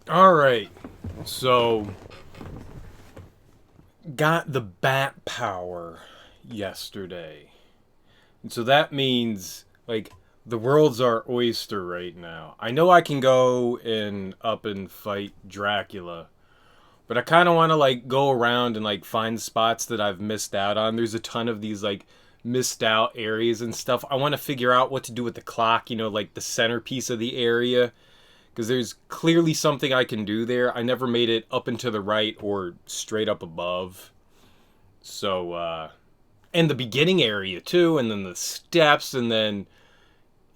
Alright, so got the bat power yesterday. And so that means, like, the world's our oyster right now. I know I can go and up and fight Dracula, but I kind of want to, like, go around and, like, find spots that I've missed out on. There's a ton of these, like, missed out areas and stuff. I want to figure out what to do with the clock, like the centerpiece of the area. Because there's clearly something I can do there. I never made it up and to the right or straight up above. So, and the beginning area too, and then the steps, and then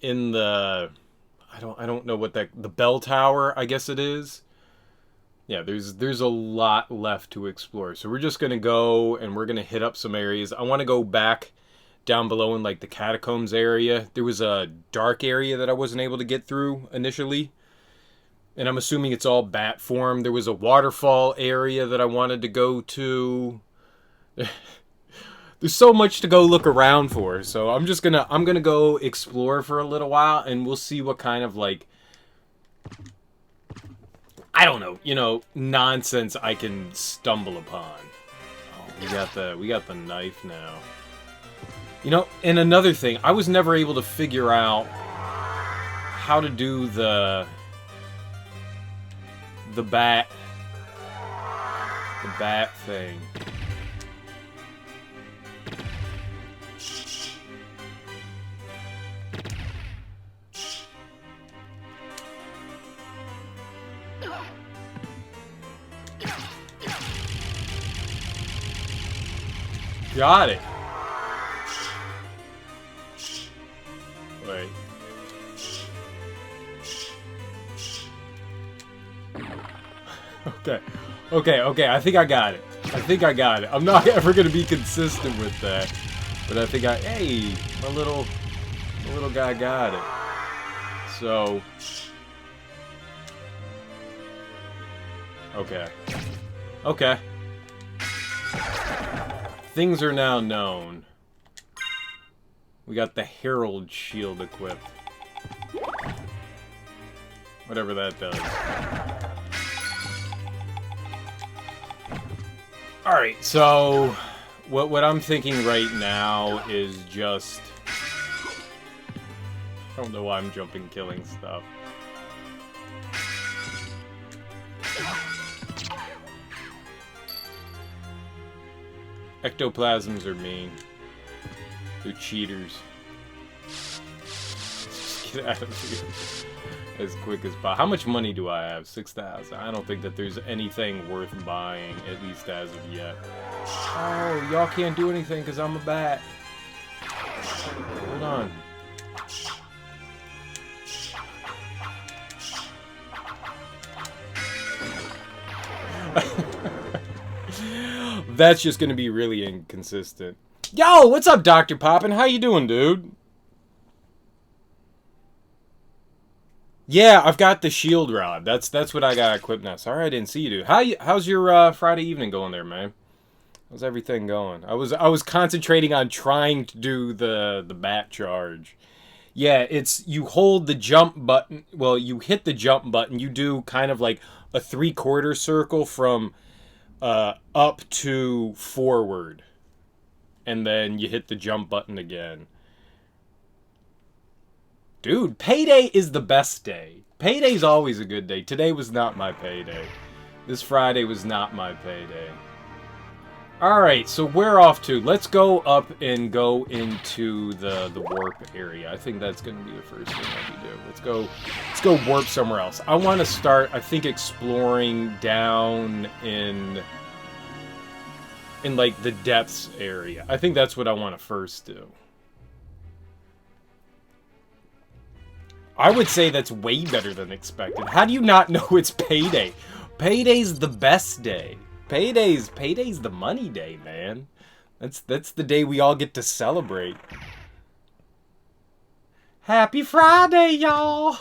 in the, I don't know what the bell tower, I guess it is. Yeah, there's a lot left to explore. So we're just gonna go and we're gonna hit up some areas. I want to go back down below in like the catacombs area. There was a dark area that I wasn't able to get through initially. And I'm assuming it's all bat form. There was a waterfall area that I wanted to go to. There's so much to go look around for. So I'm gonna go explore for a little while and we'll see what kind of like, I don't know, nonsense I can stumble upon. Oh, we got the knife now. And another thing, I was never able to figure out how to do the bat thing. Got it. Wait. Okay. I think I got it. I'm not ever gonna be consistent with that, but I think hey, my little guy got it. So, okay. Things are now known. We got the Herald Shield equipped. Whatever that does. Alright, so what I'm thinking right now is just, I don't know why I'm jumping killing stuff. Ectoplasms are mean. They're cheaters. Just get out of here as quick as possible. How much money do I have? 6,000. I don't think that there's anything worth buying, at least as of yet. Oh, y'all can't do anything because I'm a bat. Hold on. That's just gonna be really inconsistent. Yo, what's up, Dr. Poppin'? How you doing, dude? Yeah, I've got the shield rod. That's what I got equipped now. Sorry I didn't see you, dude. How's your Friday evening going there, man? How's everything going? I was concentrating on trying to do the bat charge. Yeah, it's you hold the jump button. Well, you hit the jump button. You do kind of like a 3/4 circle from up to forward, and then you hit the jump button again. Dude, payday is the best day. Payday's always a good day. Today was not my payday. This Friday was not my payday. Alright, so we're off to. Let's go up and go into the warp area. I think that's going to be the first thing that we do. Let's go warp somewhere else. I want to start, I think, exploring down in like the depths area. I think that's what I want to first do. I would say that's way better than expected. How do you not know it's payday? Payday's the best day. Payday's the money day, man. That's the day we all get to celebrate. Happy Friday, y'all!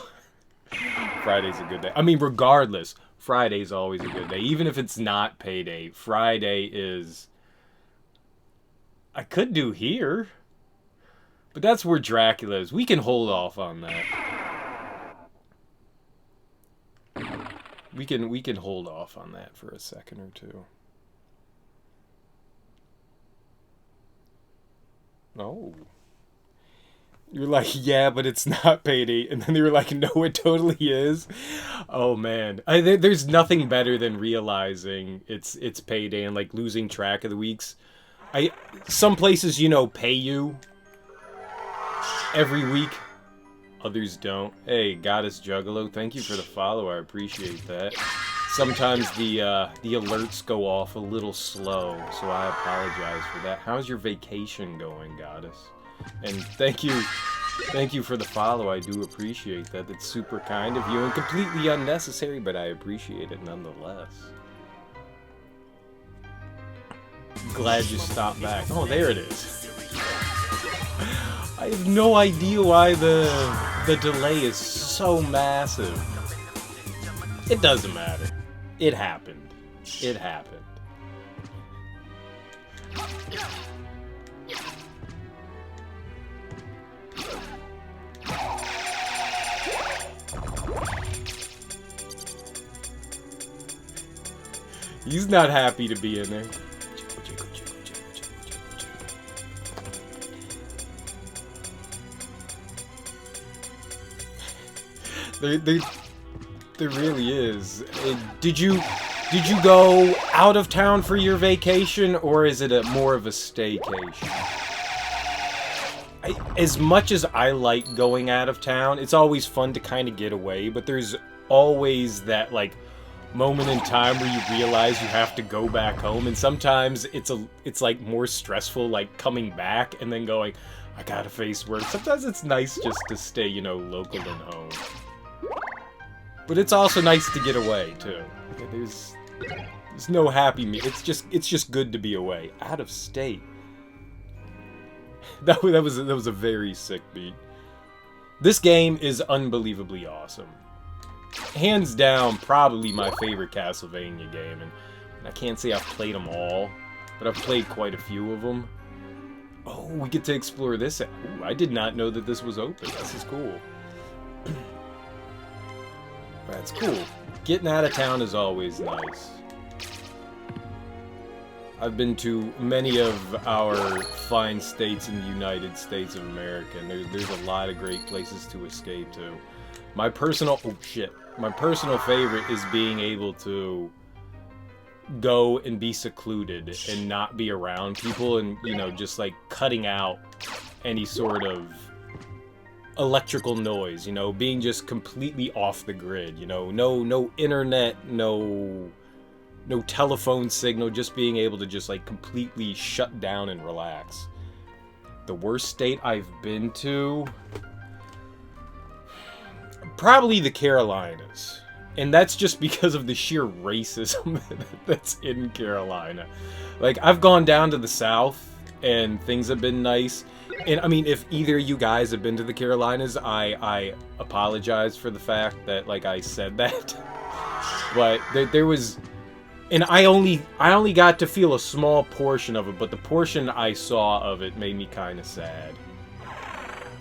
Friday's a good day. I mean, regardless, Friday's always a good day. Even if it's not payday, Friday is... I could do here. But that's where Dracula is. We can hold off on that. We can hold off on that for a second or two. Oh. You're like, yeah, but it's not payday. And then they were like, no, it totally is. Oh, man. There's nothing better than realizing it's payday and, like, losing track of the weeks. Some places, you know, pay you every week. Others don't. Hey, Goddess Juggalo, thank you for the follow. I appreciate that. Sometimes the alerts go off a little slow, so I apologize for that. How's your vacation going, Goddess? And thank you for the follow. I do appreciate that. That's super kind of you and completely unnecessary, but I appreciate it nonetheless. Glad you stopped back. Oh, there it is. I have no idea why the delay is so massive. It doesn't matter. It happened. It happened. He's not happy to be in there. There really is. Did you go out of town for your vacation, or is it more of a staycation? As much as I like going out of town, it's always fun to kind of get away, but there's always that, like, moment in time where you realize you have to go back home, and sometimes it's like more stressful, like coming back and then going, I gotta face work. Sometimes it's nice just to stay, you know, local and home. But it's also nice to get away too. There's no happy me. It's just good to be away, out of state. That was a very sick beat. This game is unbelievably awesome. Hands down, probably my favorite Castlevania game, and I can't say I've played them all, but I've played quite a few of them. Oh, we get to explore this. Ooh, I did not know that this was open. This is cool. That's cool. Getting out of town is always nice. I've been to many of our fine states in the United States of America, and there's a lot of great places to escape to. My personal favorite is being able to go and be secluded and not be around people, and, you know, just like cutting out any sort of electrical noise, you know, being just completely off the grid, you know, no internet, no telephone signal, just being able to just like completely shut down and relax. The worst state I've been to, probably the Carolinas. And that's just because of the sheer racism that's in Carolina. Like, I've gone down to the South, and things have been nice. And, I mean, if either of you guys have been to the Carolinas, I apologize for the fact that, like, I said that. But there was... And I only got to feel a small portion of it, but the portion I saw of it made me kind of sad.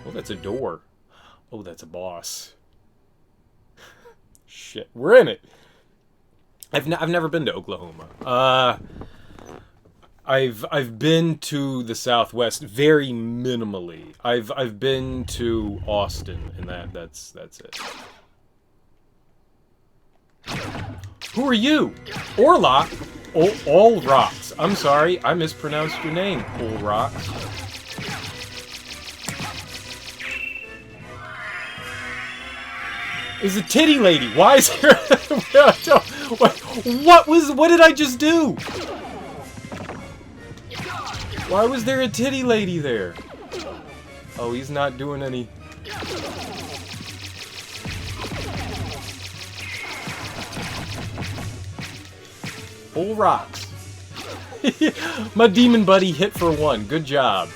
Oh, that's a door. Oh, that's a boss. Shit, we're in it. I've never been to Oklahoma. I've been to the Southwest very minimally. I've been to Austin, and that's it. Who are you? Orlock? All Rocks. I'm sorry, I mispronounced your name, All Rocks. Is a titty lady. Why is there... What did I just do? Why was there a titty lady there? Oh, he's not doing any... All Rocks. My demon buddy hit for one. Good job.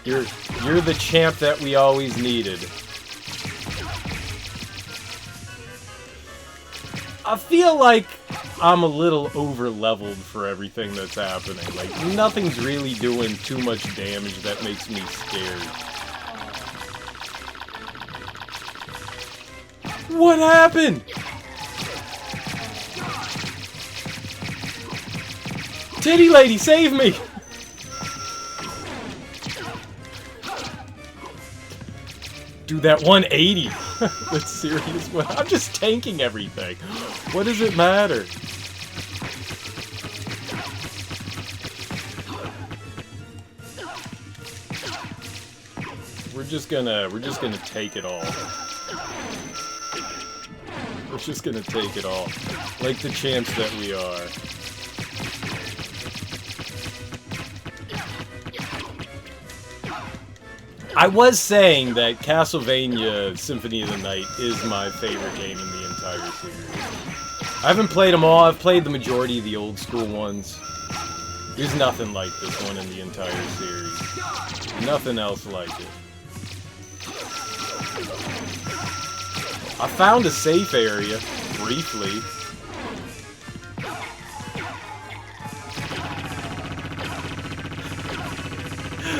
You're the champ that we always needed. I feel like I'm a little over-leveled for everything that's happening. Like, nothing's really doing too much damage that makes me scared. What happened? Titty lady, save me! Dude, that 180. That's serious. I'm just tanking everything. What does it matter? We're just gonna take it all. We're just gonna take it all. Like the champs that we are. I was saying that Castlevania Symphony of the Night is my favorite game in the entire series. I haven't played them all. I've played the majority of the old school ones. There's nothing like this one in the entire series. Nothing else like it. I found a safe area, briefly.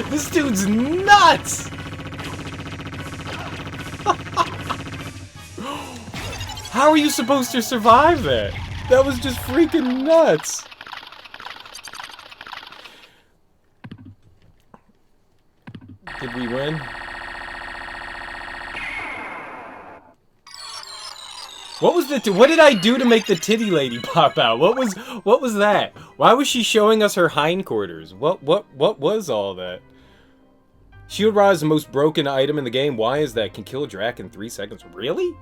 This dude's nuts! How are you supposed to survive that? That was just freaking nuts! Did we win? What was what did I do to make the titty lady pop out? What was that? Why was she showing us her hindquarters? What was all that? Shield Rod is the most broken item in the game. Why is that? Can kill a Drac in 3 seconds. Really?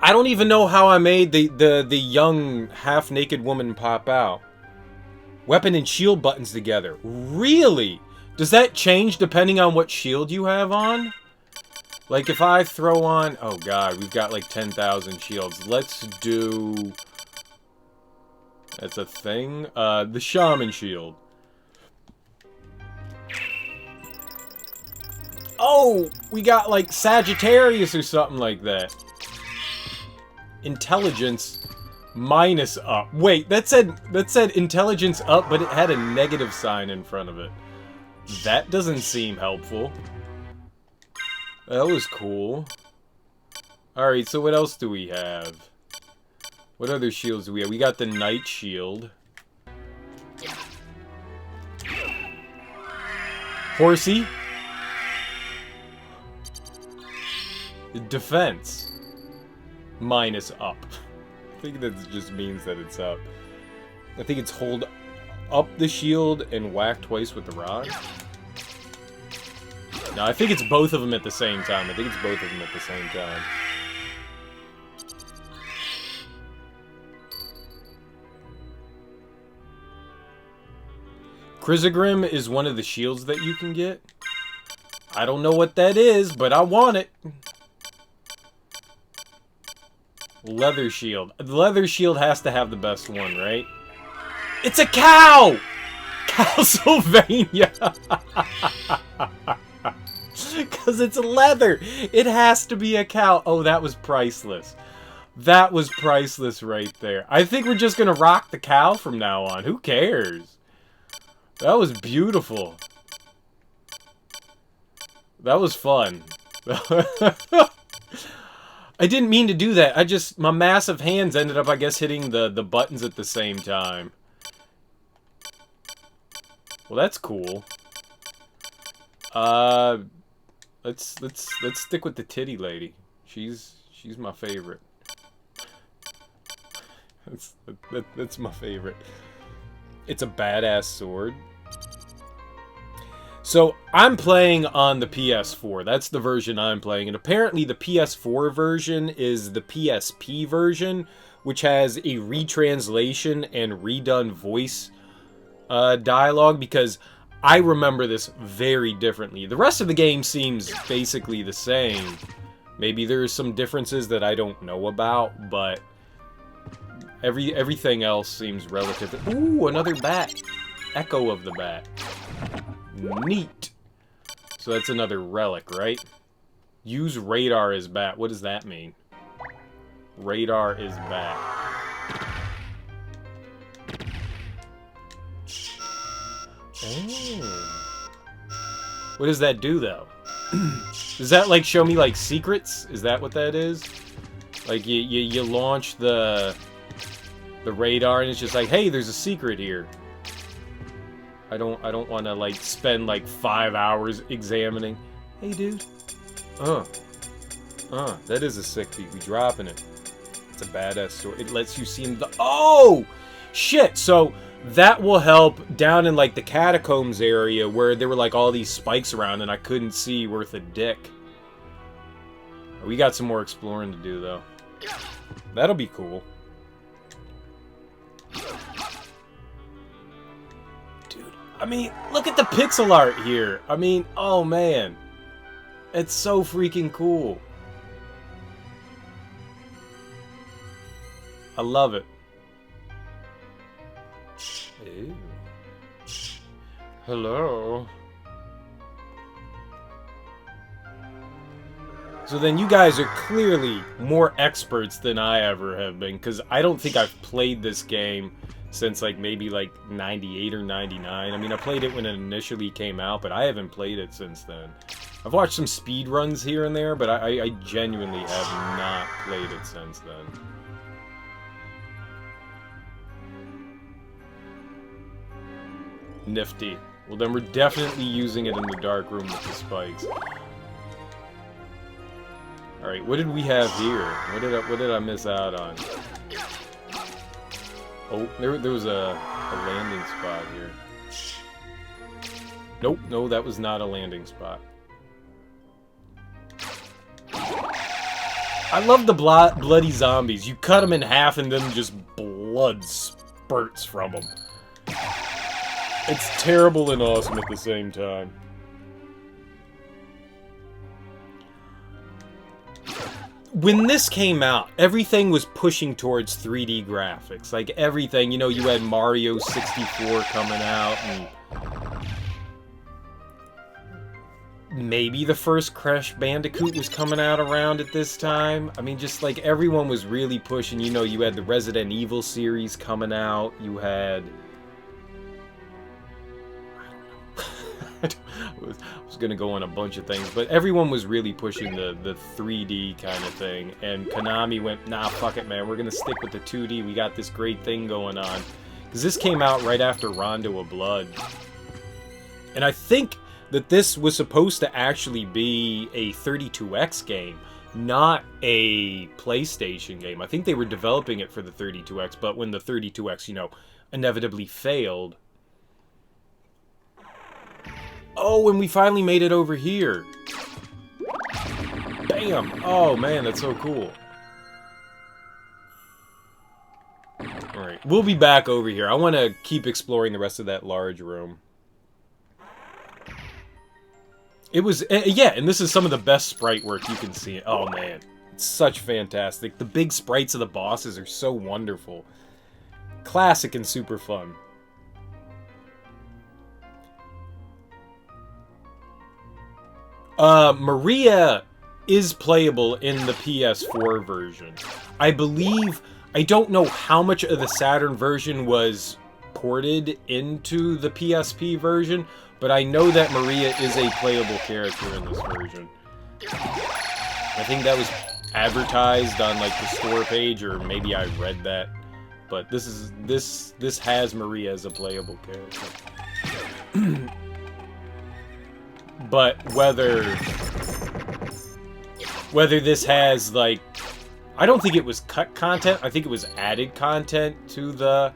I don't even know how I made the young half-naked woman pop out. Weapon and shield buttons together. Really? Does that change depending on what shield you have on? Like if I throw on... Oh god, we've got like 10,000 shields. Let's do... That's a thing? The Shaman Shield. Oh! We got like Sagittarius or something like that. Intelligence minus up. Wait, that said intelligence up, but it had a negative sign in front of it. That doesn't seem helpful. That was cool. Alright, so what else do we have? What other shields do we have? We got the Night Shield. Horsey. Defense. Minus up. I think that just means that it's up. I think it's hold up the shield and whack twice with the rod. No, I think it's both of them at the same time. I think it's both of them at the same time. Chrysogrim is one of the shields that you can get. I don't know what that is, but I want it. Leather shield. The leather shield has to have the best one, right? It's a cow! Castlevania! Because it's leather. It has to be a cow. Oh, that was priceless. That was priceless right there. I think we're just going to rock the cow from now on. Who cares? That was beautiful. That was fun. I didn't mean to do that. My massive hands ended up, I guess, hitting the buttons at the same time. Well, that's cool. Let's stick with the titty lady. She's my favorite. That's my favorite. It's a badass sword. So, I'm playing on the PS4. That's the version I'm playing. And apparently the PS4 version is the PSP version, which has a retranslation and redone voice dialogue, because I remember this very differently. The rest of the game seems basically the same. Maybe there's some differences that I don't know about, but everything else seems relative. Ooh, another bat. Echo of the bat. Neat. So that's another relic, right? Use radar as bat. What does that mean? Radar is bat. Oh. What does that do, though? Does that, like, show me, like, secrets? Is that what that is? Like, you launch the the radar, and it's just like, hey, there's a secret here. I don't want to like spend like 5 hours examining. Hey, dude. That is a sick beat. We dropping it. It's a badass story. It lets you see the. Oh, shit. So that will help down in like the catacombs area where there were like all these spikes around and I couldn't see worth a dick. We got some more exploring to do though. That'll be cool. Dude, I mean, look at the pixel art here. I mean, oh man. It's so freaking cool. I love it. Ew. Hello. So then you guys are clearly more experts than I ever have been, because I don't think I've played this game since like maybe like 98 or 99. I mean, I played it when it initially came out, but I haven't played it since then. I've watched some speed runs here and there, but I genuinely have not played it since then. Nifty. Well, then we're definitely using it in the dark room with the spikes. Alright, what did we have here? What did I miss out on? Oh, there was a landing spot here. Nope, no, that was not a landing spot. I love the bloody zombies. You cut them in half and then just blood spurts from them. It's terrible and awesome at the same time. When this came out, everything was pushing towards 3D graphics. Like everything, you know, you had Mario 64 coming out, and maybe the first Crash Bandicoot was coming out around at this time. I mean, just like everyone was really pushing, you know, you had the Resident Evil series coming out, you had... I was gonna go on a bunch of things, but everyone was really pushing the 3D kind of thing, and Konami went, nah, fuck it, man, we're gonna stick with the 2D, we got this great thing going on. Because this came out right after Rondo of Blood. And I think that this was supposed to actually be a 32X game, not a PlayStation game. I think they were developing it for the 32X, but when the 32X, you know, inevitably failed... Oh, and we finally made it over here. Bam! Oh, man, that's so cool. Alright, we'll be back over here. I want to keep exploring the rest of that large room. It was... yeah, and this is some of the best sprite work you can see. Oh, man. It's such fantastic. The big sprites of the bosses are so wonderful. Classic and super fun. Maria is playable in the PS4 version. I believe... I don't know how much of the Saturn version was ported into the PSP version, but I know that Maria is a playable character in this version. I think that was advertised on like the store page, or maybe I read that. But this has Maria as a playable character. But whether this has, like... I don't think it was cut content. I think it was added content to the...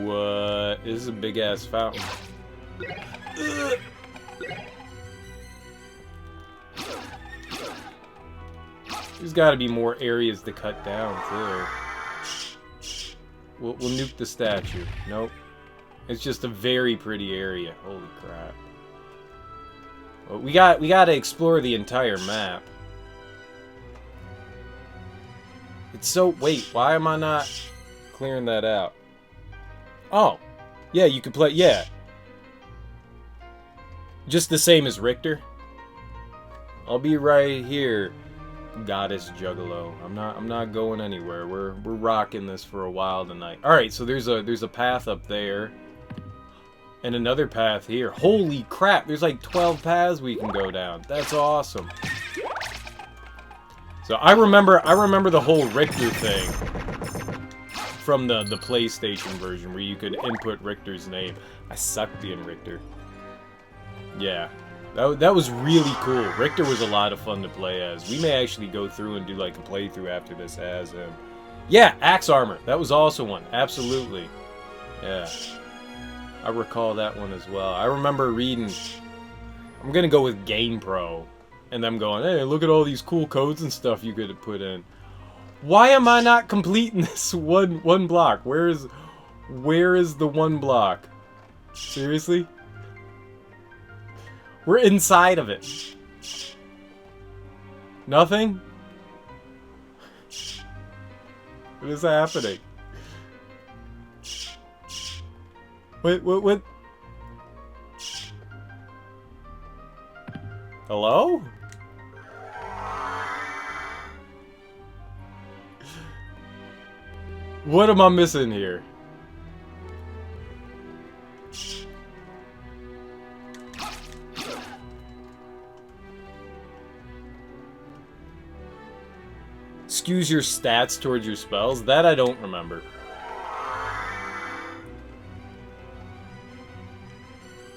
What? This is a big-ass fountain. There's got to be more areas to cut down, too. We'll nuke the statue. Nope. It's just a very pretty area. Holy crap. Well, we gotta explore the entire map. It's so... Wait, why am I not clearing that out? Oh. Yeah, you could play... Yeah. Just the same as Richter. I'll be right here, Goddess Juggalo. I'm not going anywhere. We're rocking this for a while tonight. Alright, so there's a path up there. And another path here. Holy crap, there's like 12 paths we can go down. That's awesome. So I remember the whole Richter thing from the PlayStation version where you could input Richter's name. I sucked being Richter. Yeah. That was really cool. Richter was a lot of fun to play as. We may actually go through and do like a playthrough after this as him. Yeah, Axe Armor. That was also one. Absolutely. Yeah. I recall that one as well. I remember reading... I'm gonna go with GamePro. And them going, hey, look at all these cool codes and stuff you could put in. Why am I not completing this one block? Where is the one block? Seriously? We're inside of it. Nothing? What is happening? What? Hello? What am I missing here? Skews your stats towards your spells? That I don't remember.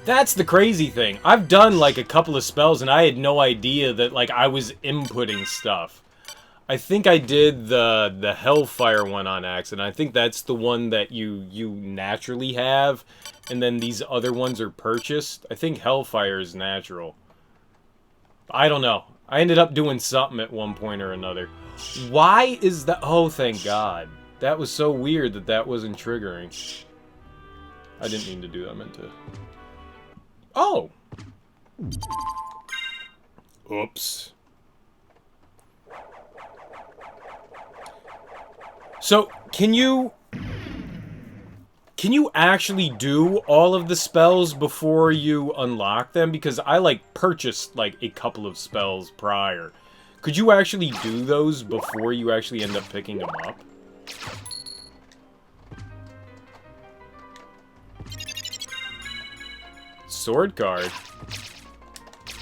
That's the crazy thing. I've done like a couple of spells and I had no idea that like I was inputting stuff. I think I did the Hellfire one on accident. I think that's the one that you naturally have, and then these other ones are purchased. I think Hellfire is natural. I don't know. I ended up doing something at one point or another. Why is that? Oh, thank God. That was so weird that wasn't triggering. I didn't mean to do that. I meant to... Oh! Oops. So, can you actually do all of the spells before you unlock them? Because I, like, purchased, like, a couple of spells prior. Could you actually do those before you actually end up picking them up? Sword card?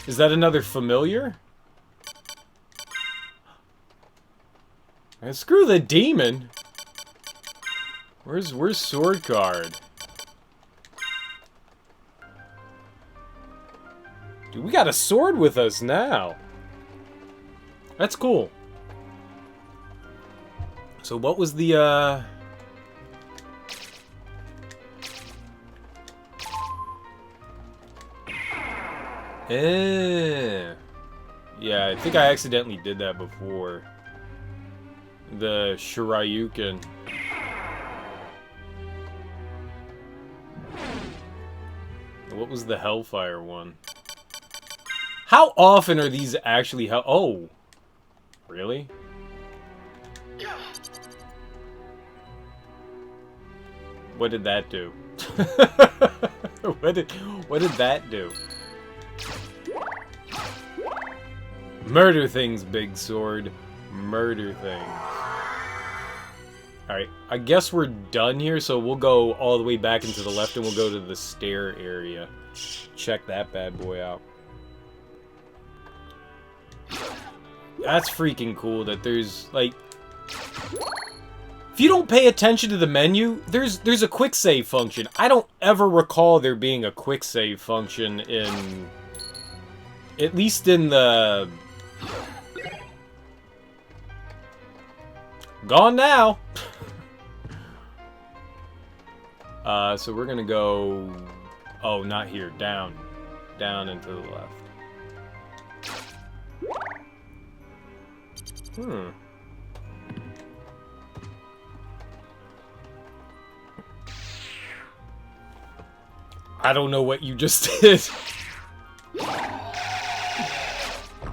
Is that another familiar? And screw the demon! Where's sword card? Dude, we got a sword with us now. That's cool. So what was the, Yeah, I think I accidentally did that before. The Shoryuken. What was the Hellfire one? How often are these actually Oh! Really? What did that do? What did that do? Murder things, big sword. Murder things. Alright, I guess we're done here, so we'll go all the way back into the left and we'll go to the stair area. Check that bad boy out. That's freaking cool that there's, like... If you don't pay attention to the menu, there's a quick save function. I don't ever recall there being a quick save function in... At least in the... Gone now! So we're gonna go... Oh, not here. Down. Down and to the left. I don't know what you just did.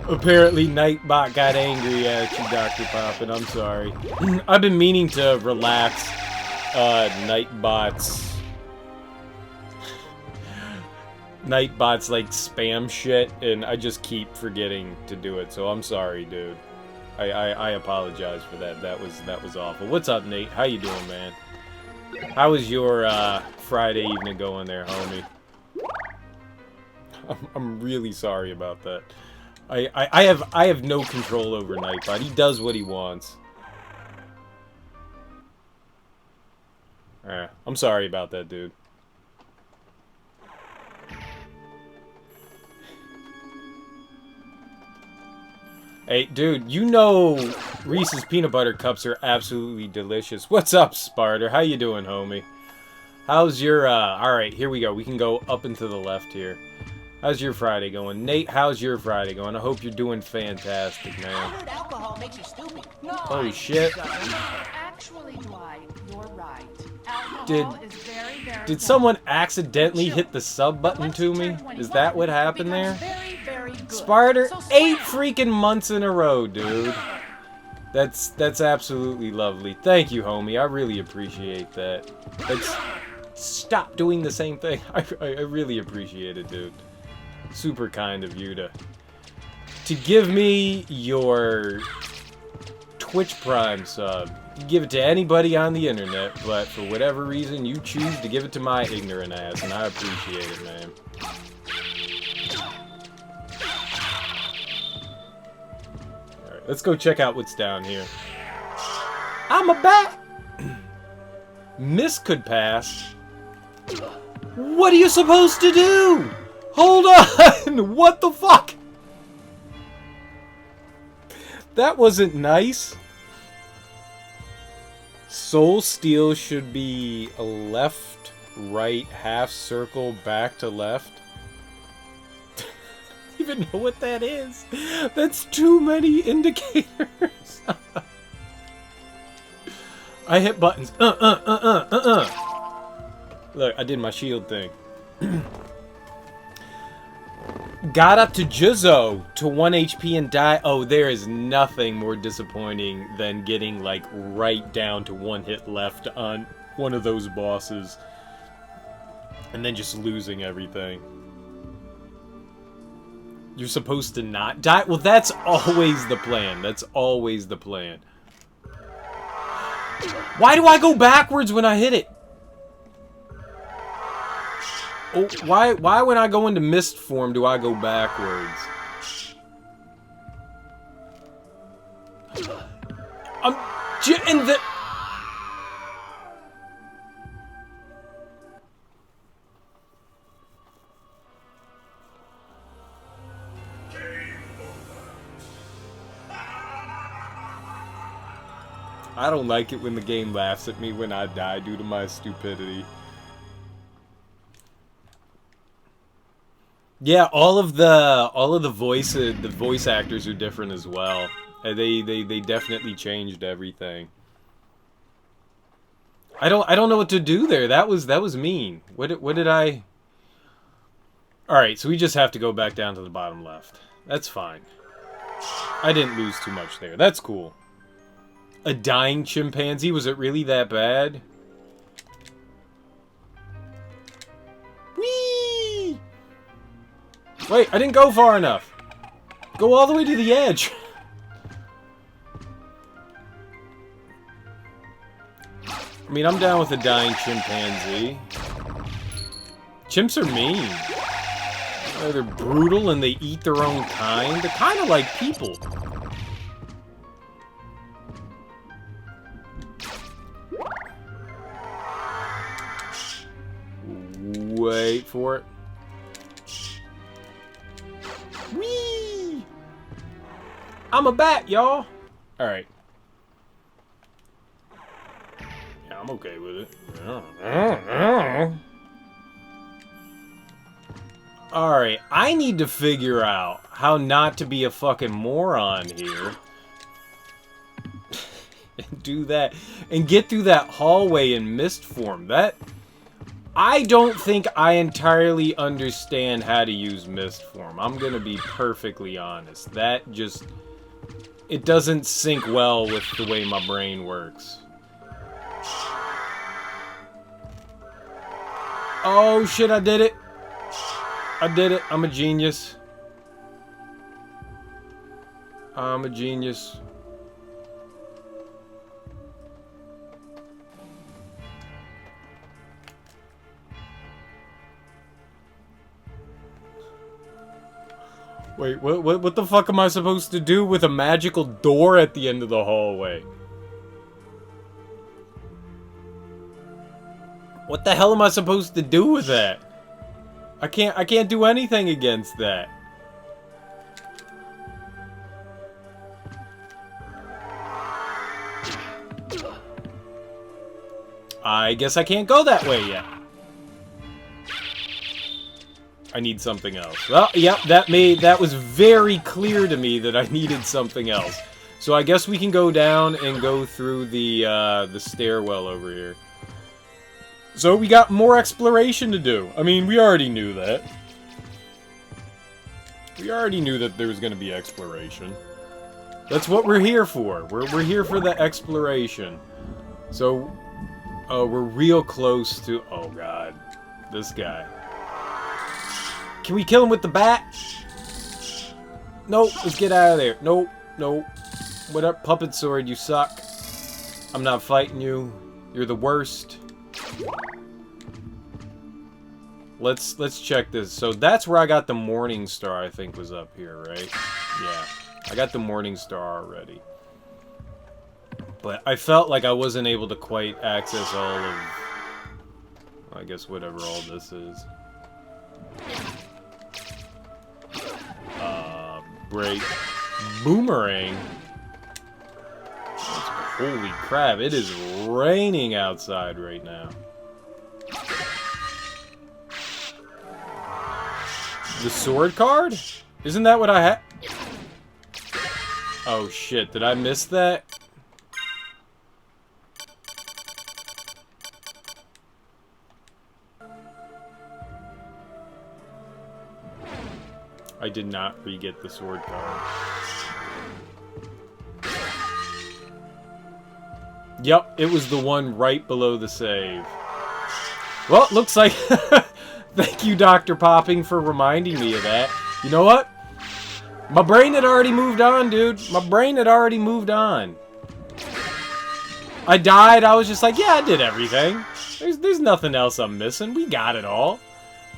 Apparently Nightbot got angry at you, Dr. Poppin'. I'm sorry. I've been meaning to relax Nightbot's like spam shit, and I just keep forgetting to do it, so I'm sorry, dude. I apologize for that. That was awful. What's up, Nate? How you doing, man? How was your Friday evening going there, homie? I'm really sorry about that. I have no control over Nightbot. He does what he wants. I'm sorry about that, dude. Hey, dude, you know Reese's Peanut Butter Cups are absolutely delicious. What's up, Sparter? How you doing, homie? How's your, alright, here we go. We can go up and to the left here. How's your Friday going? Nate, how's your Friday going? I hope you're doing fantastic, man. I heard alcohol makes you stupid. No, Oh, shit. Actually, Dwight, you're right. Alcohol is very, very Did someone accidentally hit the sub button to me? Is that what happened there? very, very good. Sparter, So 8 freaking months in a row, dude. That's absolutely lovely. Thank you, homie. I really appreciate that. Stop doing the same thing. I really appreciate it, dude. Super kind of you to give me your Twitch Prime sub. You give it to anybody on the internet, but for whatever reason, you choose to give it to my ignorant ass, and I appreciate it, man. Alright, let's go check out what's down here. I'm a bat! Miss could pass. What are you supposed to do? Hold on! What the fuck? That wasn't nice. Soul Steel should be a left, right, half circle, back to left. I don't even know what that is. That's too many indicators. I hit buttons. Look, I did my shield thing. Got up to Juzzo to 1 HP and die. Oh, there is nothing more disappointing than getting, like, right down to 1 hit left on one of those bosses. And then just losing everything. You're supposed to not die? Well, that's always the plan. That's always the plan. Why do I go backwards when I hit it? Oh, why when I go into mist form do I go backwards? I'm in the... I don't like it when the game laughs at me when I die due to my stupidity. Yeah, all of the voice actors are different as well. They definitely changed everything. I don't know what to do there. That was mean. What did I? All right, so we just have to go back down to the bottom left. That's fine. I didn't lose too much there. That's cool. A dying chimpanzee? Was it really that bad? Whee! Wait, I didn't go far enough. Go all the way to the edge. I mean, I'm down with a dying chimpanzee. Chimps are mean. They're brutal and they eat their own kind. They're kind of like people. Wait for it. Whee! I'm a bat, y'all. Alright. Yeah, I'm okay with it. Alright, I need to figure out how not to be a fucking moron here. And do that. And get through that hallway in mist form. I don't think I entirely understand how to use mist form. I'm gonna be perfectly honest. That just... it doesn't sync well with the way my brain works. Oh shit, I did it. I did it. I'm a genius. I'm a genius. Wait, what the fuck am I supposed to do with a magical door at the end of the hallway? What the hell am I supposed to do with that? I can't do anything against that. I guess I can't go that way yet. I need something else. Well, yep, that was very clear to me that I needed something else. So I guess we can go down and go through the stairwell over here. So we got more exploration to do. I mean, we already knew that. We already knew that there was going to be exploration. That's what we're here for. We're here for the exploration. So, we're real close to... Oh, God. This guy. Can we kill him with the bat? Nope. Let's get out of there. Nope. Nope. What up, puppet sword? You suck. I'm not fighting you. You're the worst. Let's check this. So that's where I got the Morning Star, I think, was up here, right? Yeah. I got the Morning Star already. But I felt like I wasn't able to quite access all of... I guess whatever all this is. Break. Boomerang? Holy crap, it is raining outside right now. The sword card? Isn't that what I had? Oh shit, did I miss that? I did not re-get the sword card. Yep, it was the one right below the save. Well, it looks like... Thank you, Dr. Popping, for reminding me of that. You know what? My brain had already moved on, dude. My brain had already moved on. I died, I was just like, yeah, I did everything. There's nothing else I'm missing. We got it all.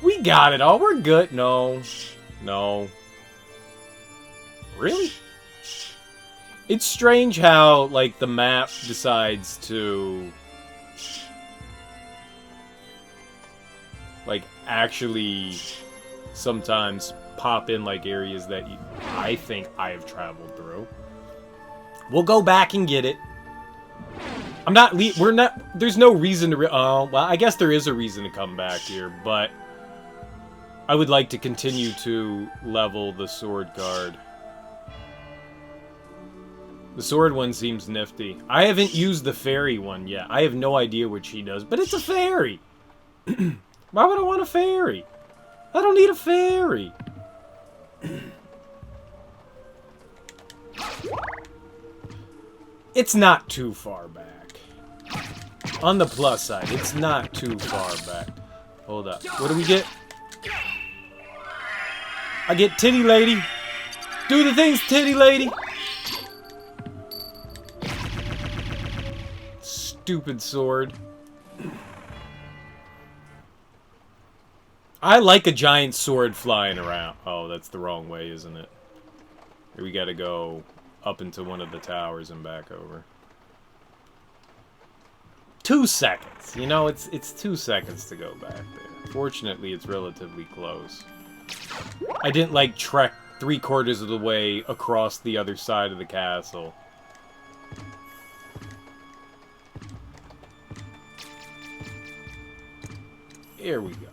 We got it all. We're good. No. No. Really? It's strange how, like, the map decides to... like, actually sometimes pop in, like, areas that I think I have traveled through. We'll go back and get it. I'm not... we're not... There's no reason to... well, I guess there is a reason to come back here, but... I would like to continue to level the sword card. The sword one seems nifty. I haven't used the fairy one yet. I have no idea what she does, but it's a fairy! Why would I want a fairy? I don't need a fairy! It's not too far back. On the plus side, it's not too far back. Hold up. What do we get? I get Titty Lady. Do the things, Titty Lady. Stupid sword. I like a giant sword flying around. Oh, that's the wrong way, isn't it? Here we gotta go up into one of the towers and back over. 2 seconds. You know, it's 2 seconds to go back there. Fortunately, it's relatively close. I didn't, like, trek 3/4 of the way across the other side of the castle. Here we go.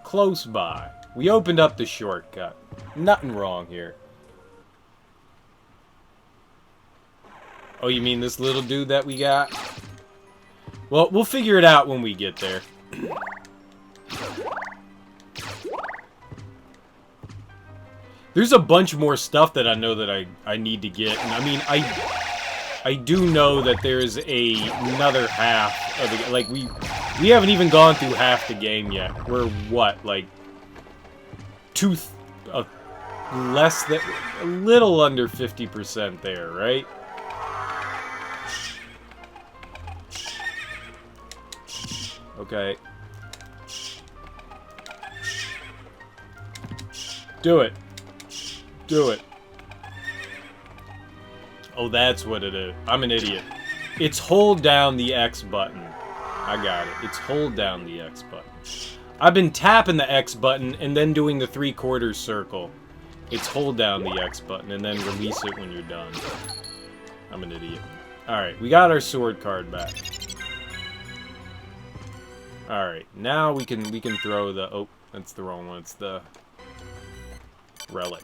Close by. We opened up the shortcut. Nothing wrong here. Oh, you mean this little dude that we got? Well, we'll figure it out when we get there. There's a bunch more stuff that I know that I need to get. And I mean, I do know that there's another half of the... Like, we haven't even gone through half the game yet. We're, what, like... less than... A little under 50% there, right? Okay. Do it. Do it. Oh, that's what it is. I'm an idiot. It's hold down the X button. I got it. It's hold down the X button. I've been tapping the X button and then doing the 3/4 circle. It's hold down the X button and then release it when you're done. I'm an idiot. Alright, we got our sword card back. Alright, now we can throw the... Oh, that's the wrong one. It's the relic.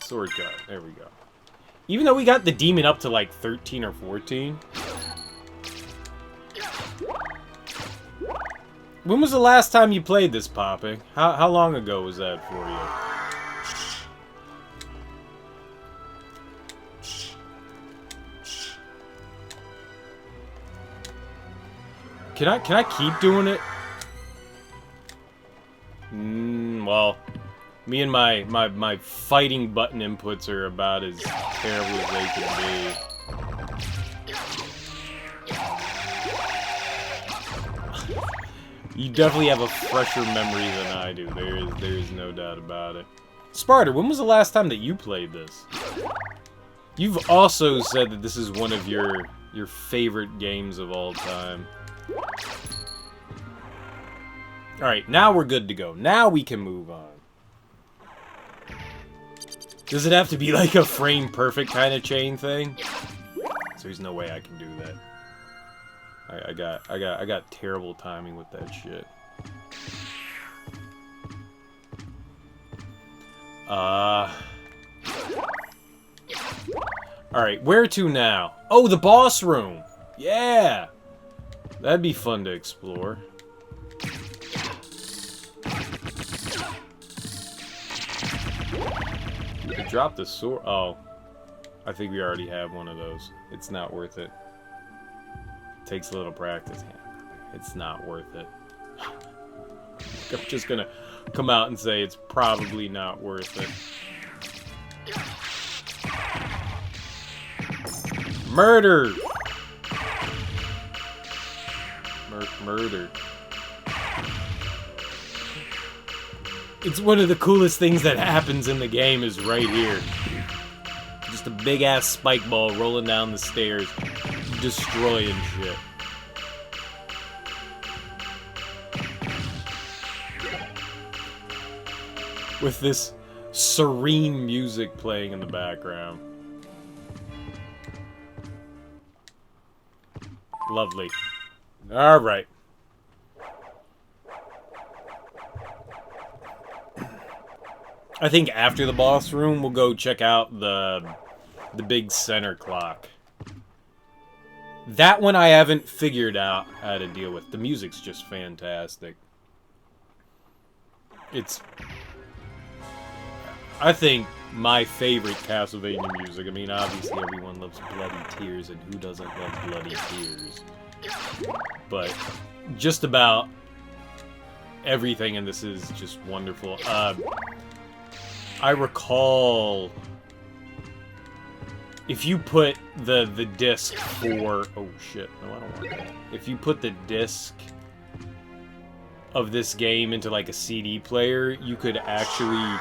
Sword card. There we go. Even though we got the demon up to like 13 or 14. When was the last time you played this, Poppy? How long ago was that for you? Can I keep doing it? Well, me and my fighting button inputs are about as terrible as they can be. You definitely have a fresher memory than I do. There is no doubt about it. Sparta, when was the last time that you played this? You've also said that this is one of your favorite games of all time. Alright, now we're good to go. Now we can move on. Does it have to be like a frame perfect kind of chain thing? So there's no way I can do that. I got terrible timing with that shit. Alright, where to now? Oh, the boss room! Yeah! That'd be fun to explore. You could drop the sword. Oh. I think we already have one of those. It's not worth it. Takes a little practice. It's not worth it. I'm just gonna come out and say it's probably not worth it. Murder! Murder. It's one of the coolest things that happens in the game is right here. Just a big-ass spike ball rolling down the stairs, destroying shit. With this serene music playing in the background. Lovely. Alright. I think after the boss room, we'll go check out the big center clock. That one I haven't figured out how to deal with. The music's just fantastic. It's... I think my favorite Castlevania music. I mean, obviously everyone loves Bloody Tears, and who doesn't love Bloody Tears? But just about everything in this is just wonderful. I recall if you put the disc for... Oh shit, no, I don't want that. If you put the disc of this game into like a CD player, you could actually...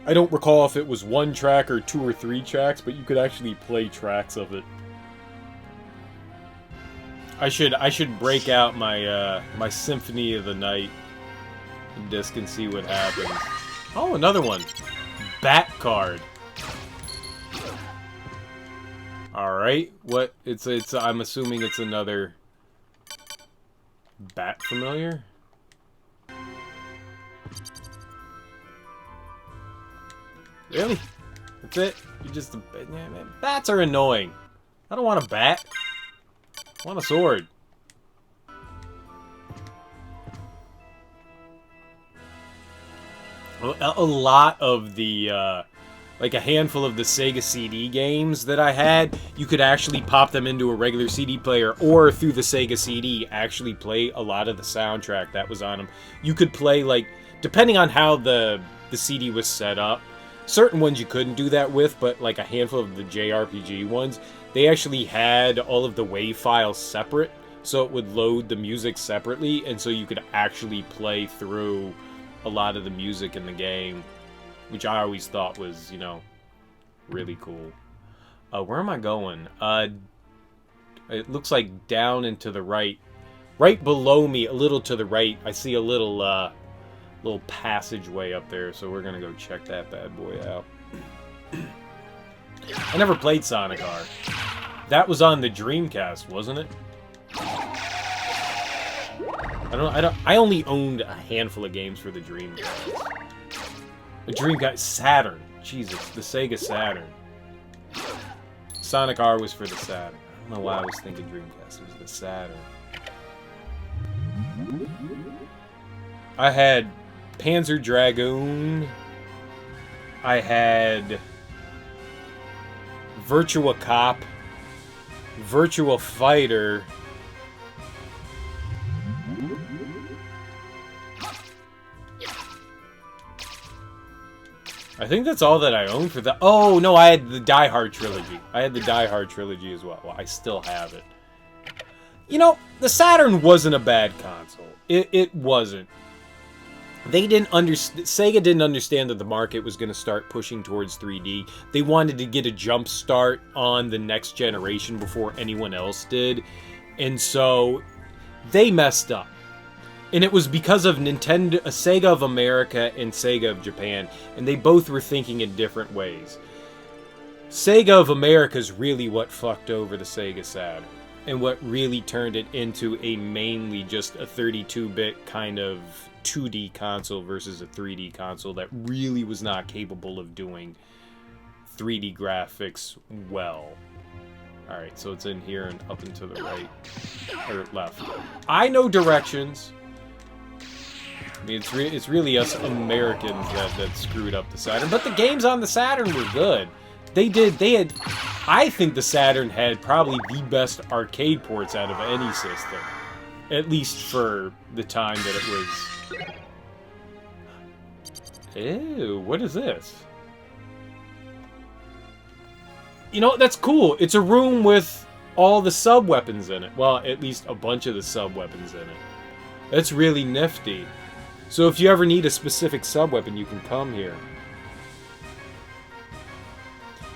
I don't recall if it was 1 track or 2 or 3 tracks, but you could actually play tracks of it. I should break out my my Symphony of the Night disc and see what happens. Oh, another one. Bat card. All right. What? It's. I'm assuming it's another bat familiar. Really? That's it? You just... Yeah, man. Bats are annoying. I don't want a bat. I want a sword. A lot of the, like a handful of the Sega CD games that I had, you could actually pop them into a regular CD player, or through the Sega CD, actually play a lot of the soundtrack that was on them. You could play, like, depending on how the CD was set up, certain ones you couldn't do that with, but like a handful of the JRPG ones, they actually had all of the WAV files separate, so it would load the music separately, and so you could actually play through a lot of the music in the game, which I always thought was, you know, really cool. Where am I going? It looks like down and to the right. Right below me, a little to the right, I see a little passageway up there, so we're gonna go check that bad boy out. I never played Sonic R. That was on the Dreamcast, wasn't it? I only owned a handful of games for the Dreamcast. The Dreamcast Saturn. Jesus, the Sega Saturn. Sonic R was for the Saturn. I don't know why I was thinking Dreamcast. It was the Saturn. I had Panzer Dragoon. I had Virtua Cop, Virtua Fighter. I think that's all that I own for that. Oh, no, I had the Die Hard trilogy. I had the Die Hard trilogy as well. Well, I still have it. You know, the Saturn wasn't a bad console. It wasn't. Sega didn't understand that the market was going to start pushing towards 3D. They wanted to get a jump start on the next generation before anyone else did. And so they messed up. And it was because of Sega of America and Sega of Japan, and they both were thinking in different ways. Sega of America is really what fucked over the Sega Saturn, and what really turned it into a mainly just a 32-bit kind of 2D console versus a 3D console that really was not capable of doing 3D graphics well. Alright, so it's in here and up and to the right, or left. I know directions. I mean, it's really us Americans that screwed up the Saturn. But the games on the Saturn were good. I think the Saturn had probably the best arcade ports out of any system. At least for the time that it was... Ew, what is this? You know, that's cool. It's a room with all the sub-weapons in it. Well, at least a bunch of the sub-weapons in it. That's really nifty. So if you ever need a specific sub-weapon, you can come here.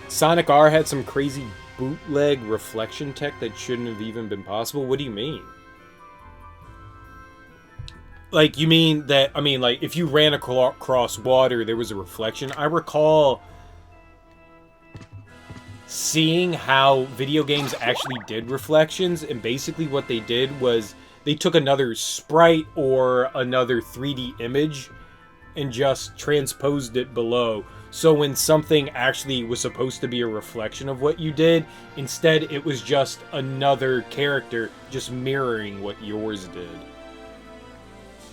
Sonic R had some crazy bootleg reflection tech that shouldn't have even been possible. What do you mean? Like, you mean that, I mean, like, if you ran across water, there was a reflection? I recall seeing how video games actually did reflections, and basically what they did was they took another sprite or another 3D image and just transposed it below. So when something actually was supposed to be a reflection of what you did, instead it was just another character just mirroring what yours did.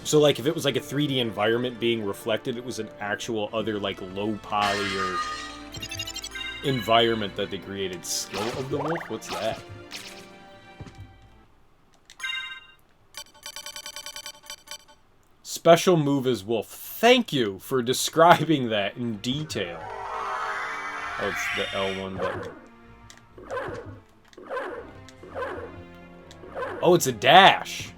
So like if it was like a 3D environment being reflected, it was an actual other like low poly or environment that they created. Skill of the Wolf? What's that? Special move is Wolf. Thank you for describing that in detail. Oh, it's the L1 button. Oh, it's a dash.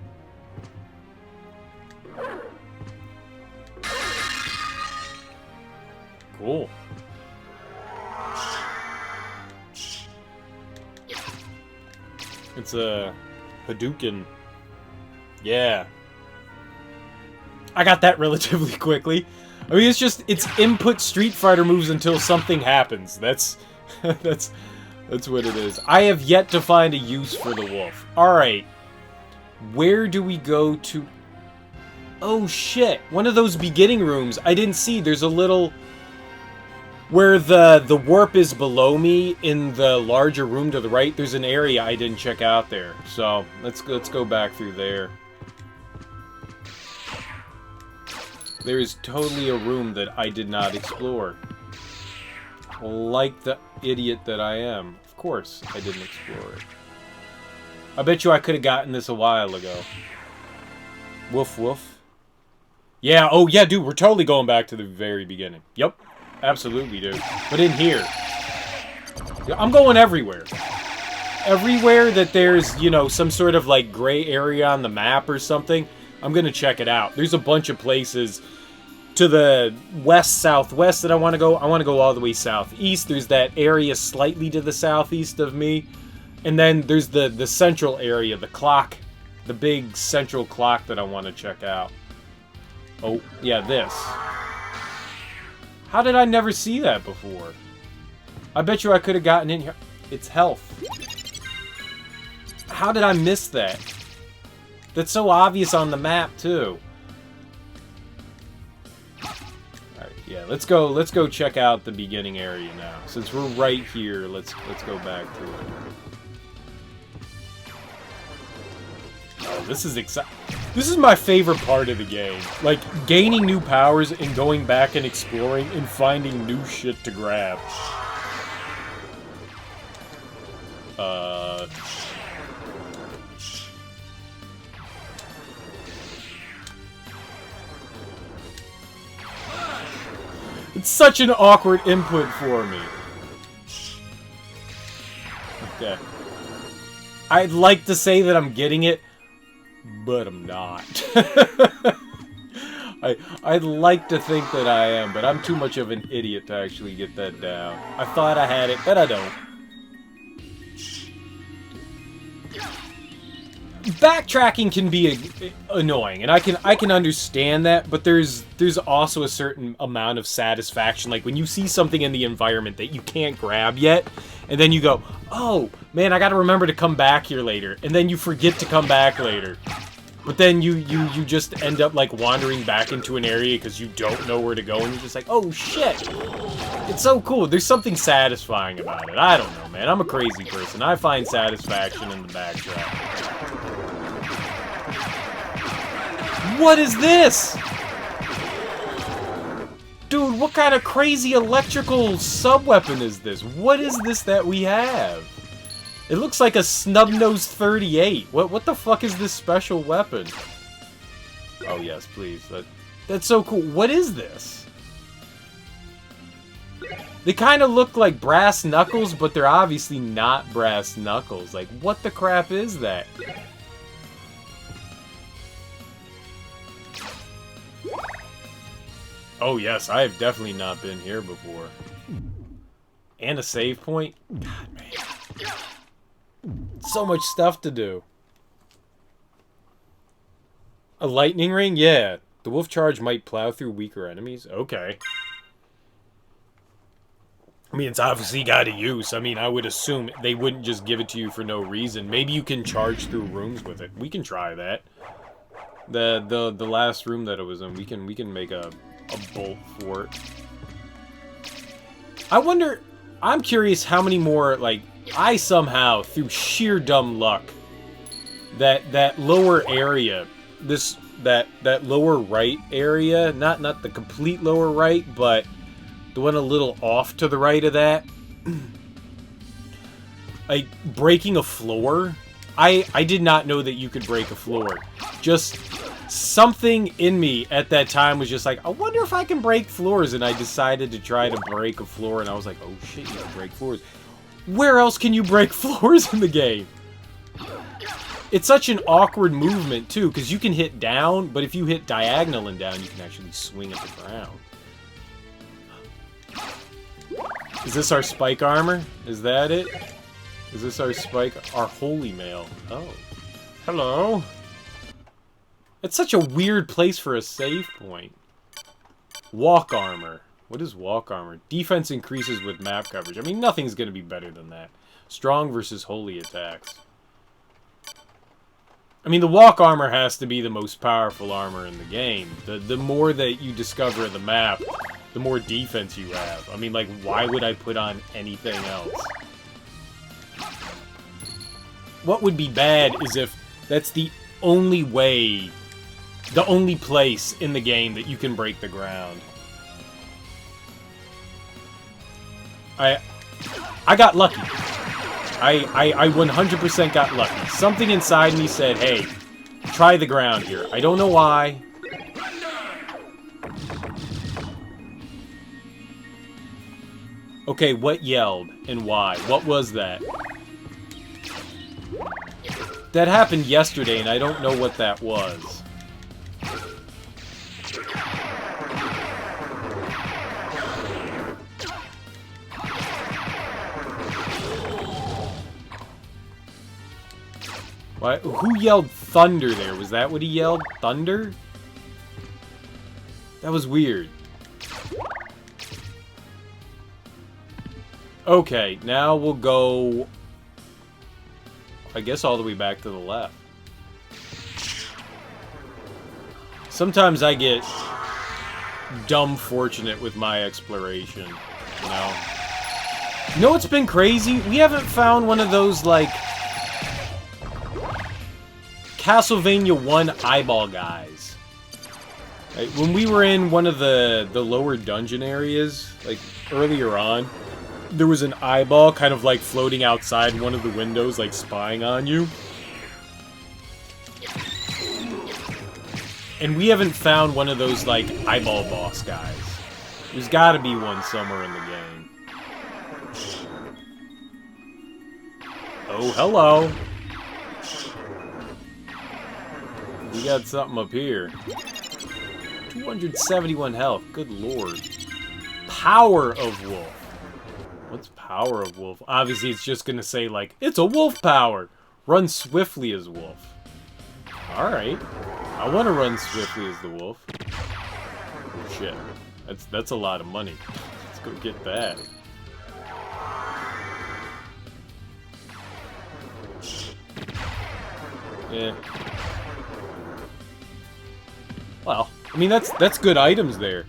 Cool. It's a Hadouken. Yeah. I got that relatively quickly. I mean, it's input Street Fighter moves until something happens. That's what it is. I have yet to find a use for the wolf. Alright. Where do we go to? Oh shit. One of those beginning rooms. I didn't see. There's a little... Where the warp is below me in the larger room to the right, there's an area I didn't check out there. So, let's go back through there. There is totally a room that I did not explore. Like the idiot that I am. Of course, I didn't explore it. I bet you I could have gotten this a while ago. Woof woof. Yeah, oh yeah, dude, we're totally going back to the very beginning. Yep, absolutely, dude. But in here. I'm going everywhere. Everywhere that there's, you know, some sort of, like, gray area on the map or something, I'm gonna check it out. There's a bunch of places. to the west-southwest that I want to go. I want to go all the way southeast. There's that area slightly to the southeast of me. And then there's the central area, the clock. The big central clock that I want to check out. Oh, yeah, this. How did I never see that before? I bet you I could have gotten in here. It's health. How did I miss that? That's so obvious on the map, too. Alright, yeah, let's go check out the beginning area now. Since we're right here, let's go back to it. Oh, this is exciting. This is my favorite part of the game. Like, gaining new powers and going back and exploring and finding new shit to grab. It's such an awkward input for me. Okay. I'd like to say that I'm getting it, but I'm not. I'd like to think that I am, but I'm too much of an idiot to actually get that down. I thought I had it, but I don't. Backtracking can be annoying, and I can understand that, but there's also a certain amount of satisfaction, like when you see something in the environment that you can't grab yet, and then you go, oh, man, I gotta remember to come back here later, and then you forget to come back later. But then you just end up, like, wandering back into an area because you don't know where to go, and you're just like, oh, shit! It's so cool. There's something satisfying about it. I don't know, man. I'm a crazy person. I find satisfaction in the backtrack. What is this? Dude, what kind of crazy electrical sub-weapon is this? What is this that we have? It looks like a snub-nosed 38. What the fuck is this special weapon? Oh, yes, please. That's so cool. What is this? They kind of look like brass knuckles, but they're obviously not brass knuckles. Like, what the crap is that? Oh, yes, I have definitely not been here before. And a save point? God, man. So much stuff to do. A lightning ring? Yeah. The wolf charge might plow through weaker enemies? Okay. I mean, it's obviously got a use. I mean, I would assume they wouldn't just give it to you for no reason. Maybe you can charge through rooms with it. We can try that. The last room that it was in, we can make a bolt for it. I wonder, I'm curious how many more, like, I somehow, through sheer dumb luck, that lower area, that lower right area, not the complete lower right, but the one a little off to the right of that, like, breaking a floor. I did not know that you could break a floor. Just something in me at that time was just like, I wonder if I can break floors, and I decided to try to break a floor, and I was like, oh shit, you can break floors. Where else can you break floors in the game? It's such an awkward movement, too, because you can hit down, but if you hit diagonal and down, you can actually swing at the ground. Is this our spike armor? Is that it? Is this our our holy mail? Oh. Hello. It's such a weird place for a save point. Walk armor. What is walk armor? Defense increases with map coverage. I mean, nothing's going to be better than that. Strong versus holy attacks. I mean, the walk armor has to be the most powerful armor in the game. The more that you discover of the map, the more defense you have. I mean, like, why would I put on anything else? What would be bad is if that's the only way, the only place in the game that you can break the ground. I got lucky. I 100% got lucky. Something inside me said, hey, try the ground here. I don't know why. Okay, what yelled and why? What was that? That happened yesterday, and I don't know what that was. Why? Who yelled thunder there? Was that what he yelled? Thunder? That was weird. Okay, now we'll go, I guess, all the way back to the left. Sometimes I get dumb fortunate with my exploration, you know? You know what's been crazy? We haven't found one of those, like, Castlevania 1 eyeball guys. Like, when we were in one of the lower dungeon areas, like, earlier on, there was an eyeball kind of, like, floating outside one of the windows, like, spying on you. And we haven't found one of those, like, eyeball boss guys. There's gotta be one somewhere in the game. Oh, hello. We got something up here. 271 health. Good lord. Power of Wolf. What's Power of Wolf? Obviously, it's just gonna say, like, it's a wolf power. Run swiftly as wolf. Alright. I want to run swiftly as the wolf. Oh, shit. That's a lot of money. Let's go get that. Yeah. Well, I mean, that's good items there.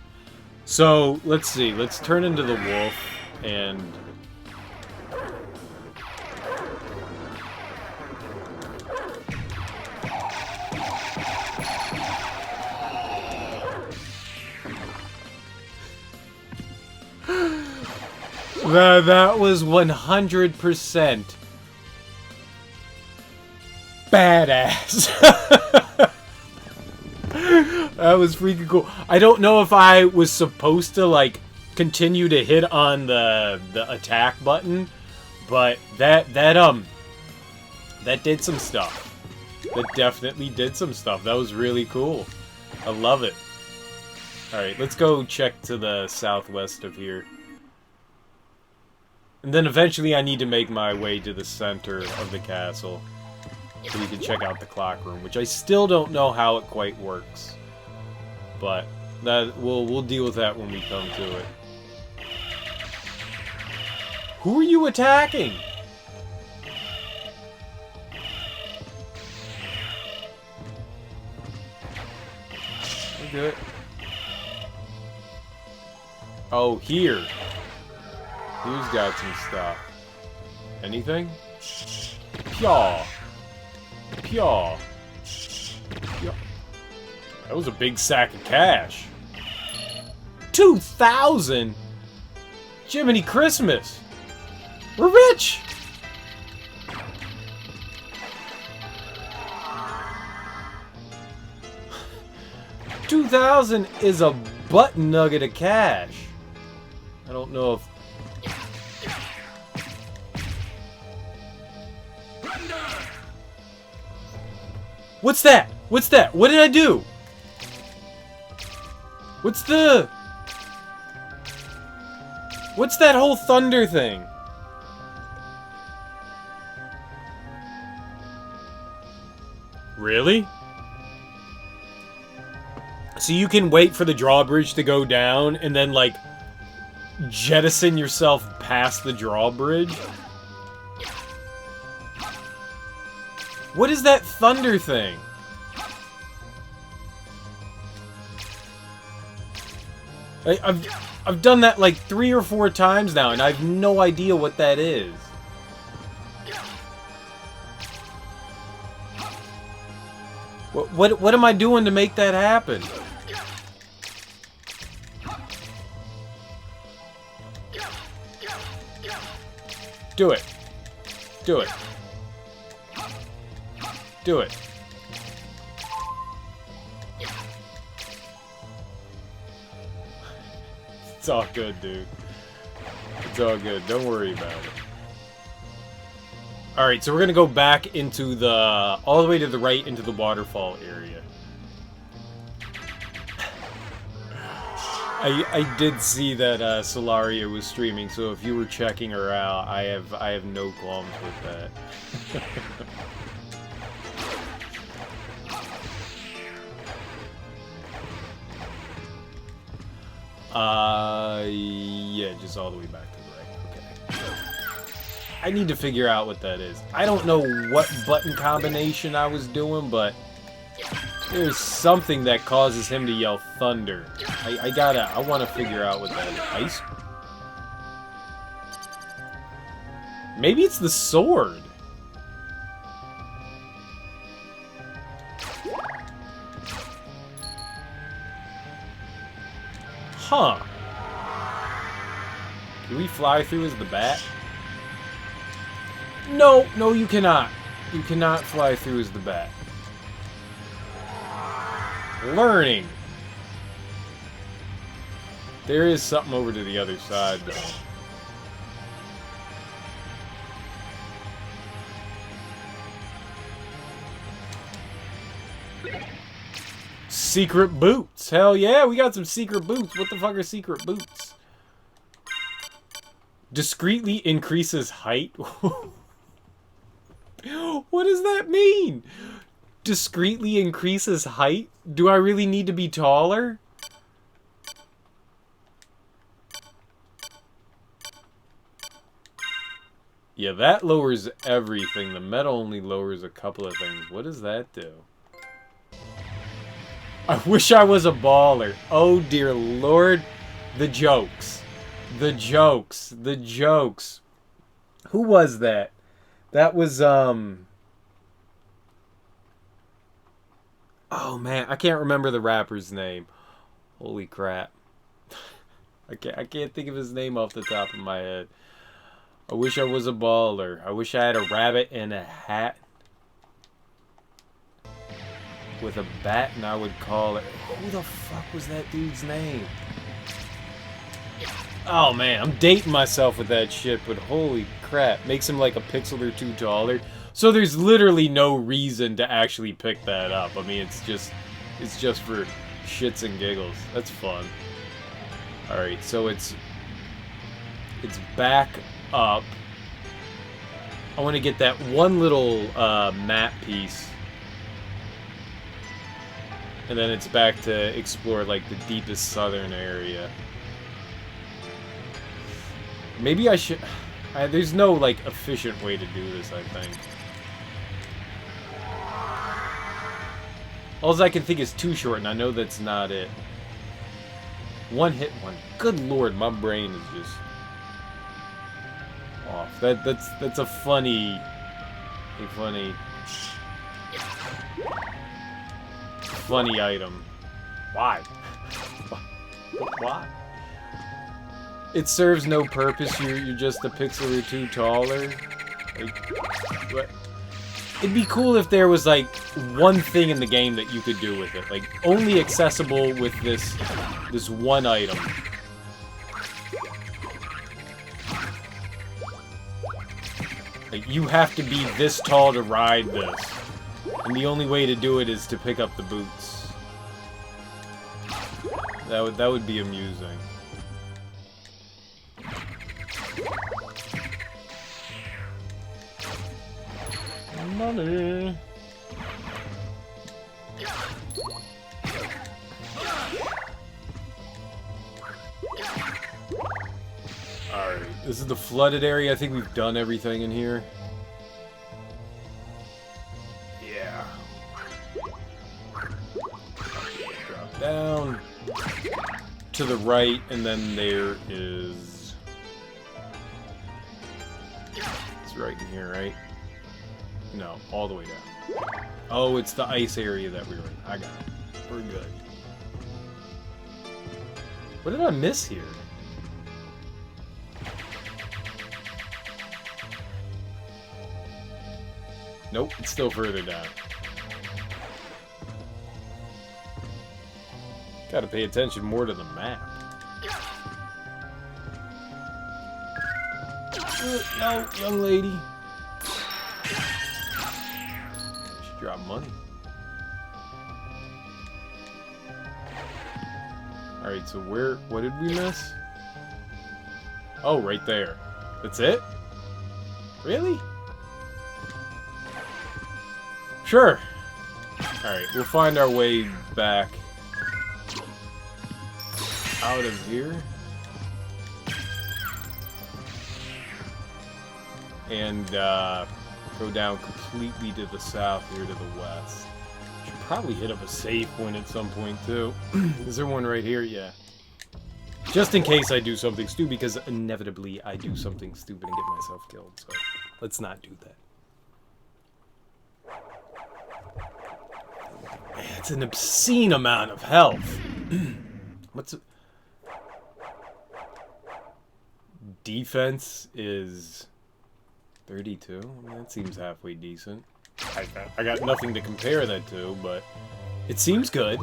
So, let's see. Let's turn into the wolf and... That was 100% badass. That was freaking cool. I don't know if I was supposed to, like, continue to hit on the attack button, but that did some stuff. That definitely did some stuff. That was really cool. I love it. Alright, let's go check to the southwest of here. And then eventually I need to make my way to the center of the castle so we can check out the clock room, which I still don't know how it quite works. But that we'll deal with that when we come to it. Who are you attacking? Okay. Oh, here. Who's got some stuff? Anything? Pyaw. Pyaw. Pyaw. That was a big sack of cash. 2,000? Jiminy Christmas. We're rich. $2,000 is a butt nugget of cash. I don't know if... What's that? What's that? What did I do? What's that whole thunder thing? Really? So you can wait for the drawbridge to go down and then, like, jettison yourself past the drawbridge? What is that thunder thing? I've done that like 3 or 4 times now, and I have no idea what that is. What am I doing to make that happen? Do it. Do it. Do it. It's all good, dude. It's all good. Don't worry about it. Alright, so we're gonna go back into the... all the way to the right into the waterfall area. I did see that Solaria was streaming, so if you were checking her out, I have no qualms with that. Yeah, just all the way back to the right. Okay. I need to figure out what that is. I don't know what button combination I was doing, but there's something that causes him to yell thunder. I want to figure out what that is. Ice? Maybe it's the sword. Huh. Can we fly through as the bat? No, no, you cannot. You cannot fly through as the bat. Learning. There is something over to the other side, though. Secret boots. Hell yeah, we got some secret boots. What the fuck are secret boots? Discreetly increases height? What does that mean? Discreetly increases height? Do I really need to be taller? Yeah, that lowers everything. The metal only lowers a couple of things. What does that do? I wish I was a baller. Oh dear lord. The jokes. The jokes. The jokes. Who was that? That was, oh man, I can't remember the rapper's name. Holy crap. I can't think of his name off the top of my head. I wish I was a baller. I wish I had a rabbit in a hat with a bat, and I would call it. Who the fuck was that dude's name? Oh man, I'm dating myself with that shit, but holy crap. Makes him like a pixel or two taller. So there's literally no reason to actually pick that up. I mean, it's just for shits and giggles. That's fun. Alright, so it's back up. I want to get that one little map piece. And then it's back to explore like the deepest southern area. Maybe I should... there's no like efficient way to do this, I think. All I can think is too short, and I know that's not it. One hit one. Good lord, my brain is just off. That's a funny item. Why? Why? It serves no purpose. You're just a pixel or two taller. Like, what? It'd be cool if there was like one thing in the game that you could do with it, like only accessible with this one item. Like you have to be this tall to ride this, and the only way to do it is to pick up the boots. That would be amusing. Money. Alright, this is the flooded area. I think we've done everything in here. Yeah. Drop down to the right, and then there is... It's right in here, right? No, all the way down. Oh, it's the ice area that we were in. I got it. We're good. What did I miss here? Nope, it's still further down. Gotta pay attention more to the map. No, young lady. Drop money. Alright, so what did we miss? Oh, right there. That's it? Really? Sure. Alright, we'll find our way back. out of here. And go down completely to the south here to the west. Should probably hit up a save point at some point too. Is there one right here? Yeah. Just in case I do something stupid, because inevitably I do something stupid and get myself killed. So let's not do that. It's an obscene amount of health. What's defense is 32. I mean, that seems halfway decent. I got nothing to compare that to, but it seems good.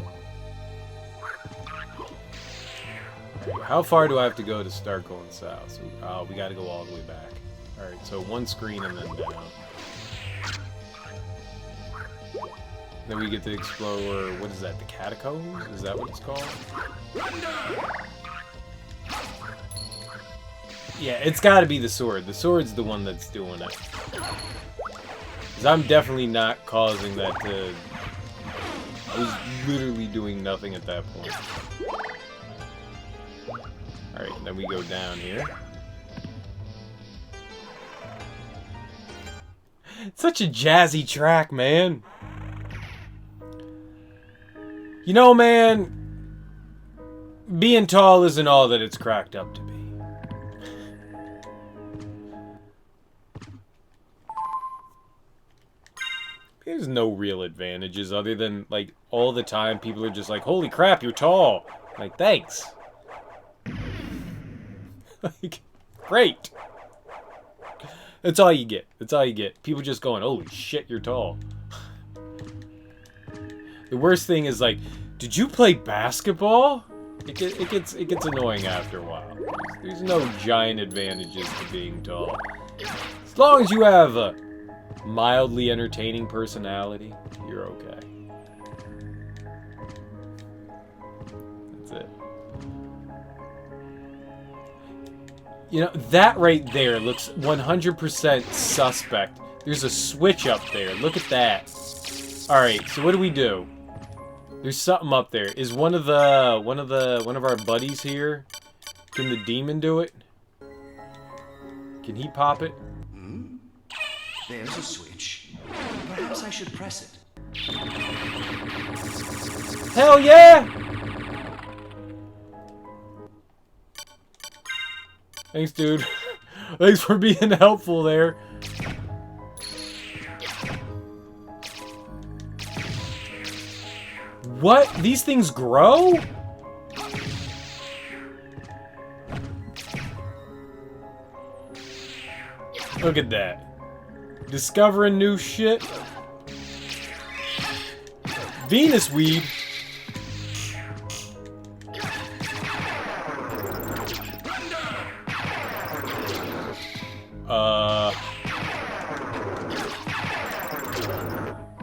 How far do I have to go to start going south? So, we gotta go all the way back. Alright, so one screen and then down. Then we get to explore, what is that, the catacombs? Is that what it's called? Yeah, it's gotta be the sword. The sword's the one that's doing it. Because I'm definitely not causing that to... I was literally doing nothing at that point. Alright, then we go down here. It's such a jazzy track, man. You know, man, being tall isn't all that it's cracked up to be. There's no real advantages other than, like, all the time people are just like, holy crap, you're tall. Like, thanks. Like, great. That's all you get. That's all you get. People just going, holy shit, you're tall. The worst thing is, like, did you play basketball? It gets annoying after a while. There's no giant advantages to being tall. As long as you have a mildly entertaining personality, you're okay. That's it. You know, that right there looks 100% suspect. There's a switch up there. Look at that. Alright, so what do we do? There's something up there. Is one of our buddies here? Can the demon do it? Can he pop it? There's a switch. Perhaps I should press it. Hell yeah! Thanks, dude. Thanks for being helpful there. What? These things grow? Look at that. Discovering new shit. Venus weed.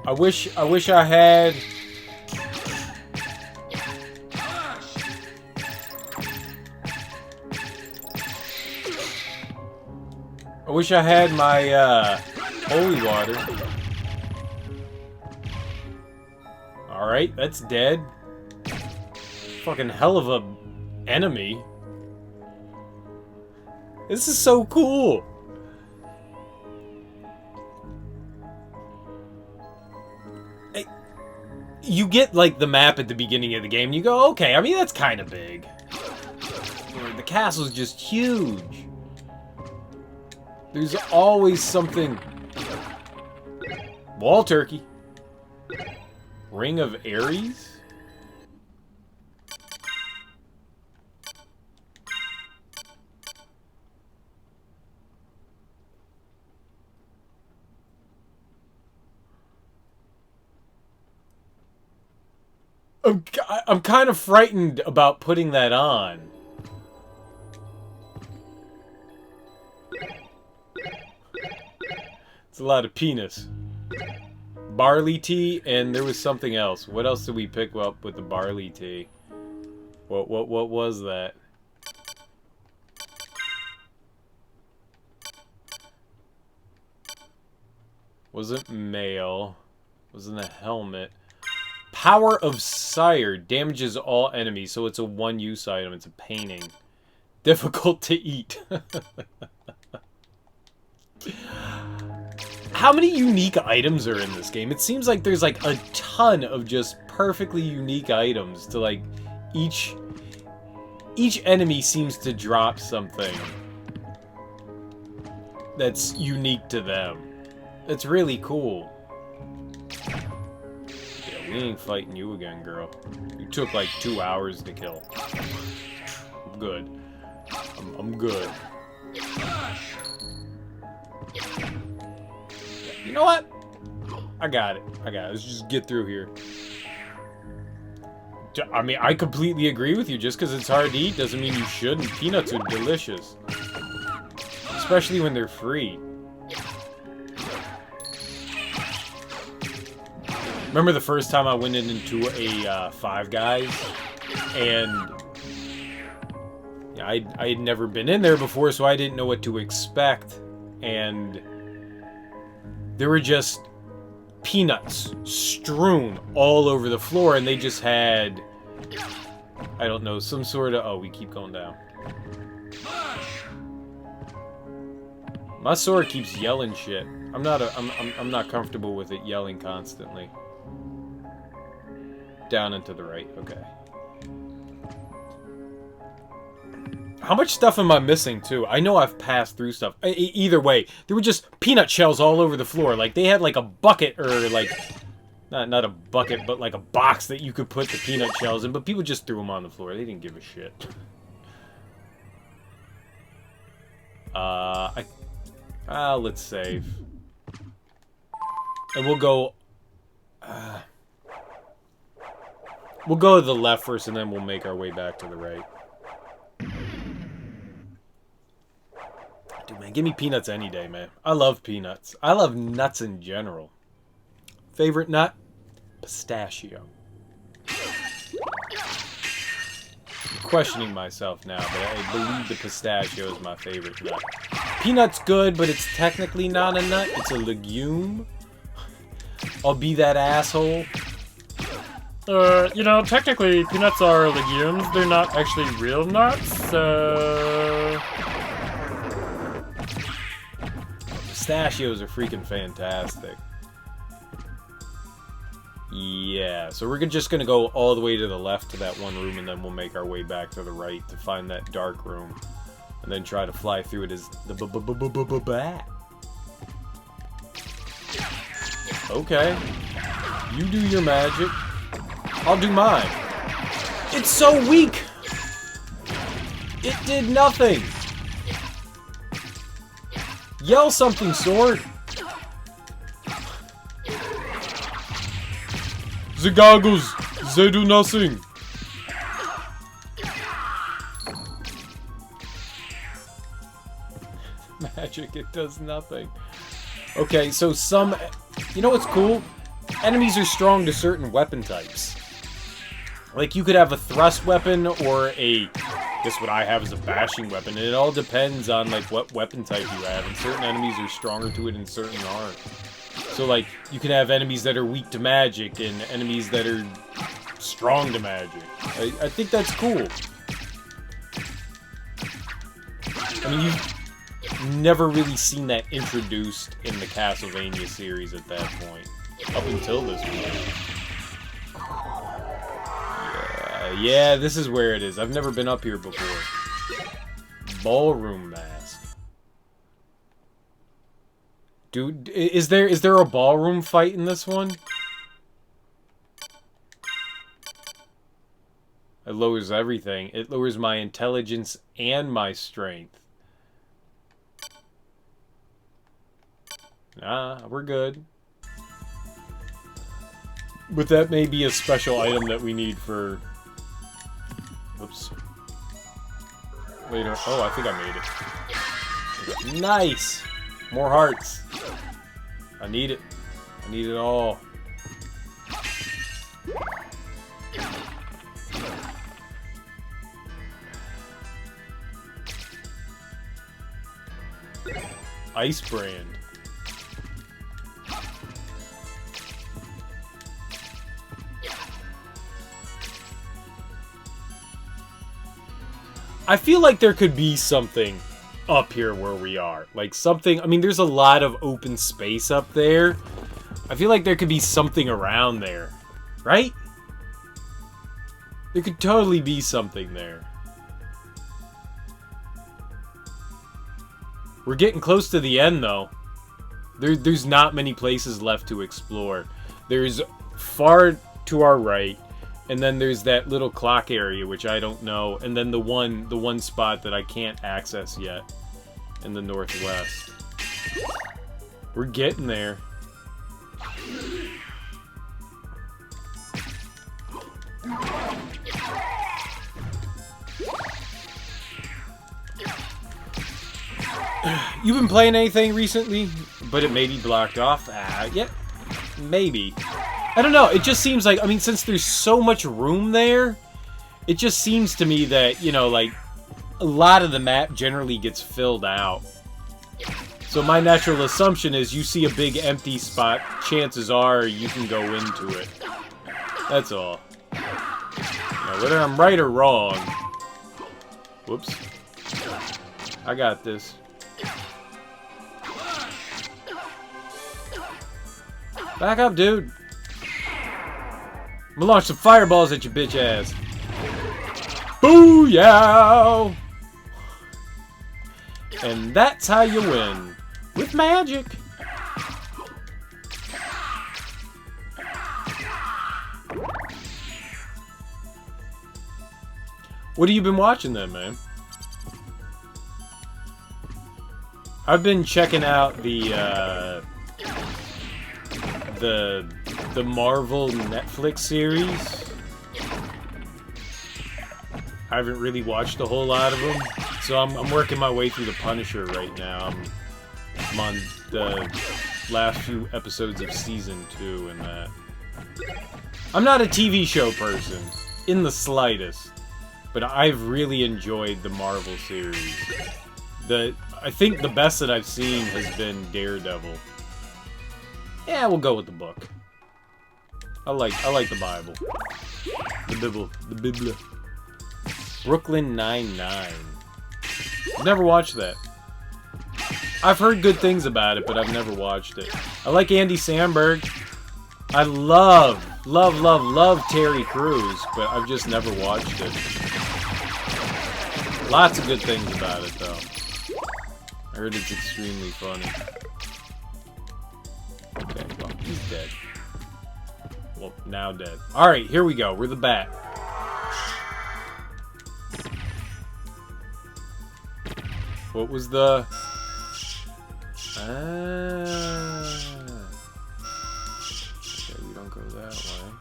I wish I had... I wish I had my, holy water. Alright, that's dead. Fucking hell of a enemy. This is so cool. You get, like, the map at the beginning of the game, and you go, okay, I mean, that's kind of big. The castle's just huge. There's always something... Wall turkey. Ring of Ares? I'm kind of frightened about putting that on. It's a lot of penis. Barley tea, and there was something else. What else did we pick up with the barley tea? What was that? Wasn't mail. Wasn't a helmet. Power of Sire damages all enemies, so it's a one-use item. It's a painting. Difficult to eat. How many unique items are in this game? It seems like there's like a ton of just perfectly unique items to like each enemy seems to drop something that's unique to them. It's really cool. Yeah, we ain't fighting you again, girl. You took like 2 hours to kill. I'm good. I'm good. You know what? I got it. Let's just get through here. I mean, I completely agree with you. Just because it's hard to eat doesn't mean you shouldn't. Peanuts are delicious. Especially when they're free. Remember the first time I went into a Five Guys? And yeah, I had never been in there before, so I didn't know what to expect. And there were just peanuts strewn all over the floor, and they just had, I don't know, some sort of... Oh, we keep going down. My sword keeps yelling shit. I'm not comfortable with it yelling constantly. Down and to the right, okay. How much stuff am I missing, too? I know I've passed through stuff. Either way, there were just peanut shells all over the floor. Like, they had, like, a bucket, or, like... Not a bucket, but, like, a box that you could put the peanut shells in. But people just threw them on the floor. They didn't give a shit. Let's save. And we'll go... we'll go to the left first, and then we'll make our way back to the right. Dude, man, give me peanuts any day, man. I love peanuts. I love nuts in general. Favorite nut? Pistachio. I'm questioning myself now, but I believe the pistachio is my favorite nut. Peanut's good, but it's technically not a nut. It's a legume. I'll be that asshole. You know, technically, peanuts are legumes. They're not actually real nuts, so... Pistachios are freaking fantastic. Yeah, so we're just gonna go all the way to the left to that one room, and then we'll make our way back to the right to find that dark room. And then try to fly through it as the bat. Okay. You do your magic. I'll do mine. It's so weak! It did nothing! Yell something, sword! The goggles, they do nothing! Magic, it does nothing. Okay, so some... You know what's cool? Enemies are strong to certain weapon types. Like, you could have a thrust weapon or a... I guess what I have is a bashing weapon, and it all depends on, like, what weapon type you have, and certain enemies are stronger to it and certain aren't. So, like, you can have enemies that are weak to magic, and enemies that are strong to magic. I think that's cool. I mean, you've never really seen that introduced in the Castlevania series at that point. Up until this point. Yeah, this is where it is. I've never been up here before. Ballroom mask. Dude, is there a ballroom fight in this one? It lowers everything. It lowers my intelligence and my strength. Nah, we're good. But that may be a special item that we need for... Oops. Later. Oh, I think I made it. Nice! More hearts. I need it. I need it all. Ice brand. I feel like there could be something up here where we are. Like something, I mean, there's a lot of open space up there. I feel like there could be something around there, right? There could totally be something there. We're getting close to the end, though. There's not many places left to explore. There's far to our right, and then there's that little clock area, which I don't know, and then the one spot that I can't access yet in the northwest. We're getting there. You've been playing anything recently, but it may be blocked off? Yeah, maybe. I don't know, it just seems like, I mean, since there's so much room there, it just seems to me that, you know, like, a lot of the map generally gets filled out. So my natural assumption is you see a big empty spot, chances are you can go into it. That's all. Now, whether I'm right or wrong... Whoops. I got this. Back up, dude. I'm gonna launch some fireballs at your bitch ass. Booyah! And that's how you win. With magic. What have you been watching then, man? I've been checking out the Marvel Netflix series. I haven't really watched a whole lot of them, so I'm working my way through the Punisher right now. I'm on the last few episodes of season 2 and that. I'm not a TV show person, in the slightest, but I've really enjoyed the Marvel series. I think the best that I've seen has been Daredevil. Yeah, we'll go with the book. I like the Bible. The Bible. Brooklyn Nine-Nine. Never watched that. I've heard good things about it, but I've never watched it. I like Andy Samberg. I love Terry Crews, but I've just never watched it. Lots of good things about it, though. I heard it's extremely funny. Okay, well, he's dead. Well, now dead. Alright, here we go. We're the bat. What was the... Okay, we don't go that way.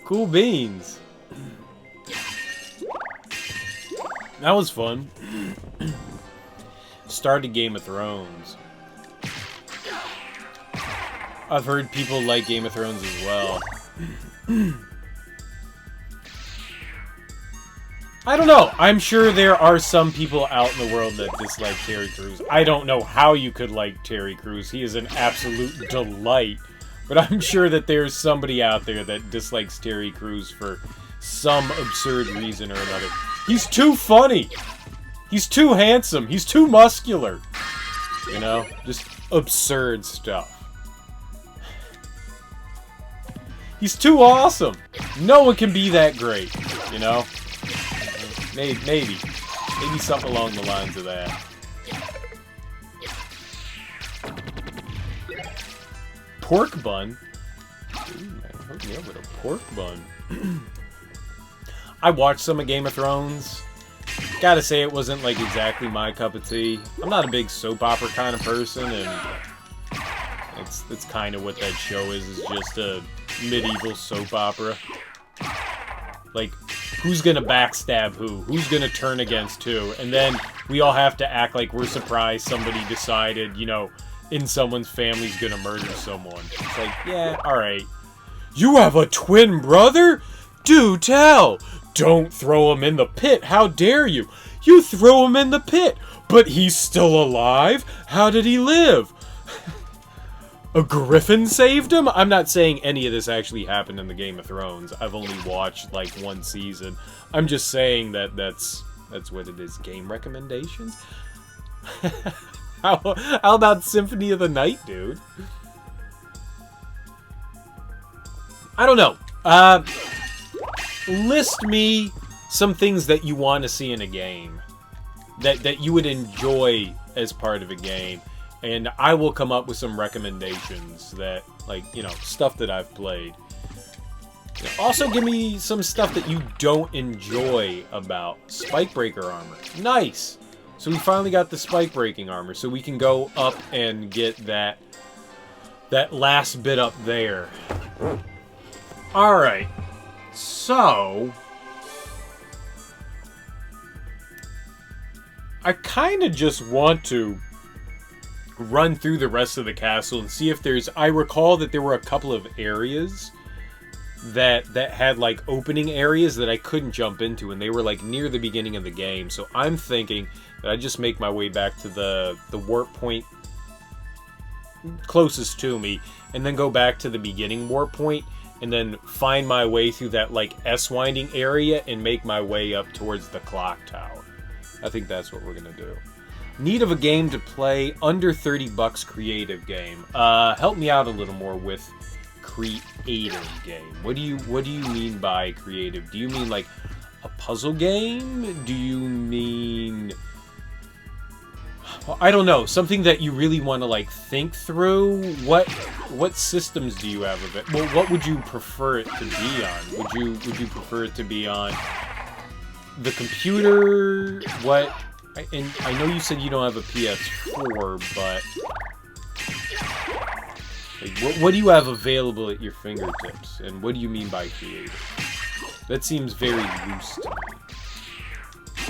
Cool beans. That was fun. Started Game of Thrones. I've heard people like Game of Thrones as well. I don't know. I'm sure there are some people out in the world that dislike Terry Crews. I don't know how you could like Terry Crews. He is an absolute delight. But I'm sure that there's somebody out there that dislikes Terry Crews for some absurd reason or another. He's too funny. He's too handsome. He's too muscular. You know? Just absurd stuff. He's too awesome. No one can be that great. You know? Maybe something along the lines of that. Pork bun? Ooh, man, hook me up with a pork bun. I watched some of Game of Thrones. Gotta say, it wasn't, like, exactly my cup of tea. I'm not a big soap opera kind of person, and it's kind of what that show is just a medieval soap opera. Like, who's gonna backstab who? Who's gonna turn against who? And then we all have to act like we're surprised somebody decided, you know, in someone's family's gonna murder someone. It's like, yeah, alright. You have a twin brother? Do tell! Don't throw him in the pit. How dare you? You throw him in the pit. But he's still alive? How did he live? A griffin saved him? I'm not saying any of this actually happened in the Game of Thrones. I've only watched, like, one season. I'm just saying that that's what it is. Game recommendations? How about Symphony of the Night, dude? I don't know. List me some things that you want to see in a game. That you would enjoy as part of a game. And I will come up with some recommendations that, like, you know, stuff that I've played. Also, give me some stuff that you don't enjoy about Spike Breaker armor. Nice! So we finally got the Spike Breaking armor, so we can go up and get that last bit up there. Alright. So... I kind of just want to run through the rest of the castle and see if there's... I recall that there were a couple of areas that had, like, opening areas that I couldn't jump into, and they were, like, near the beginning of the game. So I'm thinking that I just make my way back to the warp point closest to me, and then go back to the beginning warp point, and then find my way through that, like, S-winding area and make my way up towards the clock tower. I think that's what we're gonna do. Need of a game to play, under 30 bucks, creative game. Help me out a little more with creative game. What do you mean by creative? Do you mean like a puzzle game? Do you mean... Well, I don't know. Something that you really want to, like, think through? What systems do you have of it? Well, what would you prefer it to be on? Would you prefer it to be on the computer? What... And I know you said you don't have a PS4, but... Like, what do you have available at your fingertips? And what do you mean by creative? That seems very loose to me.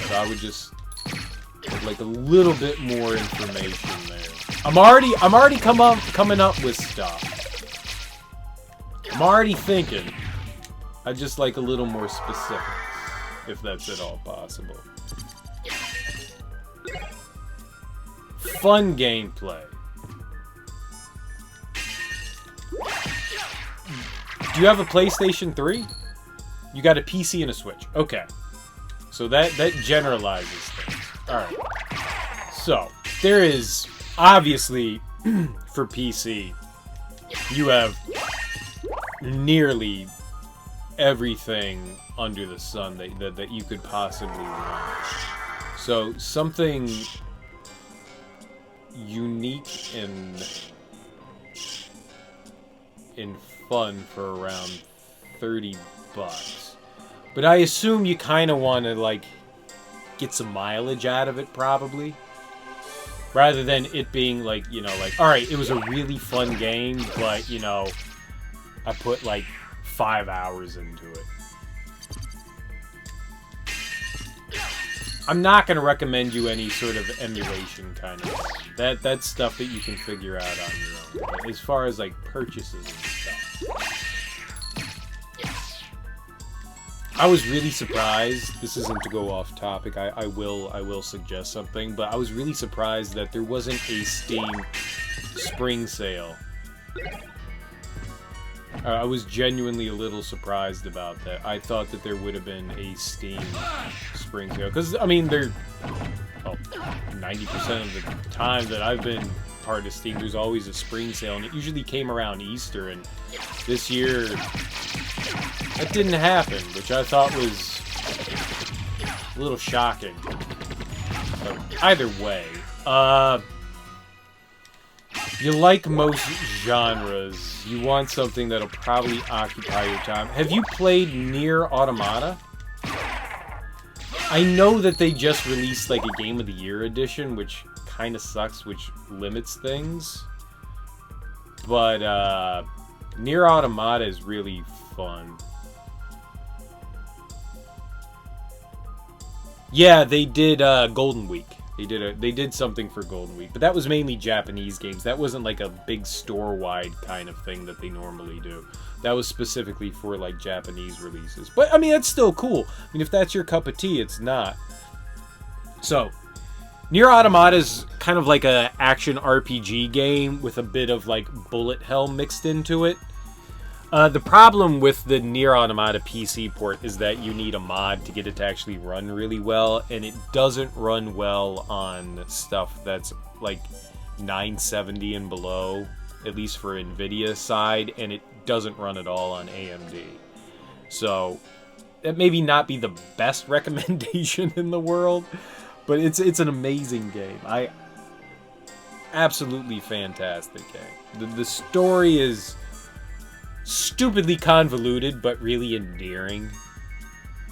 So I would just... like a little bit more information there. I'm already coming up with stuff. I'm already thinking. I'd just like a little more specifics, if that's at all possible. Fun gameplay. Do you have a PlayStation 3? You got a PC and a Switch. Okay. So that generalizes things. Alright. So, there is, obviously, for PC, you have nearly everything under the sun that you could possibly want. So, something unique and fun for around 30 bucks. But I assume you kind of want to, like, get some mileage out of it, probably. Rather than it being, like, you know, like, alright, it was a really fun game, but, you know, I put, like, 5 hours into it. I'm not going to recommend you any sort of emulation kind of thing. That's stuff that you can figure out on your own. But as far as, like, purchases and stuff. I was really surprised. This isn't to go off topic. I will suggest something, but I was really surprised that there wasn't a Steam spring sale. I was genuinely a little surprised about that. I thought that there would have been a Steam spring sale, because I mean, 90% of the time that I've been part of Steam, there's always a spring sale, and it usually came around Easter, and this year that didn't happen, which I thought was a little shocking. But either way, you like most genres. You want something that'll probably occupy your time. Have you played Nier Automata? I know that they just released like a Game of the Year edition, which kind of sucks, which limits things. But Nier Automata is really fun. Yeah, they did Golden Week. They did something for Golden Week, but that was mainly Japanese games. That wasn't like a big store-wide kind of thing that they normally do. That was specifically for like Japanese releases. But I mean, that's still cool. I mean, if that's your cup of tea, it's not. So, Nier Automata is kind of like a action RPG game with a bit of like bullet hell mixed into it. The problem with the Nier Automata PC port is that you need a mod to get it to actually run really well, and it doesn't run well on stuff that's like 970 and below, at least for NVIDIA side, and it doesn't run at all on AMD. So, that maybe not be the best recommendation in the world, but it's an amazing game. Absolutely fantastic game. The story is stupidly convoluted, but really endearing.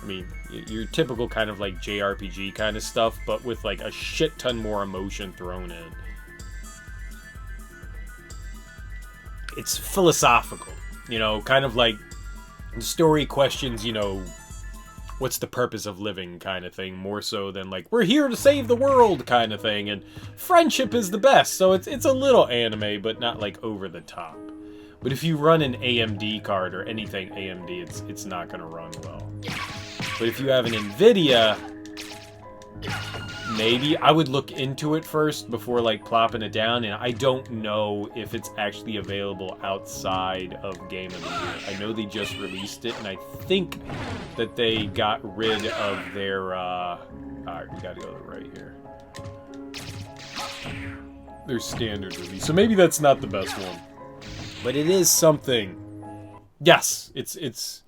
I mean, your typical kind of like JRPG kind of stuff, but with like a shit ton more emotion thrown in. It's philosophical, you know, kind of like the story questions, you know, what's the purpose of living kind of thing, more so than like, we're here to save the world kind of thing, and friendship is the best. So it's a little anime, but not like over the top. But if you run an AMD card or anything AMD, it's not going to run well. But if you have an NVIDIA, maybe I would look into it first before like plopping it down. And I don't know if it's actually available outside of Game of the Year. I know they just released it, and I think that they got rid of their... Alright, we gotta go to the right here. Their standard release. So maybe that's not the best one. But it is something. Yes, it's...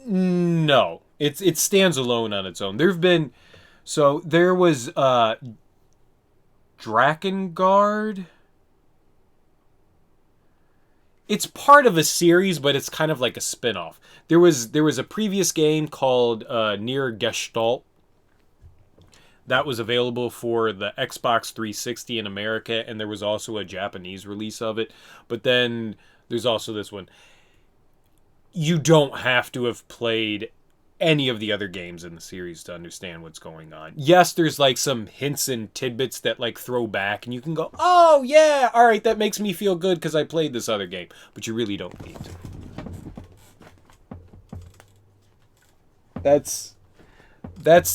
No. It stands alone on its own. There've been... So, there was, Drakengard? It's part of a series, but it's kind of like a spin-off. There was a previous game called, Nier Gestalt. That was available for the Xbox 360 in America, and there was also a Japanese release of it. But then there's also this one. You don't have to have played any of the other games in the series to understand what's going on. Yes, there's like some hints and tidbits that like throw back, and you can go, oh yeah, alright, that makes me feel good because I played this other game. But you really don't need to.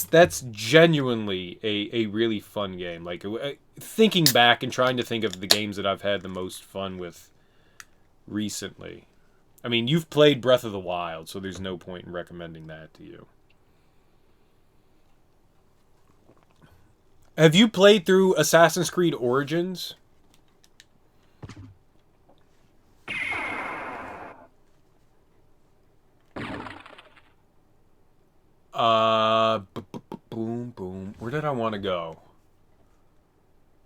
That's genuinely a really fun game. Like, thinking back and trying to think of the games that I've had the most fun with recently. I mean, you've played Breath of the Wild, so there's no point in recommending that to you. Have you played through Assassin's Creed Origins? Boom, boom. Where did I want to go?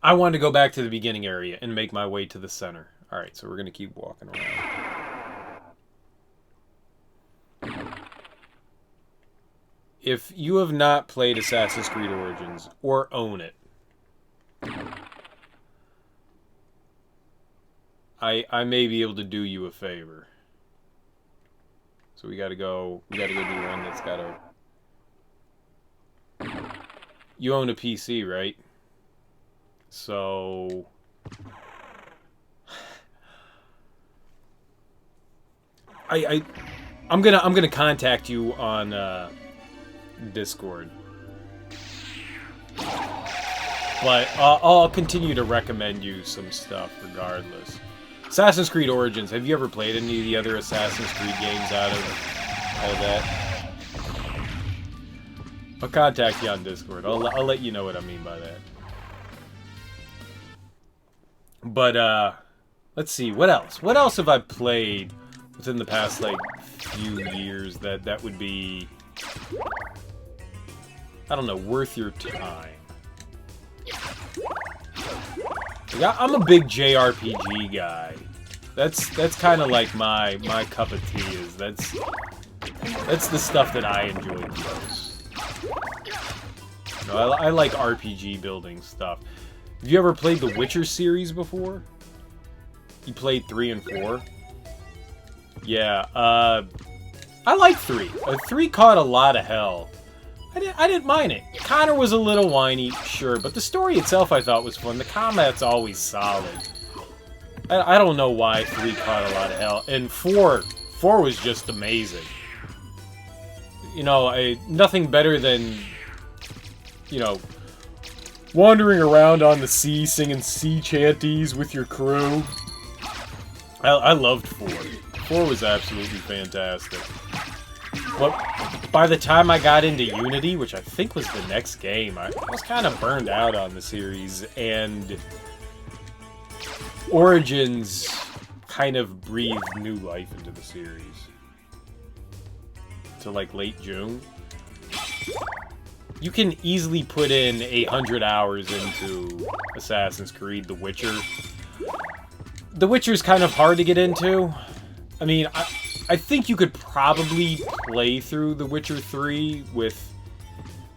I wanted to go back to the beginning area and make my way to the center. Alright, so we're going to keep walking around. If you have not played Assassin's Creed Origins, or own it, I may be able to do you a favor. So we gotta go do one that's got a... You own a PC, right? So... I'm gonna contact you on Discord, but I'll continue to recommend you some stuff regardless. Assassin's Creed Origins. Have you ever played any of the other Assassin's Creed games out of that? I'll contact you on Discord. I'll let you know what I mean by that. But let's see, what else? What else have I played within the past like few years that would be, I don't know, worth your time? Yeah, I'm a big JRPG guy. That's kind of like my cup of tea. Is that's the stuff that I enjoy the most. You know, I like RPG building stuff. Have you ever played the Witcher series before? You played 3 and 4? Yeah, I like 3. 3 caught a lot of hell. I didn't mind it. Connor was a little whiny, sure, but the story itself I thought was fun. The combat's always solid. I don't know why 3 caught a lot of hell, and 4 was just amazing. You know, nothing better than, you know, wandering around on the sea singing sea chanties with your crew. I loved 4. 4 was absolutely fantastic. But by the time I got into Unity, which I think was the next game, I was kind of burned out on the series, and Origins kind of breathed new life into the series. To like late June. You can easily put in 100 hours into Assassin's Creed The Witcher. The Witcher's kind of hard to get into. I mean, I think you could probably play through The Witcher 3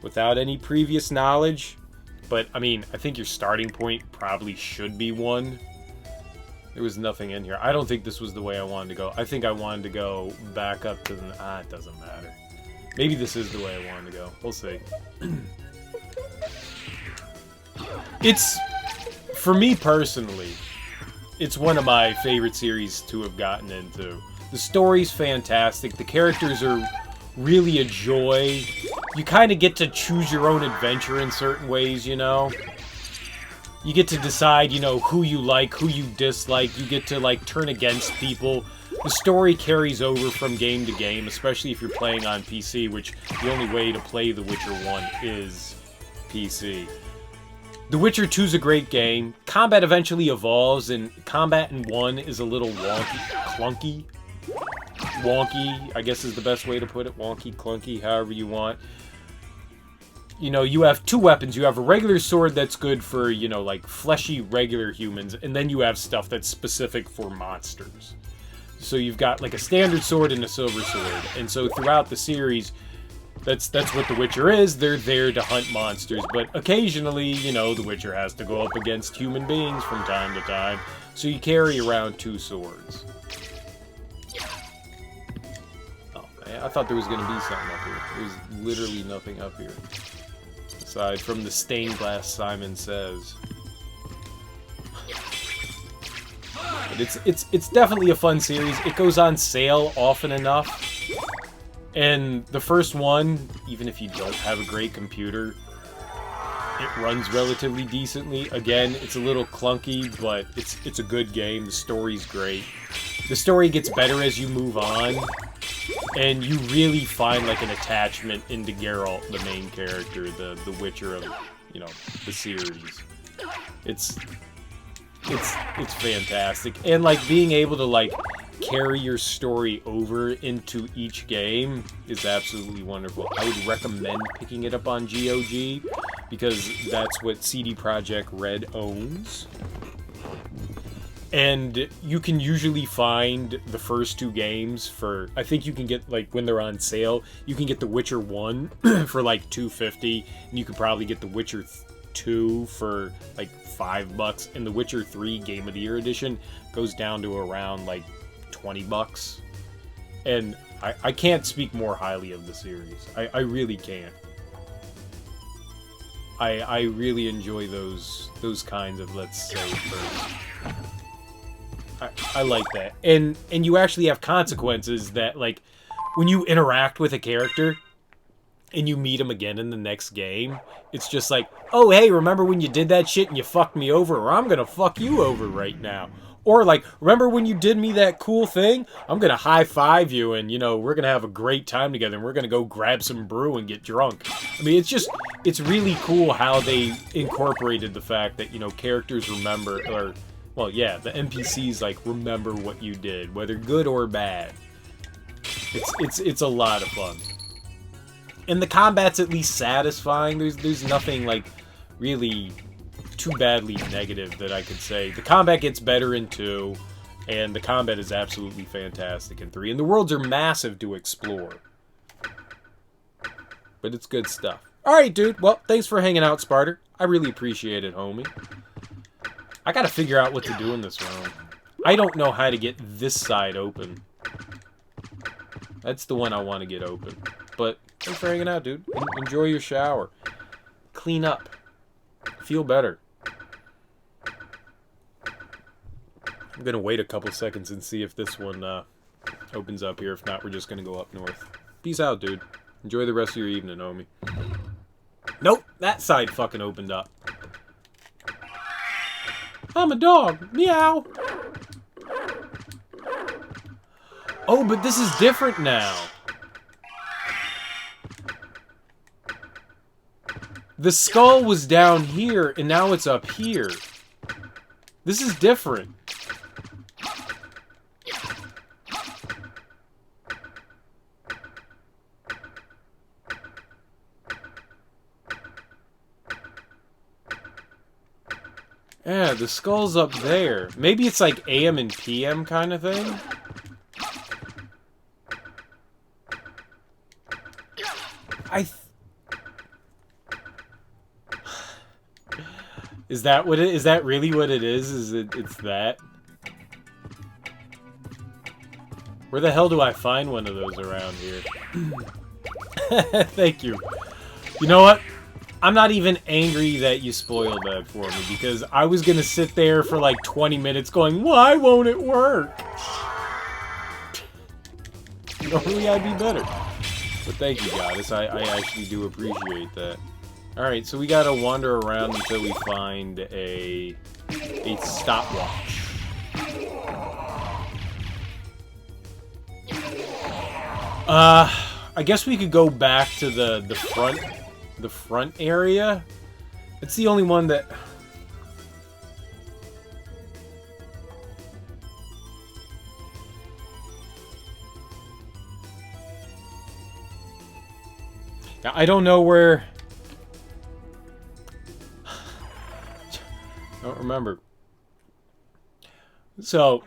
without any previous knowledge. But, I mean, I think your starting point probably should be 1. There was nothing in here. I don't think this was the way I wanted to go. I think I wanted to go back up to the... it doesn't matter. Maybe this is the way I wanted to go. We'll see. It's... For me personally, it's one of my favorite series to have gotten into. The story's fantastic. The characters are really a joy. You kind of get to choose your own adventure in certain ways, you know? You get to decide, you know, who you like, who you dislike. You get to, like, turn against people. The story carries over from game to game, especially if you're playing on PC, which the only way to play The Witcher 1 is PC. The Witcher 2 is a great game. Combat eventually evolves, and combat in 1 is a little clunky. Wonky, I guess is the best way to put it. Wonky, clunky, however you want. You know, you have 2 weapons. You have a regular sword that's good for, you know, like, fleshy, regular humans, and then you have stuff that's specific for monsters. So you've got, like, a standard sword and a silver sword. And so throughout the series, that's what The Witcher is. They're there to hunt monsters, but occasionally, you know, The Witcher has to go up against human beings from time to time. So you carry around 2 swords. Oh, man, I thought there was going to be something up here. There's literally nothing up here. Aside from the stained glass Simon Says. But it's definitely a fun series. It goes on sale often enough. And the first one, even if you don't have a great computer, it runs relatively decently. Again, it's a little clunky, but it's a good game. The story's great. The story gets better as you move on. And you really find, like, an attachment into Geralt, the main character, the Witcher of, you know, the series. It's fantastic. And, like, being able to, like, carry your story over into each game is absolutely wonderful. I would recommend picking it up on GOG, because that's what CD Projekt Red owns. And you can usually find the first 2 games for... I think you can get, like, when they're on sale, you can get The Witcher 1 for, like, $2.50, and you could probably get The Witcher 2 for, like, $5, and The Witcher 3 Game of the Year Edition goes down to around, like, $20. And I can't speak more highly of the series. I really can't. I really enjoy those kinds of, let's say, first... I like that. And you actually have consequences that, like, when you interact with a character and you meet him again in the next game, it's just like, oh, hey, remember when you did that shit and you fucked me over? Or I'm gonna fuck you over right now. Or, like, remember when you did me that cool thing? I'm gonna high-five you and, you know, we're gonna have a great time together and we're gonna go grab some brew and get drunk. I mean, it's really cool how they incorporated the fact that, you know, characters remember, or... Well, yeah, the NPCs, like, remember what you did, whether good or bad. It's a lot of fun. And the combat's at least satisfying. There's nothing, like, really too badly negative that I could say. The combat gets better in 2, and the combat is absolutely fantastic in 3. And the worlds are massive to explore. But it's good stuff. Alright, dude. Well, thanks for hanging out, Sparter. I really appreciate it, homie. I gotta figure out what to do in this room. I don't know how to get this side open. That's the one I want to get open. But Thanks for hanging out, dude. Enjoy your shower. Clean up. Feel better. I'm gonna wait a couple seconds and see if this one opens up here. If not, we're just gonna go up north. Peace out, dude. Enjoy the rest of your evening, homie. Nope, that side fucking opened up. I'm a dog. Meow. Oh, but this is different now. The skull was down here, and now it's up here. This is different. Yeah, the skull's up there. Maybe it's like AM and PM kind of thing? Is that what it is? That really what it is? It's that? Where the hell do I find one of those around here? Thank you. You know what? I'm not even angry that you spoiled that for me, because I was gonna sit there for like 20 minutes going, why won't it work? Normally I'd be better. But thank you, Goddess. I actually do appreciate that. Alright, so we gotta wander around until we find a stopwatch. I guess we could go back to the front area. It's the only one that... Now, I don't know where... I don't remember. So...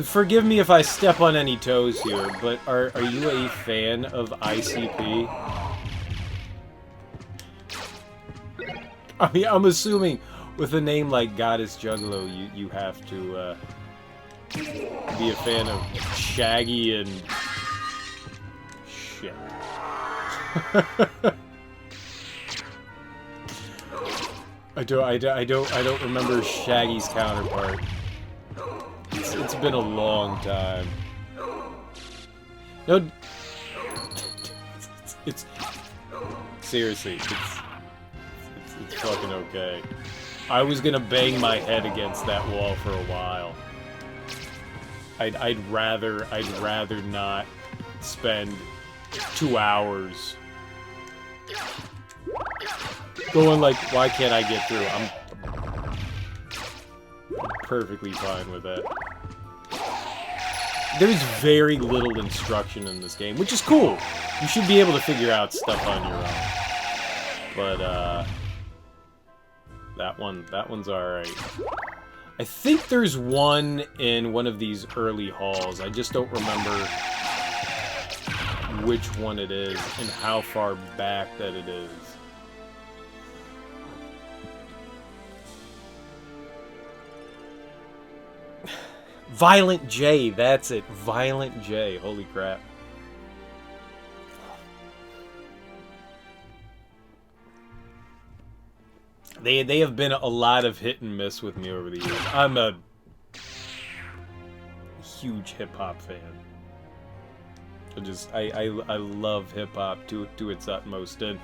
Forgive me if I step on any toes here, but are you a fan of ICP? I mean, I'm assuming with a name like Goddess Juggalo, you have to be a fan of Shaggy and shit. I don't remember Shaggy's counterpart. It's been a long time. No, it's seriously, it's fucking okay. I was gonna bang my head against that wall for a while. I'd rather not spend 2 hours going like, why can't I get through? I'm perfectly fine with that. There's very little instruction in this game, which is cool. You should be able to figure out stuff on your own. But, that one's alright. I think there's one in one of these early halls. I just don't remember which one it is and how far back that it is. Violent J, that's it. Violent J, holy crap. They have been a lot of hit and miss with me over the years. I'm a huge hip-hop fan. I love hip-hop to its utmost, and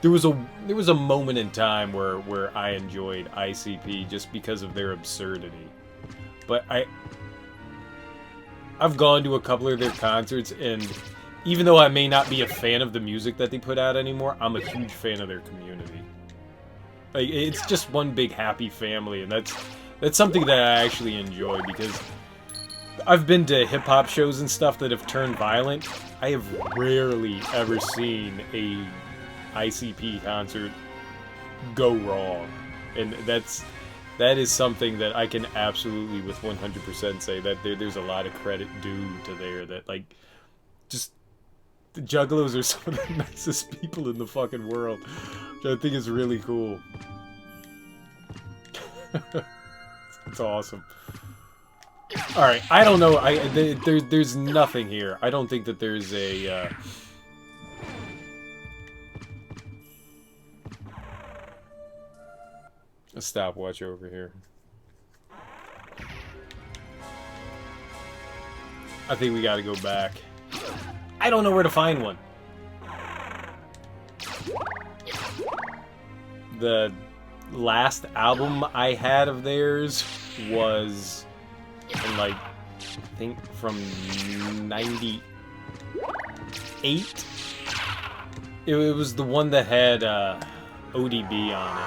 there was a moment in time where I enjoyed ICP just because of their absurdity. But I've gone to a couple of their concerts, and even though I may not be a fan of the music that they put out anymore, I'm a huge fan of their community. Like, it's just one big happy family, and that's something that I actually enjoy, because I've been to hip-hop shows and stuff that have turned violent. I have rarely ever seen a ICP concert go wrong, and that is something that I can absolutely with 100% say that there's a lot of credit due to there. That, like, just the Juggalos are some of the nicest people in the fucking world, which I think is really cool. It's awesome. Alright, I don't know. There's nothing here. I don't think that there's a a stopwatch over here. I think we gotta go back. I don't know where to find one. The last album I had of theirs was in, like, I think from 98. It was the one that had ODB on it.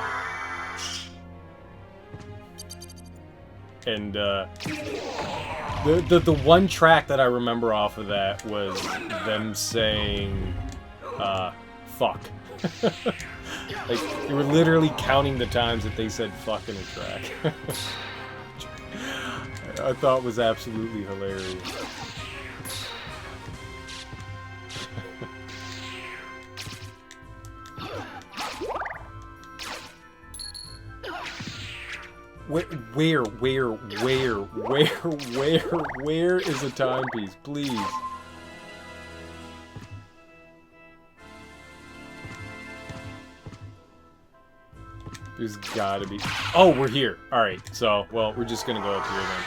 And the one track that I remember off of that was them saying fuck. Like, they were literally counting the times that they said fuck in a track. I thought was absolutely hilarious. Where is a timepiece, please? There's gotta be. Oh, we're here. Alright, so, well, we're just gonna go up here then.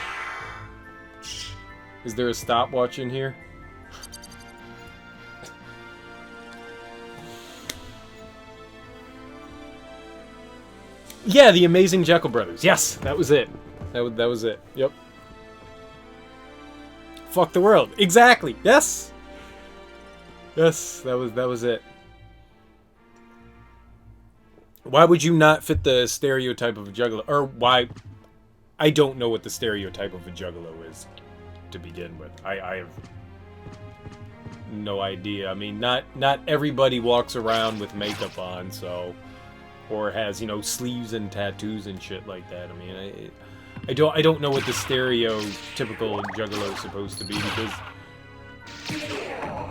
Is there a stopwatch in here? Yeah, the Amazing Jekyll Brothers. Yes, that was it. That was it. Yep. Fuck the world. Exactly. Yes. Yes, that was it. Why would you not fit the stereotype of a juggalo? Or why? I don't know what the stereotype of a juggalo is to begin with. I have no idea. I mean, not everybody walks around with makeup on, so, or has, you know, sleeves and tattoos and shit like that. I mean, I don't know what the stereotypical juggalo is supposed to be, because,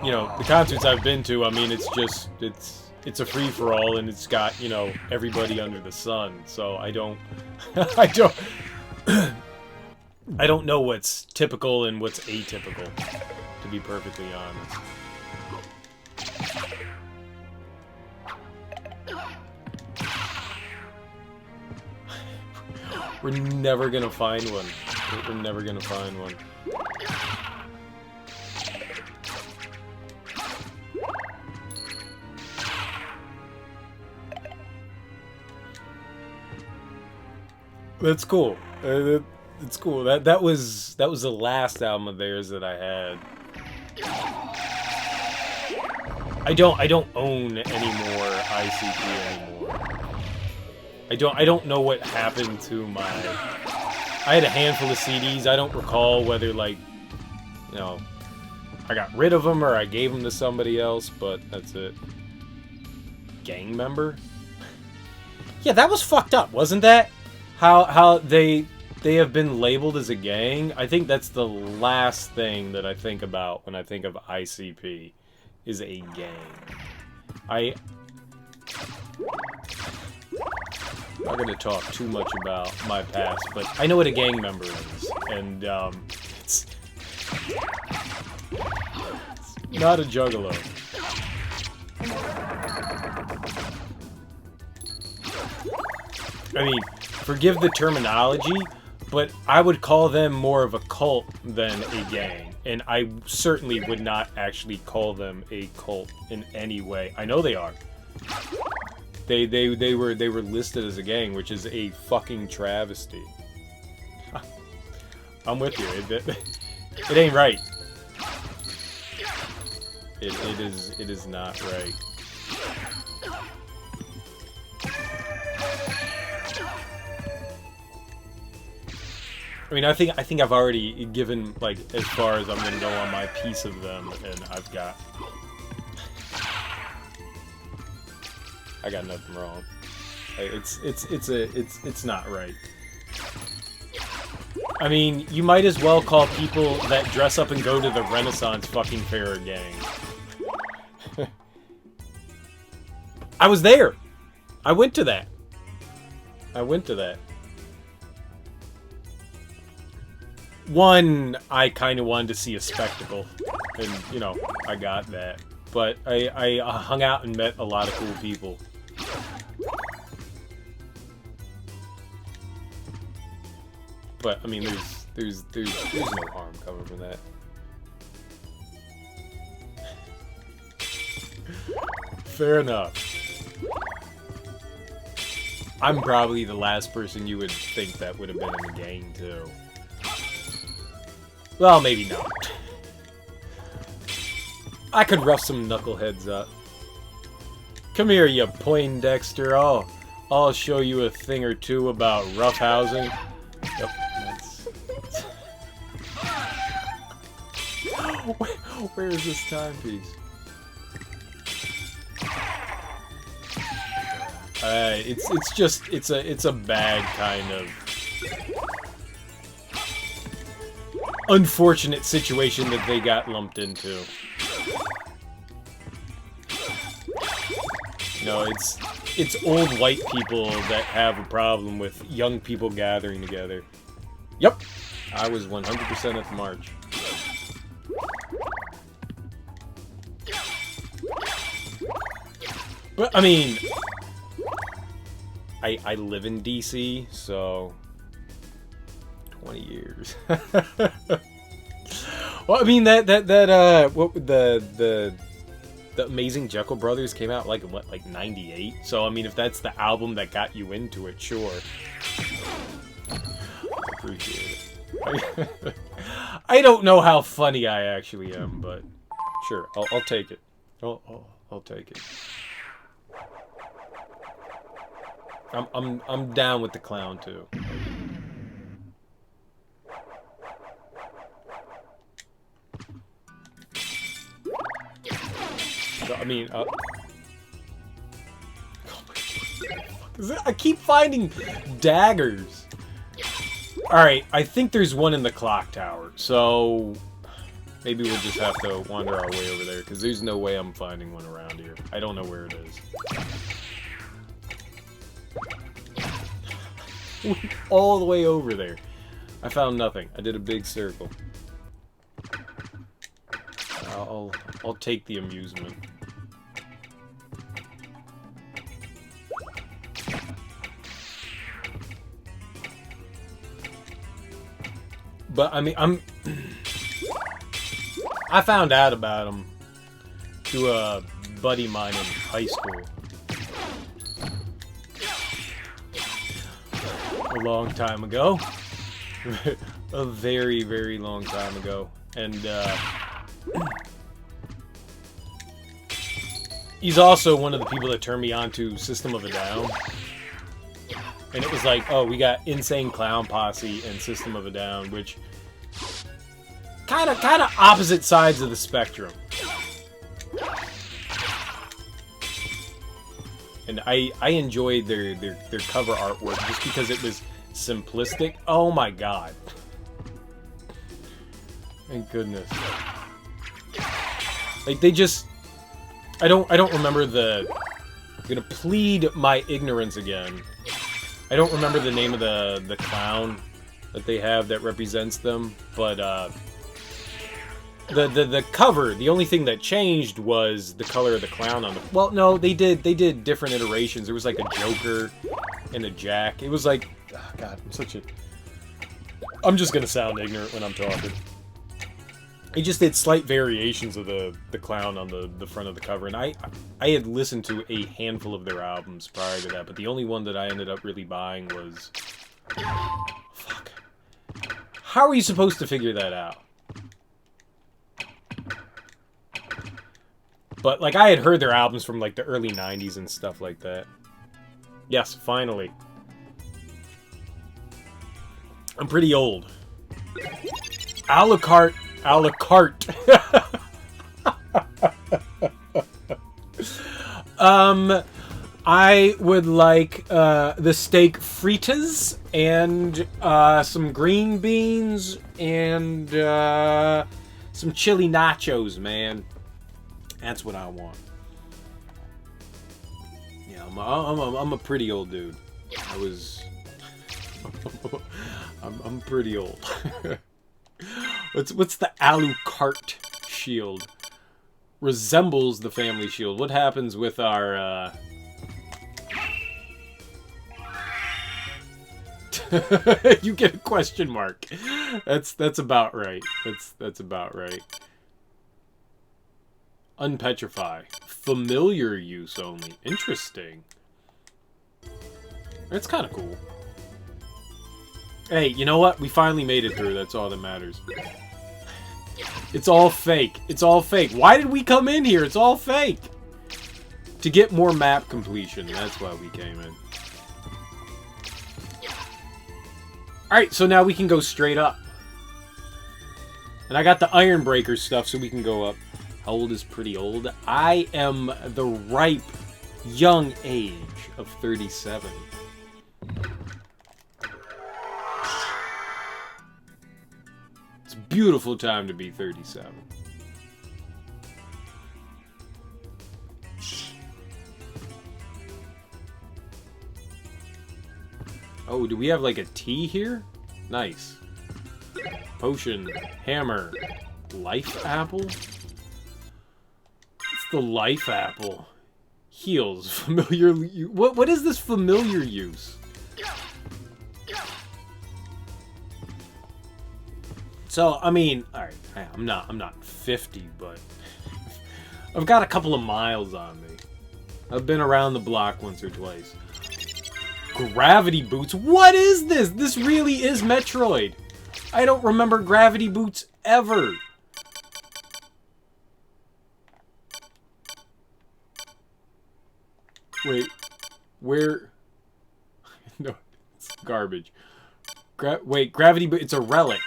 you know, the concerts I've been to, I mean, it's just it's a free-for-all, and it's got, you know, everybody under the sun, so I don't I don't know what's typical and what's atypical, to be perfectly honest. We're never gonna find one. We're never gonna find one. That's cool. It's cool. That was the last album of theirs that I had. I don't own any more ICP anymore. I don't know what happened to my. I had a handful of CDs. I don't recall whether, like, you know, I got rid of them or I gave them to somebody else, but that's it. Gang member? Yeah, that was fucked up, wasn't that? How they have been labeled as a gang. I think that's the last thing that I think about when I think of ICP, is a gang. I'm not gonna talk too much about my past, but I know what a gang member is, and it's not a juggalo. I mean, forgive the terminology, but I would call them more of a cult than a gang. And I certainly would not actually call them a cult in any way. I know they are. They were listed as a gang, which is a fucking travesty. I'm with you. It ain't right. It is not right. I mean, I think I've already given, like, as far as I'm gonna go on my piece of them, and I got nothing wrong. It's not right. I mean, you might as well call people that dress up and go to the Renaissance fucking fair a gang. I was there. I went to that. One, I kind of wanted to see a spectacle, and, you know, I got that. But I hung out and met a lot of cool people. But I mean, there's no harm coming from that. Fair enough. I'm probably the last person you would think that would have been in the gang, too. Well, maybe not. I could rough some knuckleheads up. Come here, you Poindexter. I'll show you a thing or two about roughhousing. Yep, that's... Where is this timepiece? It's a bad kind of unfortunate situation that they got lumped into. No, it's old white people that have a problem with young people gathering together. Yep, I was 100% at the march. But I mean, I live in DC, so 20 years. Well, I mean what the Amazing Jekyll Brothers came out like what, like 98? So I mean, if that's the album that got you into it, sure. I appreciate it. I don't know how funny I actually am, but sure, I'll take it. I'll take it. I'm down with the clown too. I mean, I keep finding daggers. Alright, I think there's one in the clock tower, so maybe we'll just have to wander our way over there, because there's no way I'm finding one around here. I don't know where it is. All the way over there. I found nothing. I did a big circle. I'll take the amusement. But I mean, I found out about him through a buddy of mine in high school. A long time ago. A very, very long time ago. And, he's also one of the people that turned me on to System of a Down. And it was like, oh, we got Insane Clown Posse and System of a Down, which kind of opposite sides of the spectrum. And I enjoyed their cover artwork just because it was simplistic. Oh my god. Thank goodness. Like they just I don't remember I'm gonna plead my ignorance again. I don't remember the name of the clown that they have that represents them, but the cover, the only thing that changed was the color of the clown on the... Well, no, they did different iterations. There was like a Joker and a Jack. It was like... Oh, God, I'm just gonna sound ignorant when I'm talking. He just did slight variations of the clown on the front of the cover, and I had listened to a handful of their albums prior to that, but the only one that I ended up really buying was... Fuck. How are you supposed to figure that out? But, like, I had heard their albums from, like, the early 90s and stuff like that. Yes, finally. I'm pretty old. Alucard. I would like, the steak fritas, and, some green beans, and, some chili nachos, man. That's what I want. Yeah, I'm a pretty old dude. I'm pretty old. What's the Alucard shield? Resembles the family shield. What happens with our You get a question mark. That's about right. That's about right. Unpetrify. Familiar use only. Interesting. That's kind of cool. Hey, you know what? We finally made it through. That's all that matters. It's all fake. It's all fake. Why did we come in here? It's all fake. To get more map completion. That's why we came in. Alright, so now we can go straight up. And I got the Iron Breaker stuff so we can go up. How old is pretty old? I am the ripe, young age of 37. It's a beautiful time to be 37. Oh, do we have like a tea here? Nice. Potion, hammer, life apple? It's the life apple. Heals, familiar. What is this familiar use? So, I mean, all right, I'm not 50, but I've got a couple of miles on me. I've been around the block once or twice. Gravity boots? What is this? This really is Metroid. I don't remember gravity boots ever. Wait, where? No, it's garbage. Wait, gravity boot, it's a relic.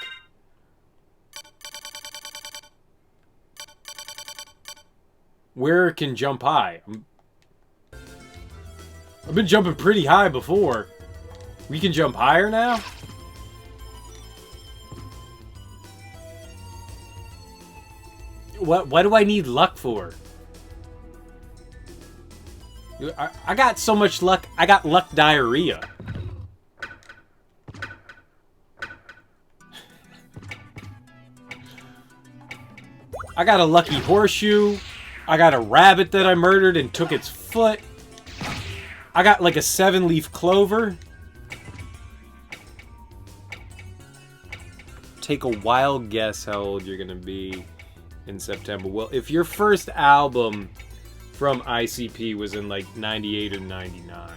Where can jump high? I've been jumping pretty high before. We can jump higher now? What do I need luck for? I got so much luck, I got luck diarrhea. I got a lucky horseshoe. I got a rabbit that I murdered and took its foot. I got like a 7-leaf clover. Take a wild guess how old you're gonna be in September. Well, if your first album from ICP was in like 98 or 99,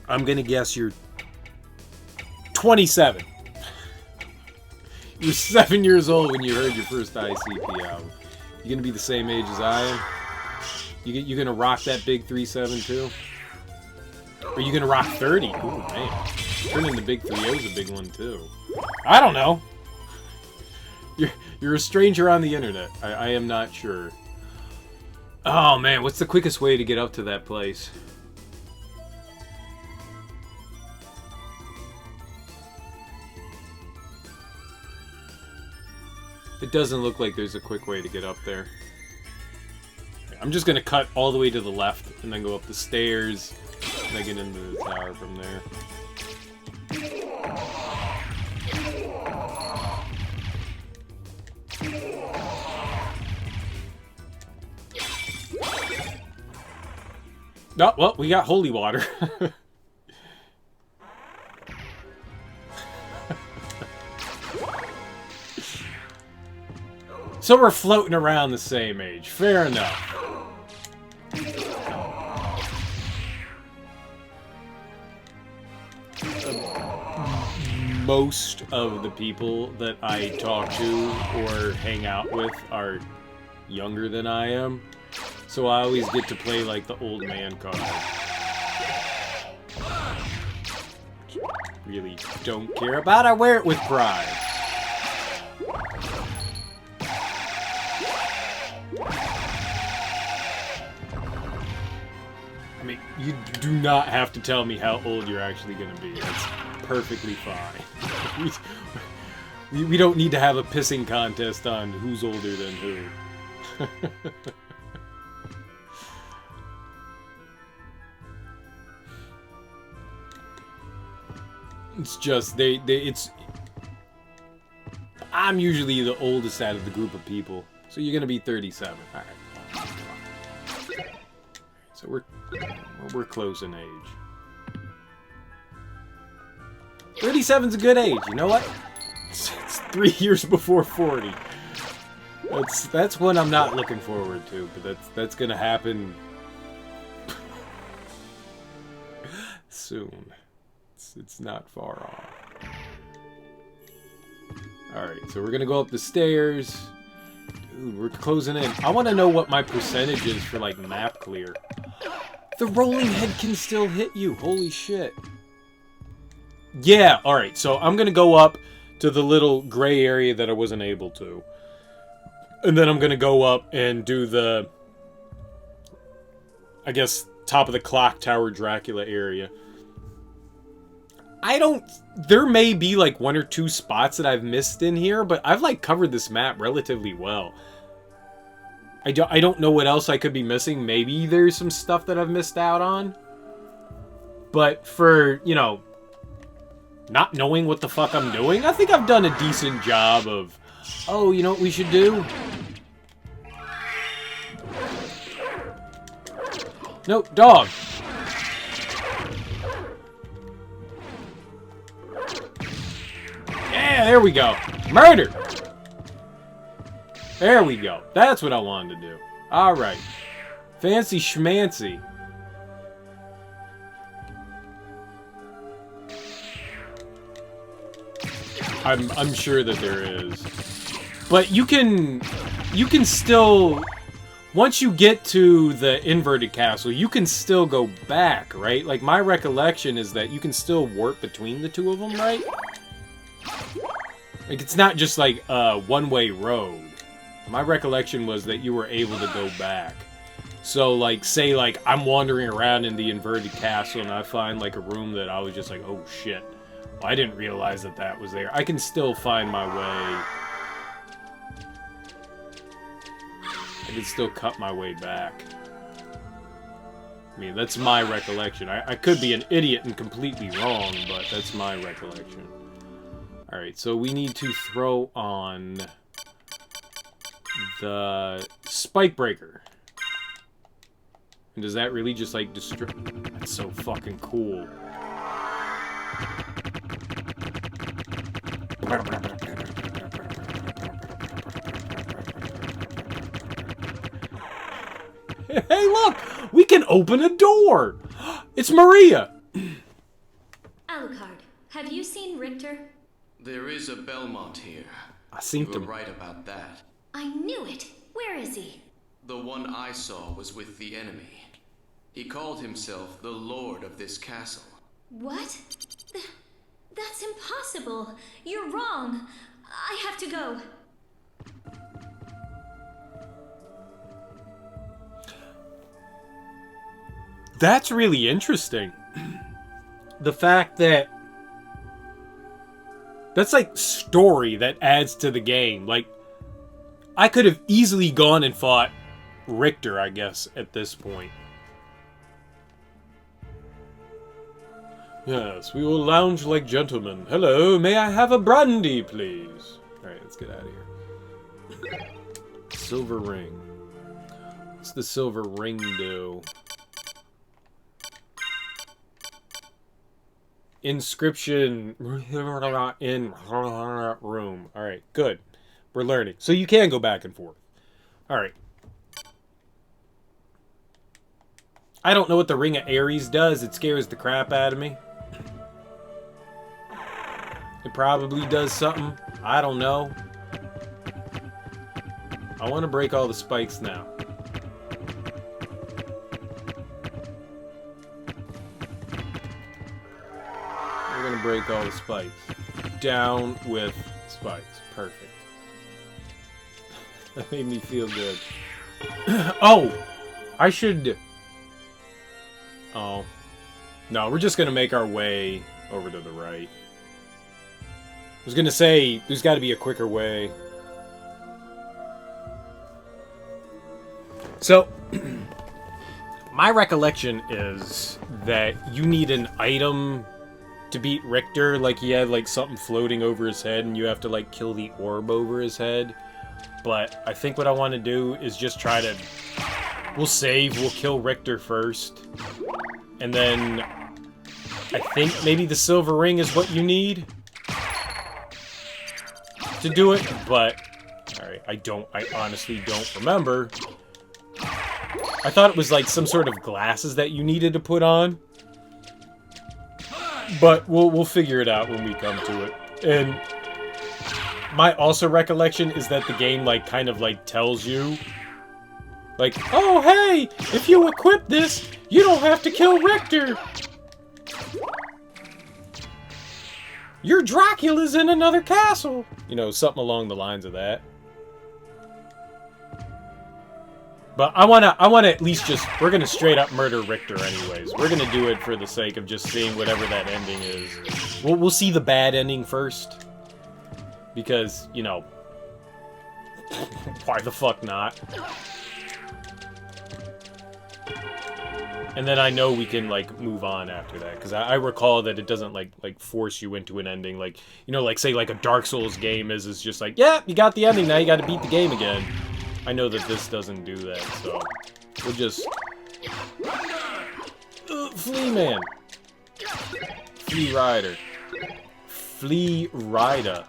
I'm gonna guess you're 27. You were 7 years old when you heard your first ICP album. You gonna be the same age as I am? You gonna rock that big 3.7 too? Or you gonna rock 30? Ooh, man. Turning the big 3.0 is a big one too. I don't know. You're a stranger on the internet. I am not sure. Oh man, what's the quickest way to get up to that place? It doesn't look like there's a quick way to get up there. I'm just gonna cut all the way to the left and then go up the stairs and then get into the tower from there. Oh, well, we got holy water. So we're floating around the same age. Fair enough. Most of the people that I talk to or hang out with are younger than I am. So I always get to play like the old man card. Really don't care about. I wear it with pride. I mean, you do not have to tell me how old you're actually going to be. That's perfectly fine. We don't need to have a pissing contest on who's older than who. It's just, I'm usually the oldest out of the group of people. So you're gonna be 37. Alright. So we're close in age. 37's a good age. You know what? It's 3 years before 40. That's one I'm not looking forward to, but that's gonna happen soon. It's not far off. Alright, so we're gonna go up the stairs. Dude, we're closing in. I want to know what my percentage is for, like, map clear. The rolling head can still hit you. Holy shit. Yeah, alright, so I'm gonna go up to the little gray area that I wasn't able to. And then I'm gonna go up and do the, I guess, top of the clock tower Dracula area. There may be like 1 or 2 spots that I've missed in here, but I've like covered this map relatively well. I don't know what else I could be missing. Maybe there's some stuff that I've missed out on. But for, you know, not knowing what the fuck I'm doing, I think I've done a decent job of, oh, you know what we should do? No, dog. Yeah, there we go. Murder! There we go. That's what I wanted to do. Alright. Fancy schmancy. I'm sure that there is. But you can still, once you get to the inverted castle, you can still go back, right? Like, my recollection is that you can still warp between the two of them, right? Like, it's not just, like, a one-way road. My recollection was that you were able to go back. So, like, say, like, I'm wandering around in the inverted castle and I find, like, a room that I was just like, oh, shit. Well, I didn't realize that that was there. I can still find my way. I can still cut my way back. I mean, that's my recollection. I could be an idiot and completely wrong, but that's my recollection. Alright, so we need to throw on the spike breaker. And does that really just, like, destroy... That's so fucking cool. Hey, look! We can open a door! It's Maria! Alucard, have you seen Richter? There is a Belmont here. I seen You were him. right about that. I knew it. Where is he? The one I saw was with the enemy. He called himself the Lord of this castle. What? That's impossible. You're wrong. I have to go. That's really interesting. The fact that... That's like story that adds to the game. Like, I could have easily gone and fought Richter, I guess, at this point. Yes, we will lounge like gentlemen. Hello, may I have a brandy, please? Alright, let's get out of here. Silver ring. What's the silver ring do? Inscription in room. Alright, good. We're learning. So you can go back and forth. Alright. I don't know what the Ring of Ares does. It scares the crap out of me. It probably does something. I don't know. I want to break all the spikes now. We're going to break all the spikes. Down with spikes. Perfect. That made me feel good. Oh! I should... Oh. No, we're just going to make our way over to the right. I was going to say, there's got to be a quicker way. So, my recollection is that you need an item to beat Richter. Like, he had, like, something floating over his head, and you have to, like, kill the orb over his head. But I think what I want to do is just try to... We'll save, we'll kill Richter first. And then I think maybe the silver ring is what you need to do it, but alright, I honestly don't remember. I thought it was like some sort of glasses that you needed to put on. But we'll figure it out when we come to it. And my also recollection is that the game like kind of like tells you like, oh hey, if you equip this, you don't have to kill Richter. Your Dracula's in another castle. You know, something along the lines of that. But I wanna at least just, we're gonna straight up murder Richter anyways. We're gonna do it for the sake of just seeing whatever that ending is. We'll see the bad ending first. Because, you know, why the fuck not? And then I know we can, like, move on after that. Because I recall that it doesn't, like force you into an ending. Like, you know, like, say, like, a Dark Souls game is just like, yeah, you got the ending, now you gotta beat the game again. I know that this doesn't do that, so we'll just... Flea Man! Flea Rider. Flea Rider.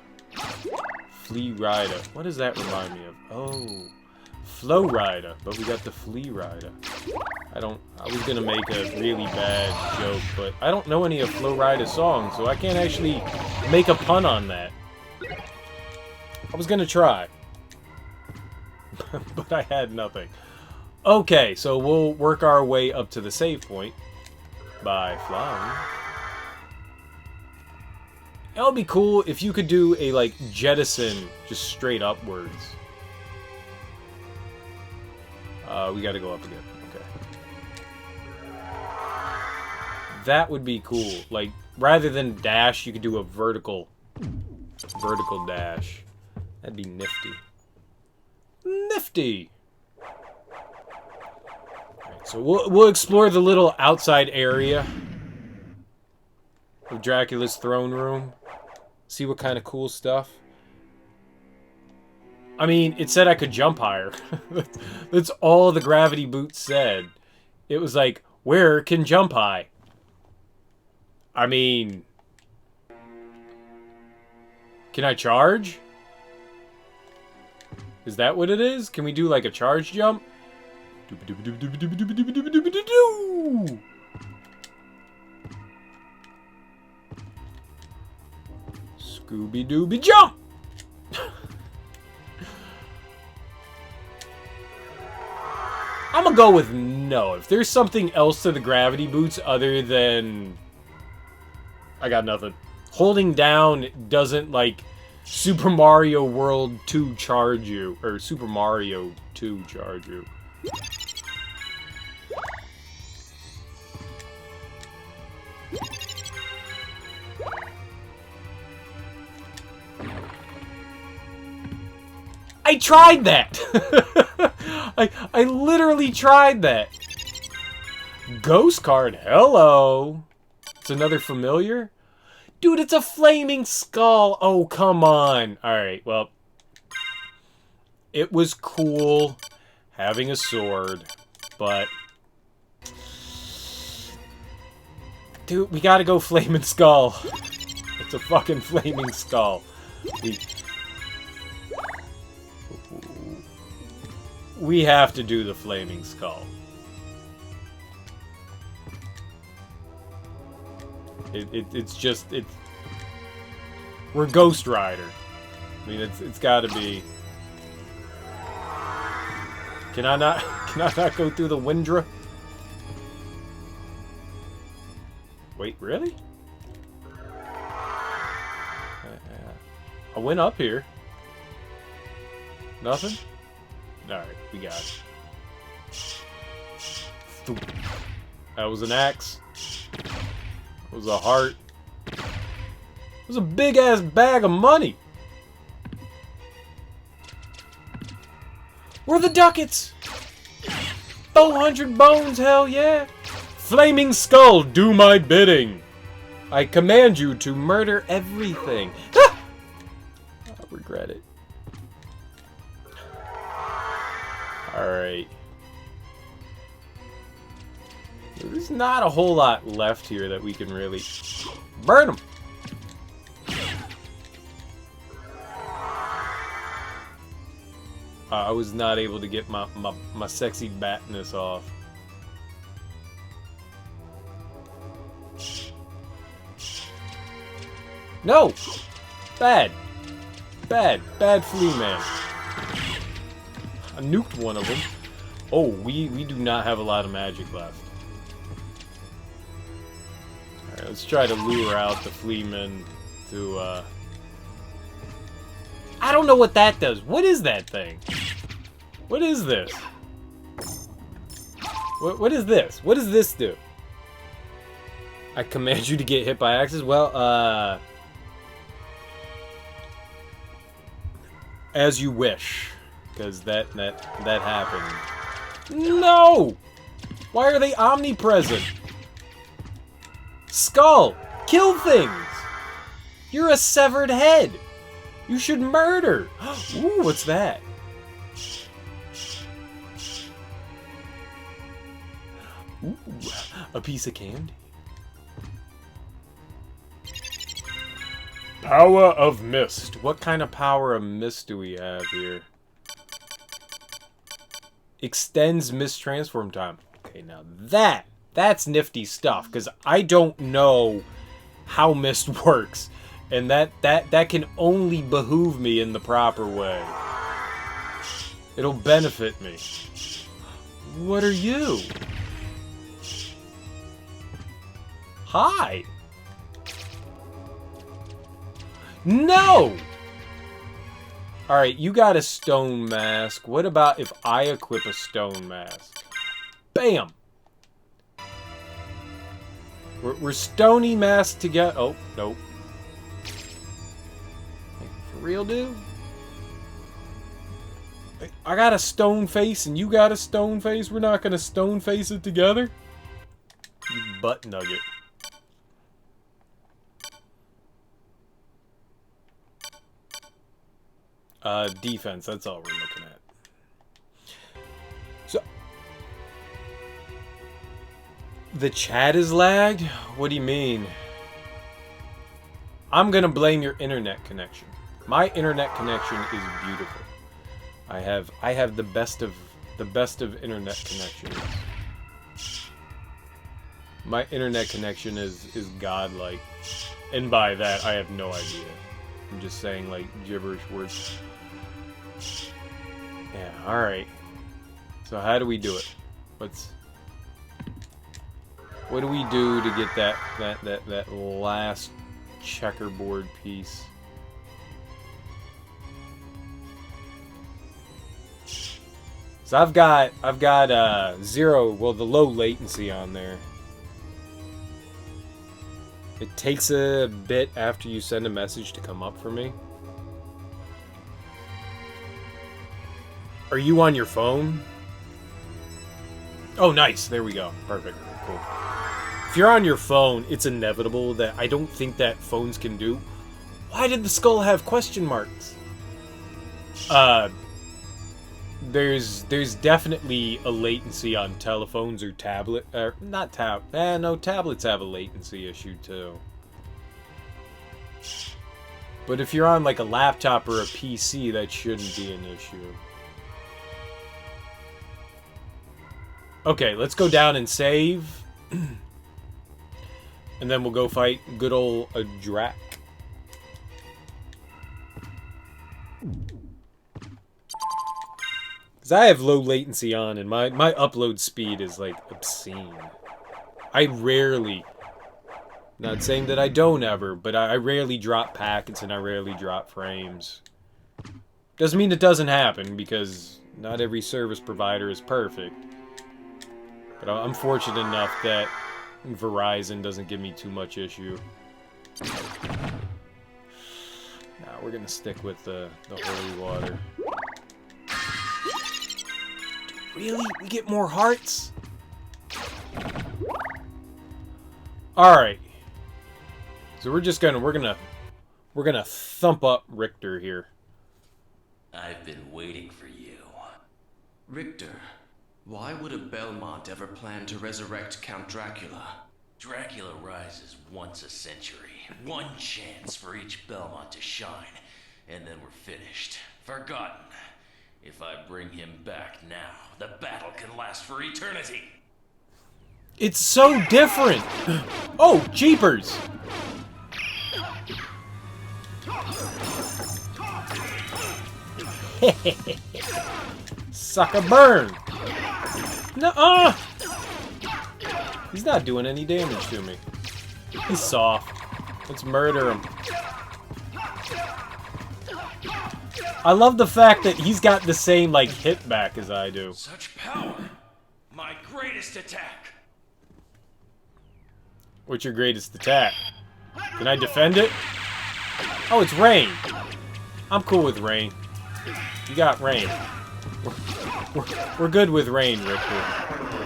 Flea Rider. What does that remind me of? Oh, Flow Rider. But we got the Flea Rider. I was gonna make a really bad joke, but I don't know any of Flow Rider's songs, so I can't actually make a pun on that. I was gonna try. But I had nothing. Okay, so we'll work our way up to the save point by flying. It would be cool if you could do a, like, jettison just straight upwards. We gotta go up again. Okay. That would be cool. Like, rather than dash, you could do a vertical dash. That'd be nifty. Nifty! Alright, so we'll explore the little outside area of Dracula's throne room. See what kind of cool stuff. I mean, it said I could jump higher. That's all the gravity boots said. It was like, where can jump high? I mean... Can I charge? Is that what it is? Can we do like a charge jump? Scooby-Dooby jump! I'm gonna go with no. If there's something else to the gravity boots other than... I got nothing. Holding down doesn't, like, Super Mario World 2 charge you. Or Super Mario 2 charge you. I tried that! I literally tried that. Ghost card, hello. It's another familiar. Dude, it's a flaming skull. Oh, come on. Alright, well. It was cool having a sword, but... Dude, we gotta go flaming skull. It's a fucking flaming skull. We have to do the flaming skull. It's just, we're Ghost Rider. I mean, it's gotta be. Can I not go through the Windra? Wait, really? I went up here. Nothing? Alright, we got it. That was an axe. It was a heart. It was a big-ass bag of money. Where are the ducats? 400 bones, hell yeah. Flaming skull, do my bidding. I command you to murder everything. Ah! I regret it. Alright. This There's not a whole lot left here that we can really... Burn them! I was not able to get my sexy batness off. No! Bad. Bad flea man. I nuked one of them. Oh, we do not have a lot of magic left. Alright, let's try to lure out the fleamen to, I don't know what that does. What is that thing? What is this? What is this? What does this do? I command you to get hit by axes? Well, as you wish. Because that happened. No! Why are they omnipresent? Skull! Kill things! You're a severed head! You should murder! Ooh, what's that? Ooh, a piece of candy. Power of Mist. What kind of power of mist do we have here? Extends mist transform time. Okay, now that's nifty stuff, because I don't know how mist works. And that can only behoove me in the proper way. It'll benefit me. What are you? Hi! No! Alright, you got a stone mask. What about if I equip a stone mask? Bam! We're stony masked together. Oh, nope. For real, dude? I got a stone face and you got a stone face? We're not gonna stone face it together? You butt nugget. Defense, that's all we're looking at. So, the chat is lagged? What do you mean? I'm gonna blame your internet connection. My internet connection is beautiful. I have the best of internet connections. My internet connection is godlike. And by that, I have no idea. I'm just saying, like, gibberish words. Yeah, alright. So how do we do it? What do we do to get that last checkerboard piece? So I've got zero, well, the low latency on there. It takes a bit after you send a message to come up for me. Are you on your phone? Oh, nice. There we go. Perfect. Cool. If you're on your phone, it's inevitable that I don't think that phones can do. Why did the skull have question marks? There's definitely a latency on telephones or tablet, or not no, tablets have a latency issue too. But if you're on like a laptop or a PC, that shouldn't be an issue. Okay, let's go down and save. And then we'll go fight good old Drak. Because I have low latency on, and my upload speed is, like, obscene. I rarely, not saying that I don't ever, but I rarely drop packets and I rarely drop frames. Doesn't mean it doesn't happen, because not every service provider is perfect. But I'm fortunate enough that Verizon doesn't give me too much issue. Nah, we're gonna stick with the holy water. Really? We get more hearts? Alright. So we're gonna thump up Richter here. I've been waiting for you. Richter, Why would a Belmont ever plan to resurrect Count Dracula? Dracula rises once a century. One chance for each Belmont to shine, and then we're finished. Forgotten. If I bring him back now, the battle can last for eternity. It's so different. Oh, jeepers. Sucker burn. Nuh-uh. He's not doing any damage to me. He's soft. Let's murder him. I love the fact that he's got the same, like, hit back as I do. Such power! My greatest attack! What's your greatest attack? Can I defend it? Oh, it's rain. I'm cool with rain. You got rain. We're good with rain, Richter.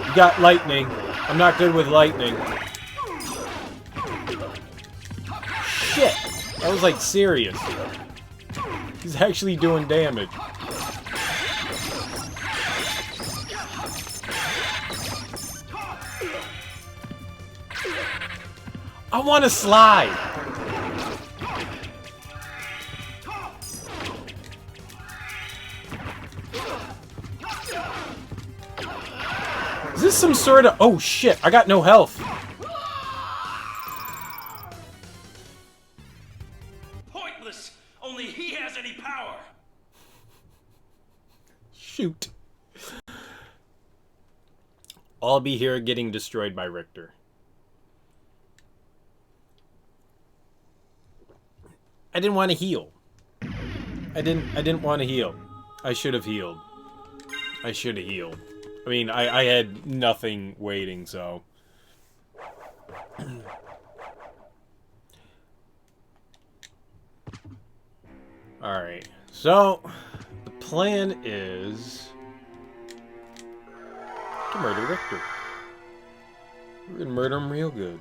You got lightning. I'm not good with lightning. Shit! That was, like, serious. He's actually doing damage. I want to slide! Is this some sort of... Oh shit, I got no health. Pointless! Only he has any power! Shoot. I'll be here getting destroyed by Richter. I didn't want to heal. I didn't want to heal. I should have healed. I should have healed. I mean, I had nothing waiting, so... Alright, so... The plan is... to murder Richter. We're gonna murder him real good.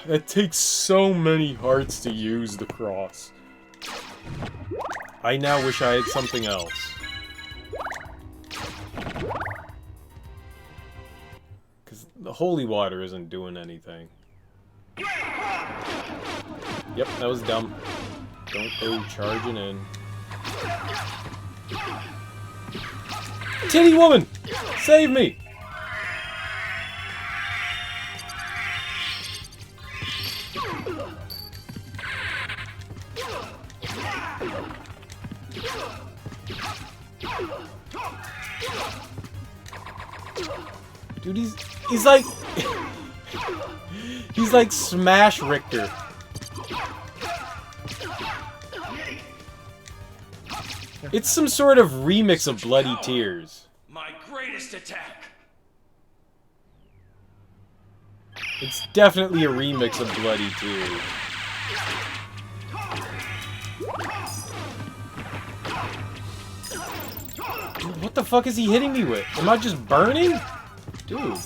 That takes so many hearts to use the cross. I now wish I had something else. Because the holy water isn't doing anything. Yep, that was dumb. Don't go charging in. Titty woman! Save me! Dude, he's like... he's like Smash Richter. It's some sort of remix of Bloody Tears. My greatest attack! It's definitely a remix of Bloody Tears. Dude, what the fuck is he hitting me with? Am I just burning? Dude.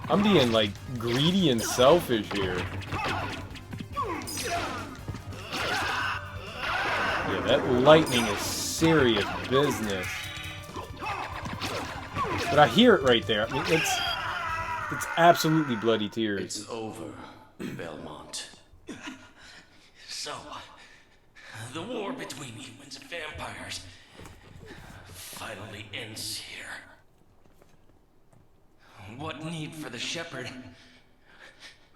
I'm being, like, greedy and selfish here. Yeah, that lightning is serious business. But I hear it right there. I mean, it's absolutely Bloody Tears. It's over, Belmont. So, the war between humans and vampires finally ends here. What need for the shepherd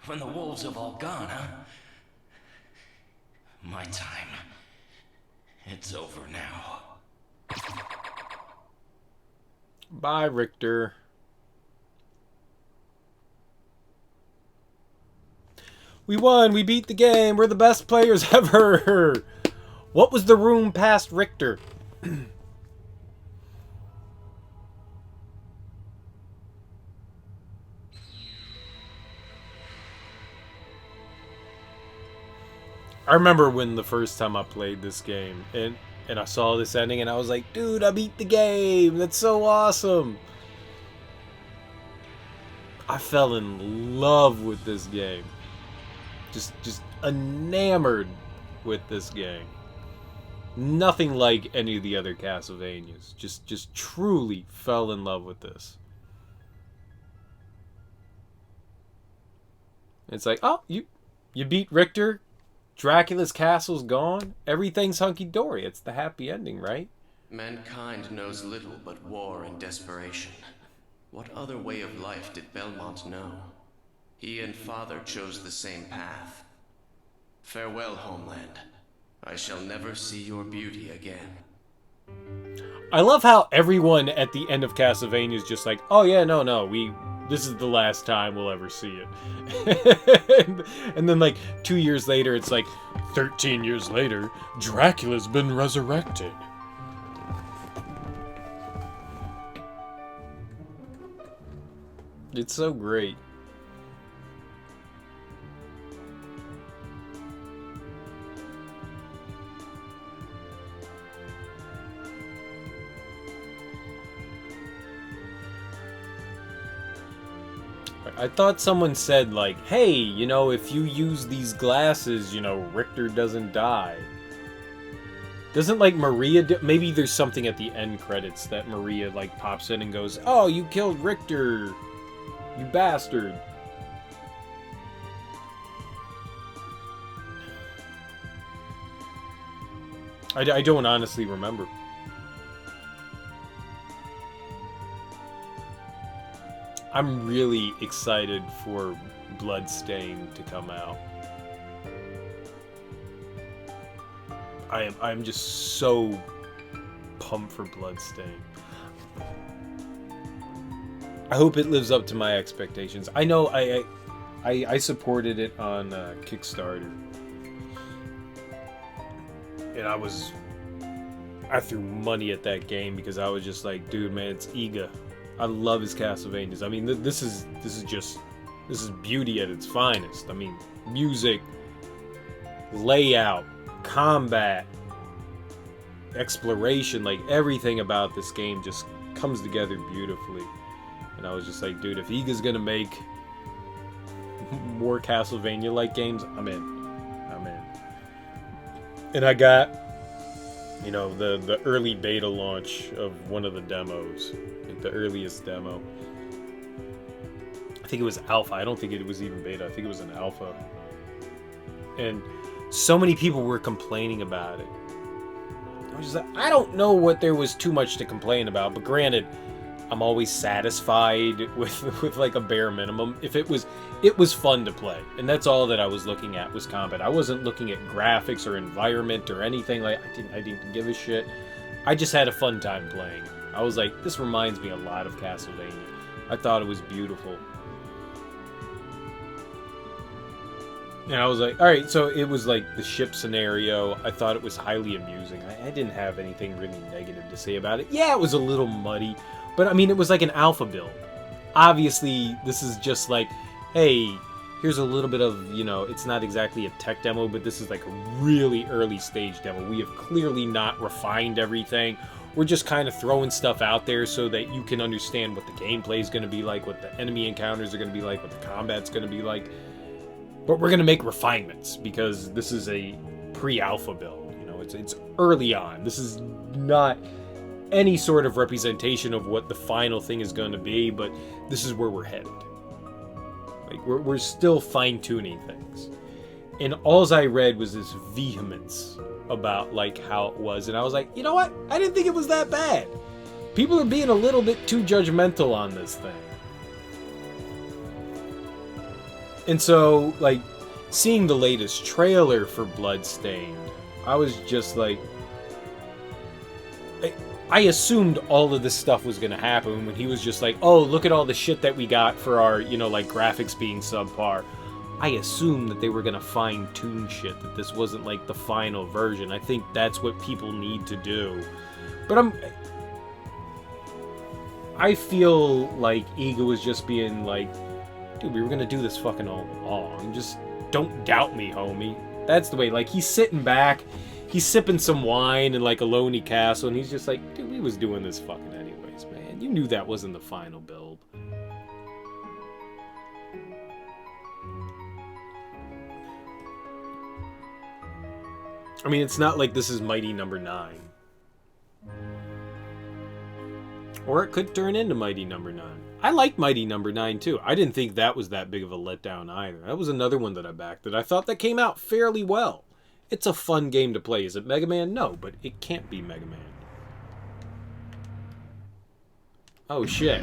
when the wolves have all gone, huh? My time. It's over now. Bye, Richter. We won! We beat the game! We're the best players ever! What was the room past Richter? I remember when the first time I played this game, and I saw this ending, and I was like, dude, I beat the game! That's so awesome! I fell in love with this game. Just enamored with this game. Nothing like any of the other Castlevanias. Just truly fell in love with this. It's like, oh, you beat Richter, Dracula's castle's gone, everything's hunky-dory. It's the happy ending, right? Mankind knows little but war and desperation. What other way of life did Belmont know? He and Father chose the same path. Farewell, homeland. I shall never see your beauty again. I love how everyone at the end of Castlevania is just like, oh yeah, no, this is the last time we'll ever see it. and then like 2 years later, it's like, 13 years later, Dracula's been resurrected. It's so great. I thought someone said, like, hey, you know, if you use these glasses, you know, Richter doesn't die. Doesn't, like, Maria... Maybe there's something at the end credits that Maria, like, pops in and goes, oh, you killed Richter, you bastard. I don't honestly remember. I'm really excited for Bloodstained to come out. I'm just so pumped for Bloodstained. I hope it lives up to my expectations. I know I supported it on Kickstarter. And I threw money at that game because I was just like, dude, man, it's Iga. I love his Castlevanias. I mean, this is beauty at its finest. I mean, music, layout, combat, exploration, like everything about this game just comes together beautifully. And I was just like, dude, if Iga's gonna make more Castlevania-like games, I'm in. And I got, you know, the early beta launch of one of the demos. Like the earliest demo. I think it was alpha. I don't think it was even beta. I think it was an alpha. And so many people were complaining about it. I was just like, I don't know what there was too much to complain about, but granted, I'm always satisfied with like a bare minimum. If it was fun to play, and that's all that I was looking at was combat. I wasn't looking at graphics or environment or anything. Like I didn't give a shit. I just had a fun time playing. I was like, this reminds me a lot of Castlevania. I thought it was beautiful. And I was like, alright, so it was like the ship scenario. I thought it was highly amusing. I didn't have anything really negative to say about it. Yeah, it was a little muddy, but I mean, it was like an alpha build. Obviously, this is just like, hey, here's a little bit of, you know, it's not exactly a tech demo, but this is like a really early stage demo. We have clearly not refined everything. We're just kind of throwing stuff out there so that you can understand what the gameplay is going to be like, what the enemy encounters are going to be like, what the combat's going to be like. But we're going to make refinements because this is a pre-alpha build. You know, it's early on. This is not any sort of representation of what the final thing is going to be, but this is where we're headed. Like, we're still fine-tuning things. And all I read was this vehemence about, like, how it was. And I was like, you know what? I didn't think it was that bad. People are being a little bit too judgmental on this thing. And so, like, seeing the latest trailer for Bloodstained, I was just like... I assumed all of this stuff was going to happen when he was just like, oh, look at all the shit that we got for our, you know, like, graphics being subpar. I assumed that they were going to fine-tune shit, that this wasn't, like, the final version. I think that's what people need to do. But I feel like Iga was just being like, dude, we were going to do this fucking all along. Just don't doubt me, homie. That's the way. Like, he's sitting back, he's sipping some wine in, like, a lonely castle, and he's just like, dude, we was doing this fucking anyways, man. You knew that wasn't the final build. I mean, it's not like this is Mighty Number 9. Or it could turn into Mighty Number 9. I like Mighty Number 9 too. I didn't think that was that big of a letdown either. That was another one that I backed that I thought that came out fairly well. It's a fun game to play. Is it Mega Man? No, but it can't be Mega Man. Oh shit.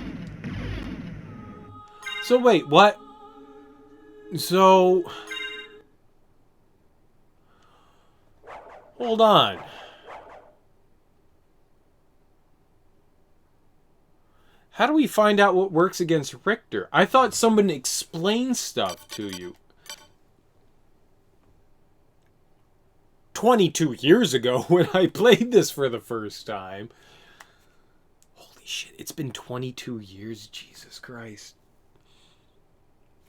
So wait, what? So... Hold on. How do we find out what works against Richter? I thought someone explained stuff to you. 22 years ago when I played this for the first time. Holy shit, it's been 22 years, Jesus Christ.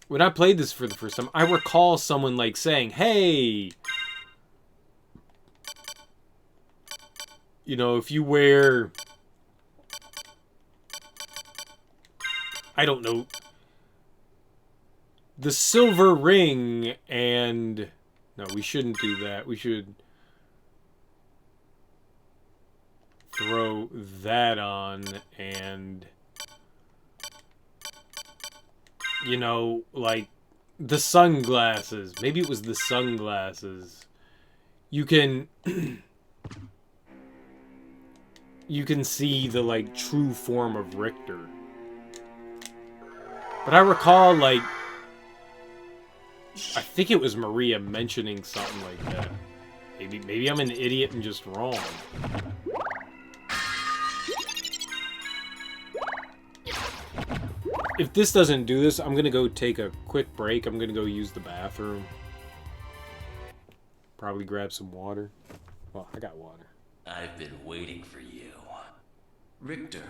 When I played this for the first time, I recall someone like saying, hey, you know, if you wear, I don't know, the silver ring and... No, we shouldn't do that. We should throw that on and, you know, like the sunglasses. Maybe it was the sunglasses. You can you can see the like true form of Richter. But I recall like I think it was Maria mentioning something like that. Maybe I'm an idiot and just wrong. If this doesn't do this, I'm gonna go take a quick break. I'm gonna go use the bathroom. Probably grab some water. Well, I got water. I've been waiting for you. Richter,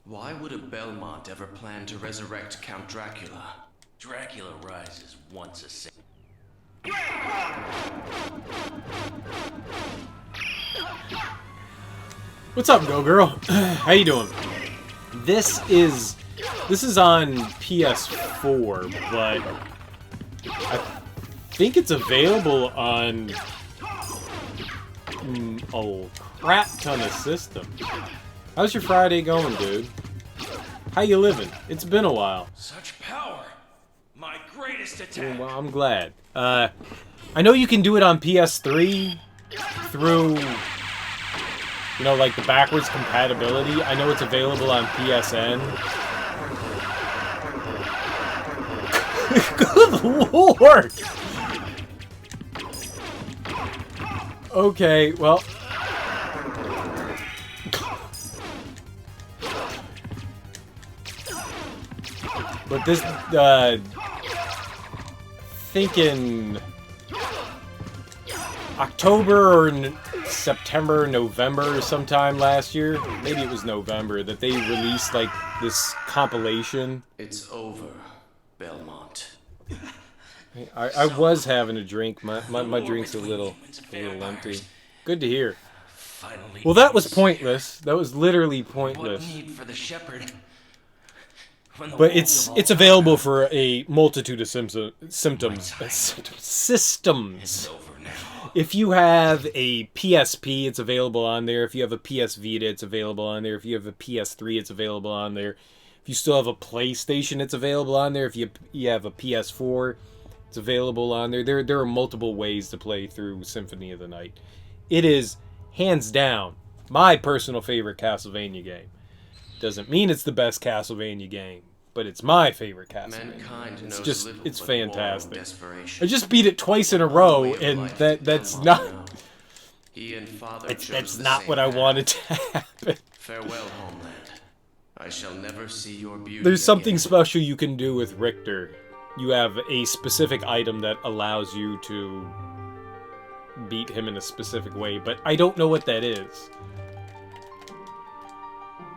why would a Belmont ever plan to resurrect Count Dracula? Dracula rises once a century. What's up, Go Girl? How you doing? This is on PS4, but I think it's available on a crap ton of systems. How's your Friday going, dude? How you living? It's been a while. Such power! My greatest attack! Well, I'm glad. I know you can do it on PS3 through, you know, like the backwards compatibility. I know it's available on PSN. Good lord! Okay, well... But this, thinking October or September, November, sometime last year, maybe it was November, that they released like this compilation. It's over, Belmont. I was having a drink. My drink's a little empty. Good to hear. Finally, Well, that was pointless. That was literally what pointless. need for the shepherd? When the But wolves of it's all available time- for a multitude of systems. It's over now. If you have a PSP, it's available on there. If you have a PS Vita, it's available on there. If you have a PS3, it's available on there. If you still have a PlayStation, it's available on there. If you have a PS4, it's available on there. There are multiple ways to play through Symphony of the Night. It is, hands down, my personal favorite Castlevania game. Doesn't mean it's the best Castlevania game, but it's my favorite Castlevania. Mankind It's knows just, little it's but war and fantastic. desperation. I just beat it twice in a row, Way of and life that's Belmont not, know. He and Father chose that's the not same what I path. wanted to happen. Farewell, homeland. I shall never see your beauty There's something again. special you can do with Richter. You have a specific item that allows you to beat him in a specific way, but I don't know what that is.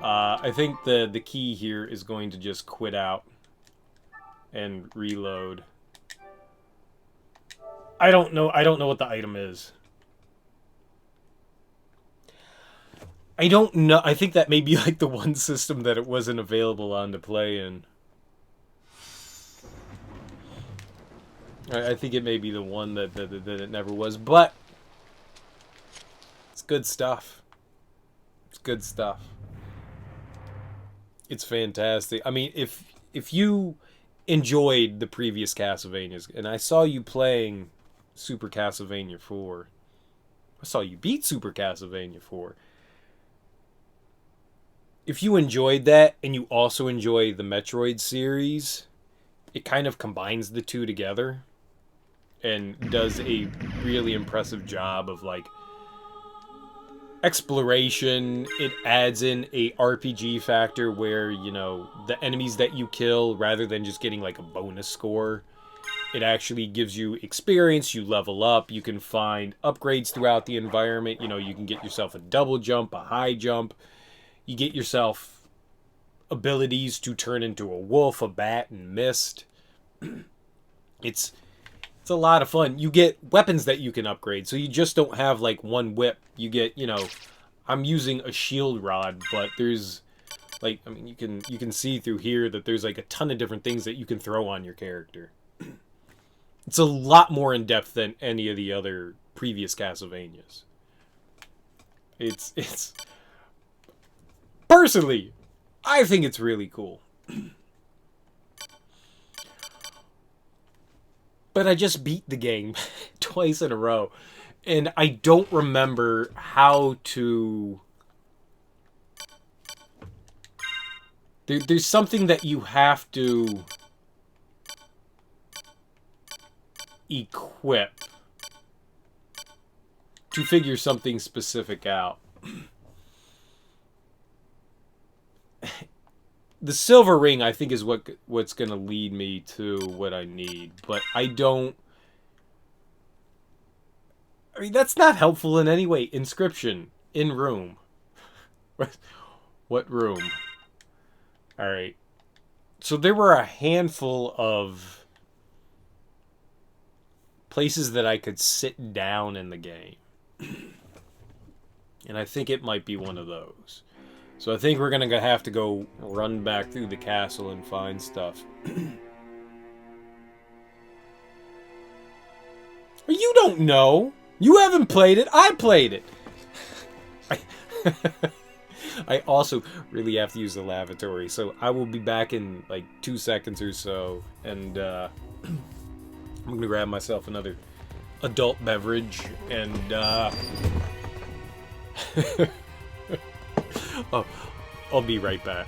I think the key here is going to just quit out and reload. I don't know what the item is. I don't know. I think that may be like the one system that it wasn't available on to play in. I think it may be the one that it never was, but good stuff. It's good stuff. It's fantastic. I mean, if you enjoyed the previous Castlevanias, and I saw you playing Super Castlevania 4, I saw you beat Super Castlevania 4. If you enjoyed that and you also enjoy the Metroid series, it kind of combines the two together and does a really impressive job of like exploration. It adds in a RPG factor where, you know, the enemies that you kill, rather than just getting like a bonus score, it actually gives you experience. You level up, you can find upgrades throughout the environment. You know, you can get yourself a double jump, a high jump. You get yourself abilities to turn into a wolf, a bat, and mist. It's a lot of fun. You get weapons that you can upgrade, so you just don't have like one whip. You get, you know, I'm using a shield rod, but there's like, I mean, you can see through here that there's like a ton of different things that you can throw on your character. It's a lot more in depth than any of the other previous Castlevanias. It's personally, I think it's really cool. But I just beat the game twice in a row. And I don't remember how to... There's something that you have to equip to figure something specific out. The silver ring, I think, is what's going to lead me to what I need. But I don't... I mean, that's not helpful in any way. Inscription. In room. What room? Alright. So there were a handful of places that I could sit down in the game. And I think it might be one of those. So I think we're going to have to go run back through the castle and find stuff. You don't know. You haven't played it. I played it. I also really have to use the lavatory. So I will be back in like 2 seconds or so. And I'm going to grab myself another adult beverage. And... oh, I'll be right back.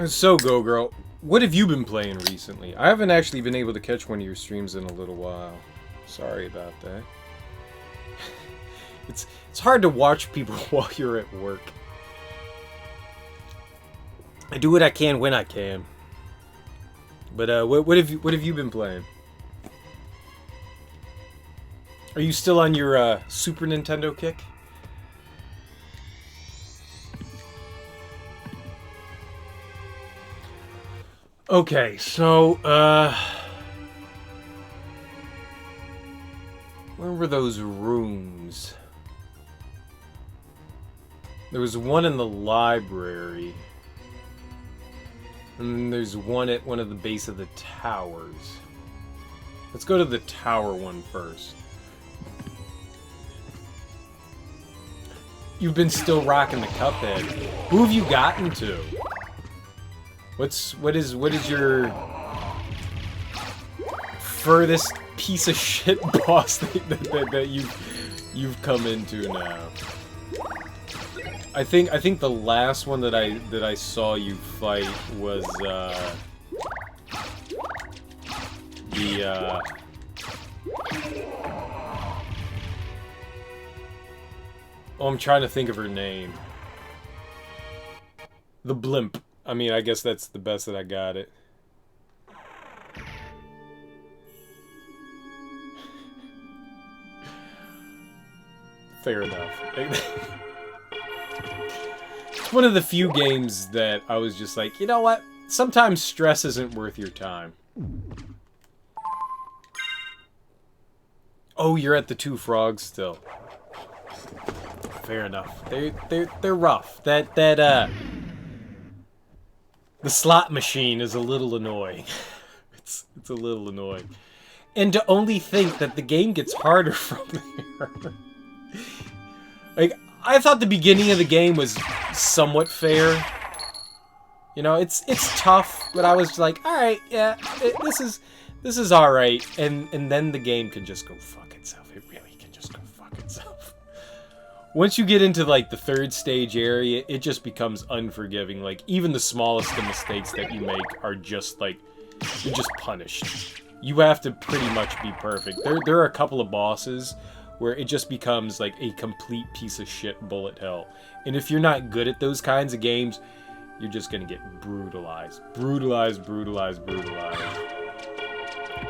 So, Go Girl, what have you been playing recently? I haven't actually been able to catch one of your streams in a little while. Sorry about that. It's hard to watch people while you're at work. I do what I can when I can. But what have you been playing? Are you still on your Super Nintendo kick? Okay, so where were those rooms? There was one in the library. And then there's one at one of the base of the towers. Let's go to the tower one first. You've been still rocking the Cuphead. Who have you gotten to? What is your furthest piece of shit boss that you've come into now? I think the last one that I saw you fight was oh, I'm trying to think of her name. The Blimp. I mean, I guess that's the best that I got it. Fair enough. It's one of the few games that I was just like, you know what? Sometimes stress isn't worth your time. Oh, you're at the Two Frogs still. Fair enough. They're rough. The slot machine is a little annoying. It's a little annoying. And to only think that the game gets harder from there. Like, I thought the beginning of the game was somewhat fair. You know, it's tough, but I was like, all right, yeah, this is all right. And then the game can just go fuck itself. It really can just go fuck itself. Once you get into like the third stage area, it just becomes unforgiving. Like, even the smallest of mistakes that you make are just like, you're just punished. You have to pretty much be perfect. There are a couple of bosses where it just becomes like a complete piece of shit bullet hell. And if you're not good at those kinds of games, you're just gonna get brutalized. Brutalized, brutalized, brutalized.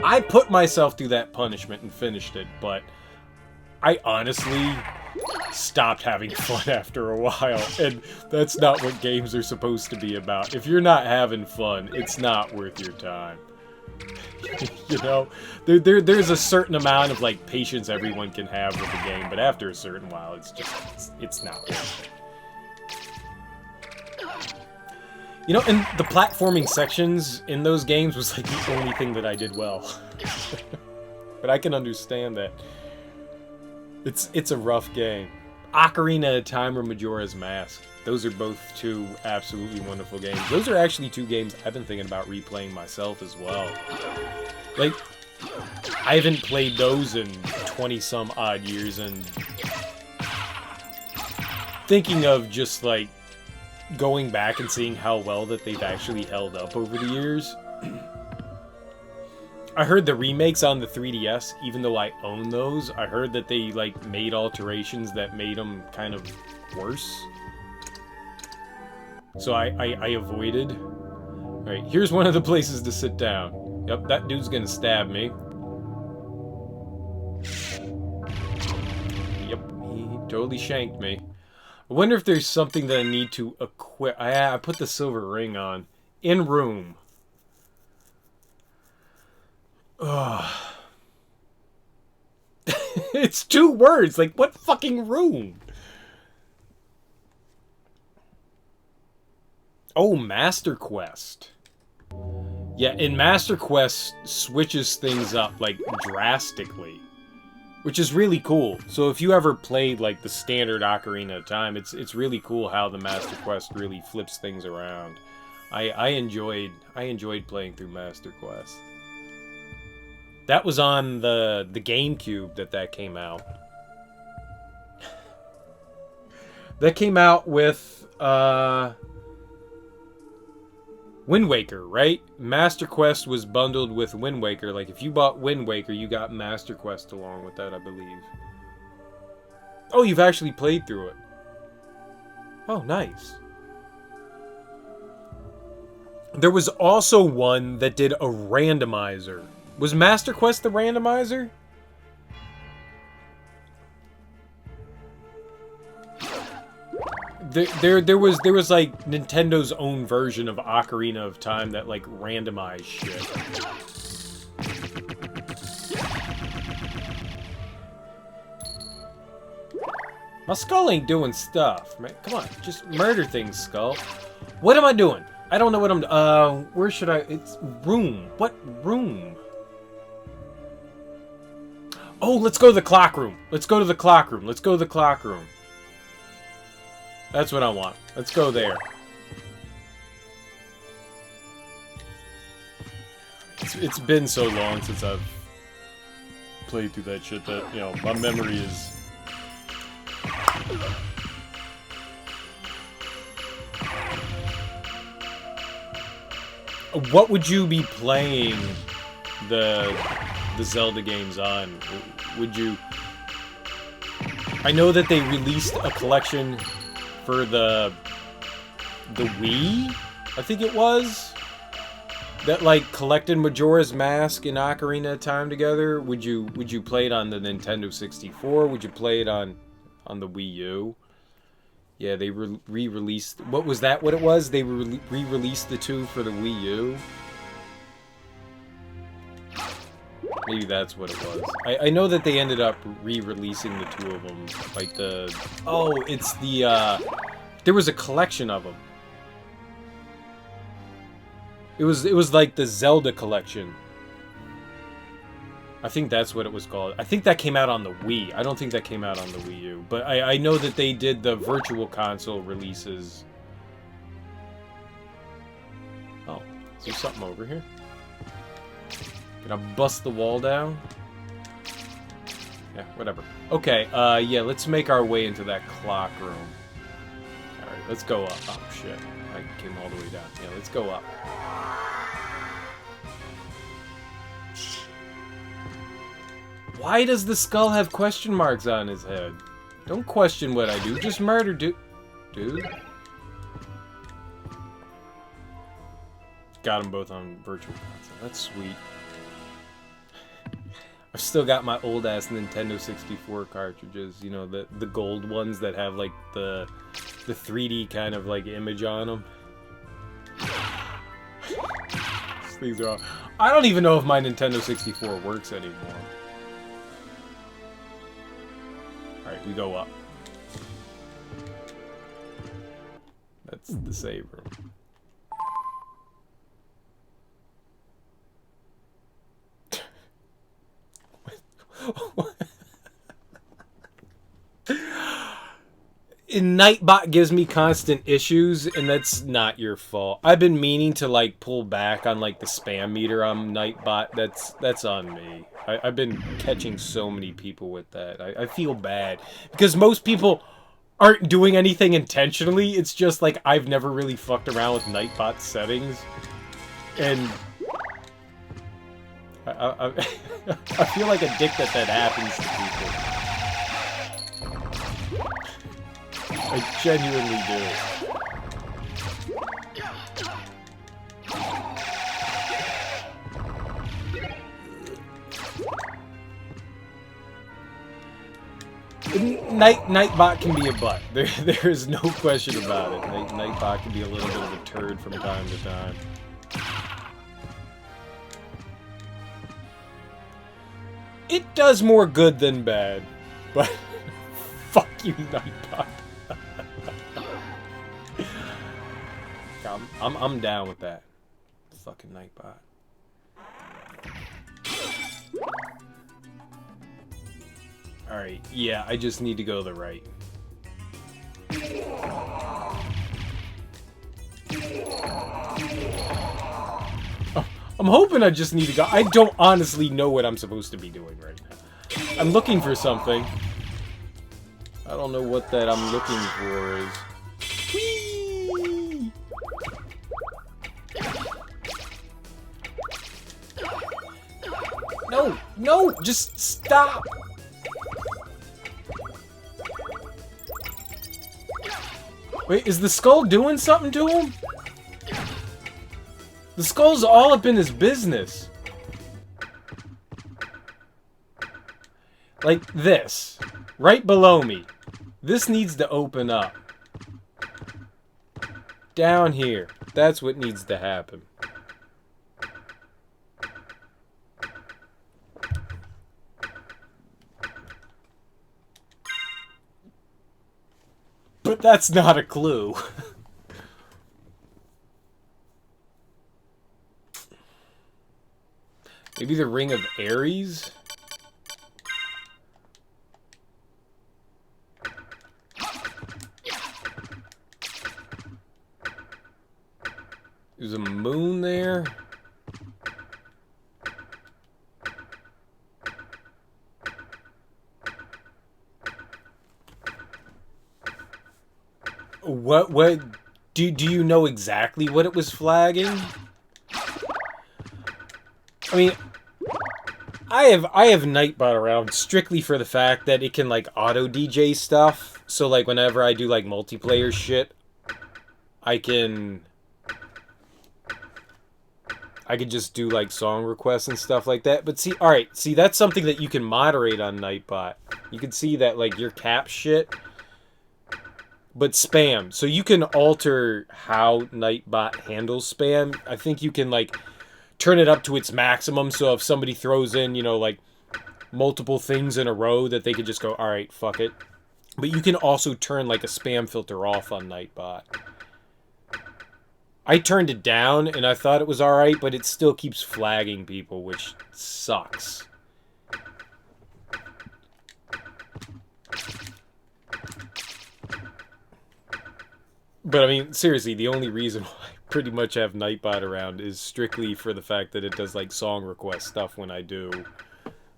I put myself through that punishment and finished it, but I honestly stopped having fun after a while, and that's not what games are supposed to be about. If you're not having fun, it's not worth your time. You know, there's a certain amount of like patience everyone can have with the game, but after a certain while, it's not worth it. You know, and the platforming sections in those games was like the only thing that I did well. But I can understand that. It's a rough game. Ocarina of Time or Majora's Mask. Those are both two absolutely wonderful games. Those are actually two games I've been thinking about replaying myself as well. Like, I haven't played those in 20-some odd years, and thinking of just, like, going back and seeing how well that they've actually held up over the years. I heard the remakes on the 3DS, even though I own those, I heard that they, like, made alterations that made them kind of worse. So I avoided. Alright, here's one of the places to sit down. Yep, that dude's gonna stab me. Yep, he totally shanked me. I wonder if there's something that I need to equip. I put the silver ring on. In room. Ugh. It's 2 words. Like, what fucking room? Oh, Master Quest. Yeah, and Master Quest switches things up, like, drastically. Which is really cool. So if you ever played, like, the standard Ocarina of Time, it's really cool how the Master Quest really flips things around. I enjoyed playing through Master Quest. That was on the GameCube that came out. That came out with, Wind Waker, right? Master Quest was bundled with Wind Waker. Like, if you bought Wind Waker, you got Master Quest along with that, I believe. Oh, you've actually played through it. Oh, nice. There was also one that did a randomizer. Was Master Quest the randomizer? There was like Nintendo's own version of Ocarina of Time that like randomized shit. My skull ain't doing stuff, man. Come on, just murder things, skull. What am I doing? I don't know what I'm. Where should I? It's room. What room? Oh, let's go to the clock room. Let's go to the clock room. Let's go to the clock room. That's what I want. Let's go there. It's been so long since I've played through that shit that, you know, my memory is... What would you be playing the Zelda games on? Would you... I know that they released a collection for the Wii, I think it was, that like collected Majora's Mask and Ocarina of Time together. Would you play it on the Nintendo 64? Would you play it on the Wii U? Yeah, they re-released. What was that? What it was? They re-released the two for the Wii U. Maybe that's what it was. I know that they ended up re-releasing the two of them. Like the... Oh, it's the, there was a collection of them. It was like the Zelda collection. I think that's what it was called. I think that came out on the Wii. I don't think that came out on the Wii U. But I know that they did the Virtual Console releases. Oh, is there something over here? Can I bust the wall down? Yeah, whatever. Okay, yeah, let's make our way into that clock room. Alright, let's go up. Oh, shit. I came all the way down. Yeah, let's go up. Why does the skull have question marks on his head? Don't question what I do. Just murder, dude. Got them both on Virtual Console. That's sweet. I've still got my old ass Nintendo 64 cartridges, you know, the gold ones that have like the 3D kind of like image on them. These things are all... I don't even know if my Nintendo 64 works anymore. Alright, we go up. That's the save room. Nightbot gives me constant issues, and that's not your fault. I've been meaning to like pull back on like the spam meter on Nightbot. That's on me. I've been catching so many people with that. I feel bad because most people aren't doing anything intentionally. It's just like I've never really fucked around with Nightbot settings, and I feel like a dick that happens to people. I genuinely do. Nightbot can be a butt. There is no question about it. Nightbot can be a little bit of a turd from time to time. It does more good than bad, but fuck you, Nightbot. I'm down with that. Fucking Nightbot. Alright, yeah, I just need to go to the right. I'm hoping I just need to go. I don't honestly know what I'm supposed to be doing right now. I'm looking for something. I don't know what that I'm looking for is. Whee! No, just stop. Wait, is the skull doing something to him? The skull's all up in his business. Like this. Right below me. This needs to open up. Down here. That's what needs to happen. But that's not a clue. Maybe the Ring of Ares? There's a moon there. What do you know exactly what it was flagging? I mean, I have Nightbot around strictly for the fact that it can like auto DJ stuff. So like whenever I do like multiplayer shit, I can just do like song requests and stuff like that. But see, alright, see that's something that you can moderate on Nightbot. You can see that like your cap shit, but spam. So you can alter how Nightbot handles spam. I think you can like turn it up to its maximum, so if somebody throws in, you know, like multiple things in a row, that they could just go, alright, fuck it. But you can also turn like a spam filter off on Nightbot. I turned it down and I thought it was alright, but it still keeps flagging people, which sucks. But I mean, seriously, the only reason why I pretty much have Nightbot around is strictly for the fact that it does like song request stuff when I do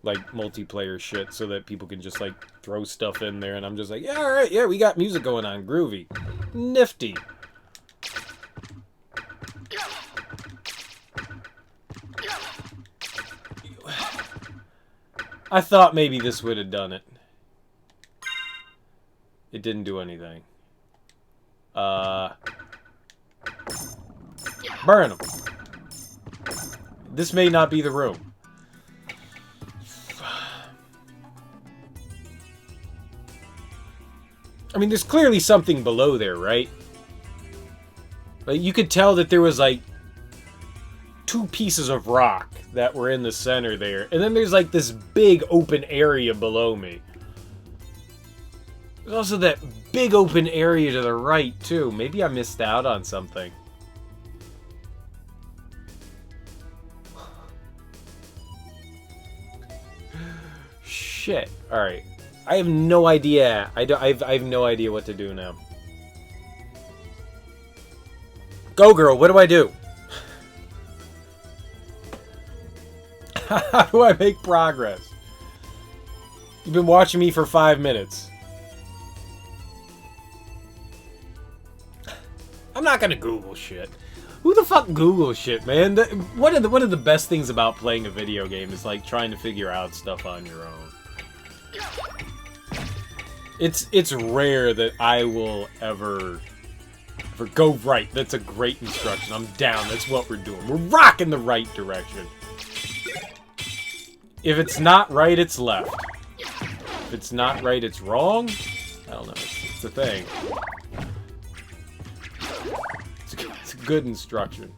like multiplayer shit, so that people can just like throw stuff in there and I'm just like, yeah, alright, yeah, we got music going on, groovy. Nifty. I thought maybe this would have done it. It didn't do anything. Burn them. This may not be the room. I mean, there's clearly something below there, right? Like, you could tell that there was, like, 2 pieces of rock that were in the center there. And then there's, like, this big open area below me. There's also that big open area to the right, too. Maybe I missed out on something. Shit. Alright. I have no idea. I have no idea what to do now. Go, girl. What do I do? How do I make progress? You've been watching me for 5 minutes. I'm not gonna Google shit. Who the fuck Googles shit, man? One of the best things about playing a video game is like trying to figure out stuff on your own. It's rare that I will ever go right. That's a great instruction. I'm down. That's what we're doing. We're rocking the right direction. If it's not right, it's left. If it's not right, it's wrong. I don't know. It's a thing. It's a good instruction.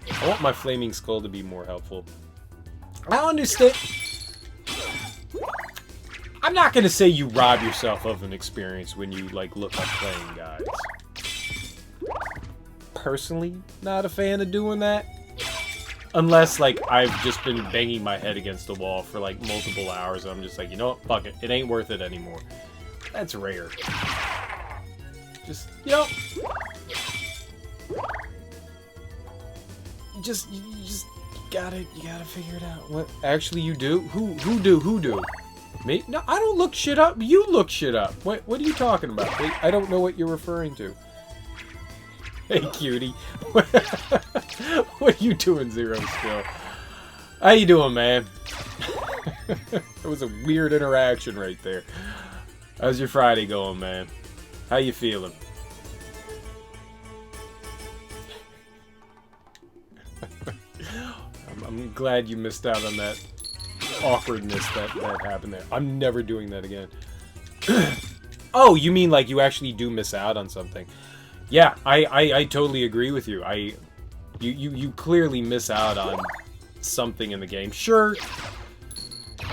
I want my flaming skull to be more helpful. I don't understand. I'm not gonna say you rob yourself of an experience when you like look up playing guides. Personally, not a fan of doing that. Unless, like, I've just been banging my head against the wall for, like, multiple hours, and I'm just like, you know what, fuck it. It ain't worth it anymore. That's rare. Just, you know... You just gotta figure it out. What? Actually, you do? Who do? Me? No, I don't look shit up. You look shit up. What are you talking about? Wait, I don't know what you're referring to. Hey, cutie. What are you doing, Zero, still? How you doing, man? It was a weird interaction right there. How's your Friday going, man? How you feeling? I'm glad you missed out on that awkwardness that happened there. I'm never doing that again. Oh, you mean like you actually do miss out on something? Yeah, I totally agree with you. You clearly miss out on something in the game. Sure,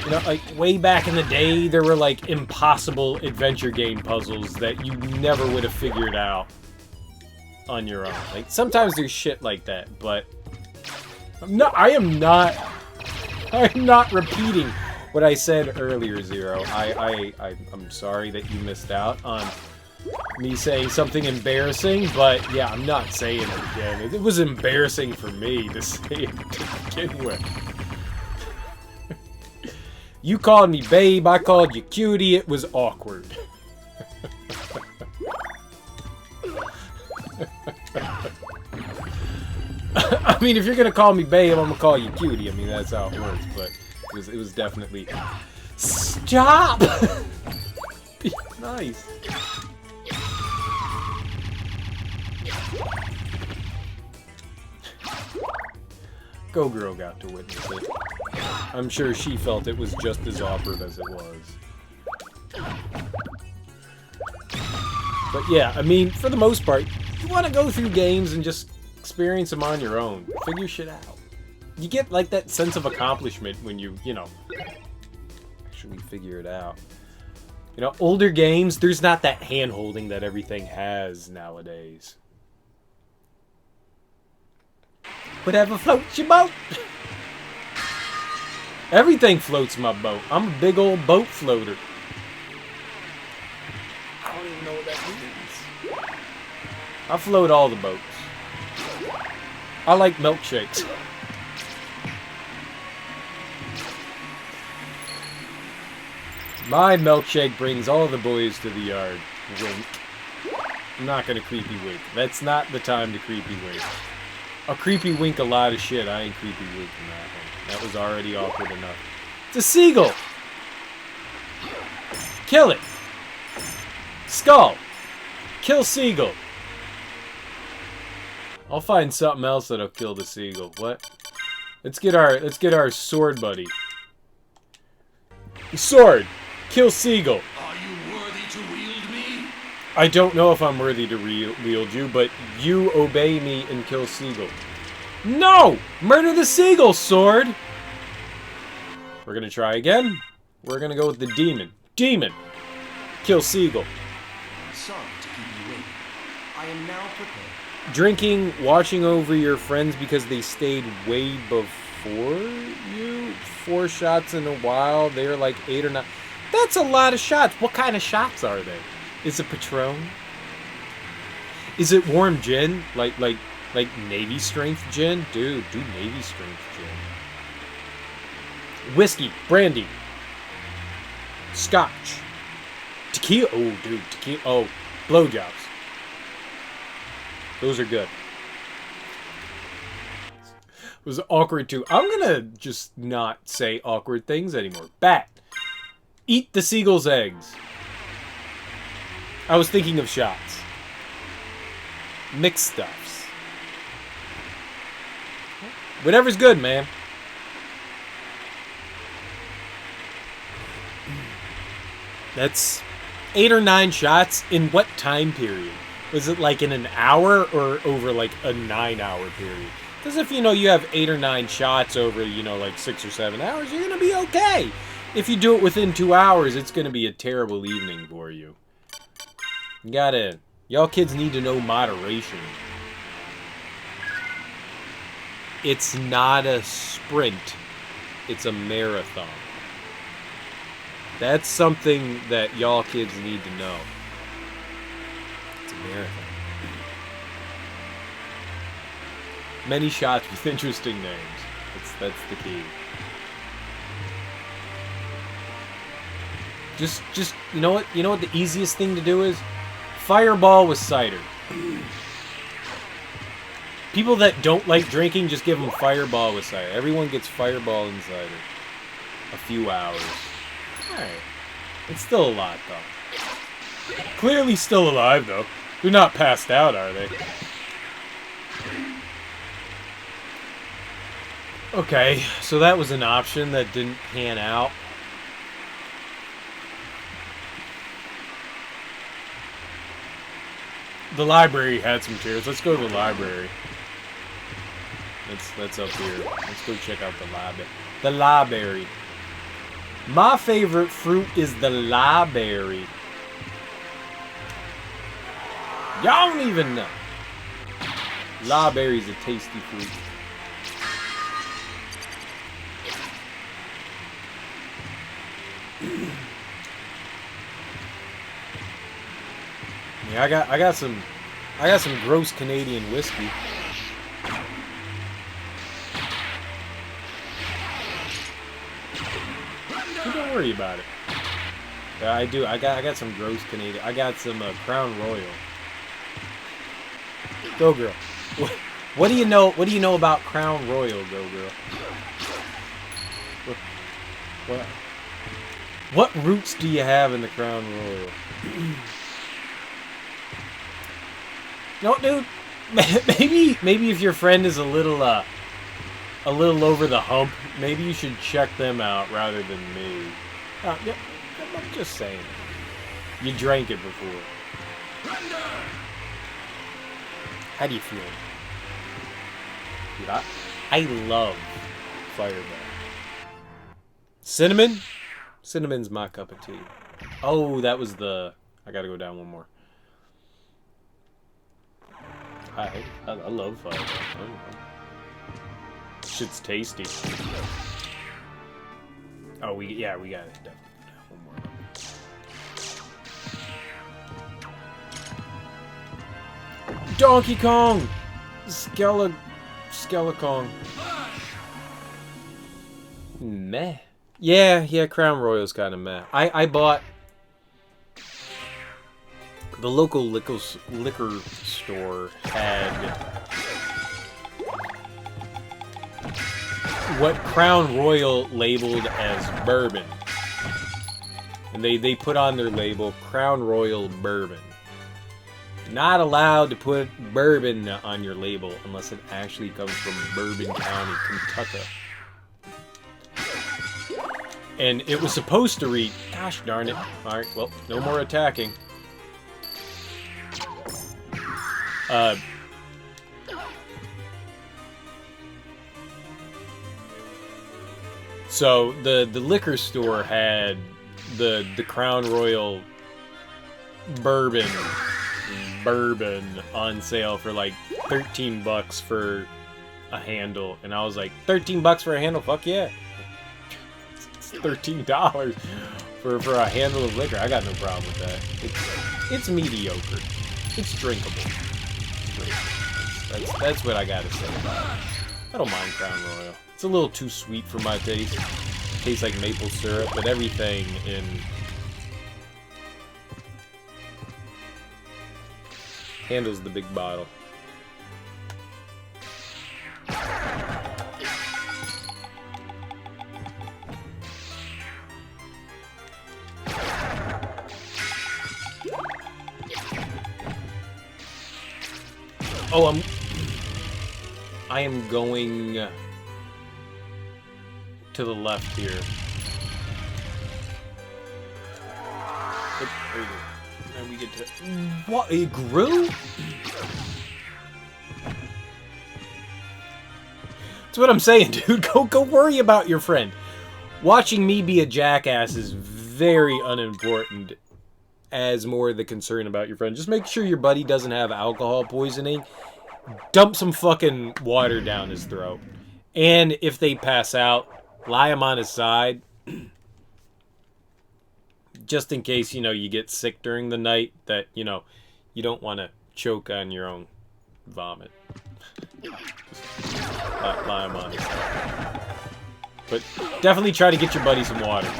you know, like way back in the day, there were like impossible adventure game puzzles that you never would have figured out on your own. Like sometimes there's shit like that, but I'm not repeating what I said earlier, Zero. I'm sorry that you missed out on me saying something embarrassing, but yeah, I'm not saying it again. It was embarrassing for me to say it to begin with. You called me babe, I called you cutie, it was awkward. I mean, if you're gonna call me babe, I'm gonna call you cutie. I mean, that's how it works, but it was definitely... Stop! Be nice. Go Girl got to witness it. I'm sure she felt it was just as awkward as it was. But yeah, I mean, for the most part, you want to go through games and just experience them on your own. Figure shit out. You get, like, that sense of accomplishment when you know, actually figure it out. You know, older games, there's not that hand-holding that everything has nowadays. Whatever floats your boat. Everything floats my boat. I'm a big old boat floater. I don't even know what that means. I float all the boats. I like milkshakes. My milkshake brings all the boys to the yard. Wink. I'm not gonna creepy wink. That's not the time to creepy wink. I'll creepy wink a lot of shit. I ain't creepy winking that one. That was already awkward enough. It's a seagull! Kill it! Skull! Kill seagull! I'll find something else that'll kill the seagull. What? Let's get our sword buddy. Sword! Kill seagull! Are you worthy to wield me? I don't know if I'm worthy to wield you, but you obey me and kill seagull. No! Murder the seagull, sword! We're gonna try again. We're gonna go with the demon. Demon! Kill seagull. Sorry to keep you waiting. I am now prepared. Drinking, watching over your friends because they stayed way before you? 4 shots in a while. They're like 8 or 9. That's a lot of shots. What kind of shots are they? Is it Patron? Is it warm gin? Like Navy strength gin? Dude, do Navy strength gin. Whiskey, brandy, scotch, tequila. Oh, dude, tequila. Oh, blowjobs. Those are good. It was awkward too. I'm gonna just not say awkward things anymore. Bat. Eat the seagull's eggs. I was thinking of shots. Mixed stuffs. Whatever's good, man. That's 8 or 9 shots in what time period? Was it like in an hour or over like a 9-hour period? Because if, you know, you have 8 or 9 shots over, you know, like 6 or 7 hours, you're going to be okay. If you do it within 2 hours, it's going to be a terrible evening for you. You gotta... Y'all kids need to know moderation. It's not a sprint. It's a marathon. That's something that y'all kids need to know. It's a marathon. Many shots with interesting names. That's the key. Just you know what? You know what the easiest thing to do is? Fireball with cider. People that don't like drinking, just give them Fireball with cider. Everyone gets Fireball and cider. A few hours. Alright. It's still a lot, though. Clearly still alive, though. They're not passed out, are they? Okay, so that was an option that didn't pan out. The library had some chairs. Let's go to the library. That's up here. Let's go check out the library. The library. My favorite fruit is the library. Y'all don't even know. Library's a tasty fruit. Yeah, I got some gross Canadian whiskey. Don't worry about it. Yeah, I do. I got some gross Canadian. I got some Crown Royal. Go girl. What do you know? What do you know about Crown Royal, go girl? What roots do you have in the Crown Royal? No, dude. Maybe if your friend is a little over the hump, maybe you should check them out rather than me. Yeah, I'm just saying. You drank it before. How do you feel? Dude, I love Fireball. Cinnamon? Cinnamon's my cup of tea. Oh, that was the... I gotta go down one more. I love Fireball. Shit's tasty. Oh, we got it. One more. Donkey Kong! Skelecon. Meh. Yeah, Crown Royal's kind of meh. I bought... The local liquor store had... what Crown Royal labeled as bourbon. And they put on their label, Crown Royal Bourbon. Not allowed to put bourbon on your label unless it actually comes from Bourbon County, Kentucky. And it was supposed to read, gosh darn it. Alright, well, no more attacking. So the liquor store had the Crown Royal bourbon on sale for like $13 for a handle, and I was like, $13 for a handle? Fuck yeah! It's $13 for a handle of liquor. I got no problem with that. It's mediocre. It's drinkable. That's what I gotta say about it. I don't mind Crown Royal. It's a little too sweet for my taste. It tastes like maple syrup, but everything in... handles the big bottle. Oh, I am going to the left here. And we get to... What? It grew? That's what I'm saying, dude. Go worry about your friend. Watching me be a jackass is very unimportant as more the concern about your friend. Just make sure your buddy doesn't have alcohol poisoning. Dump some fucking water down his throat. And if they pass out, lie him on his side. Just in case, you get sick during the night, that, you don't want to choke on your own vomit. Lie him on his side. But definitely try to get your buddy some water.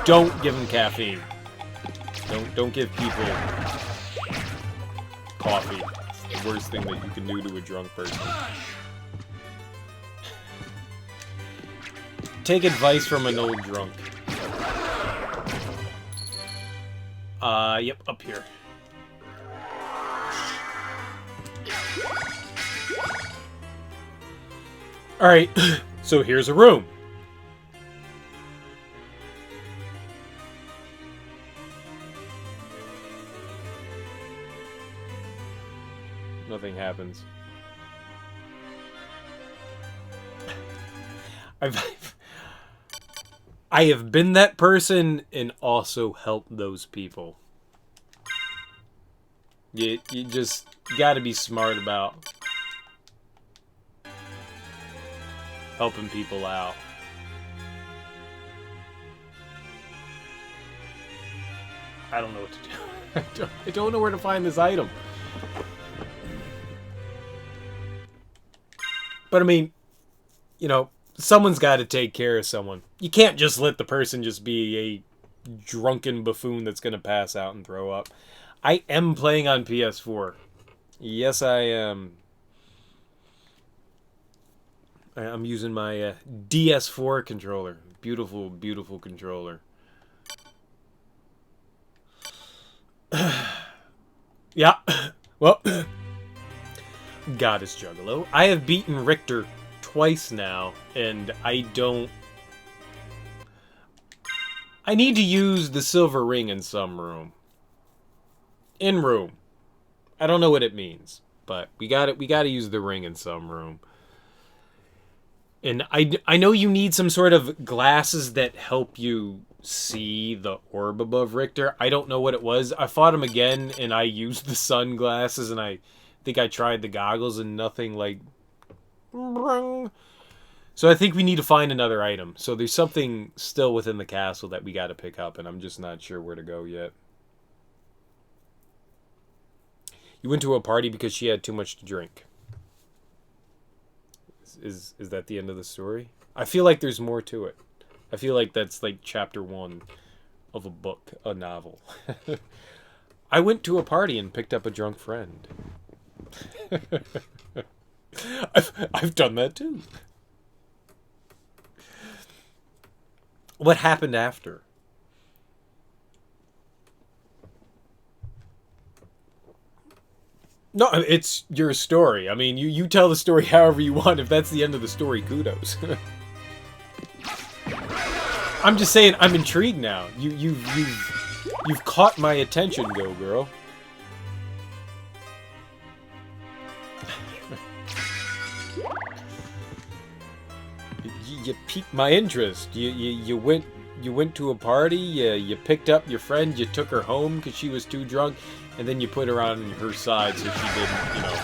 Don't give him caffeine. Don't give people coffee. the worst thing that you can do to a drunk person. Take advice from an old drunk. Yep, up here. Alright, so here's a room. Nothing happens. I have been that person and also helped those people. You just gotta be smart about helping people out. I don't know what to do. I don't know where to find this item. But I mean, you know, someone's got to take care of someone. You can't just let the person just be a drunken buffoon that's going to pass out and throw up. I am playing on PS4. Yes, I am. I'm using my DS4 controller. Beautiful, beautiful controller. Yeah. Well, Goddess Juggalo. I have beaten Richter twice now, and I need to use the silver ring in some room. In room. I don't know what it means, but we got to use the ring in some room. And I know you need some sort of glasses that help you see the orb above Richter. I don't know what it was. I fought him again, and I used the sunglasses, and I think I tried the goggles, and nothing like... So I think we need to find another item. So there's something still within the castle that we got to pick up, and I'm just not sure where to go yet. You went to a party because she had too much to drink. Is that the end of the story? I feel like there's more to it. I feel like that's like chapter 1 of a book, a novel. I went to a party and picked up a drunk friend. I've done that too. What happened after? No, it's your story. I mean, you tell the story however you want. If that's the end of the story, kudos. I'm just saying, I'm intrigued now. You've caught my attention, Go Girl. You piqued my interest. You went to a party. You picked up your friend. You took her home because she was too drunk. And then you put her on her side so she didn't, you know,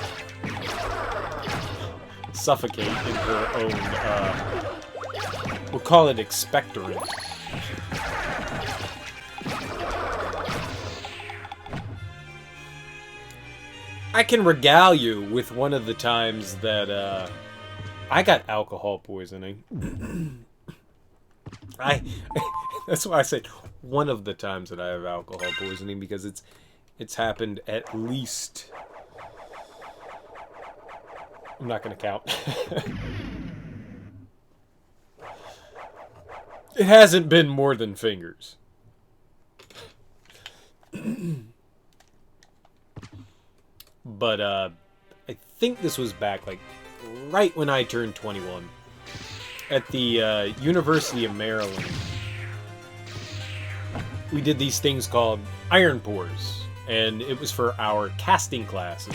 suffocate in her own, we'll call it expectorant. I can regale you with one of the times that, I got alcohol poisoning. That's why I said one of the times that I have alcohol poisoning, because it's happened at least... I'm not going to count. It hasn't been more than fingers. But, I think this was back, like, right when I turned 21. At the, University of Maryland. We did these things called iron pours. And it was for our casting classes.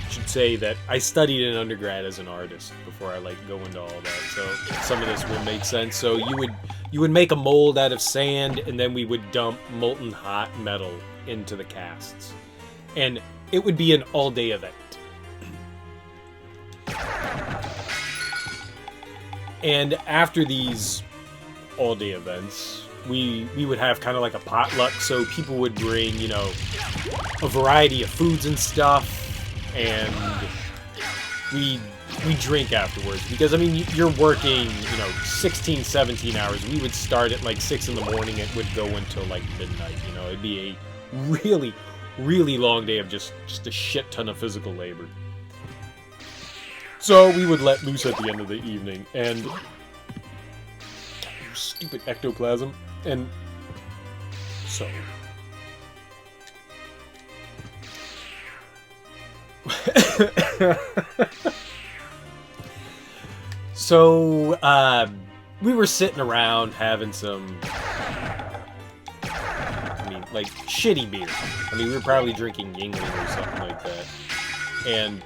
I should say that I studied in undergrad as an artist before I go into all that. So some of this will make sense. So you would make a mold out of sand, and then we would dump molten hot metal into the casts. And it would be an all-day event. And after these all-day events, we would have kind of like a potluck, so people would bring, you know, a variety of foods and stuff, and we drink afterwards, because, I mean, you're working, you know, 16, 17 hours. We would start at, like, 6 in the morning, it would go until, like, midnight, you know. It'd be a really, really long day of just a shit ton of physical labor. So we would let loose at the end of the evening, and stupid ectoplasm, and so we were sitting around having some, like, shitty beer. We were probably drinking Yingling or something like that. And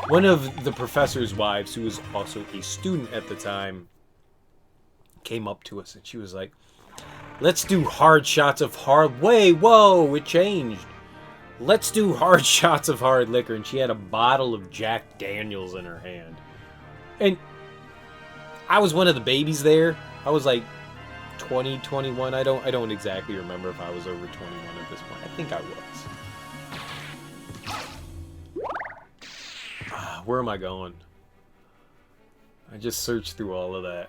one of the professor's wives, who was also a student at the time, came up to us and she was like, let's do hard shots of hard... Whoa, it changed. Let's do hard shots of hard liquor. And she had a bottle of Jack Daniels in her hand. And I was one of the babies there. I was like 20, 21. I don't exactly remember if I was over 21 at this point. I think I was. Where am I going? I just searched through all of that.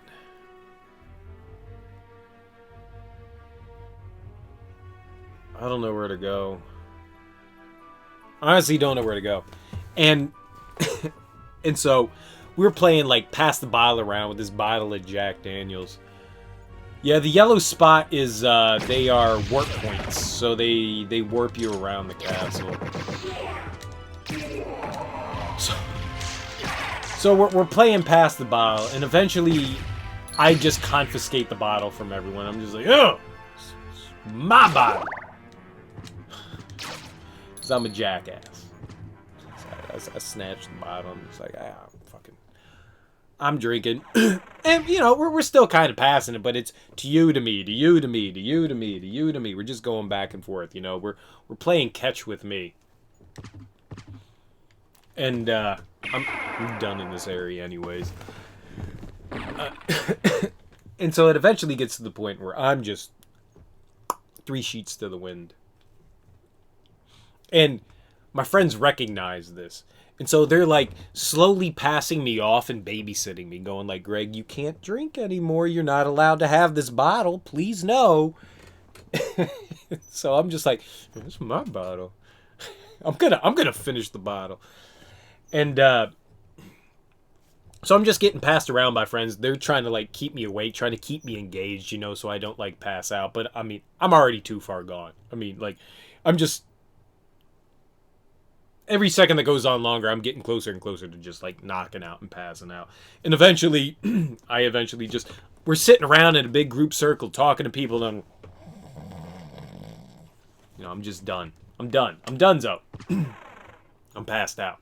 I don't know where to go. Honestly, don't know where to go. And and so we were playing, like, pass the bottle around with this bottle of Jack Daniels. Yeah, the yellow spot is, they are warp points. So they warp you around the castle. So we're playing past the bottle, and eventually I just confiscate the bottle from everyone. I'm just like, oh, it's my bottle. Because I'm a jackass. So I snatched the bottle. I'm just like, I'm drinking. And, you know, we're still kind of passing it, but it's to you, to me, to you, to me, to you, to me, to you, to me. We're just going back and forth, you know. We're playing catch with me. And, I'm done in this area anyways. And so it eventually gets to the point where I'm just 3 sheets to the wind. And my friends recognize this. And so they're, like, slowly passing me off and babysitting me, going like, Greg, you can't drink anymore. You're not allowed to have this bottle. Please no. So I'm just like, it's my bottle. I'm gonna finish the bottle. And so I'm just getting passed around by friends. They're trying to, like, keep me awake, trying to keep me engaged, you know, so I don't, like, pass out. But, I mean, I'm already too far gone. I mean, like, I'm just... Every second that goes on longer, I'm getting closer and closer to just, like, knocking out and passing out. And eventually, we're sitting around in a big group circle talking to people, and you know, I'm just done. I'm done. I'm donezo. I'm passed out.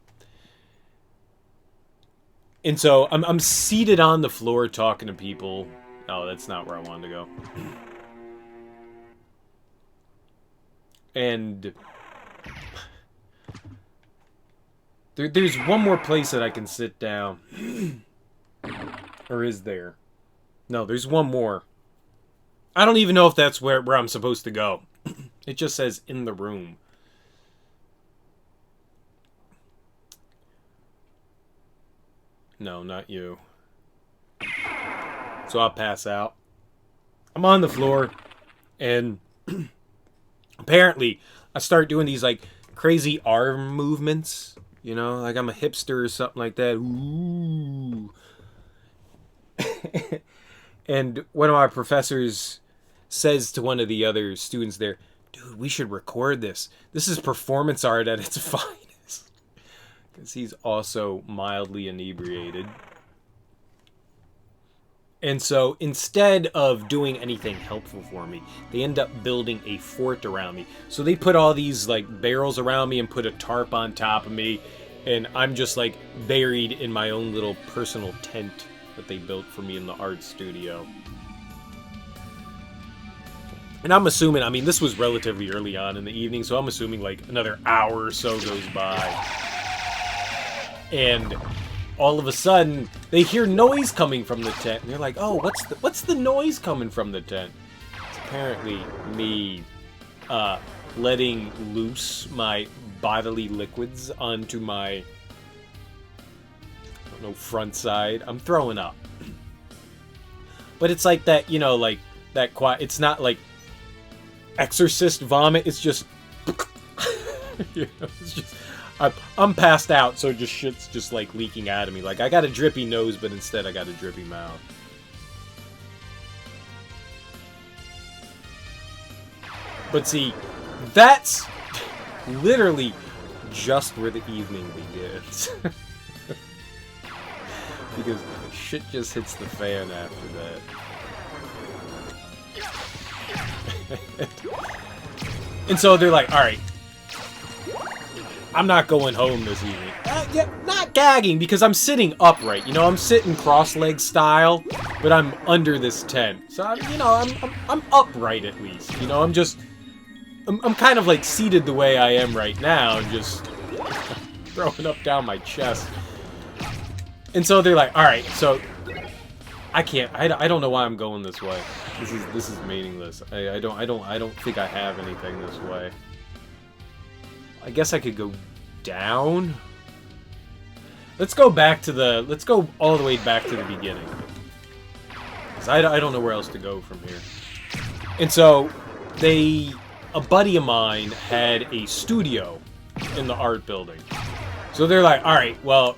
And so, I'm seated on the floor talking to people. Oh, that's not where I wanted to go. And... There's one more place that I can sit down. Or is there? No, there's one more. I don't even know if that's where I'm supposed to go. It just says in the room. No, not you. So I'll pass out. I'm on the floor. And apparently I start doing these, like, crazy arm movements. You know, like I'm a hipster or something like that. Ooh. And one of our professors says to one of the other students there, dude, we should record this. This is performance art at its finest. Because he's also mildly inebriated. And so instead of doing anything helpful for me, they end up building a fort around me. So they put all these, like, barrels around me and put a tarp on top of me. And I'm just, like, buried in my own little personal tent that they built for me in the art studio. And I'm assuming, I mean, this was relatively early on in the evening, so I'm assuming, like, another hour or so goes by. And all of a sudden, they hear noise coming from the tent. And they're like, oh, what's the noise coming from the tent? It's apparently me letting loose my bodily liquids onto my, I don't know, front side. I'm throwing up. But it's like that, you know, like, that quiet, it's not like exorcist vomit, it's just... You know, it's just I'm passed out, so just shit's just like leaking out of me. Like I got a drippy nose, but instead I got a drippy mouth. But see, that's literally just where the evening begins. Because shit just hits the fan after that. And so they're like, alright, I'm not going home this evening. Yeah, not gagging, because I'm sitting upright. You know, I'm sitting cross-leg style, but I'm under this tent. So, I'm upright at least. You know, I'm kind of like seated the way I am right now, just throwing up down my chest. And so they're like, all right, so I don't know why I'm going this way. This is meaningless. I don't think I have anything this way. I guess I could go down. Let's go all the way back to the beginning. 'Cause I don't know where else to go from here. And so a buddy of mine had a studio in the art building. So they're like, all right, well,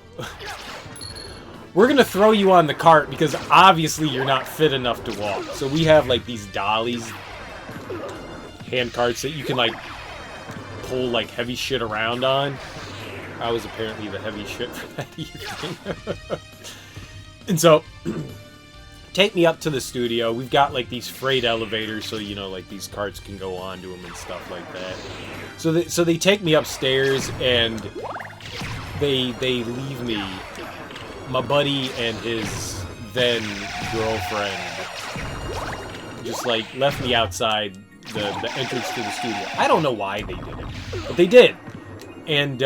we're gonna throw you on the cart because obviously you're not fit enough to walk. So we have like these dollies, hand carts that you can like pull like heavy shit around on. I was apparently the heavy shit for that evening. And so, take me up to the studio. We've got like these freight elevators, so you know, like these carts can go onto them and stuff like that. So they take me upstairs and they leave me. My buddy and his then girlfriend just like left me outside the entrance to the studio. I don't know why they did it, but they did. And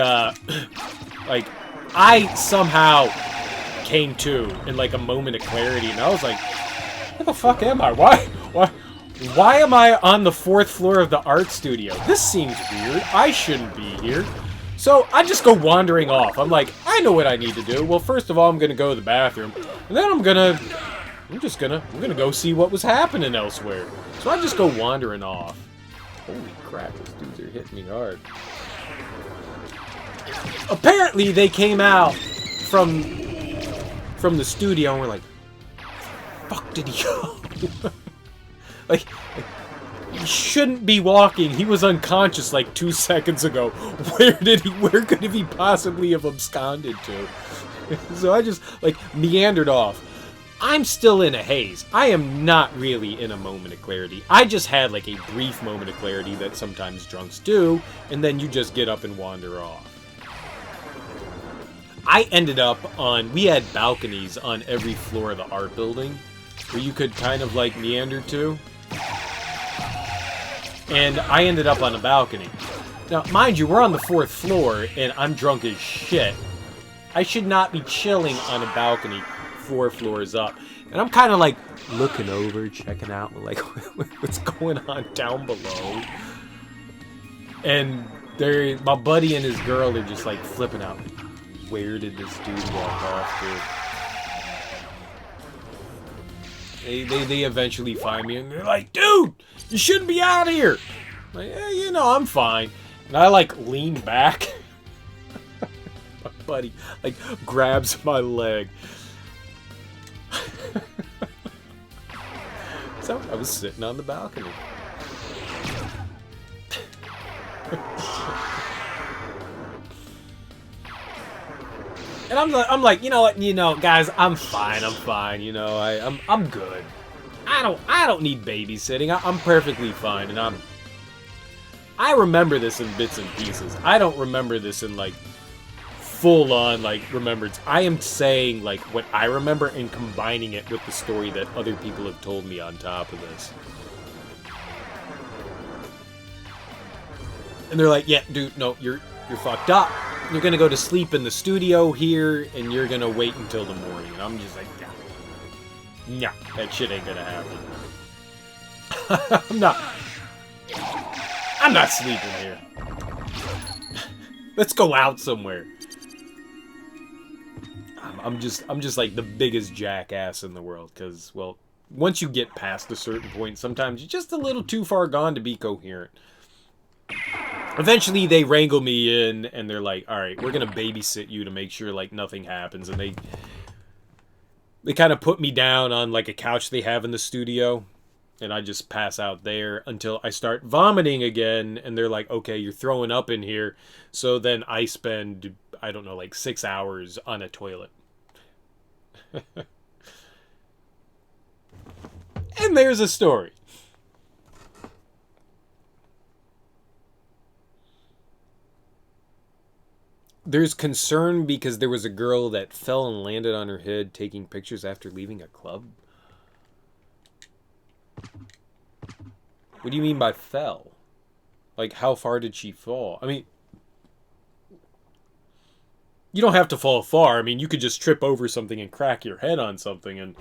like I somehow came to in like a moment of clarity, and I was like, where the fuck am I? Why am I on the 4th floor of the art studio? This seems weird. I shouldn't be here. So I just go wandering off. I'm like, I know what I need to do. Well, first of all, I'm gonna go to the bathroom, and then I'm gonna go see what was happening elsewhere. So I just go wandering off. Holy crap, these dudes are hitting me hard. Apparently, they came out from the studio and were like, "Fuck, did he go?" like, he shouldn't be walking. He was unconscious like 2 seconds ago. Where could he possibly have absconded to? So I just like meandered off. I'm still in a haze. I am not really in a moment of clarity. I just had like a brief moment of clarity that sometimes drunks do, and then you just get up and wander off. I ended up we had balconies on every floor of the art building where you could kind of like meander to. And I ended up on a balcony. Now, mind you, we're on the 4th floor, and I'm drunk as shit. I should not be chilling on a balcony 4 floors up. And I'm kind of like looking over, checking out like what's going on down below. And my buddy and his girl are just like flipping out. Where did this dude walk off to? They eventually find me, and they're like, dude, you shouldn't be out here. I'm like, yeah, you know, I'm fine. And I like lean back. My buddy like grabs my leg. So I was sitting on the balcony. And I'm like, you know what, guys, I'm fine, you know, I'm good. I don't need babysitting. I'm perfectly fine, and I remember this in bits and pieces. I don't remember this in like full on like remembrance. I am saying like what I remember and combining it with the story that other people have told me on top of this. And they're like, yeah, dude, no, you're fucked up. You're gonna go to sleep in the studio here, and you're gonna wait until the morning. And I'm just like, nah, that shit ain't gonna happen. I'm not sleeping here. Let's go out somewhere. I'm just like the biggest jackass in the world, because, well, once you get past a certain point, sometimes you're just a little too far gone to be coherent. Eventually, they wrangle me in, and they're like, all right, we're going to babysit you to make sure, like, nothing happens. And they kind of put me down on, like, a couch they have in the studio. And I just pass out there until I start vomiting again. And they're like, okay, you're throwing up in here. So then I spend, I don't know, like 6 hours on a toilet. And there's a story. There's concern because there was a girl that fell and landed on her head taking pictures after leaving a club. What do you mean by fell? Like, how far did she fall? I mean, you don't have to fall far. I mean, you could just trip over something and crack your head on something and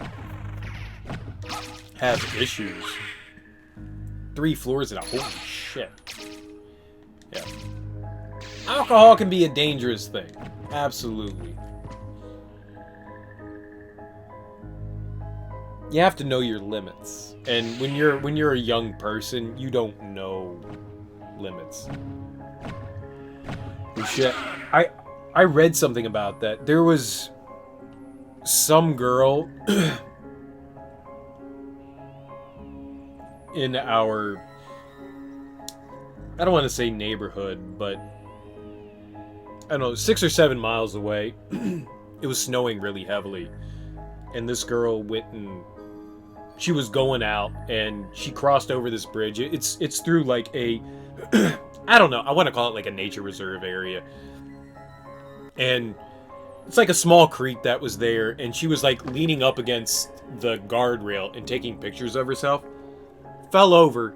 have issues. 3 floors and holy shit. Yeah. Alcohol can be a dangerous thing. Absolutely. You have to know your limits. And when you're a young person, you don't know limits. Oh, shit. I read something about that. There was some girl in our, I don't want to say neighborhood, but I don't know, 6 or 7 miles away. It was snowing really heavily. And this girl went and she was going out and she crossed over this bridge. It's through like a, I don't know, I want to call it like a nature reserve area. And it's like a small creek that was there. And she was like leaning up against the guardrail and taking pictures of herself. Fell over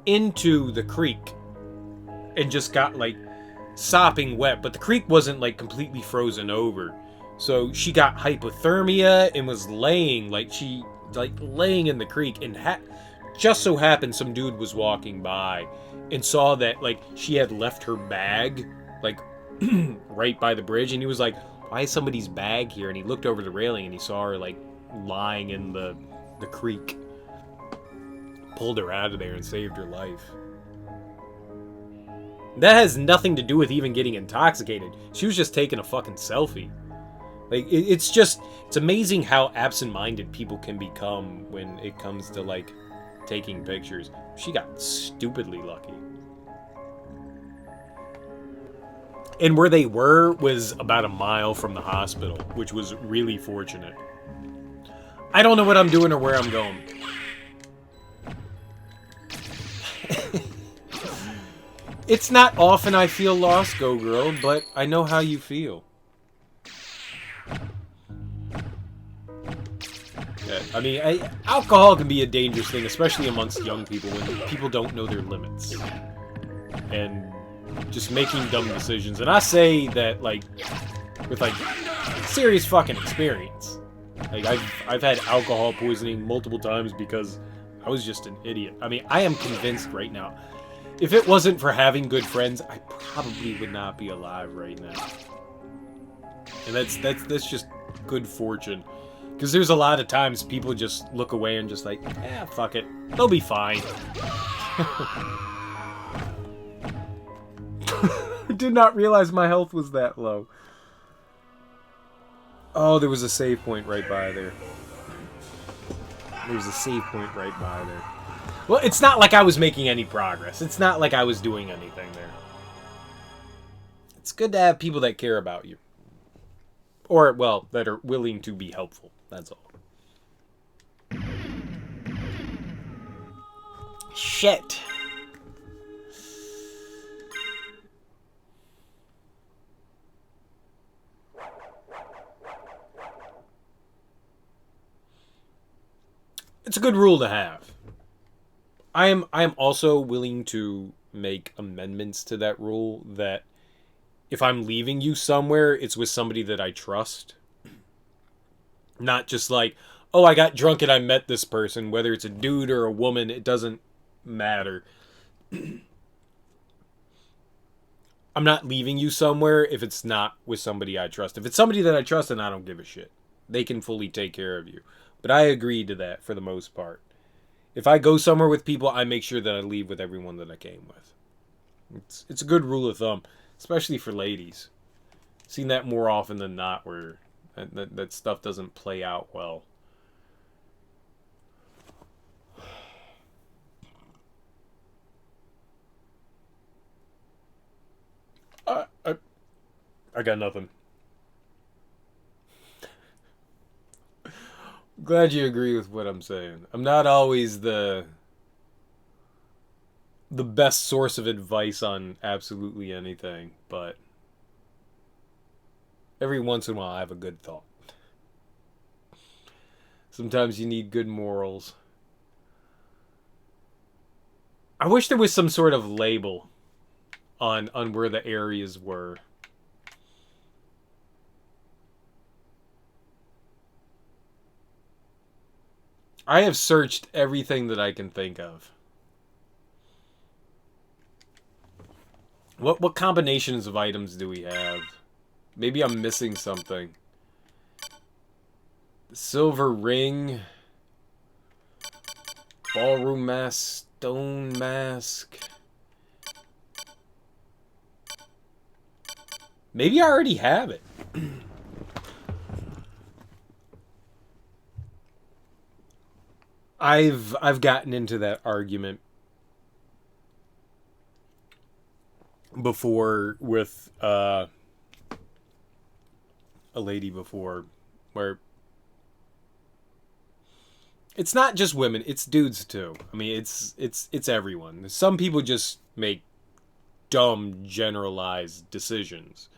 into the creek and just got like sopping wet, but the creek wasn't like completely frozen over, so she got hypothermia and was laying laying in the creek, and just so happened some dude was walking by and saw that like she had left her bag like right by the bridge, and he was like, why is somebody's bag here? And he looked over the railing and he saw her like lying in the creek. Pulled her out of there and saved her life. That has nothing to do with even getting intoxicated. She was just taking a fucking selfie. Like, it's amazing how absent-minded people can become when it comes to, like, taking pictures. She got stupidly lucky. And where they were was about a mile from the hospital, which was really fortunate. I don't know what I'm doing or where I'm going. It's not often I feel lost, Go Girl, but I know how you feel. Yeah, I mean, alcohol can be a dangerous thing, especially amongst young people, when people don't know their limits. And just making dumb decisions. And I say that, like, with, like, serious fucking experience. Like, I've had alcohol poisoning multiple times because I was just an idiot. I mean, I am convinced right now, if it wasn't for having good friends, I probably would not be alive right now. And that's just good fortune. Because there's a lot of times people just look away and just like, fuck it. They'll be fine. I did not realize my health was that low. Oh, there was a save point right by there. There was a save point right by there. Well, it's not like I was making any progress. It's not like I was doing anything there. It's good to have people that care about you. Or, well, that are willing to be helpful. That's all. Shit. It's a good rule to have. I am also willing to make amendments to that rule, that if I'm leaving you somewhere, it's with somebody that I trust. Not just like, oh, I got drunk and I met this person, whether it's a dude or a woman, it doesn't matter. I'm not leaving you somewhere if it's not with somebody I trust. If it's somebody that I trust, then I don't give a shit. They can fully take care of you. But I agree to that for the most part. If I go somewhere with people, I make sure that I leave with everyone that I came with. It's a good rule of thumb, especially for ladies. Seen that more often than not, where that stuff doesn't play out well. I got nothing. Glad you agree with what I'm saying. I'm not always the best source of advice on absolutely anything, but every once in a while I have a good thought. Sometimes you need good morals. I wish there was some sort of label on where the areas were. I have searched everything that I can think of. What combinations of items do we have? Maybe I'm missing something. Silver ring. Ballroom mask. Stone mask. Maybe I already have it. I've gotten into that argument before with a lady before, where it's not just women, it's dudes too. I mean, it's everyone. Some people just make dumb generalized decisions.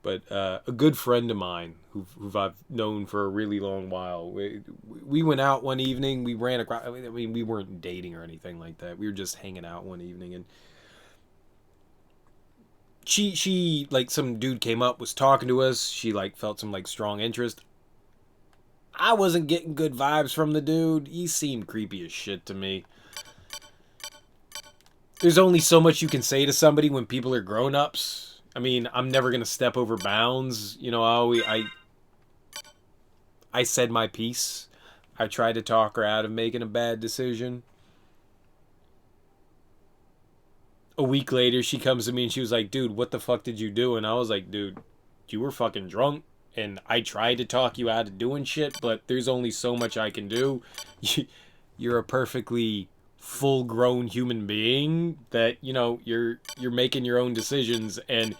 But a good friend of mine, who I've known for a really long while, we went out one evening. We ran across. I mean, we weren't dating or anything like that. We were just hanging out one evening, and she like, some dude came up, was talking to us. She like felt some like strong interest. I wasn't getting good vibes from the dude. He seemed creepy as shit to me. There's only so much you can say to somebody when people are grown-ups. I mean, I'm never going to step over bounds. You know, I said my piece. I tried to talk her out of making a bad decision. A week later, she comes to me and she was like, dude, what the fuck did you do? And I was like, dude, you were fucking drunk. And I tried to talk you out of doing shit, but there's only so much I can do. You're a perfectly full-grown human being that, you know, you're making your own decisions, and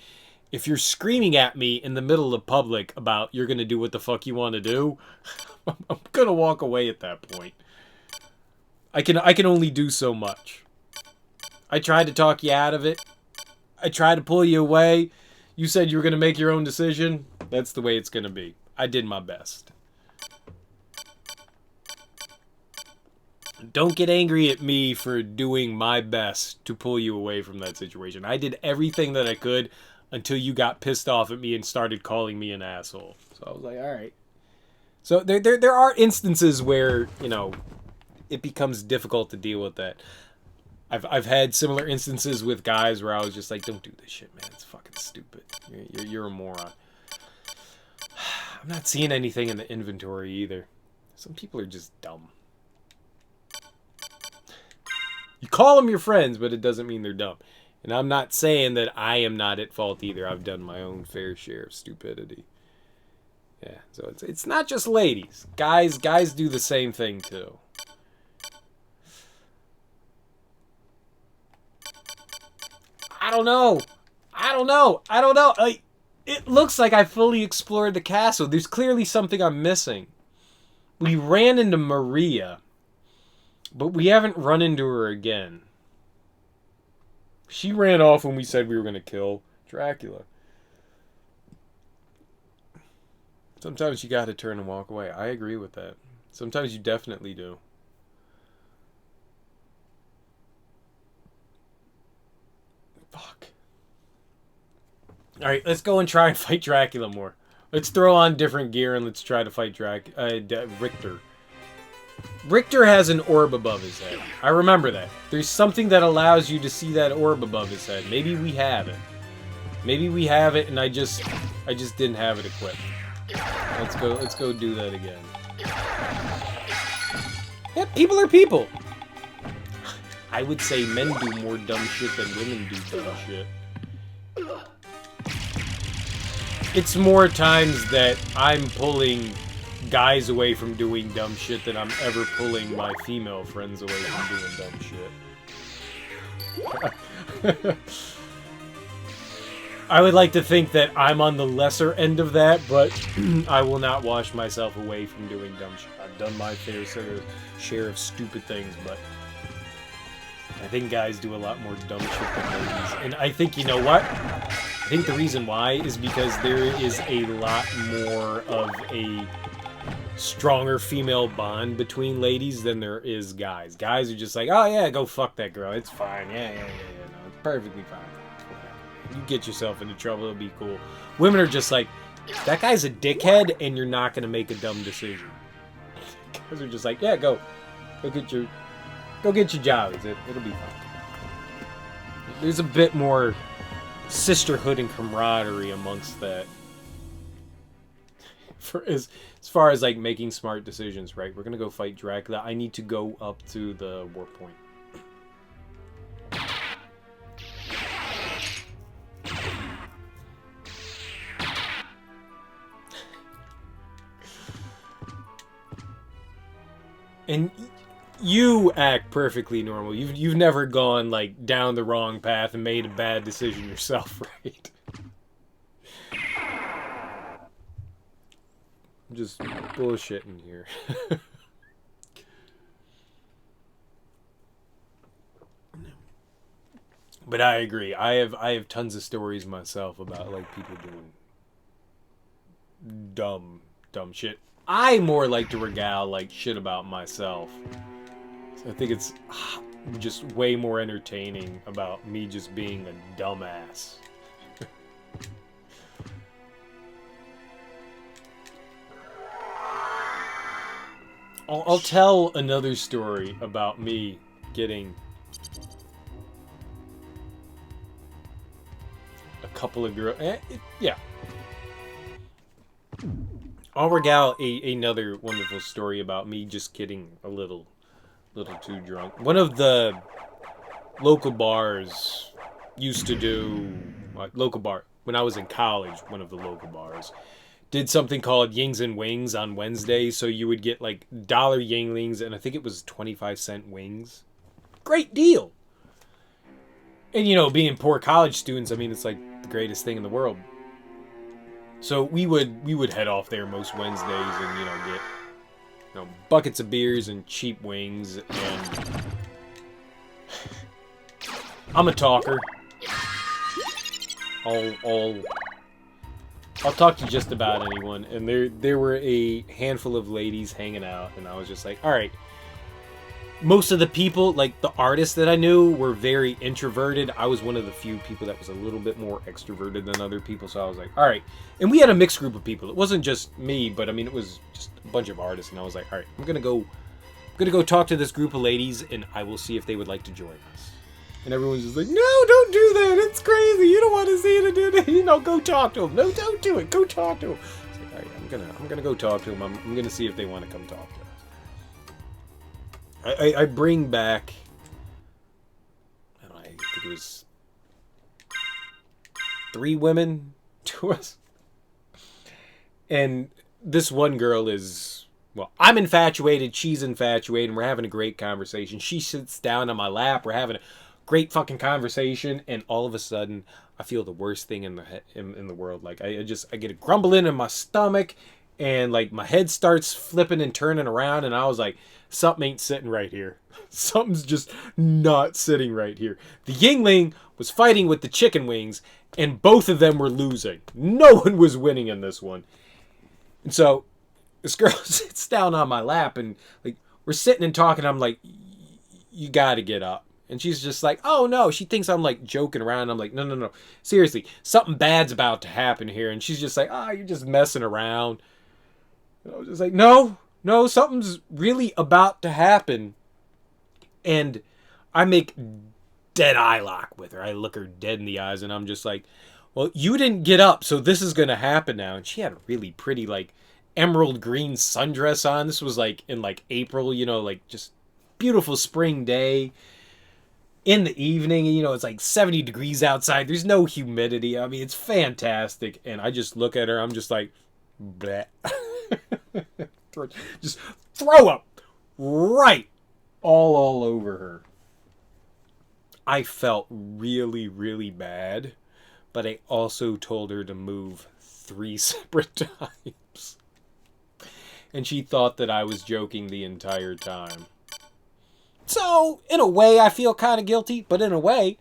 if you're screaming at me in the middle of public about you're gonna do what the fuck you want to do, I'm gonna walk away at that point. I can only do so much. I tried to talk you out of it. I tried to pull you away. You said you were gonna make your own decision. That's the way it's gonna be. I did my best. Don't get angry at me for doing my best to pull you away from that situation. I did everything that I could until you got pissed off at me and started calling me an asshole. So I was like, all right. So there are instances where, you know, it becomes difficult to deal with that. I've had similar instances with guys where I was just like, don't do this shit, man. It's fucking stupid. You're a moron. I'm not seeing anything in the inventory either. Some people are just dumb. You call them your friends, but it doesn't mean they're dumb. And I'm not saying that I am not at fault either. I've done my own fair share of stupidity. Yeah, so it's not just ladies. Guys do the same thing too. I don't know. It looks like I fully explored the castle. There's clearly something I'm missing. We ran into Maria, but we haven't run into her again. She ran off when we said we were going to kill Dracula. Sometimes you got to turn and walk away. I agree with that. Sometimes you definitely do. Fuck. Alright, let's go and try and fight Dracula more. Let's throw on different gear and let's try to fight Richter. Richter has an orb above his head. I remember that. There's something that allows you to see that orb above his head. Maybe we have it. Maybe we have it and I just didn't have it equipped. Let's go do that again. Yeah, people are people. I would say men do more dumb shit than women do dumb shit. It's more times that I'm pulling guys away from doing dumb shit than I'm ever pulling my female friends away from doing dumb shit. I would like to think that I'm on the lesser end of that, but I will not wash myself away from doing dumb shit. I've done my fair share of stupid things, but I think guys do a lot more dumb shit than ladies. And I think, you know what? I think the reason why is because there is a lot more of a stronger female bond between ladies than there is guys. Guys are just like, oh yeah, go fuck that girl. It's fine. Yeah. No, it's perfectly fine. You get yourself into trouble, it'll be cool. Women are just like, that guy's a dickhead, and you're not gonna make a dumb decision. Guys are just like, yeah, go get your jollies. It'll be fine. There's a bit more sisterhood and camaraderie amongst that. As far as like making smart decisions, right? We're gonna go fight Dracula. I need to go up to the war point. And you act perfectly normal. You've never gone like down the wrong path and made a bad decision yourself, right? I'm just bullshitting here. But I agree. I have tons of stories myself about like people doing dumb shit. I more like to regale like shit about myself. So I think it's just way more entertaining about me just being a dumbass. I'll tell another story about me getting a couple of girls. Yeah. I'll regale another wonderful story about me just getting a little too drunk. One of the local bars used to do, when I was in college, one of the local bars did something called Yings and Wings on Wednesday. So you would get like $1 Yinglings and I think it was 25-cent wings. Great deal. And you know, being poor college students, I mean, it's like the greatest thing in the world. So we would head off there most Wednesdays and, you know, get, you know, buckets of beers and cheap wings. And I'm a talker. I'll talk to just about anyone. And there were a handful of ladies hanging out, and I was just like, all right. Most of the people, like the artists that I knew, were very introverted. I was one of the few people that was a little bit more extroverted than other people, so I was like, all right. And we had a mixed group of people. It wasn't just me, but I mean, it was just a bunch of artists, and I was like, all right, I'm gonna go talk to this group of ladies, and I will see if they would like to join us. And everyone's just like, no, don't do that. It's crazy. You don't want to see it. Do that. You know, go talk to them. No, don't do it. Go talk to them. It's like, all right, I'm gonna go talk to them. I'm gonna see if they want to come talk to us. I bring back, I think it was 3 women to us. And this one girl is, well, I'm infatuated, she's infatuated, and we're having a great conversation. She sits down on my lap, we're having a great fucking conversation, and all of a sudden, I feel the worst thing in the world. Like, I get a grumbling in my stomach, and like my head starts flipping and turning around, and I was like, something ain't sitting right here. Something's just not sitting right here. The Yingling was fighting with the chicken wings, and both of them were losing. No one was winning in this one. And so this girl sits down on my lap, and like we're sitting and talking. I'm like, you got to get up. And she's just like, oh no. She thinks I'm like joking around. I'm like, no. Seriously, something bad's about to happen here. And she's just like, oh, you're just messing around. And I was just like, no, something's really about to happen. And I make dead eye lock with her. I look her dead in the eyes, and I'm just like, well, you didn't get up, so this is going to happen now. And she had a really pretty, like, emerald green sundress on. This was, like, in, like, April, you know, like, just beautiful spring day. in the evening, you know, it's like 70 degrees outside. There's no humidity. I mean, it's fantastic. And I just look at her. I'm just like, bleh. Just throw up right all over her. I felt really, really bad. But I also told her to move 3 separate times. And she thought that I was joking the entire time. So, in a way, I feel kind of guilty, but in a way,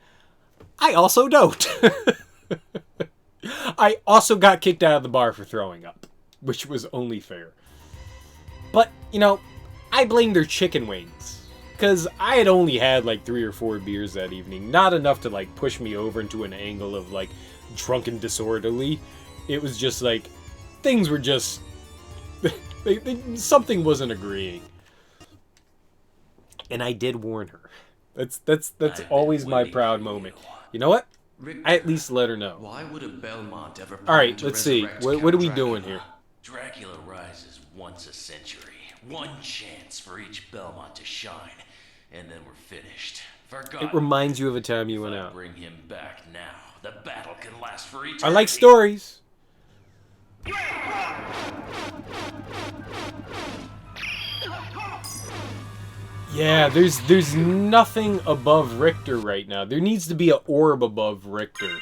I also don't. I also got kicked out of the bar for throwing up, which was only fair. But, you know, I blame their chicken wings. Because I had only had like 3 or 4 beers that evening. Not enough to like push me over into an angle of like drunken disorderly. It was just like, things were just... something wasn't agreeing. And I did warn her. That's always my proud moment. You know what? I at least let her know. Why would a Belmont ever All right, let's see. What are we doing here? Dracula rises once a century. One chance for each Belmont to shine, and then we're finished. Forgotten. It reminds you of a time you went If I out. bring him back now, the battle can last for eternity. I like stories. Yeah, there's nothing above Richter right now. There needs to be an orb above Richter.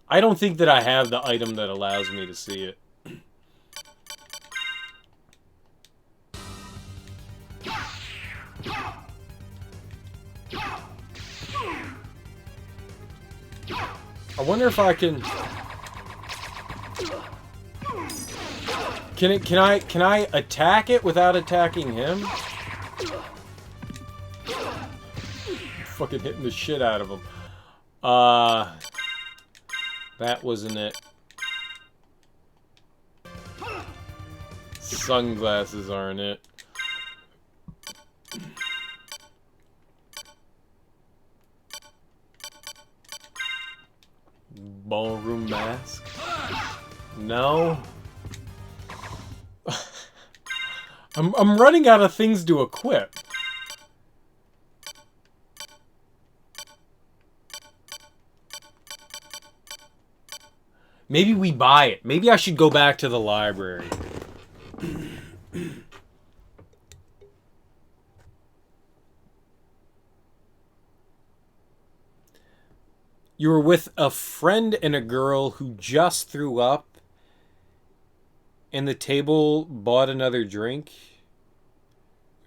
I don't think that I have the item that allows me to see it. I wonder if I can... Can I attack it without attacking him? Fucking hitting the shit out of him. That wasn't it. Sunglasses aren't it. Ballroom mask? No. I'm running out of things to equip. Maybe we buy it. Maybe I should go back to the library. You were with a friend and a girl who just threw up, and the table bought another drink.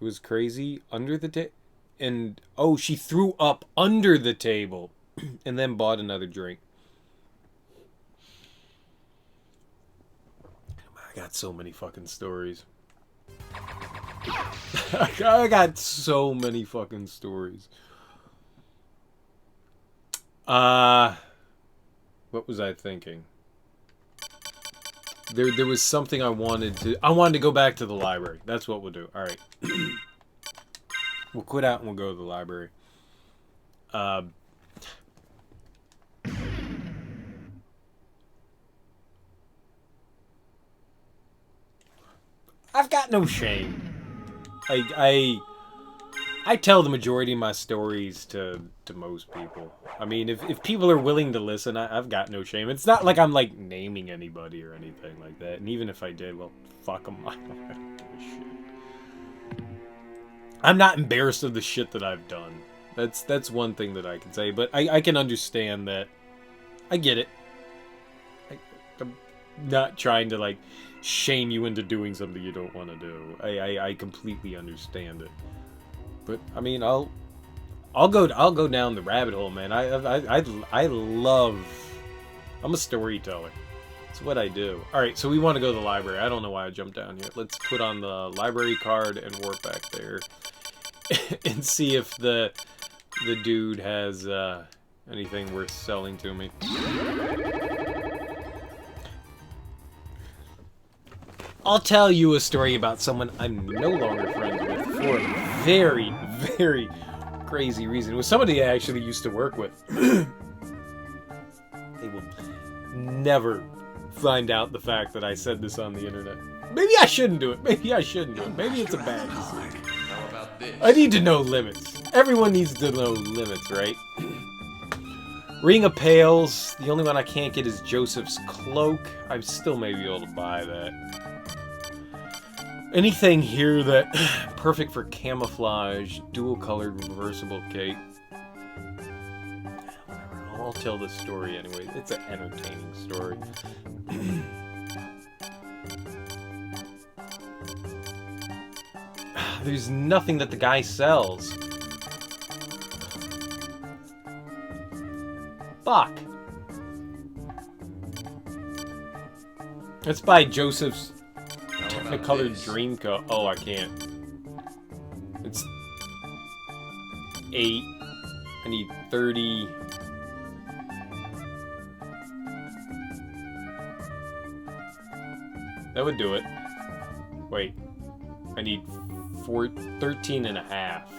It was crazy. Under the table. And, oh, she threw up under the table and then bought another drink. I got so many fucking stories. I got so many fucking stories. What was I thinking? There was something I wanted to go back to the library. That's what we'll do. All right. We'll quit out and we'll go to the library. I've got no shame. I tell the majority of my stories to most people. I mean, if people are willing to listen, I've got no shame. It's not like I'm, like, naming anybody or anything like that. And even if I did, well, fuck them. I don't give a shit. I'm not embarrassed of the shit that I've done. That's one thing that I can say. But I can understand that. I get it. I'm not trying to, like, shame you into doing something you don't want to do. I completely understand it. But I mean, I'll go down the rabbit hole, man. I love. I'm a storyteller. It's what I do. All right, so we want to go to the library. I don't know why I jumped down here. Let's put on the library card and warp back there, and see if the dude has anything worth selling to me. I'll tell you a story about someone I'm no longer friends with for a very, very crazy reason. It was somebody I actually used to work with. They will never find out the fact that I said this on the internet. Maybe I shouldn't do it. Maybe I shouldn't do it. Maybe it's a bad decision. How about this? I need to know limits. everyone needs to know limits, right? Ring of Pails. The only one I can't get is Joseph's Cloak. I still may be able to buy that. Anything here that perfect for camouflage, dual colored reversible cape. Whatever, I'll tell this story anyway. It's an entertaining story. There's nothing that the guy sells. Fuck. Let's buy Joseph's Technicolored Dream Coat. Oh, I can't. It's 8. I need 30. That would do it. Wait. I need 13 and a half.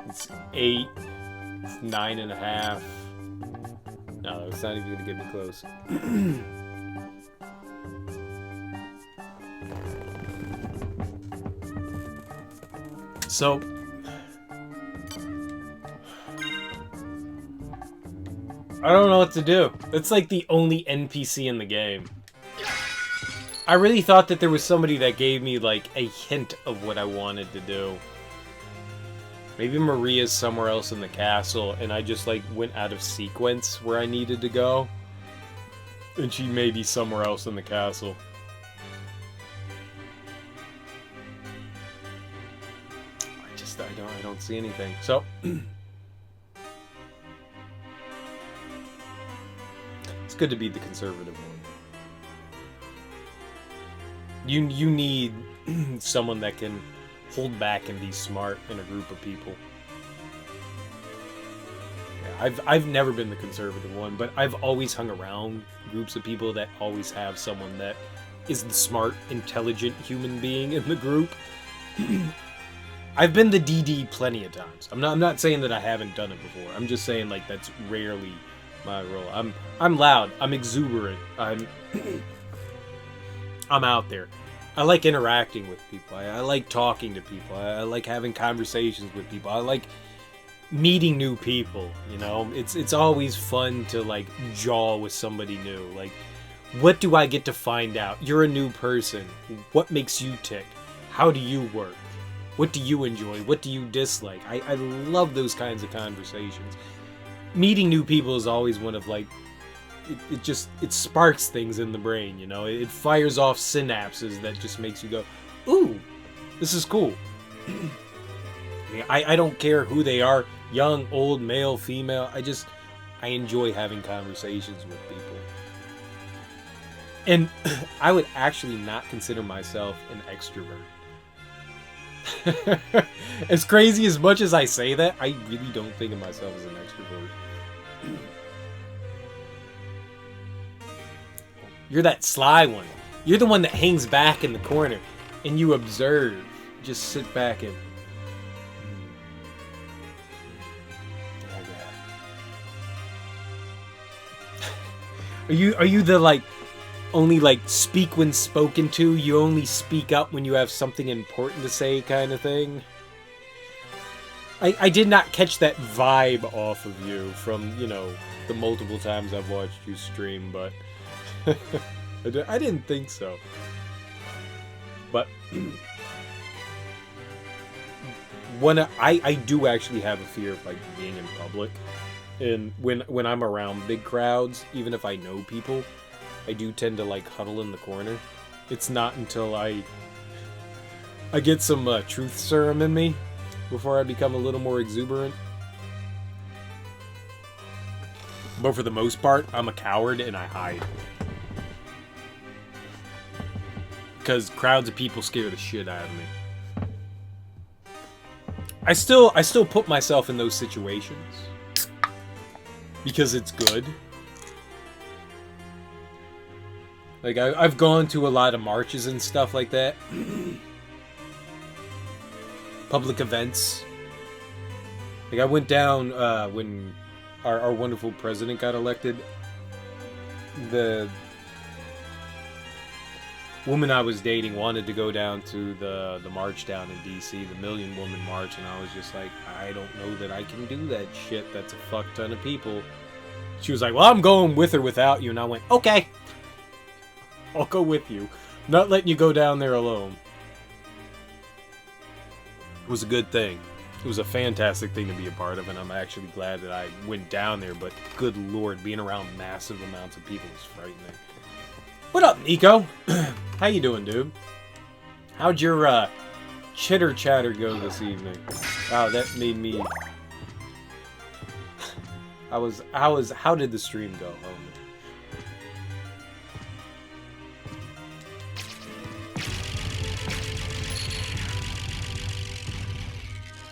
It's 8. It's 9 and a half. No, it's not even gonna get me close. So, I don't know what to do. It's like the only NPC in the game. I really thought that there was somebody that gave me like a hint of what I wanted to do. Maybe Maria's somewhere else in the castle and I just like went out of sequence where I needed to go. And she may be somewhere else in the castle. I don't see anything. So it's good to be the conservative one. You need someone that can hold back and be smart in a group of people. Yeah, I've never been the conservative one, but I've always hung around groups of people that always have someone that is the smart, intelligent human being in the group. I've been the DD plenty of times. I'm not saying that I haven't done it before. I'm just saying like that's rarely my role. I'm loud. I'm exuberant. I'm out there. I like interacting with people. I like talking to people. I like having conversations with people. I like meeting new people, you know? It's always fun to like jaw with somebody new. Like, what do I get to find out? You're a new person. What makes you tick? How do you work? What do you enjoy? What do you dislike? I love those kinds of conversations. Meeting new people is always one of like, it sparks things in the brain, you know? It fires off synapses that just makes you go, ooh, this is cool. I mean, I don't care who they are, young, old, male, female. I enjoy having conversations with people. And I would actually not consider myself an extrovert. As crazy as much as I say that, I really don't think of myself as an extrovert. You're that sly one. You're the one that hangs back in the corner and you observe. Just sit back and... Are you the like only like speak when spoken to, you only speak up when you have something important to say kind of thing? I did not catch that vibe off of you from, you know, the multiple times I've watched you stream, but I didn't think so. But I do actually have a fear of like being in public. And when I'm around big crowds, even if I know people, I do tend to like huddle in the corner. It's not until I get some truth serum in me before I become a little more exuberant. But for the most part, I'm a coward and I hide. Because crowds of people scare the shit out of me. I still put myself in those situations. Because it's good. Like, I've gone to a lot of marches and stuff like that. Public events. Like, I went down when our wonderful president got elected. woman I was dating wanted to go down to the march down in DC, the Million Woman March, and I was just like, I don't know that I can do that shit. That's a fuck ton of people. She was like, well, I'm going with or without you, and I went, okay, I'll go with you. I'm not letting you go down there alone. It was a good thing. It was a fantastic thing to be a part of, and I'm actually glad that I went down there, but good lord, being around massive amounts of people was frightening. What up, Nico? How you doing, dude? How'd your chitter chatter go this evening? Wow, that made me... How did the stream go?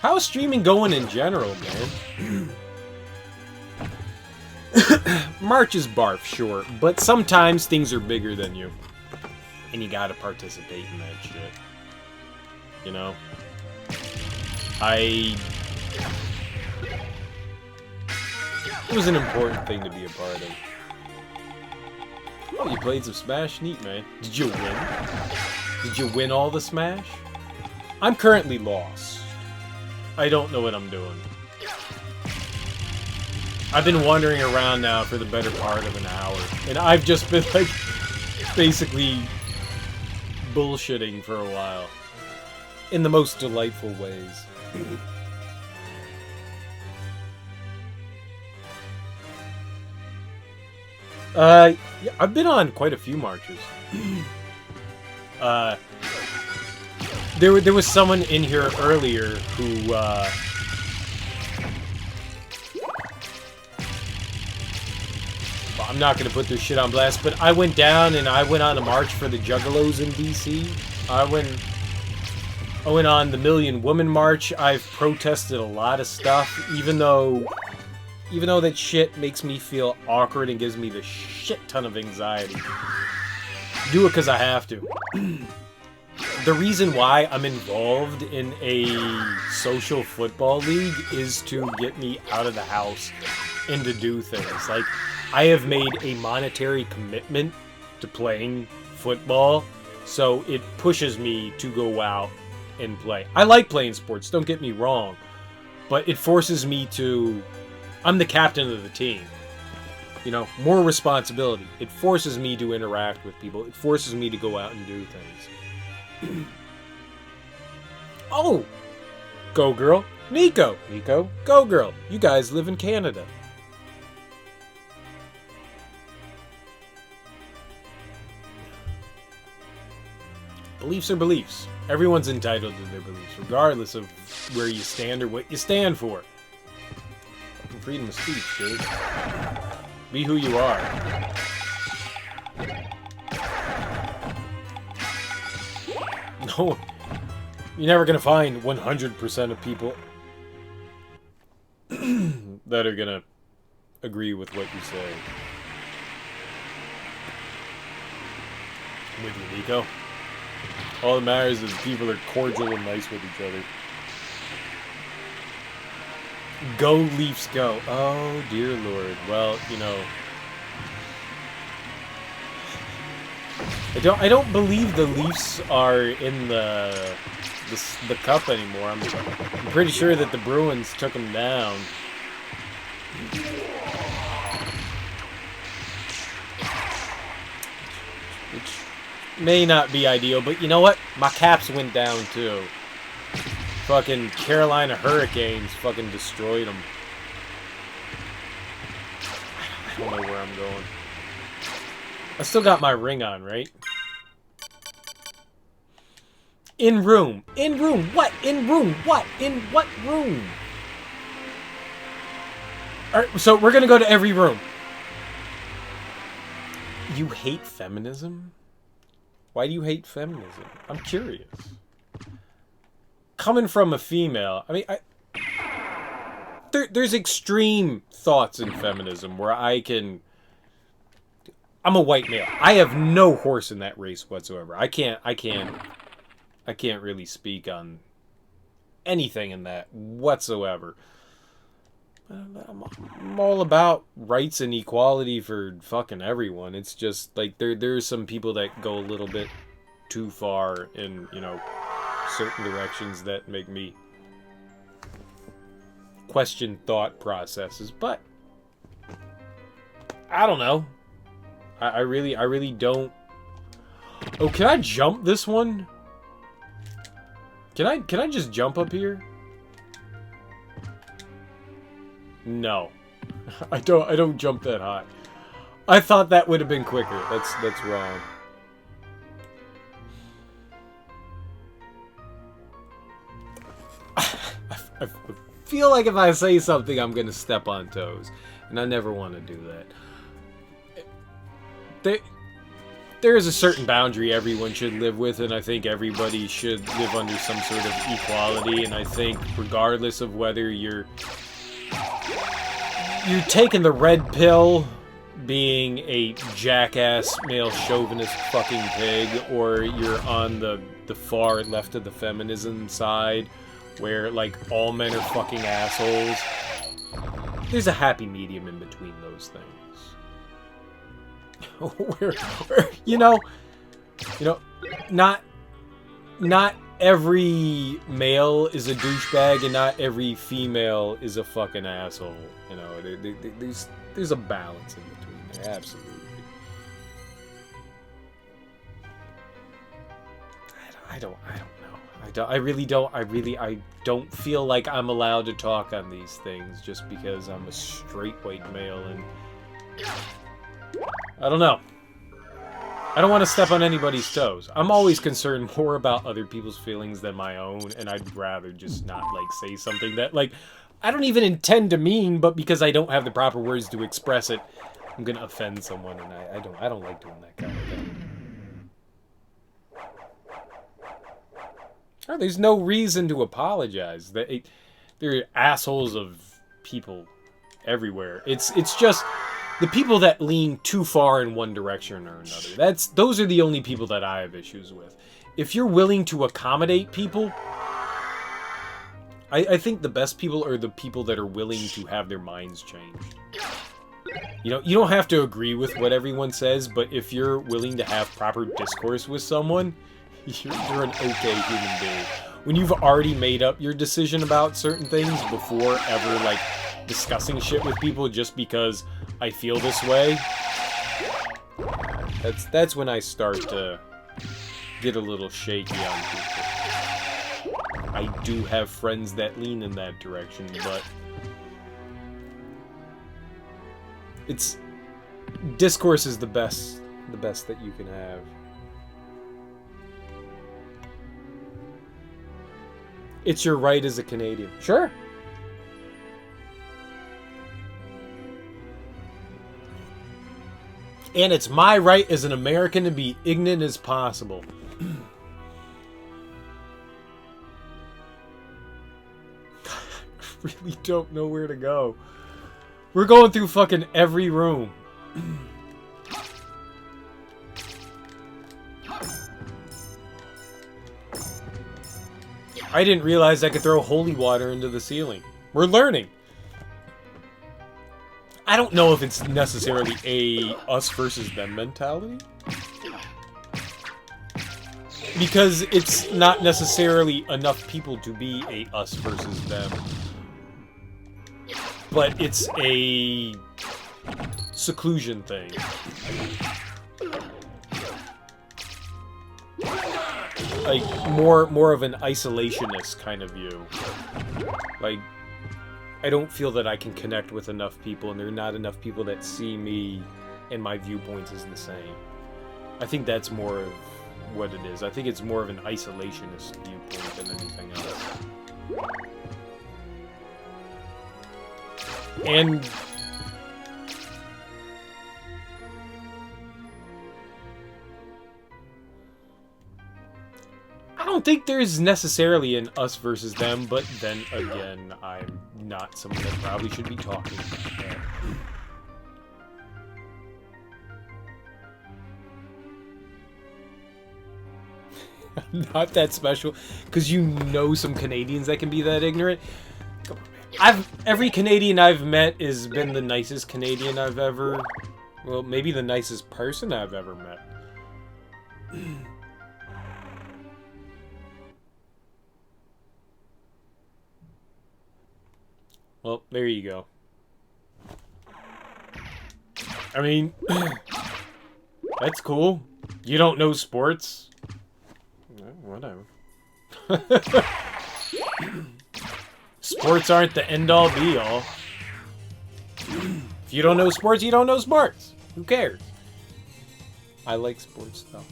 How's streaming going in general, man? March is barf, sure, but sometimes things are bigger than you. And you gotta participate in that shit. You know? It was an important thing to be a part of. Oh, you played some Smash? Neat, man. Did you win? Did you win all the Smash? I'm currently lost. I don't know what I'm doing. I've been wandering around now for the better part of an hour. And I've just been, like, basically bullshitting for a while. In the most delightful ways. Yeah, I've been on quite a few marches. There was someone in here earlier who, well, I'm not gonna put their shit on blast, but I went down and I went on a march for the Juggalos in DC. I went on the Million Woman March. I've protested a lot of stuff, even though that shit makes me feel awkward and gives me the shit ton of anxiety. Do it because I have to. The reason why I'm involved in a social football league is to get me out of the house and to do things. Like, I have made a monetary commitment to playing football, so it pushes me to go out and play. I like playing sports, don't get me wrong, but it forces me to... I'm the captain of the team. You know, more responsibility. It forces me to interact with people. It forces me to go out and do things. Oh! Go girl. Nico. Nico. Go girl. You guys live in Canada. Beliefs are beliefs. Everyone's entitled to their beliefs, regardless of where you stand or what you stand for. Fucking freedom of speech, dude. Be who you are. No, you're never gonna find 100% of people that are gonna agree with what you say. I'm with you, Nico. All that matters is people are cordial and nice with each other. Go Leafs go. Oh dear Lord. Well, you know, I don't believe the Leafs are in the cup anymore. I'm pretty sure that the Bruins took them down. Which may not be ideal, but you know what? My Caps went down too. Fucking Carolina Hurricanes fucking destroyed them. I don't know where I'm going. I still got my ring on, right? In room. In room. What? In room. What? In what room? Alright, so we're gonna go to every room. You hate feminism? Why do you hate feminism? I'm curious. Coming from a female, I mean, there's extreme thoughts in feminism where I'm a white male. I have no horse in that race whatsoever. I can't really speak on anything in that whatsoever. I'm all about rights and equality for fucking everyone. It's just like there's some people that go a little bit too far in, you know, certain directions that make me question thought processes. But I don't know. I really don't. Oh, can I jump this one? Can I just jump up here? No. I don't jump that high. I thought that would have been quicker. That's wrong. I feel like if I say something, I'm gonna step on toes, and I never want to do that. There is a certain boundary everyone should live with, and I think everybody should live under some sort of equality. And I think, regardless of whether you're taking the red pill, being a jackass male chauvinist fucking pig, or you're on the far left of the feminism side, where like all men are fucking assholes. There's a happy medium in between those things. where you know, not every male is a douchebag and not every female is a fucking asshole. You know, there's a balance in between there, absolutely. I don't know. I don't feel like I'm allowed to talk on these things just because I'm a straight white male, and I don't know. I don't want to step on anybody's toes. I'm always concerned more about other people's feelings than my own, and I'd rather just not, like, say something that, like, I don't even intend to mean, but because I don't have the proper words to express it, I'm gonna offend someone, and I don't like doing that kind of thing. Oh, there's no reason to apologize. There are assholes of people everywhere. It's just the people that lean too far in one direction or another. Those are the only people that I have issues with. If you're willing to accommodate people, I think the best people are the people that are willing to have their minds changed. You know, you don't have to agree with what everyone says, but if you're willing to have proper discourse with someone, you're an okay human being. When you've already made up your decision about certain things before ever, like, discussing shit with people just because I feel this way, that's when I start to get a little shaky on people. I do have friends that lean in that direction, but discourse is the best that you can have. It's your right as a Canadian. Sure. And it's my right as an American to be ignorant as possible. I really don't know where to go. We're going through fucking every room. I didn't realize I could throw holy water into the ceiling. We're learning. I don't know if it's necessarily a us versus them mentality. Because it's not necessarily enough people to be a us versus them. But it's a seclusion thing. Like, more of an isolationist kind of view. Like, I don't feel that I can connect with enough people, and there are not enough people that see me and my viewpoints as the same. I think that's more of what it is. I think it's more of an isolationist viewpoint than anything else. And I don't think there's necessarily an us versus them, but then again, I'm not someone that probably should be talking about that. I'm not that special, because you know some Canadians that can be that ignorant. Come on, man. Every Canadian I've met has been the nicest Canadian I've ever... Well, maybe the nicest person I've ever met. Well, there you go. I mean, that's cool. You don't know sports? Whatever. Sports aren't the end-all, be-all. If you don't know sports, you don't know sports. Who cares? I like sports, though.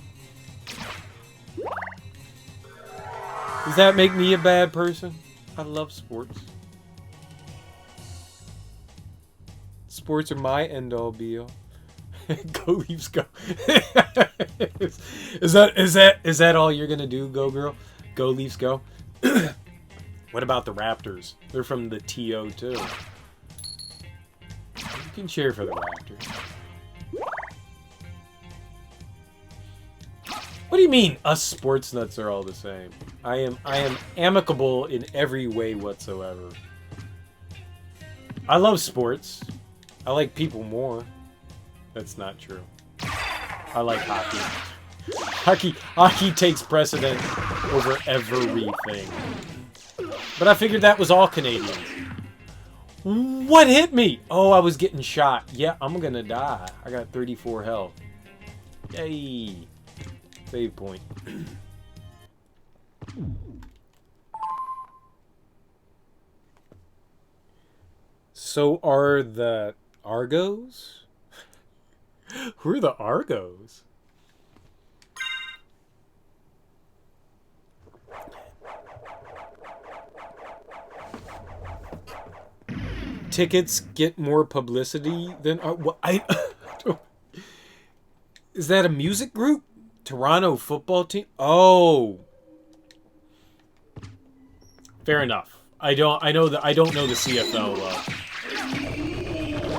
Does that make me a bad person? I love sports. Sports are my end-all, be-all. Go Leafs, go. is that all you're gonna do? Go girl, go Leafs, go. What about the Raptors? They're from the TO too. You can cheer for the Raptors. What do you mean? Us sports nuts are all the same. I am amicable in every way whatsoever. I love sports. I like people more. That's not true. I like hockey. Hockey takes precedent over everything. But I figured that was all Canadians. What hit me? Oh, I was getting shot. Yeah, I'm gonna die. I got 34 health. Yay. Save point. So are the Argos? Who are the Argos? Tickets get more publicity than... Is that a music group? Toronto football team? Oh. Fair enough. I don't know the CFL well.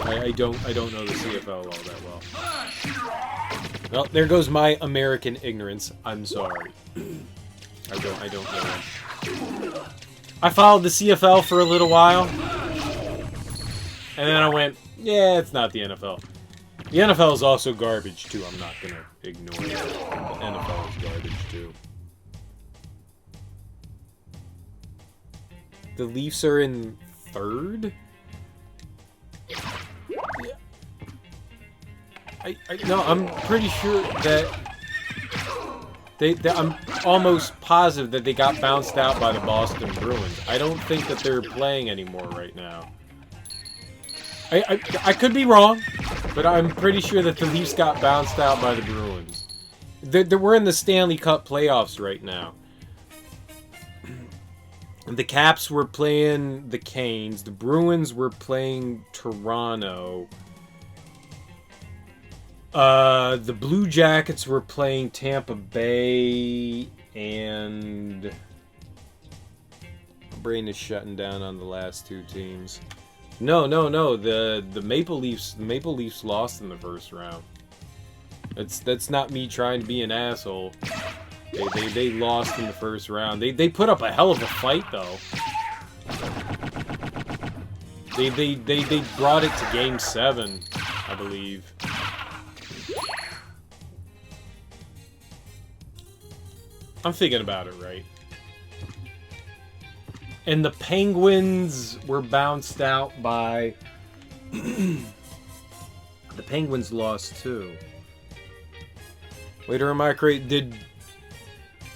I don't know the CFL all that well. Well, there goes my American ignorance. I'm sorry. I don't know. I followed the CFL for a little while. And then I went, yeah, it's not the NFL. The NFL is also garbage, too. I'm not going to ignore it. The NFL is garbage, too. The Leafs are in third? No, I'm pretty sure that I'm almost positive that they got bounced out by the Boston Bruins. I don't think that they're playing anymore right now. I could be wrong, but I'm pretty sure that the Leafs got bounced out by the Bruins. We're in the Stanley Cup playoffs right now. The Caps were playing the Canes. The Bruins were playing Toronto. The Blue Jackets were playing Tampa Bay, and my brain is shutting down on the last two teams. No. The Maple Leafs lost in the first round. That's not me trying to be an asshole. They lost in the first round. They put up a hell of a fight though. They brought it to Game 7, I believe. I'm thinking about it right. And the Penguins were bounced out by... The Penguins lost too. Wait, or am I crazy?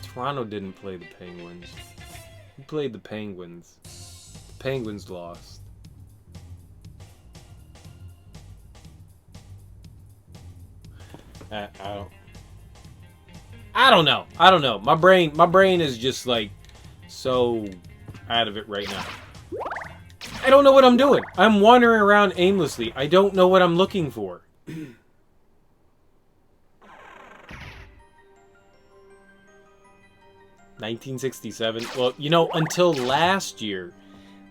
Toronto didn't play the Penguins. Who played the Penguins? The Penguins lost. I don't know. My brain is just like so out of it right now. I don't know what I'm doing. I'm wandering around aimlessly. I don't know what I'm looking for. 1967. Well, you know, until last year,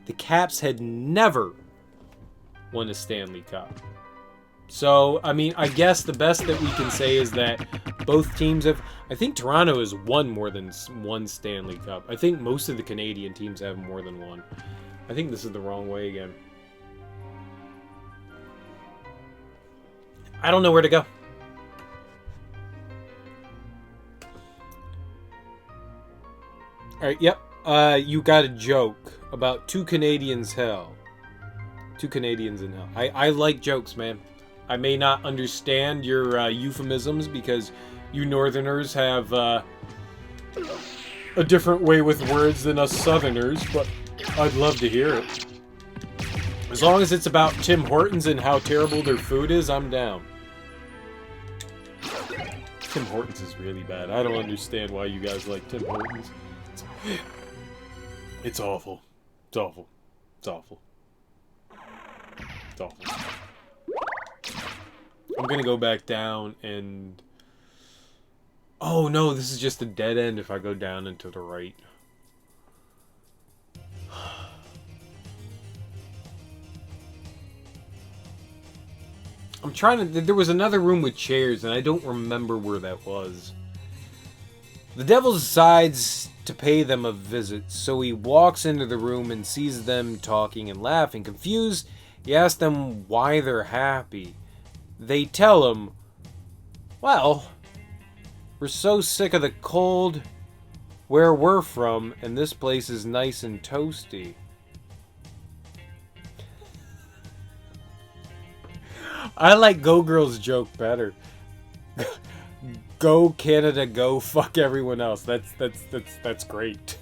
the Caps had never won a Stanley Cup. So, I mean, I guess the best that we can say is that both teams have... I think Toronto has won more than one Stanley Cup. I think most of the Canadian teams have more than one. I think this is the wrong way again. I don't know where to go. Alright, yep. You got a joke about two Canadians hell. Two Canadians in hell. I like jokes, man. I may not understand your euphemisms because you Northerners have a different way with words than us Southerners, but I'd love to hear it. As long as it's about Tim Hortons and how terrible their food is, I'm down. Tim Hortons is really bad. I don't understand why you guys like Tim Hortons. It's awful. It's awful. It's awful. It's awful. I'm gonna go back down and... Oh no, this is just a dead end if I go down and to the right. I'm trying to... There was another room with chairs, and I don't remember where that was. The devil decides to pay them a visit, so he walks into the room and sees them talking and laughing. Confused, he asks them why they're happy. They tell him, well, we're so sick of the cold where we're from, and this place is nice and toasty. I like Go Girl's joke better. Go Canada, go fuck everyone else. That's great.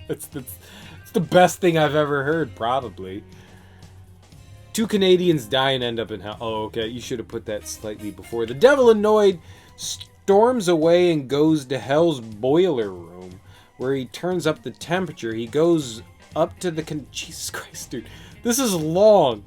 It's the best thing I've ever heard, probably. Two Canadians die and end up in hell. Oh, okay. You should have put that slightly before. The devil, annoyed, storms away and goes to hell's boiler room, where he turns up the temperature. He goes up to the... Jesus Christ, dude. This is long.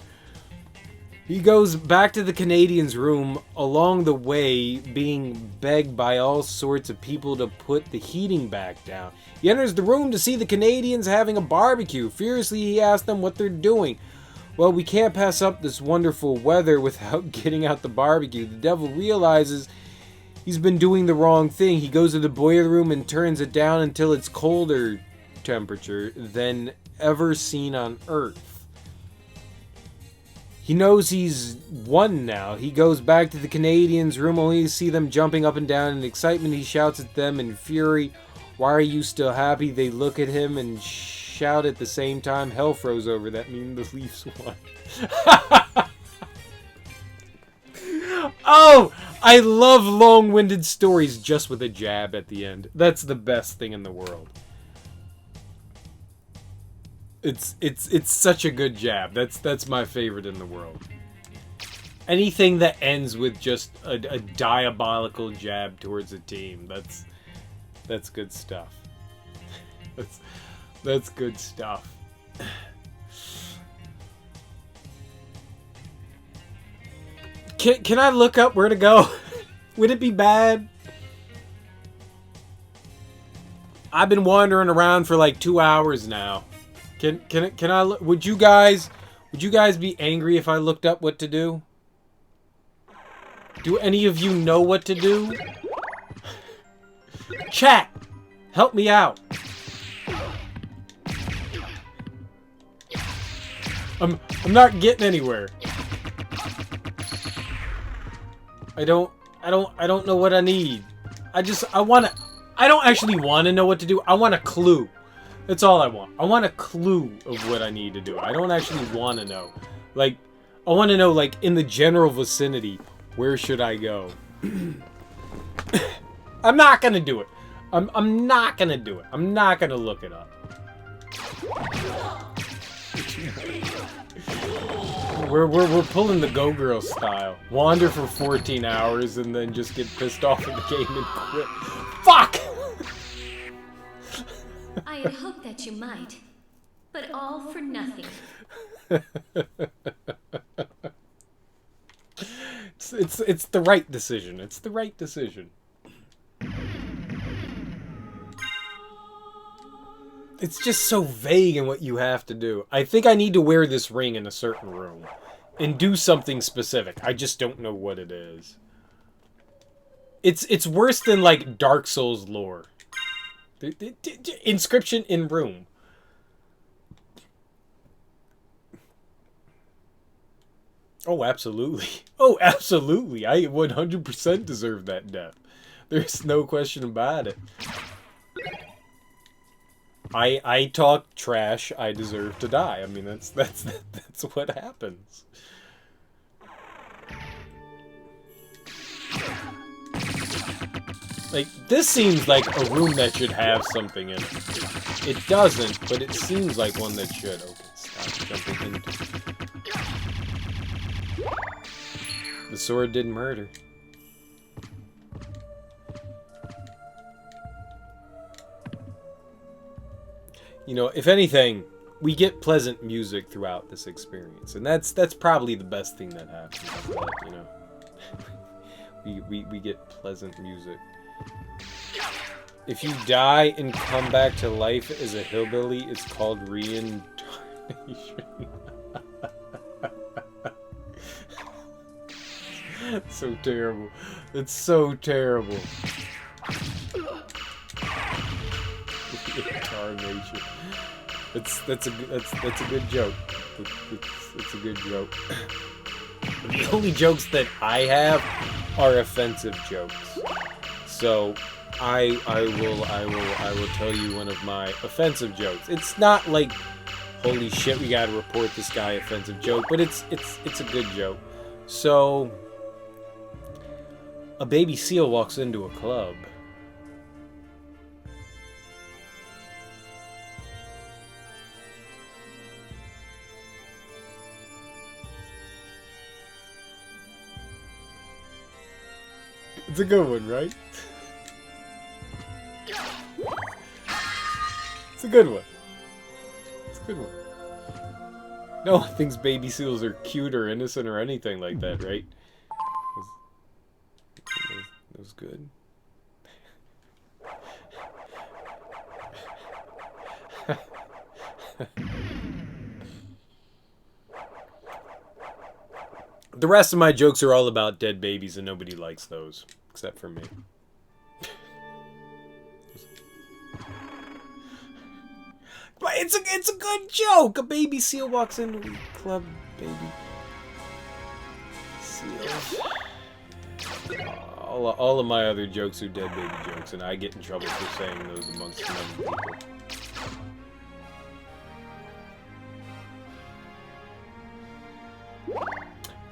He goes back to the Canadians' room, along the way being begged by all sorts of people to put the heating back down. He enters the room to see the Canadians having a barbecue. Furiously, he asks them what they're doing. Well, we can't pass up this wonderful weather without getting out the barbecue. The devil realizes he's been doing the wrong thing. He goes to the boiler room and turns it down until it's colder temperature than ever seen on Earth. He knows he's won now. He goes back to the Canadians' room only to see them jumping up and down in excitement. He shouts at them in fury, "Why are you still happy?" They look at him and shout at the same time. Hell froze over. That means the Leafs won. Oh! I love long-winded stories just with a jab at the end. That's the best thing in the world. It's such a good jab. That's my favorite in the world. Anything that ends with just a diabolical jab towards a team. That's good stuff. That's good stuff. Can I look up where to go? Would it be bad? I've been wandering around for like 2 hours now. Can I look? Would you guys be angry if I looked up what to do? Do any of you know what to do? Chat, help me out. I'm not getting anywhere. I don't know what I need. I don't actually want to know what to do. I want a clue. That's all I want. I want a clue of what I need to do. I don't actually want to know. Like, I want to know, like, in the general vicinity, where should I go? I'm not gonna do it. I'm not gonna do it. I'm not gonna look it up. We're pulling the Go Girl style. Wander for 14 hours and then just get pissed off at the game and quit. Fuck! I had hoped that you might, but all for nothing. It's the right decision. It's the right decision. It's just so vague in what you have to do. I think I need to wear this ring in a certain room and do something specific. I just don't know what it is. It's worse than like Dark Souls lore. Inscription in room. Oh, absolutely. Oh, absolutely. I 100% deserve that death. There's no question about it. I talk trash, I deserve to die. I mean, that's what happens. Like, this seems like a room that should have something in it. It doesn't, but it seems like one that should. Okay, stop jumping into. The sword did murder. You know, if anything, we get pleasant music throughout this experience, and that's probably the best thing that happens. Is that, you know, we get pleasant music. If you die and come back to life as a hillbilly, it's called reincarnation. That's so terrible. It's so terrible. Reincarnation. That's a good joke. It's a good joke. The only jokes that I have are offensive jokes. So I will tell you one of my offensive jokes. It's not like, holy shit, we gotta report this guy offensive joke, but it's a good joke. So a baby seal walks into a club. It's a good one, right? It's a good one. It's a good one. No one thinks baby seals are cute or innocent or anything like that, right? That was good. The rest of my jokes are all about dead babies, and nobody likes those, except for me. But it's a good joke. A baby seal walks into a club. Baby seals. All of my other jokes are dead baby jokes, and I get in trouble for saying those amongst other people.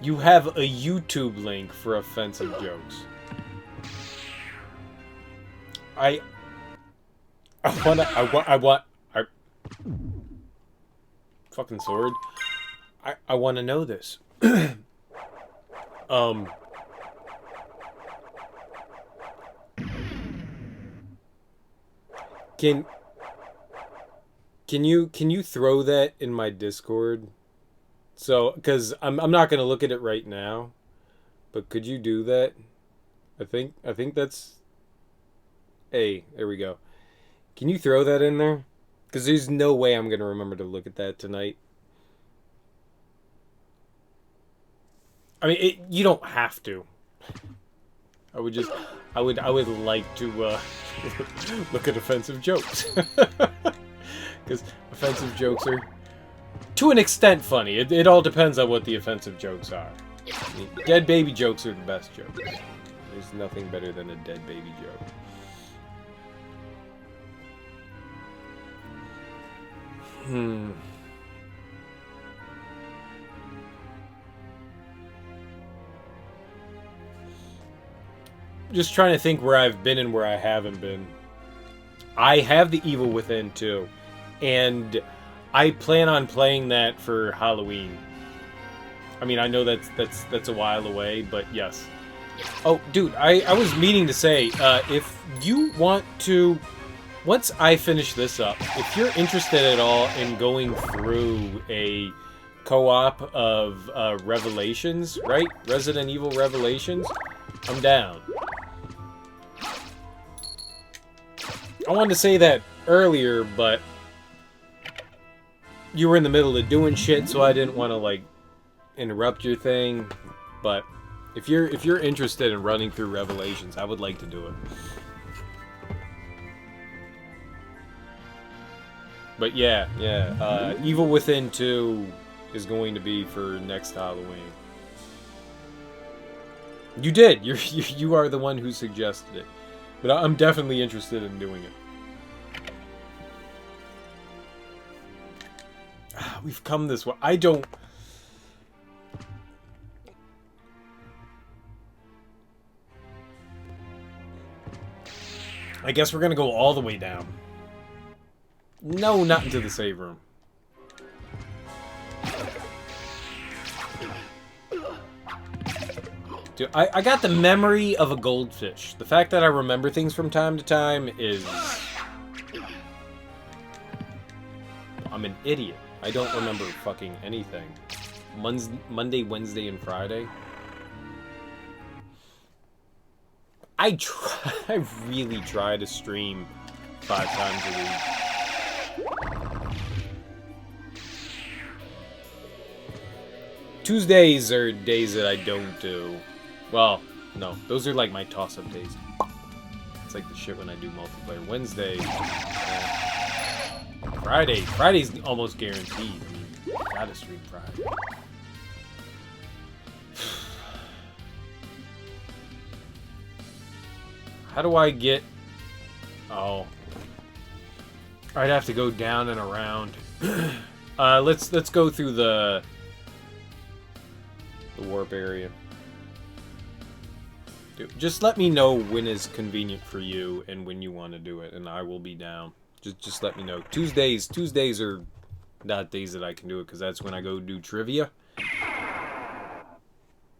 You have a YouTube link for offensive jokes. I want fucking sword. I want to know this. Can you throw that in my Discord? So, because I'm not gonna look at it right now, but could you do that? I think that's. Hey, there we go. Can you throw that in there? Because there's no way I'm gonna remember to look at that tonight. I mean, you don't have to. I would like to look at offensive jokes. Because offensive jokes are, to an extent, funny. It all depends on what the offensive jokes are. I mean, dead baby jokes are the best jokes. There's nothing better than a dead baby joke. Just trying to think where I've been and where I haven't been. I have the Evil Within 2, and I plan on playing that for Halloween. I mean, I know that's a while away, but yes. Oh, dude, I was meaning to say, if you want to, once I finish this up, if you're interested at all in going through a co-op of Revelations, right? Resident Evil Revelations, I'm down. I wanted to say that earlier, but you were in the middle of doing shit, so I didn't want to, like, interrupt your thing. But if you're interested in running through Revelations, I would like to do it. But yeah, Evil Within 2 is going to be for next Halloween. You did. You are the one who suggested it. But I'm definitely interested in doing it. We've come this way. I don't... I guess we're gonna go all the way down. No, not into the save room. Dude, I got the memory of a goldfish. The fact that I remember things from time to time is... I'm an idiot. I don't remember fucking anything. Monday, Wednesday, and Friday. I really try to stream 5 times a week. Tuesdays are days that I don't do. Well, no, those are like my toss-up days. It's like the shit when I do multiplayer. Wednesday, Friday's almost guaranteed. I mean, gotta stream Friday. How do I get... Oh. I'd have to go down and around. Let's go through the warp area. Dude, just let me know when is convenient for you and when you want to do it, and I will be down. Just let me know. Tuesdays are not days that I can do it, because that's when I go do trivia.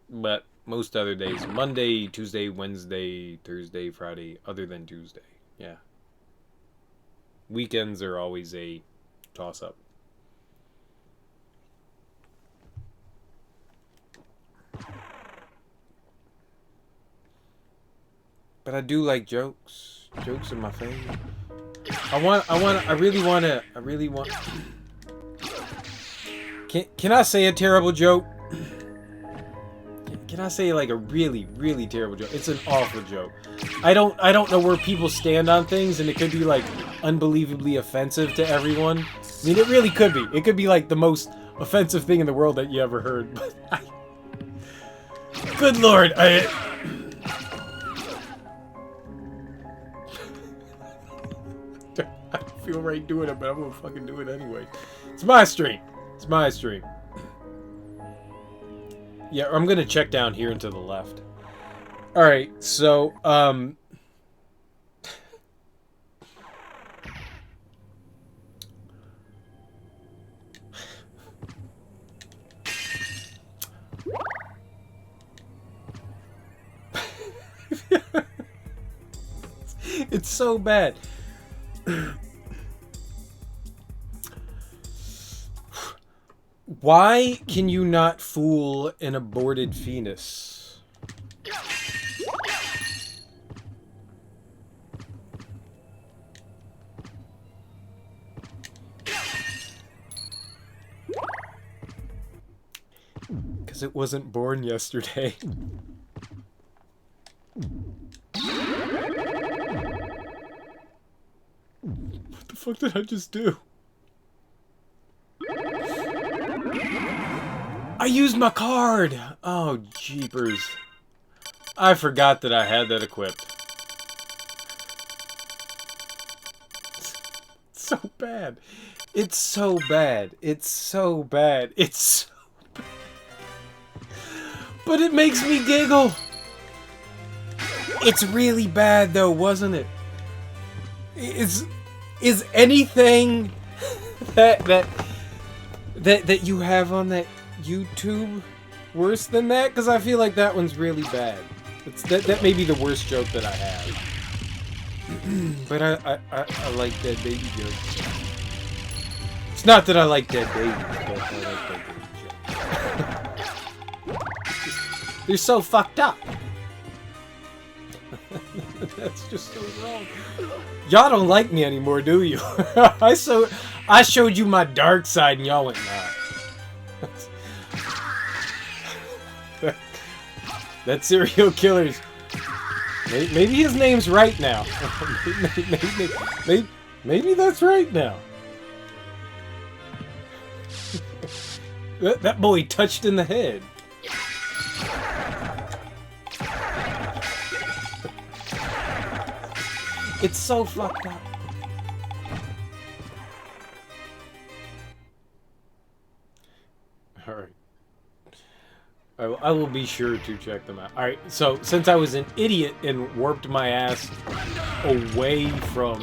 But most other days, Monday, Tuesday, Wednesday, Thursday, Friday, other than Tuesday. Yeah. Weekends are always a toss-up. But I do like jokes. Jokes are my favorite. I really want... Can I say a terrible joke? Can I say like a really, really terrible joke? It's an awful joke. I don't know where people stand on things, and it could be like unbelievably offensive to everyone. I mean, it really could be. It could be like the most offensive thing in the world that you ever heard. But good Lord, I don't feel right doing it, but I'm gonna fucking do it anyway. It's my stream. It's my stream. Yeah, I'm gonna check down here and to the left. Alright, so, it's so bad. Why can you not fool an aborted fetus? Because it wasn't born yesterday. What the fuck did I just do? I used my card! Oh, jeepers. I forgot that I had that equipped. It's so bad. It's so bad. It's so bad. It's so bad. But it makes me giggle. It's really bad though, wasn't it? Is anything that you have on that YouTube worse than that? Because I feel like that one's really bad. That may be the worst joke that I have. But I like dead baby jokes. It's not that I like dead babies, but I like dead baby jokes. They're so fucked up. That's just so wrong. Y'all don't like me anymore, do you? I showed you my dark side and y'all went, nah. That serial killer's... Maybe his name's right now. Maybe that's right now. That boy touched in the head. It's so fucked up. I will be sure to check them out. Alright, so since I was an idiot and warped my ass away from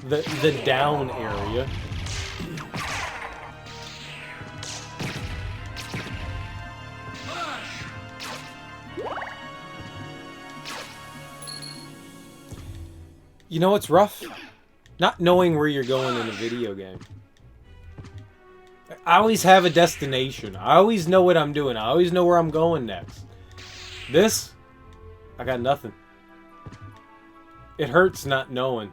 the down area. You know what's rough? Not knowing where you're going in a video game. I always have a destination. I always know what I'm doing. I always know where I'm going next. This, I got nothing. It hurts not knowing.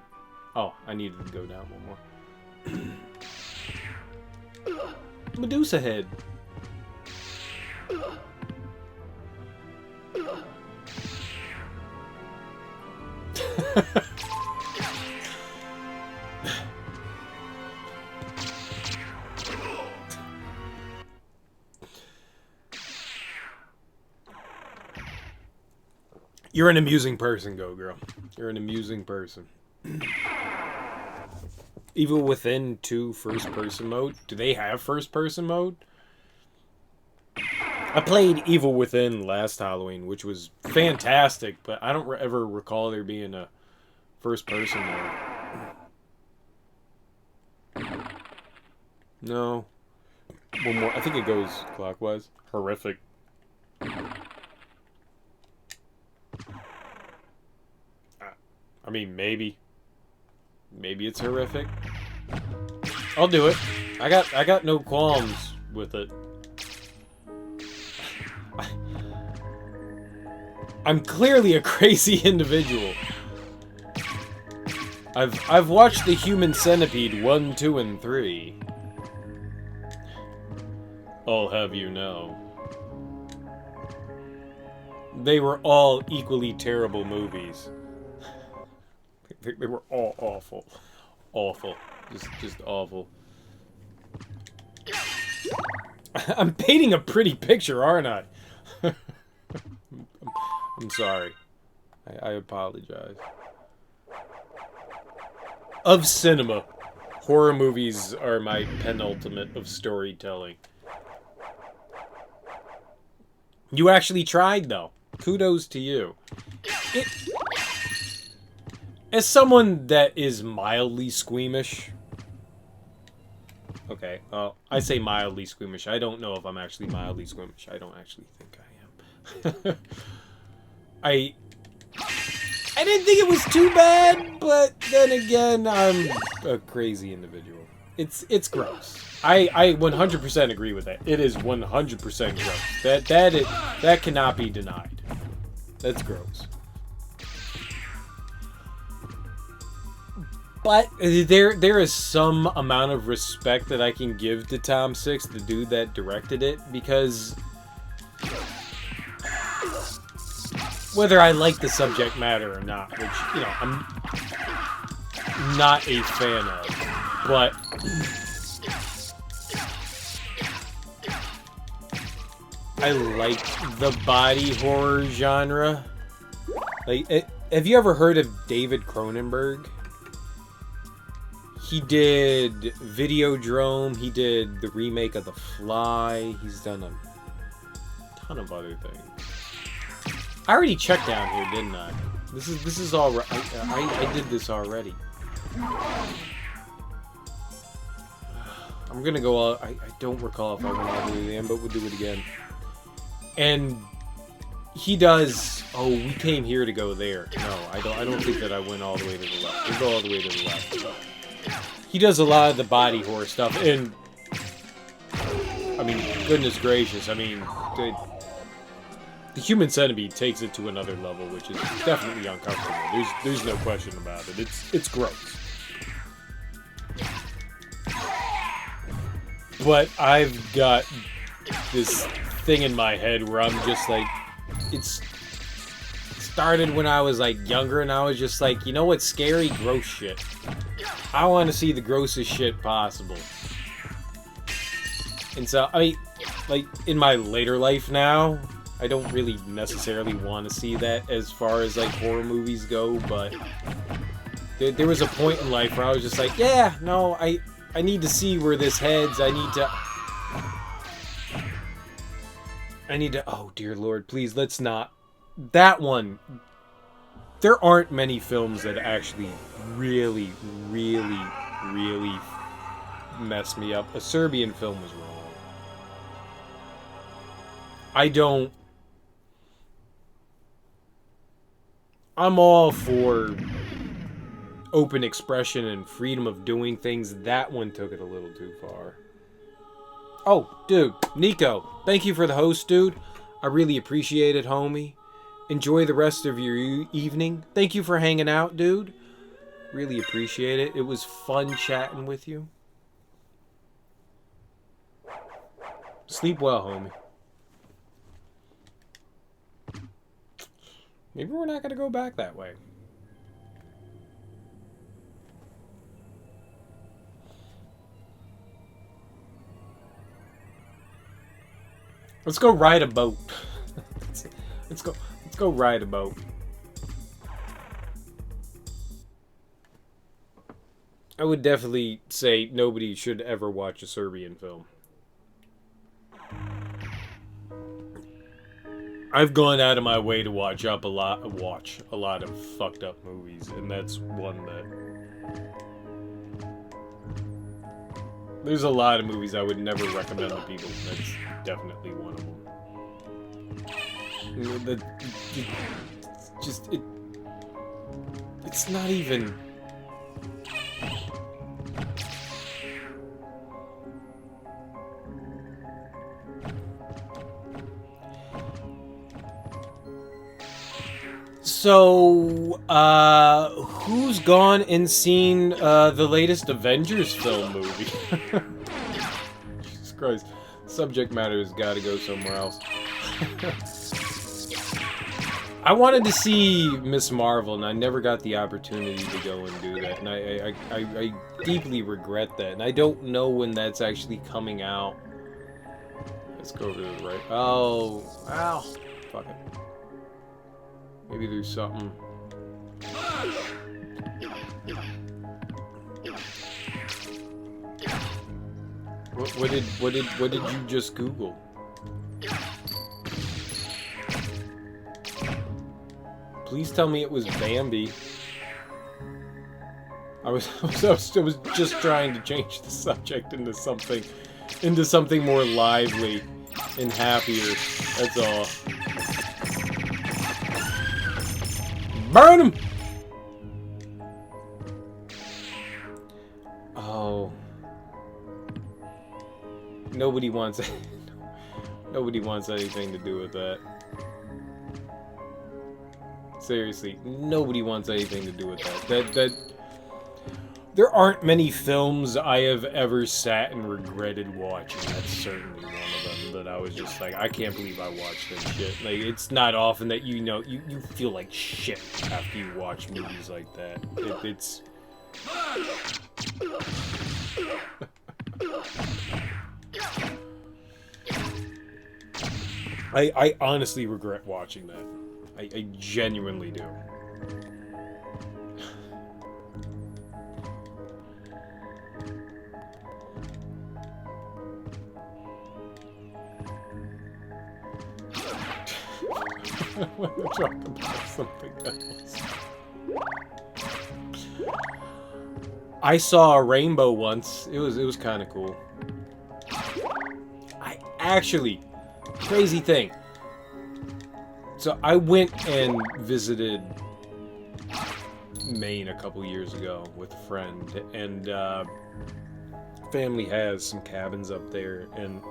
Oh, I needed to go down one more. Medusa head. You're an amusing person, Go Girl. You're an amusing person. Evil Within 2 first-person mode? Do they have first-person mode? I played Evil Within last Halloween, which was fantastic, but I don't ever recall there being a first-person mode. No. One more. I think it goes clockwise. Horrific. I mean, maybe. Maybe it's horrific. I'll do it. I got no qualms with it. I'm clearly a crazy individual. I've watched The Human Centipede 1, 2, and 3. I'll have you know. They were all equally terrible movies. They were all awful. Awful. Just awful. I'm painting a pretty picture, aren't I? I'm sorry. I apologize. Of cinema, horror movies are my penultimate of storytelling. You actually tried, though. Kudos to you. As someone that is mildly squeamish... Okay, well, I say mildly squeamish. I don't know if I'm actually mildly squeamish. I don't actually think I am. I didn't think it was too bad, but then again, I'm a crazy individual. It's gross. I 100% agree with that. It is 100% gross. That cannot be denied. That's gross. But there is some amount of respect that I can give to Tom Six, the dude that directed it, because whether I like the subject matter or not, which, you know, I'm not a fan of, but I like the body horror genre. Like, have you ever heard of David Cronenberg? He did Videodrome, he did the remake of The Fly, he's done a ton of other things. I already checked down here, didn't I? This is all right. I did this already. I'm gonna go all... I don't recall if I went all the way to the end, but we'll do it again. And he does... Oh, we came here to go there. No, I don't think that I went all the way to the left. We'll go all the way to the left. He does a lot of the body horror stuff, and I mean, goodness gracious, I mean, the Human Centipede takes it to another level, which is definitely uncomfortable. There's no question about it. It's gross. But I've got this thing in my head where I'm just like, it's started when I was like younger, and I was just like, you know what's scary? Gross shit. I want to see the grossest shit possible. And so, I mean, like, in my later life now, I don't really necessarily want to see that as far as, like, horror movies go, but there was a point in life where I was just like, yeah, no, I need to see where this heads. I need to... I need to... Oh, dear Lord, please, let's not... That one... There aren't many films that actually really, really, really mess me up. A Serbian film was wrong. I don't... I'm all for open expression and freedom of doing things. That one took it a little too far. Oh, dude, Nico, thank you for the host, dude. I really appreciate it, homie. Enjoy the rest of your evening. Thank you for hanging out, dude. Really appreciate it. It was fun chatting with you. Sleep well, homie. Maybe we're not going to go back that way. Let's go ride a boat. Let's go ride a boat. I would definitely say nobody should ever watch a Serbian film. I've gone out of my way to watch a lot of fucked up movies, and that's one that... There's a lot of movies I would never recommend to people. That's definitely one of them. It's not even... So, who's gone and seen the latest Avengers film movie? Jesus Christ. Subject matter has got to go somewhere else. I wanted to see Miss Marvel, and I never got the opportunity to go and do that. And I deeply regret that. And I don't know when that's actually coming out. Let's go over to the right. Oh, ow. Fuck it. Maybe there's something. What did you just Google? Please tell me it was Bambi. I was just trying to change the subject into something more lively and happier. That's all. Burn him! Oh. Nobody wants anything to do with that. Seriously, nobody wants anything to do with that. There aren't many films I have ever sat and regretted watching. That's certainly one of them that I was just like, I can't believe I watched this shit. Like, it's not often that you feel like shit after you watch movies like that. It's... I honestly regret watching that. I genuinely do. I want to talk about something else. I saw a rainbow once. It was kind of cool. I actually, crazy thing. So I went and visited Maine a couple years ago with a friend, and family has some cabins up there, and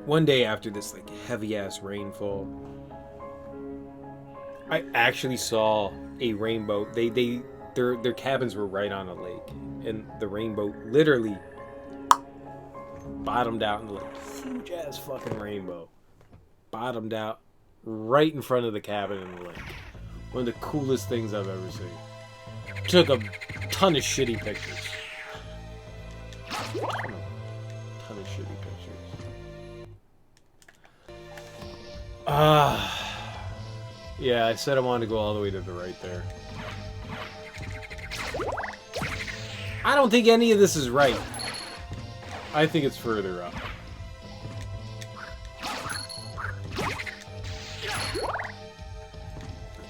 one day after this like heavy ass rainfall, I actually saw a rainbow. Their cabins were right on a lake, and the rainbow literally bottomed out in the lake. Huge ass fucking rainbow. Bottomed out right in front of the cabin in the lake. One of the coolest things I've ever seen. Took a ton of shitty pictures. Ton of shitty pictures. Yeah, I said I wanted to go all the way to the right there. I don't think any of this is right. I think it's further up.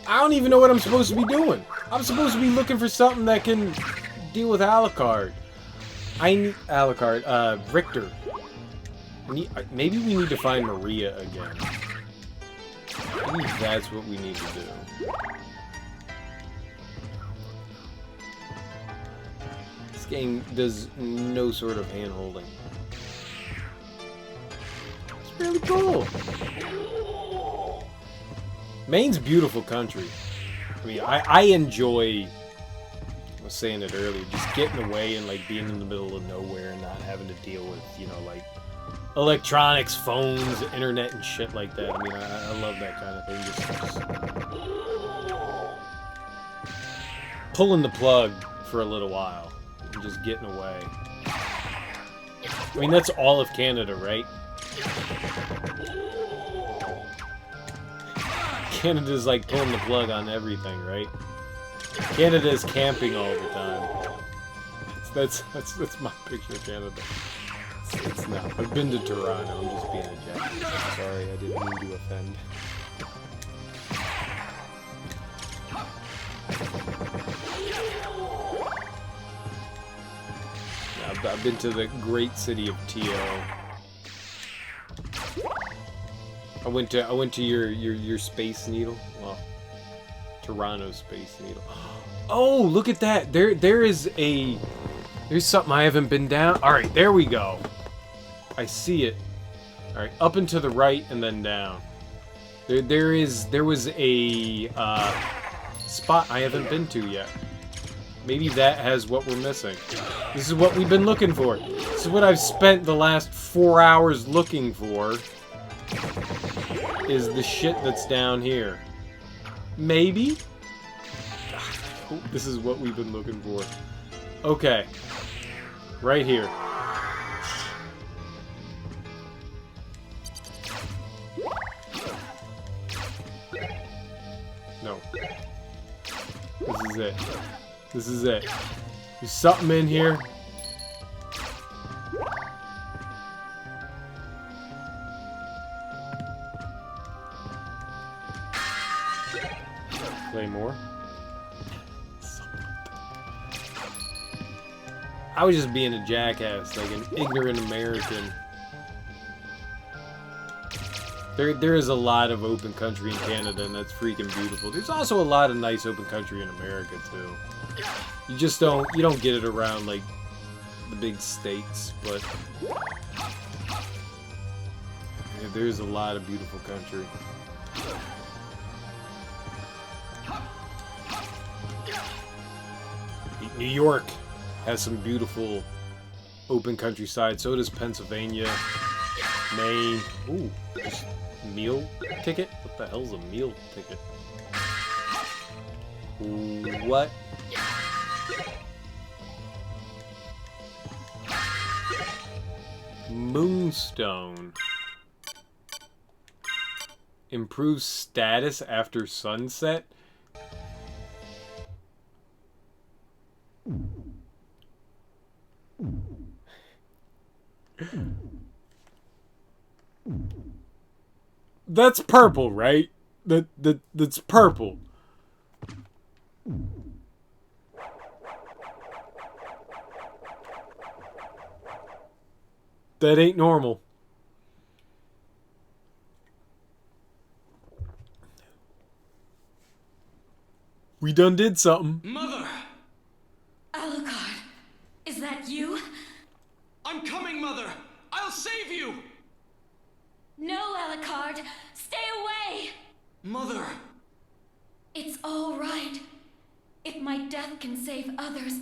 I don't even know what I'm supposed to be doing. I'm supposed to be looking for something that can deal with Alucard. I need Alucard. Richter. Maybe we need to find Maria again. Maybe that's what we need to do. This game does no sort of hand-holding. It's really cool. Maine's beautiful country. I mean, I enjoy, I was saying it earlier, just getting away and like being in the middle of nowhere and not having to deal with, you know, like electronics, phones, internet, and shit like that. I mean, I love that kind of thing. Just pulling the plug for a little while and just getting away. I mean, that's all of Canada, right? Canada's like pulling the plug on everything, right? Canada's camping all the time. That's my picture of Canada. It's not. I've been to Toronto. I'm just being a jackass. I'm sorry. I didn't mean to offend. Yeah, I've been to the great city of TL. I went to your Space Needle. Well, Toronto Space Needle. Oh, look at that! There's something I haven't been down. All right, there we go. I see it. All right, up and to the right and then down. There was a spot I haven't been to yet. Maybe that has what we're missing. This is what we've been looking for. This is what I've spent the last 4 hours looking for. Is the shit that's down here. Maybe? God, I hope this is what we've been looking for. Okay. Right here. No. This is it. This is it. There's something in here. Play more. I was just being a jackass, like an ignorant American. There is a lot of open country in Canada, and that's freaking beautiful. There's also a lot of nice open country in America too. You just don't get it around like the big states, but yeah, there's a lot of beautiful country. New York has some beautiful open countryside. So does Pennsylvania, Maine. Ooh, just meal ticket? What the hell's a meal ticket? What? Moonstone. Improves status after sunset? That's purple, right? That's purple. That ain't normal. We done did something. Mother! Alucard, is that you? I'm coming, Mother! I'll save you! No, Alucard, stay away! Mother! It's all right. If my death can save others,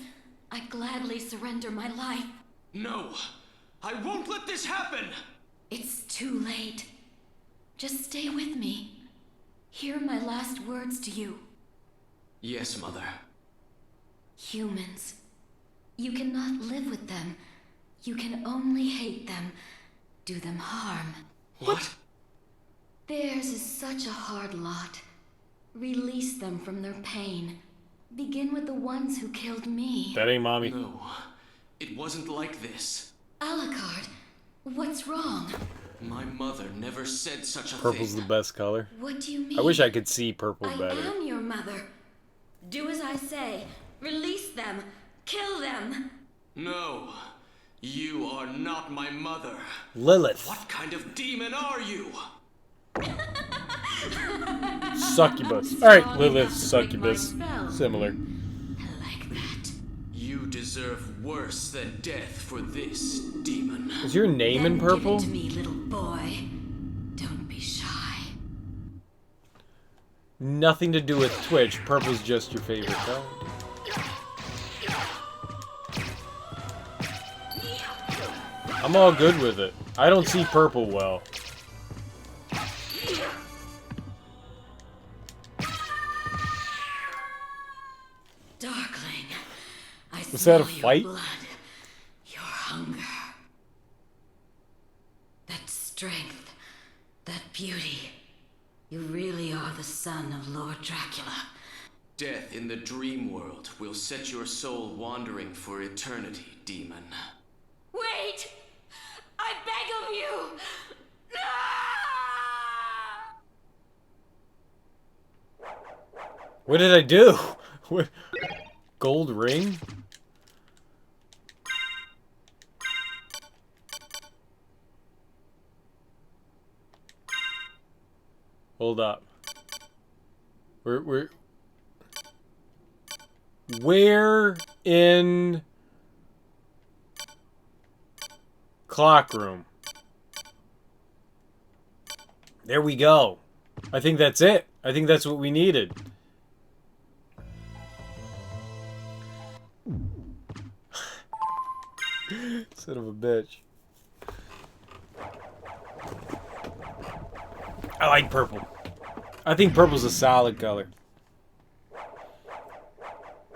I gladly surrender my life. No! I won't let this happen! It's too late. Just stay with me. Hear my last words to you. Yes, Mother. Humans. You cannot live with them. You can only hate them, do them harm. What? Theirs is such a hard lot. Release them from their pain. Begin with the ones who killed me. That ain't mommy. No, it wasn't like this. Alucard, what's wrong? My mother never said such a Purple's the thing. best color. What do you mean? I wish I could see purple I better. am your mother. Do as I say. Release them. Kill them. No, you are not my mother. Lilith. What kind of demon are you? Succubus. Alright, Lilith, succubus. Similar. Like that. You deserve worse than death for this, demon. Is your name in Then purple? Give it to me, little boy. Don't be shy. Nothing to do with Twitch. Purple's just your favorite color. I'm all good with it. I don't see purple well. Darkling, I Was that a smell your fight? blood, your hunger, that strength, that beauty. You really are the son of Lord Dracula. Death in the dream world will set your soul wandering for eternity, demon. Wait! I beg of you! What did I do? What? Gold ring? Hold up. Where in clock room? There we go. I think that's it. I think that's what we needed. Son of a bitch. I like purple. I think purple's a solid color.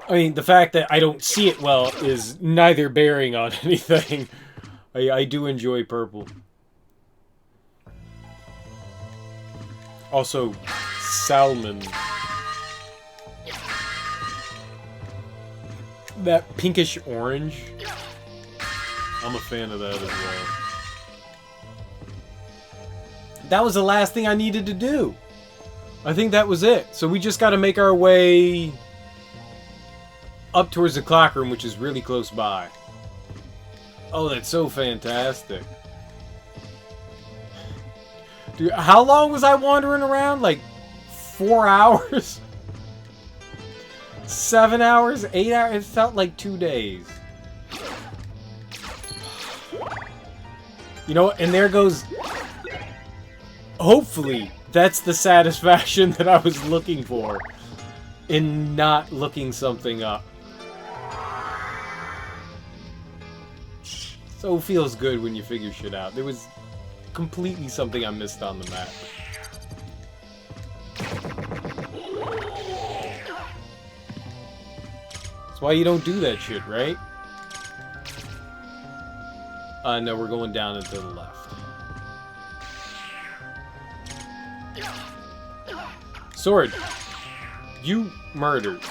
I mean, the fact that I don't see it well is neither bearing on anything. I do enjoy purple. Also, salmon. That pinkish orange. I'm a fan of that as well. That was the last thing I needed to do. I think that was it. So we just got to make our way up towards the clock room, which is really close by. Oh, that's so fantastic. Dude, how long was I wandering around? Like 4 hours? 7 hours? 8 hours? It felt like 2 days. You know, and there goes... Hopefully, that's the satisfaction that I was looking for in not looking something up. So it feels good when you figure shit out. There was completely something I missed on the map. That's why you don't do that shit, right? No, we're going down and to the left. Sword! You murdered.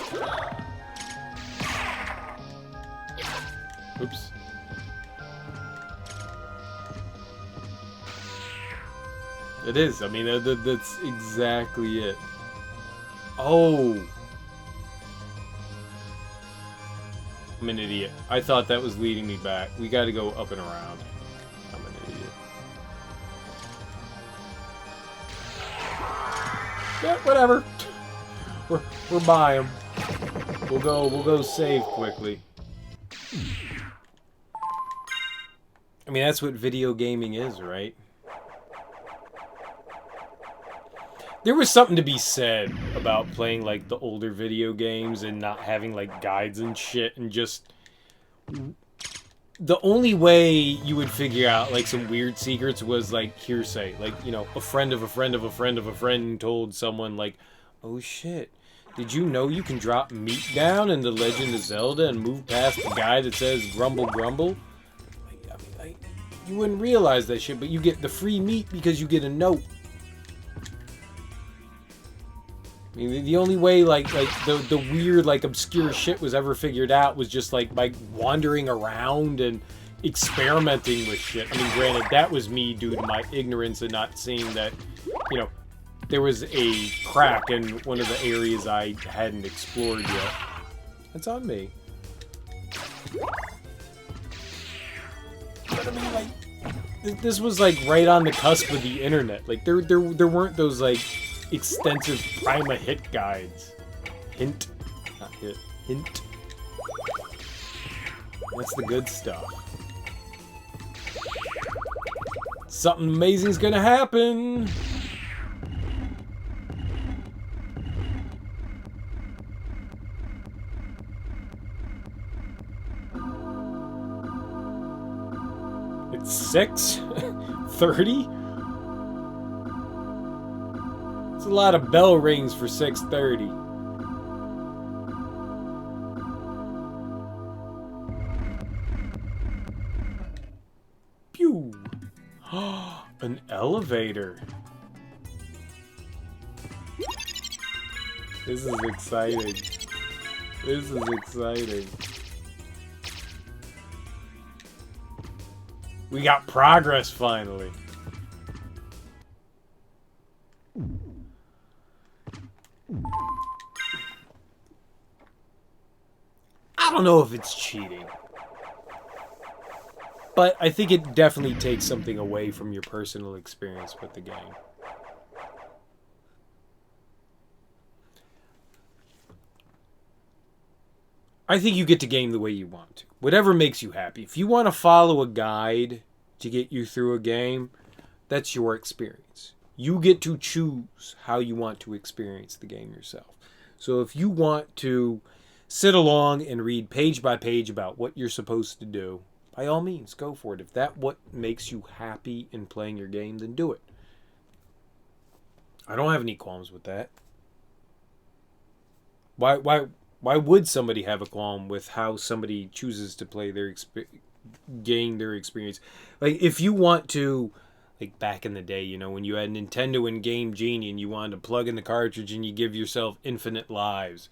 Oops. It is. I mean, that's exactly it. Oh! I'm an idiot. I thought that was leading me back. We gotta go up and around. I'm an idiot. Yeah, whatever. We're by him. We'll go save quickly. I mean, that's what video gaming is, right? There was something to be said about playing, like, the older video games and not having, like, guides and shit, and just... The only way you would figure out, like, some weird secrets was, like, hearsay. Like, you know, a friend of a friend of a friend of a friend told someone, like, oh shit, did you know you can drop meat down in The Legend of Zelda and move past the guy that says grumble grumble? I mean, you wouldn't realize that shit, but you get the free meat because you get a note. I mean, the only way, like the weird, like, obscure shit was ever figured out was just, like, by wandering around and experimenting with shit. I mean, granted, that was me due to my ignorance and not seeing that, you know, there was a crack in one of the areas I hadn't explored yet. That's on me. But I mean, like, this was like right on the cusp of the internet. Like, there weren't those like extensive Prima hit guides. Hint, not hit. Hint. That's the good stuff. Something amazing's gonna happen. It's 6:30. It's a lot of bell rings for 6:30. Pew. An elevator. This is exciting. This is exciting. We got progress finally. I don't know if it's cheating, but I think it definitely takes something away from your personal experience with the game. I think you get to game the way you want to. Whatever makes you happy. If you want to follow a guide to get you through a game, that's your experience. You get to choose how you want to experience the game yourself. So if you want to sit along and read page by page about what you're supposed to do, by all means, go for it. If that's what makes you happy in playing your game, then do it. I don't have any qualms with that. Why would somebody have a qualm with how somebody chooses to play their gain their experience? Like, if you want to, like back in the day, you know, when you had Nintendo and Game Genie and you wanted to plug in the cartridge and you give yourself infinite lives.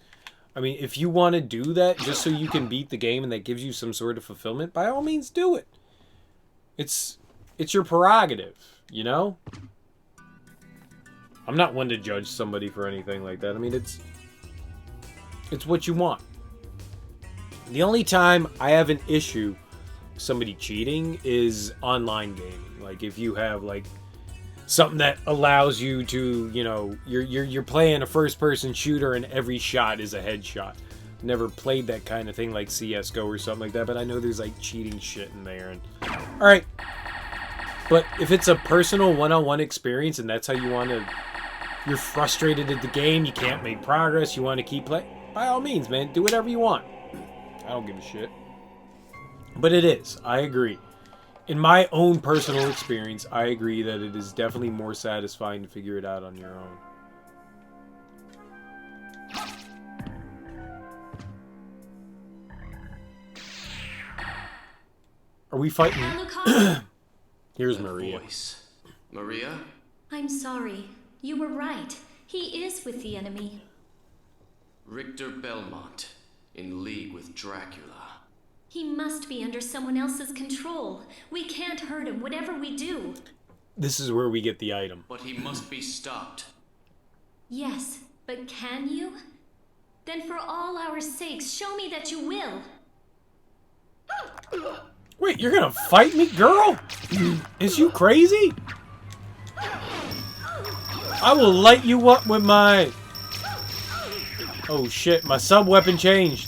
I mean, if you want to do that just so you can beat the game and that gives you some sort of fulfillment, by all means do it. It's your prerogative, you know? I'm not one to judge somebody for anything like that. I mean, it's what you want. The only time I have an issue with somebody cheating is online gaming. Like, if you have like something that allows you to, you know, you're playing a first-person shooter and every shot is a headshot. Never played that kind of thing like CS:GO or something like that, but I know there's like cheating shit in there. And all right, but if it's a personal one-on-one experience and that's how you want to, you're frustrated at the game, you can't make progress, you want to keep playing, by all means, man, do whatever you want. I don't give a shit. But it is, I agree. In my own personal experience, I agree that it is definitely more satisfying to figure it out on your own. Are we fighting? Alucard? Here's That Maria. voice. Maria? I'm sorry. You were right. He is with the enemy. Richter Belmont, in league with Dracula. He must be under someone else's control. We can't hurt him, whatever we do. This is where we get the item. But he must be stopped. Yes, but can you? Then for all our sakes, show me that you will. Wait, you're gonna fight me, girl? Is you crazy? I will light you up with my... Oh shit, my sub-weapon changed.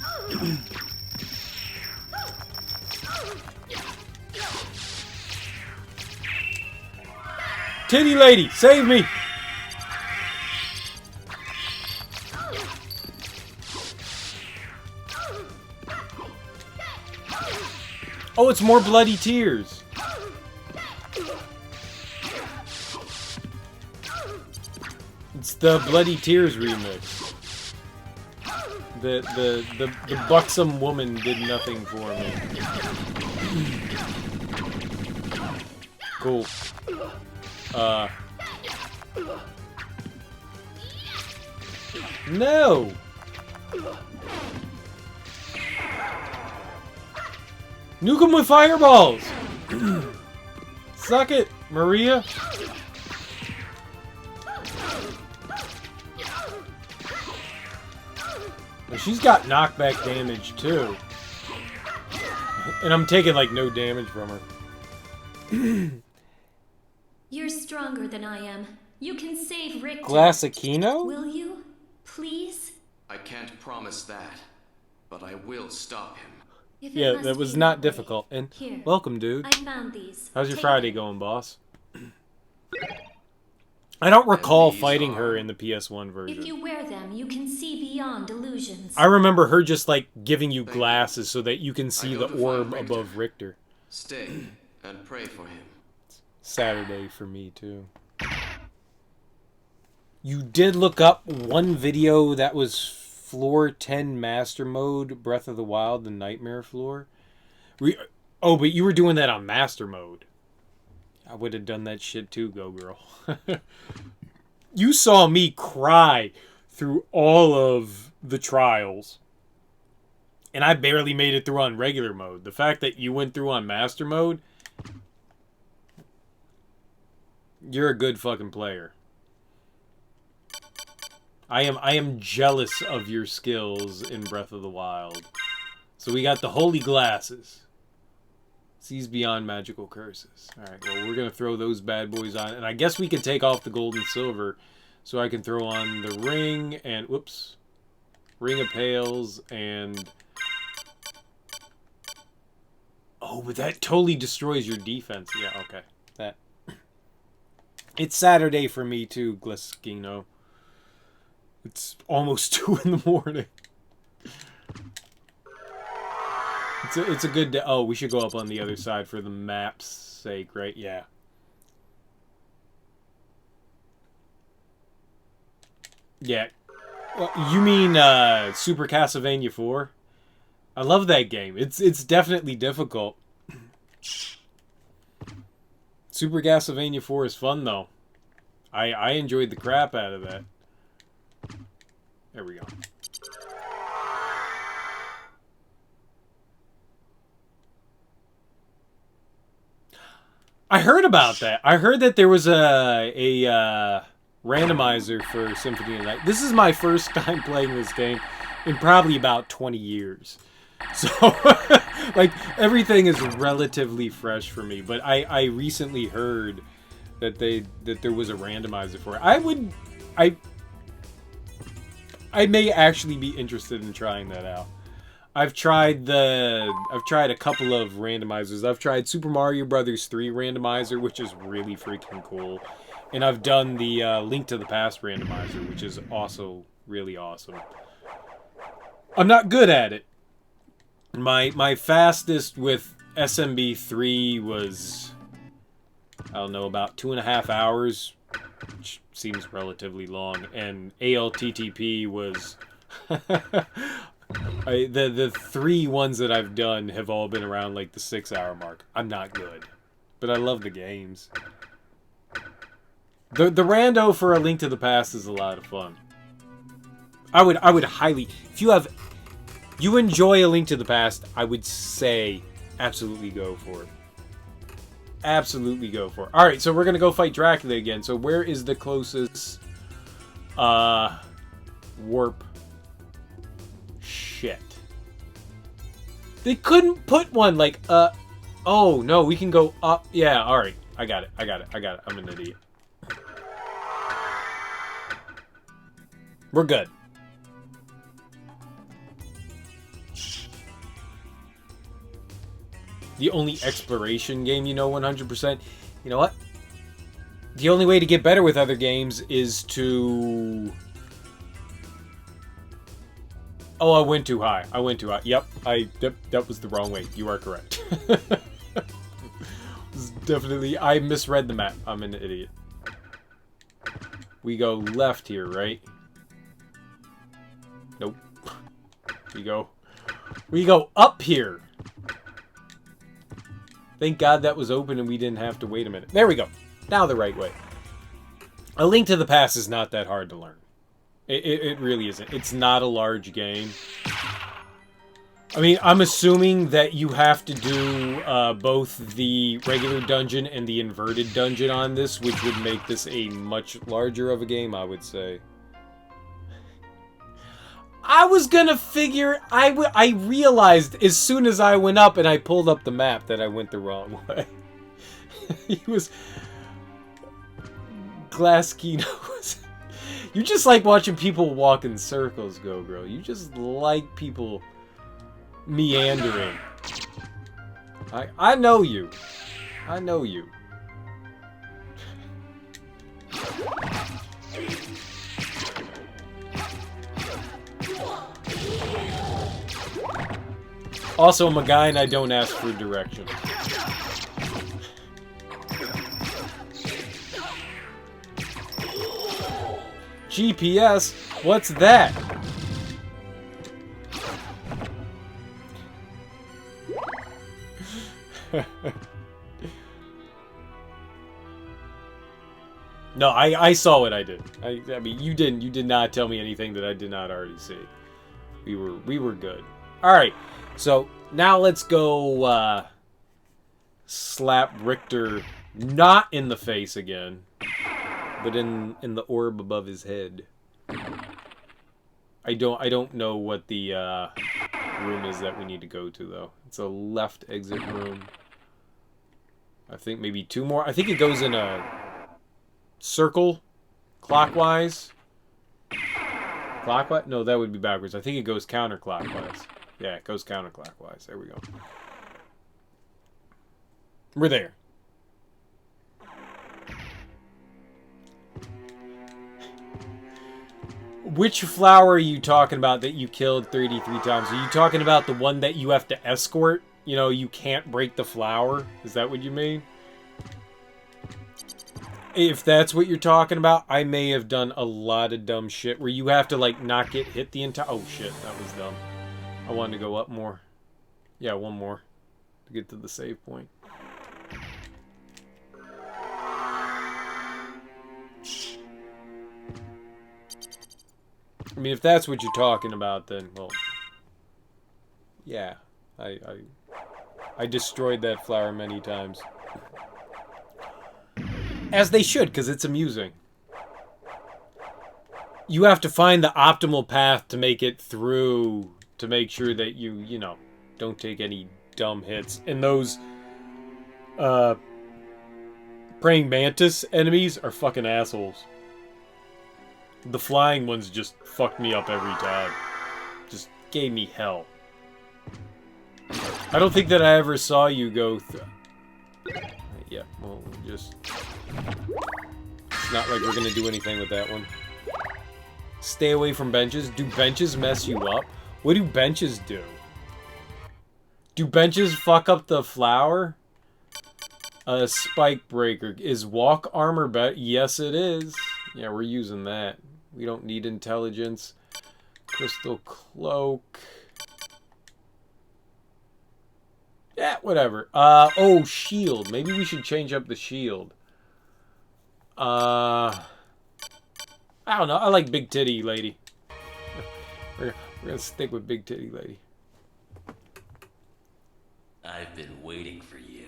Titty lady, save me! Oh, it's more bloody tears. It's the Bloody Tears remix. The buxom woman did nothing for me. Cool. No! Nuke him with fireballs! Suck it, Maria! And she's got knockback damage, too. And I'm taking, like, no damage from her. You're stronger than I am. You can save Richter. Glassakino? Will you? Please? I can't promise that, but I will stop him. If it Yeah, must that was be not that way. difficult. And Here. welcome, dude. I found these. How's your Take Friday them. going, boss? I don't recall these fighting are- her in the PS1 If version. you wear them, you can see beyond illusions. I remember her just, like, giving you Thank you. glasses so that you can see I the go to find orb Richter. above Richter. Stay and pray for him. Saturday for me, too. You did look up one video that was Floor 10 Master Mode, Breath of the Wild, the Nightmare Floor. Oh, but you were doing that on Master Mode. I would have done that shit too, go girl. You saw me cry through all of the trials. And I barely made it through on regular mode. The fact that you went through on Master Mode, you're a good fucking player. I am jealous of your skills in Breath of the Wild. So we got the Holy Glasses. Sees beyond magical curses. Alright, well, we're going to throw those bad boys on. And I guess we can take off the gold and silver. So I can throw on the ring and... Whoops. Ring of Pails and... Oh, but that totally destroys your defense. Yeah, okay. That. It's Saturday for me too, Glaskino. It's almost 2 in the morning. It's a good day. Oh, we should go up on the other side for the map's sake, right? Yeah. Yeah. Well, you mean Super Castlevania 4? I love that game. It's definitely difficult. Super Castlevania 4 is fun though. I enjoyed the crap out of that. There we go. I heard about that. I heard that there was a randomizer for Symphony of the Night. This is my first time playing this game in probably about 20 years. So, like, everything is relatively fresh for me. But I recently heard that there was a randomizer for it. I may actually be interested in trying that out. I've tried a couple of randomizers. I've tried Super Mario Brothers 3 randomizer, which is really freaking cool. And I've done the Link to the Past randomizer, which is also really awesome. I'm not good at it. My fastest with SMB3 was, I don't know, about 2.5 hours, which seems relatively long. And ALTTP was... the 3 ones that I've done have all been around like the 6-hour mark. I'm not good, but I love the games. The rando for A Link to the Past is a lot of fun. I would highly, if you enjoy A Link to the Past, I would say absolutely go for it. Absolutely go for it. All right, so we're gonna go fight Dracula again. So where is the closest warp? Shit. They couldn't put one like, oh, no, we can go up. Yeah, alright. I got it. I'm an idiot. We're good. The only exploration game you know 100%. You know what? The only way to get better with other games is to... Oh, I went too high. Yep, that was the wrong way. You are correct. Definitely, I misread the map. I'm an idiot. We go left here, right? Nope. We go up here. Thank God that was open and we didn't have to wait a minute. There we go. Now the right way. A Link to the Past is not that hard to learn. It really isn't. It's not a large game. I mean, I'm assuming that you have to do both the regular dungeon and the inverted dungeon on this, which would make this a much larger of a game, I would say. I was gonna figure... I realized as soon as I went up and I pulled up the map that I went the wrong way. He was... Glass Keynote. You just like watching people walk in circles, Go-Girl. You just like people... meandering. I know you. I know you. Also, I'm a guy and I don't ask for direction. GPS? What's that? No, I saw what I did. I mean, you didn't. You did not tell me anything that I did not already see. We were good. All right. So now let's go slap Richter not in the face again, but in the orb above his head. I don't know what the room is that we need to go to though. It's a left exit room. I think maybe 2 more. I think it goes in a circle, clockwise. Clockwise? No, that would be backwards. I think it goes counterclockwise. Yeah, it goes counterclockwise. There we go. We're there. Which flower are you talking about that you killed 33 times? Are you talking about the one that you have to escort? You know, you can't break the flower? Is that what you mean? If that's what you're talking about, I may have done a lot of dumb shit where you have to, like, not get hit the entire... Oh, shit, that was dumb. I wanted to go up more. Yeah, 1 more to get to the save point. I mean, if that's what you're talking about, then, well... Yeah, I destroyed that flower many times. As they should, because it's amusing. You have to find the optimal path to make it through, to make sure that you know, don't take any dumb hits. And those, praying mantis enemies are fucking assholes. The flying ones just fucked me up every time. Just gave me hell. I don't think that I ever saw you go through... Yeah, well, just... It's not like we're gonna do anything with that one. Stay away from benches. Do benches mess you up? What do benches do? Do benches fuck up the flower? A spike breaker. Is walk armor better? Yes, it is. Yeah, we're using that. We don't need intelligence. Crystal cloak. Yeah, whatever. Oh, shield. Maybe we should change up the shield. I don't know. I like Big Titty Lady. We're gonna stick with Big Titty Lady. I've been waiting for you.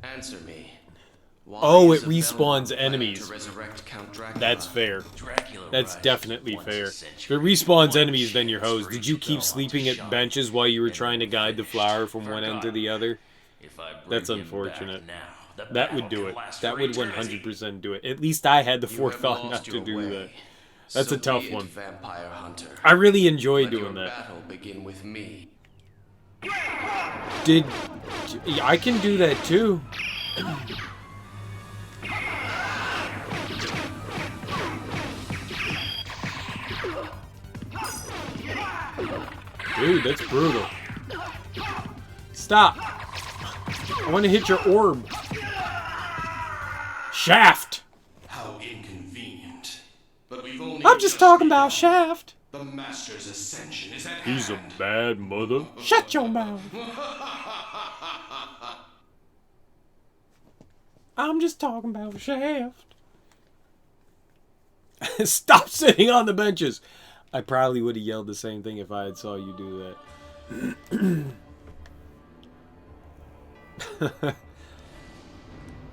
Answer me. Why Oh, is it a respawns Belmont plan enemies. to resurrect Count Dracula? That's fair. Dracula That's rises definitely once a fair. If century, it respawns one enemies, then you're chance hosed. for Did each you keep Belmont sleeping to at shine, benches while you were and trying to then guide the finished. flower from one end to the Forgotten. other? If I bring That's him unfortunate. back now, the That would battle do could it. last That for would eternity. 100% do it. At least I had the You have forethought lost not to your do way. that. That's So a tough be it, one. Vampire Hunter. I really enjoy Let doing your that. battle begin with me. Did... I can do that too. Dude, that's brutal. Stop. I want to hit your orb. Shaft. How inconvenient. But we've only I'm just talking about begun. Shaft. The Master's ascension is at He's a hand. bad mother. Shut your mouth. I'm just talking about Shaft. Stop sitting on the benches. I probably would have yelled the same thing if I had saw you do that.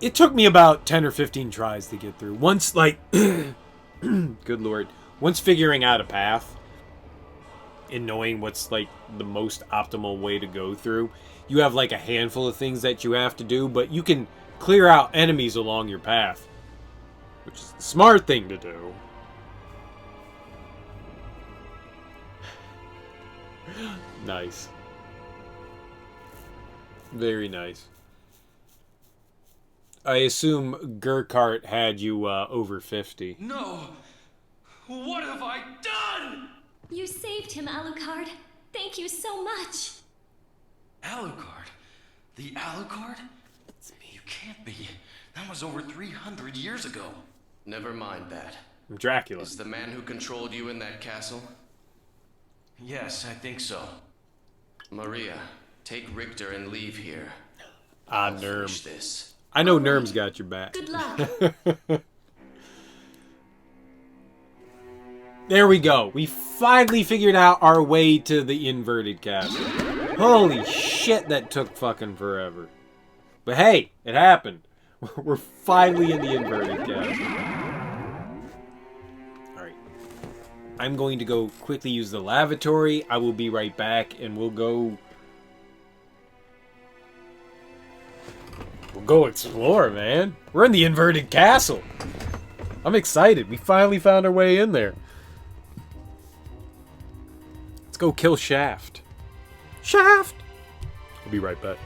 It took me about 10 or 15 tries to get through. Once, like, good lord, once figuring out a path and knowing what's, like, the most optimal way to go through, you have, like, a handful of things that you have to do, but you can clear out enemies along your path, which is the smart thing to do. Nice. Very nice. I assume Gurkart had you over 50. No! What have I done? You saved him, Alucard. Thank you so much. Alucard? The Alucard? You can't be. That was over 300 years ago. Never mind that. I'm Dracula. Is the man who controlled you in that castle? Yes, I think so. Maria, take Richter and leave here. Ah, Finish Nerm. this. I know Nerm's got your back. Good luck. There we go. We finally figured out our way to the inverted castle. Holy shit, that took fucking forever. But hey, it happened. We're finally in the inverted castle. Alright. I'm going to go quickly use the lavatory. I will be right back, and we'll go explore, man. We're in the inverted castle. I'm excited. We finally found our way in there. Let's go kill Shaft. Shaft! I'll be right back.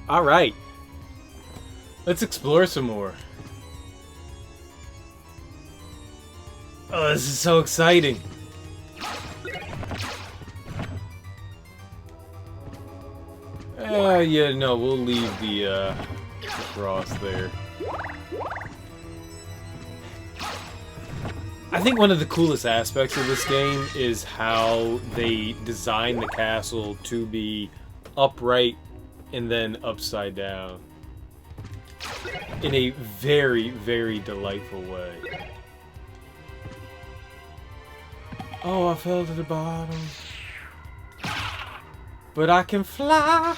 Alright. Let's explore some more. Oh, this is so exciting. Yeah, no, we'll leave the cross there. I think one of the coolest aspects of this game is how they design the castle to be upright and then upside down. In a very, very delightful way. Oh, I fell to the bottom. But I can fly.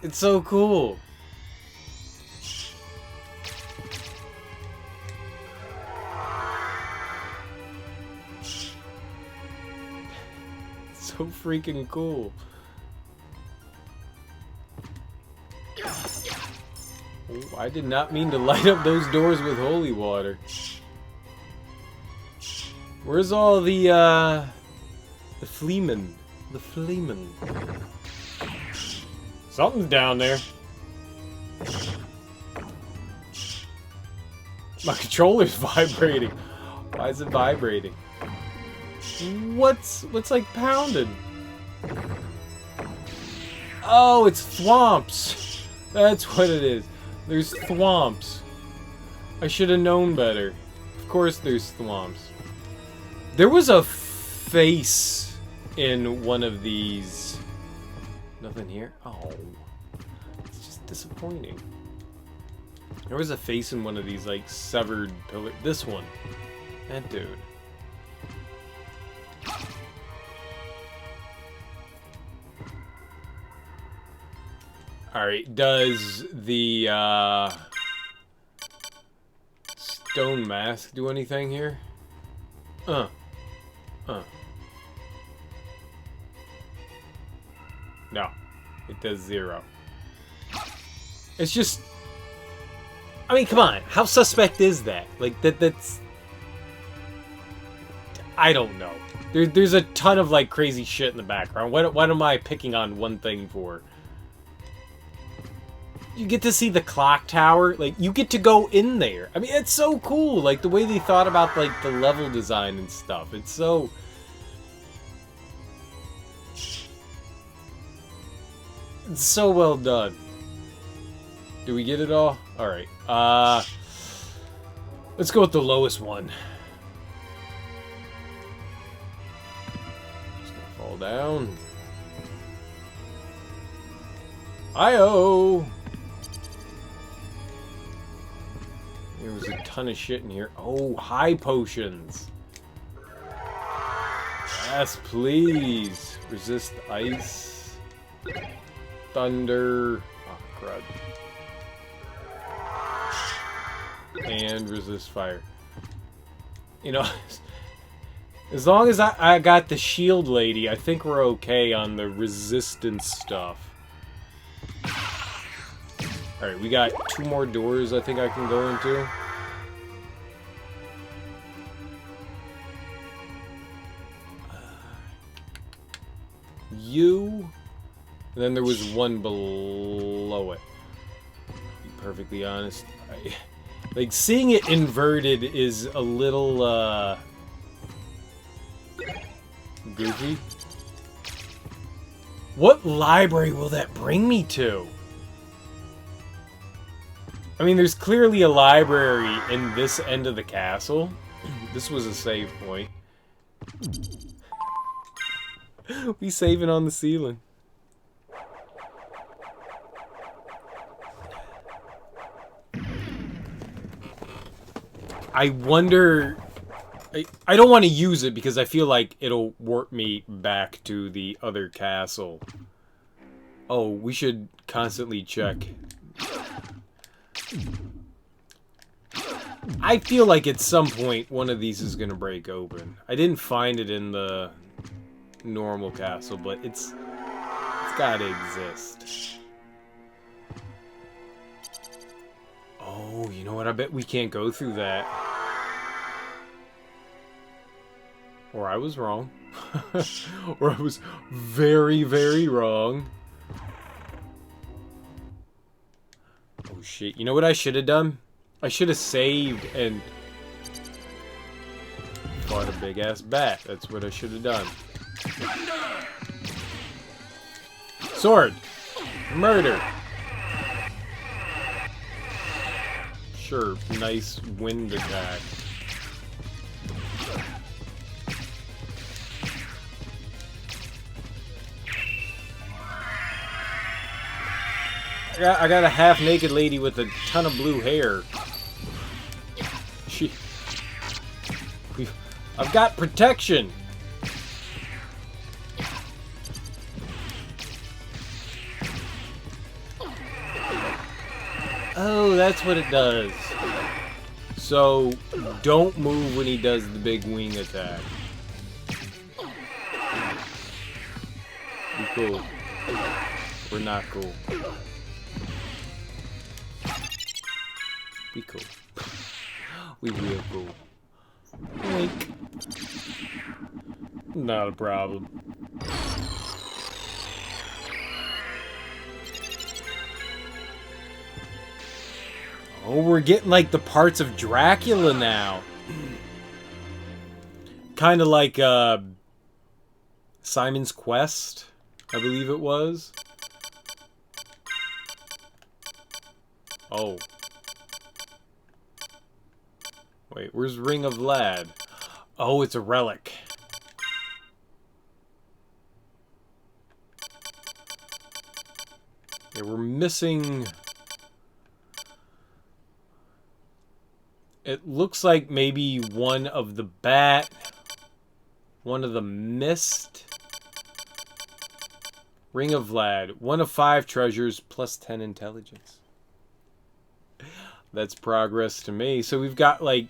It's so cool. So freaking cool. Oh, I did not mean to light up those doors with holy water. Where's all the fleamen? The fleamen. Something's down there. My controller's vibrating. Why is it vibrating? What's like pounding? Oh, it's thwomps. That's what it is. There's thwomps. I should have known better. Of course there's thwomps. There was a face in one of these. Nothing here? Oh. It's just disappointing. There was a face in one of these, like, severed pillars. This one. That dude. Alright, does the, stone mask do anything here? No. It does 0. It's just... I mean, come on. How suspect is that? Like, that's... I don't know. There's a ton of, like, crazy shit in the background. What am I picking on one thing for? You get to see the clock tower. Like, you get to go in there. I mean, it's so cool. Like, the way they thought about, like, the level design and stuff. It's so... It's so well done. Do we get it all? Alright. Let's go with the lowest one. Just gonna fall down. Io! There was a ton of shit in here. Oh, high potions. Yes, please. Resist ice. Thunder. Oh, crud. And resist fire. You know, as long as I got the shield lady, I think we're okay on the resistance stuff. Alright, we got 2 more doors I think I can go into. You... And then there was one below it. To be perfectly honest, like, seeing it inverted is a little, goofy. What library will that bring me to? I mean, there's clearly a library in this end of the castle. This was a save point. We saving on the ceiling. I wonder... I don't want to use it because I feel like it'll warp me back to the other castle. Oh, we should constantly check. I feel like at some point one of these is going to break open. I didn't find it in the normal castle, but it's got to exist. Oh, you know what? I bet we can't go through that. Or I was wrong. Or I was very, very wrong. Oh shit, you know what I should have done? I should have saved and fought a big ass bat. That's what I should have done. Sword! Murder! Sure, nice wind attack. I got a half-naked lady with a ton of blue hair. I've got protection. Oh, that's what it does. So, don't move when he does the big wing attack. Be cool. We're not cool. We cool. We real cool. Wink. Not a problem. Oh, we're getting like the parts of Dracula now. Kind of like Simon's Quest, I believe it was. Oh. Wait, where's Ring of Lad? Oh, it's a relic. Yeah, we're missing... It looks like maybe one of the bat, one of the mist. Ring of Lad, 1 of 5 treasures plus 10 intelligence. That's progress to me. So we've got like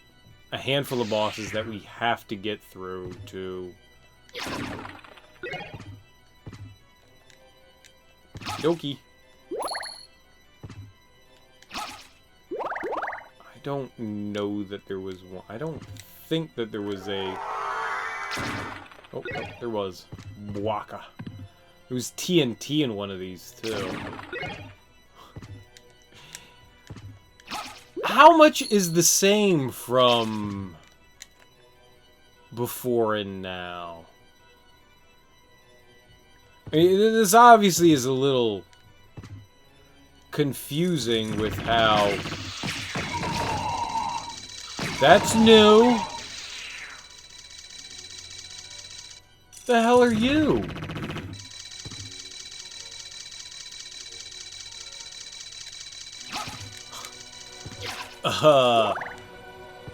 a handful of bosses that we have to get through to... Doki. I don't know that there was one. I don't think that there was a... Oh, there was. Waka. There was TNT in one of these, too. How much is the same from before and now? I mean, this obviously is a little confusing with how... That's new! The hell are you?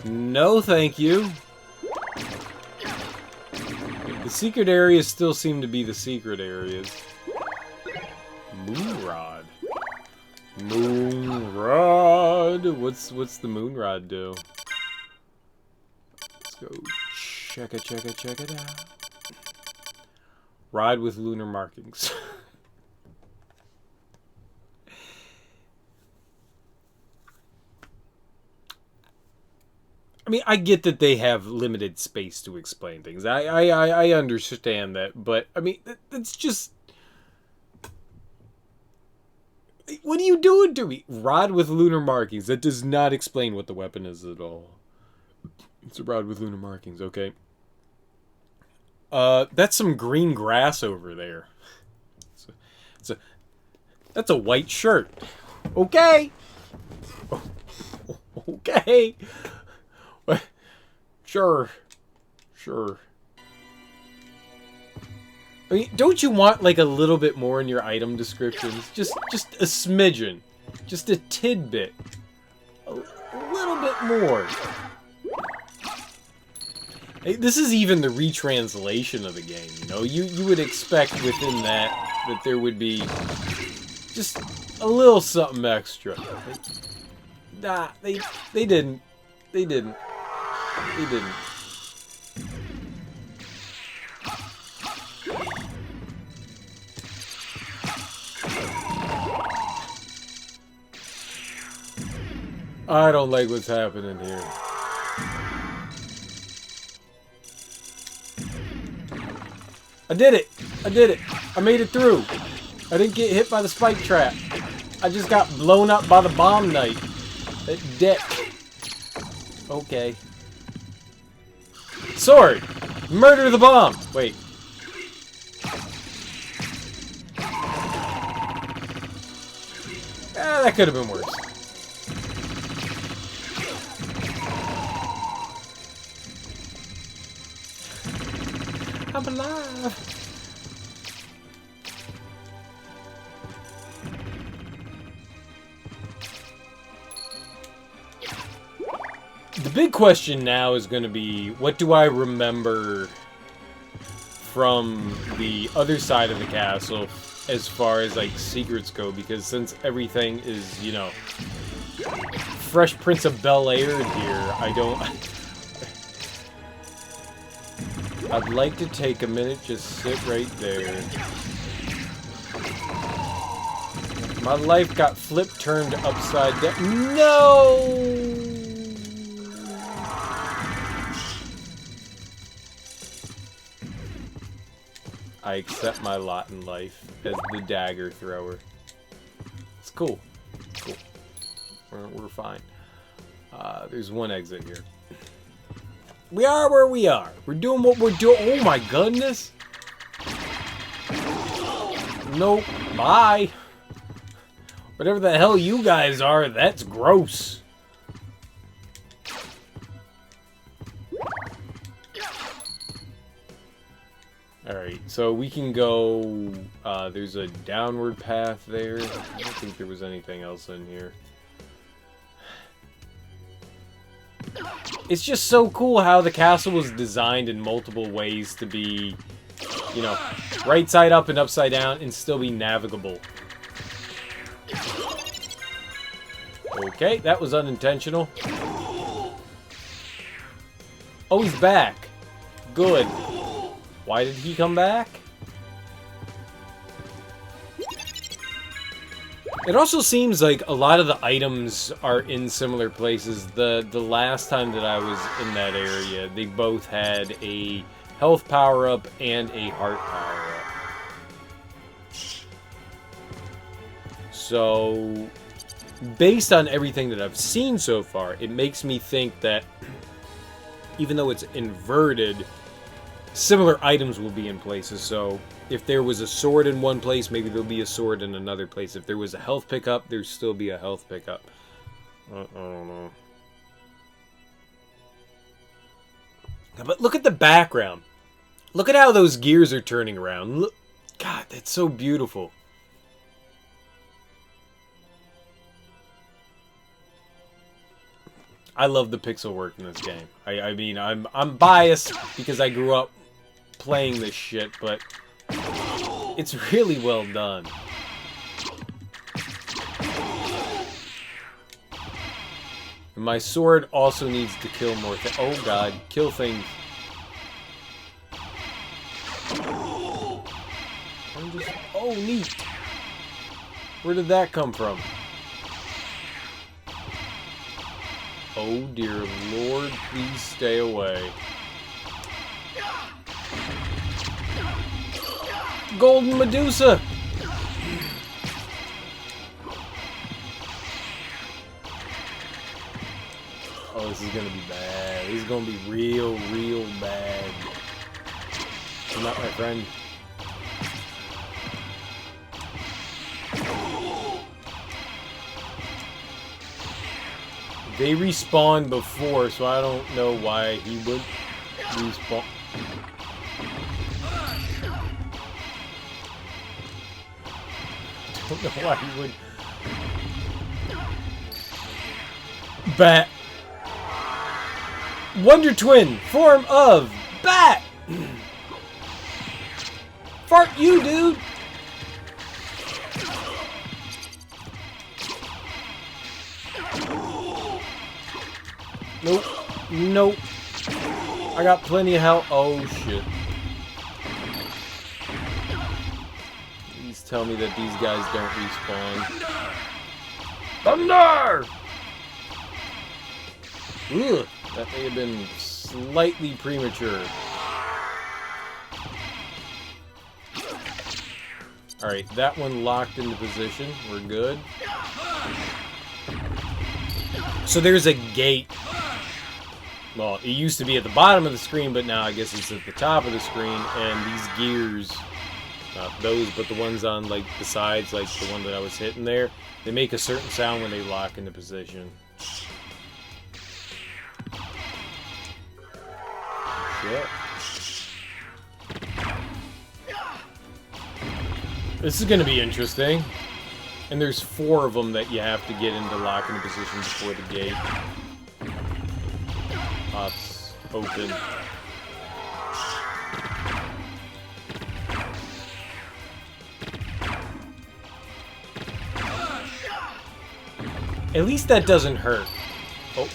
No thank you. The secret areas still seem to be the secret areas. Moonrod. Moonrod. What's the Moonrod do? Let's go check it out. Rod with lunar markings. I mean, I get that they have limited space to explain things. I understand that, but I mean, it's just... What are you doing to me? Rod with lunar markings. That does not explain what the weapon is at all. It's a rod with lunar markings, okay. That's some green grass over there. That's a white shirt. Okay. Okay. Sure. I mean, don't you want like a little bit more in your item descriptions? Just a smidgen. Just a tidbit. A little bit more. Hey, this is even the retranslation of the game, you know? You would expect within that there would be just a little something extra. Nah, they didn't. They didn't. I don't like what's happening here. I did it! I did it! I made it through! I didn't get hit by the spike trap. I just got blown up by the bomb knight. That deck. Okay. Sword! Murder the bomb! Wait. That could have been worse. I'm alive! The big question now is going to be, what do I remember from the other side of the castle as far as, like, secrets go? Because since everything is, you know, Fresh Prince of Bel-Air here, I don't... I'd like to take a minute, just sit right there. My life got flipped, turned upside down. No! I accept my lot in life as the dagger thrower. It's cool. It's cool. We're fine. There's one exit here. We are where we are. We're doing what we're doing. Oh my goodness. Nope. Bye. Whatever the hell you guys are, that's gross. Alright, so we can go, there's a downward path there. I don't think there was anything else in here. It's just so cool how the castle was designed in multiple ways to be, you know, right side up and upside down and still be navigable. Okay, that was unintentional. Oh, he's back. Good. Why did he come back? It also seems like a lot of the items are in similar places. The last time that I was in that area, they both had a health power-up and a heart power-up. So, based on everything that I've seen so far, it makes me think that even though it's inverted, similar items will be in places. So if there was a sword in one place, maybe there'll be a sword in another place. If there was a health pickup, there'll still be a health pickup. I don't know. But look at the background. Look at how those gears are turning around. Look, God, that's so beautiful. I love the pixel work in this game. I mean, I'm biased because I grew up playing this shit, but it's really well done. And my sword also needs to kill more things. Oh god, kill things. Oh, neat. Where did that come from? Oh dear Lord, please stay away. Golden Medusa! Oh, this is gonna be bad. This is gonna be real, real bad. Come out, my friend. They respawned before, so I don't know why he would respawn. I don't know why he would. Bat. Wonder Twin, form of Bat. Fart you, dude. Nope. Nope. I got plenty of health. Oh, shit. Please tell me that these guys don't respawn. Thunder! Ugh, that may have been slightly premature. Alright, that one locked into position. We're good. So there's a gate. Well, it used to be at the bottom of the screen, but now I guess it's at the top of the screen. And these gears, not those, but the ones on like the sides, like the one that I was hitting there, they make a certain sound when they lock into position. Shit. This is going to be interesting. And there's 4 of them that you have to get into locking position before the gate pops open. At least that doesn't hurt. Oh.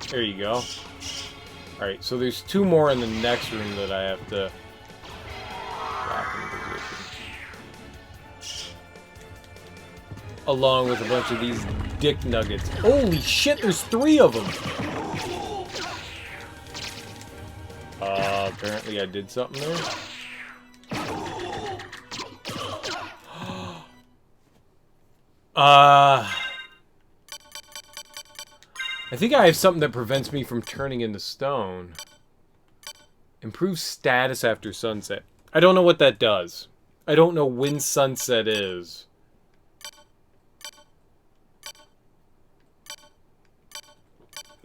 There you go. Alright, so there's 2 more in the next room that I have to lock in position. Along with a bunch of these dick nuggets. Holy shit, there's 3 of them! Apparently I did something there. I think I have something that prevents me from turning into stone. Improve status after sunset. I don't know what that does. I don't know when sunset is.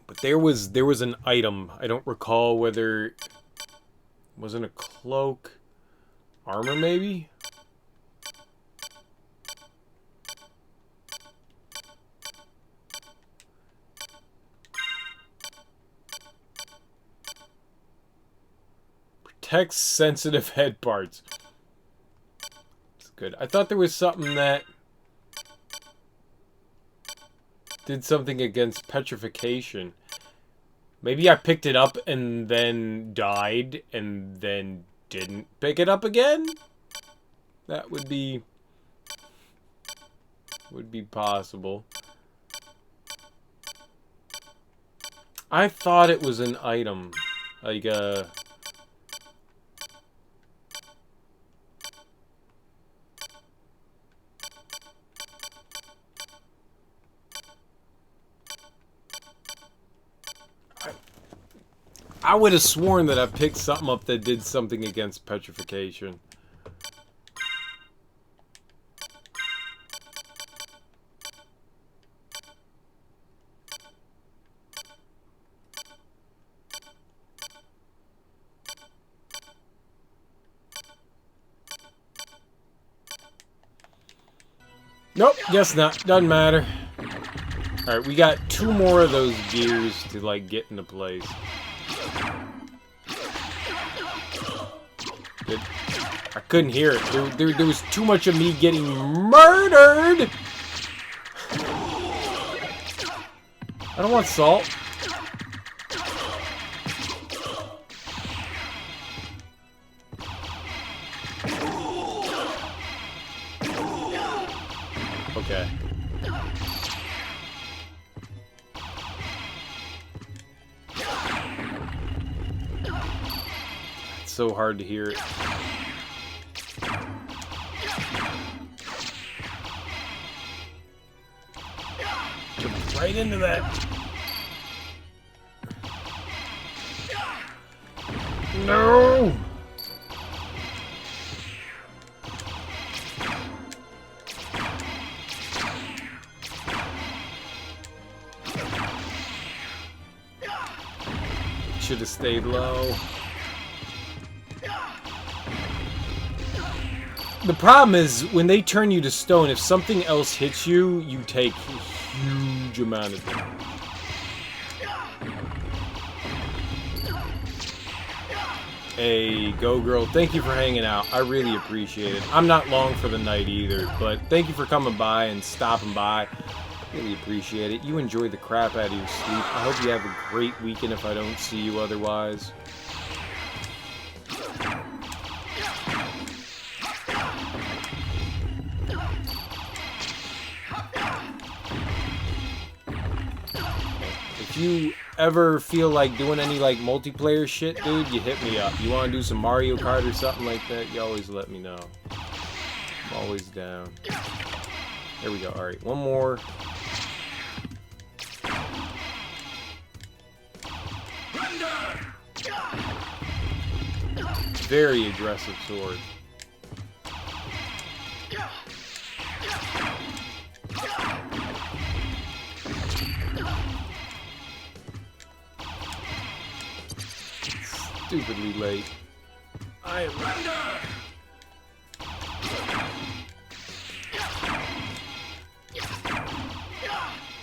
But there was an item. I don't recall whether it wasn't a cloak. Armor maybe? Protects sensitive head parts. That's good. I thought there was something that did something against petrification. Maybe I picked it up and then died and then didn't pick it up again? That would be possible. I thought it was an item. Like I would have sworn that I picked something up that did something against petrification. Nope, guess not. Doesn't matter. Alright, we got 2 more of those gears to, like, get into place. Good. I couldn't hear it. There was too much of me getting murdered! I don't want salt. Okay. It's so hard to hear it. Jump right into that. No! Should have stayed low. The problem is, when they turn you to stone, if something else hits you, you take a huge amount of damage. Hey, Go Girl, thank you for hanging out. I really appreciate it. I'm not long for the night either, but thank you for coming by and stopping by. Really appreciate it. You enjoy the crap out of your sleep. I hope you have a great weekend if I don't see you otherwise. If if you ever feel like doing any like multiplayer shit, dude, you hit me up. You want to do some Mario Kart or something like that, you always let me know. I'm always down. There we go. Alright, one more. Very aggressive sword. Stupidly late. I am.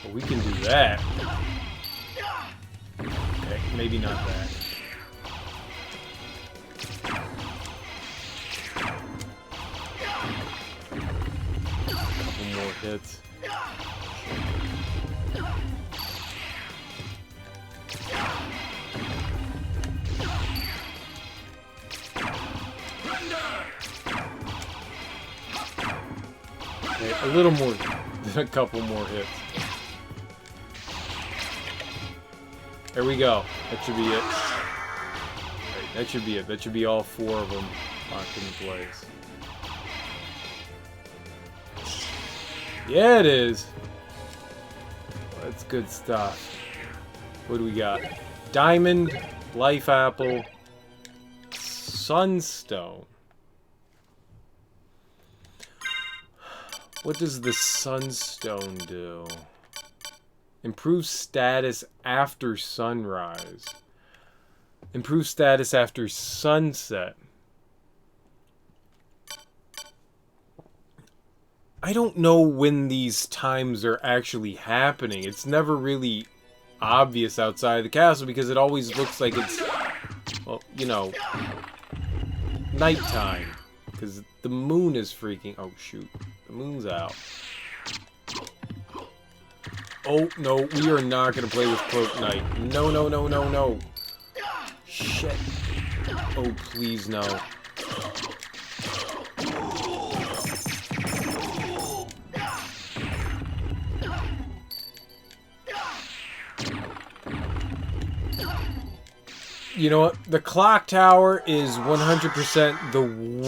Well, we can do that. Okay, maybe not that. Couple more hits. Okay, a little more, a couple more hits. There we go. That should be it. Right, that should be it. That should be all 4 of them locked in place. Yeah, it is. That's good stuff. What do we got? Diamond, Life Apple, Sunstone. What does the Sunstone do? Improve status after sunrise. Improve status after sunset. I don't know when these times are actually happening. It's never really obvious outside of the castle because it always looks like it's, well, you know, nighttime. Because the moon is freaking... Oh, shoot. The moon's out. Oh, no. We are not going to play with Cloak Knight. No, no, no, no, no. Shit. Oh, please, no. You know what? The clock tower is 100% the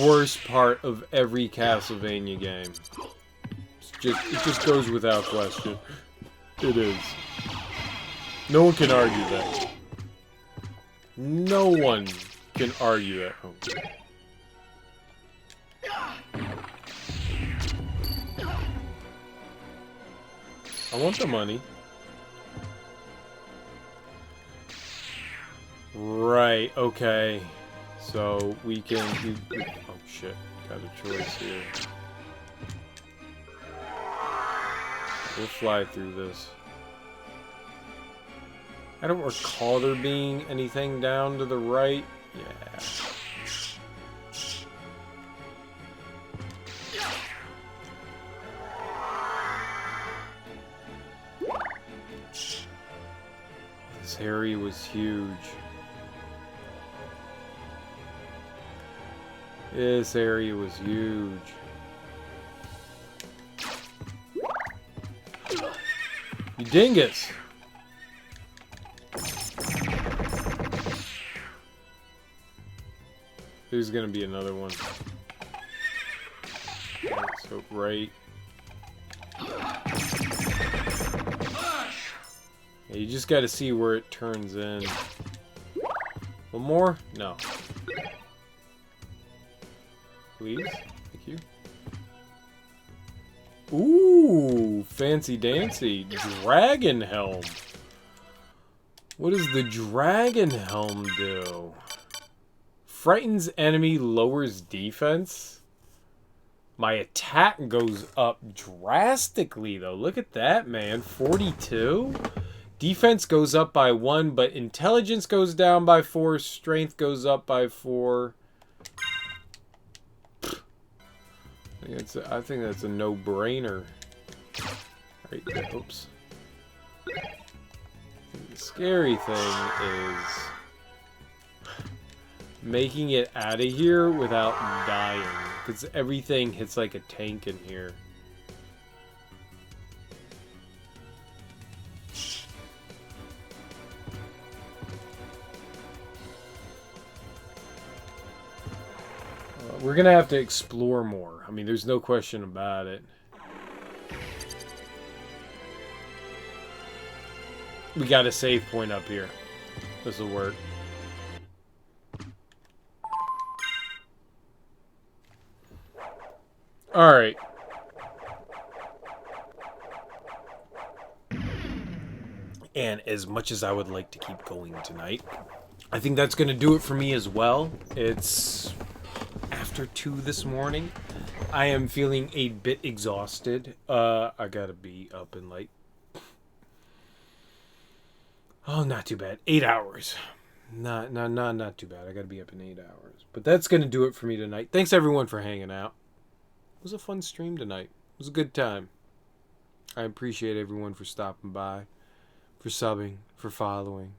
worst part of every Castlevania game. It just goes without question. It is. No one can argue that. No one can argue that. Oh. I want the money. Right, okay. So we can do... Oh shit, got a choice here. We'll fly through this. I don't recall there being anything down to the right. Yeah. This area was huge. This area was huge. You dingus! There's gonna be another one. So right. Yeah, you just gotta see where it turns in. One more? No. Please? Thank you. Ooh, fancy dancy. Dragon Helm. What does the Dragon Helm do? Frightens enemy, lowers defense. My attack goes up drastically, though. Look at that, man. 42? Defense goes up by 1, but intelligence goes down by 4. Strength goes up by 4. I think that's a no-brainer. Right there. Oops. The scary thing is making it out of here without dying, because everything hits like a tank in here. We're gonna have to explore more. I mean, there's no question about it. We got a save point up here. This will work. Alright. And as much as I would like to keep going tonight, I think that's going to do it for me as well. It's after 2 this morning. I am feeling a bit exhausted. I gotta be up in like... Oh, not too bad. 8 hours. Not too bad. I gotta be up in 8 hours. But that's going to do it for me tonight. Thanks everyone for hanging out. It was a fun stream tonight. It was a good time. I appreciate everyone for stopping by, for subbing, for following.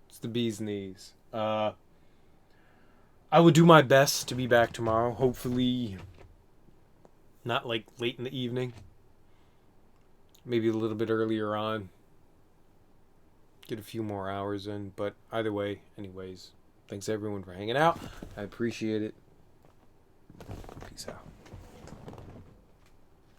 It's the bee's knees. I will do my best to be back tomorrow. Hopefully not like late in the evening. Maybe a little bit earlier on. Get a few more hours in. But either way, anyways, thanks everyone for hanging out. I appreciate it. Peace out.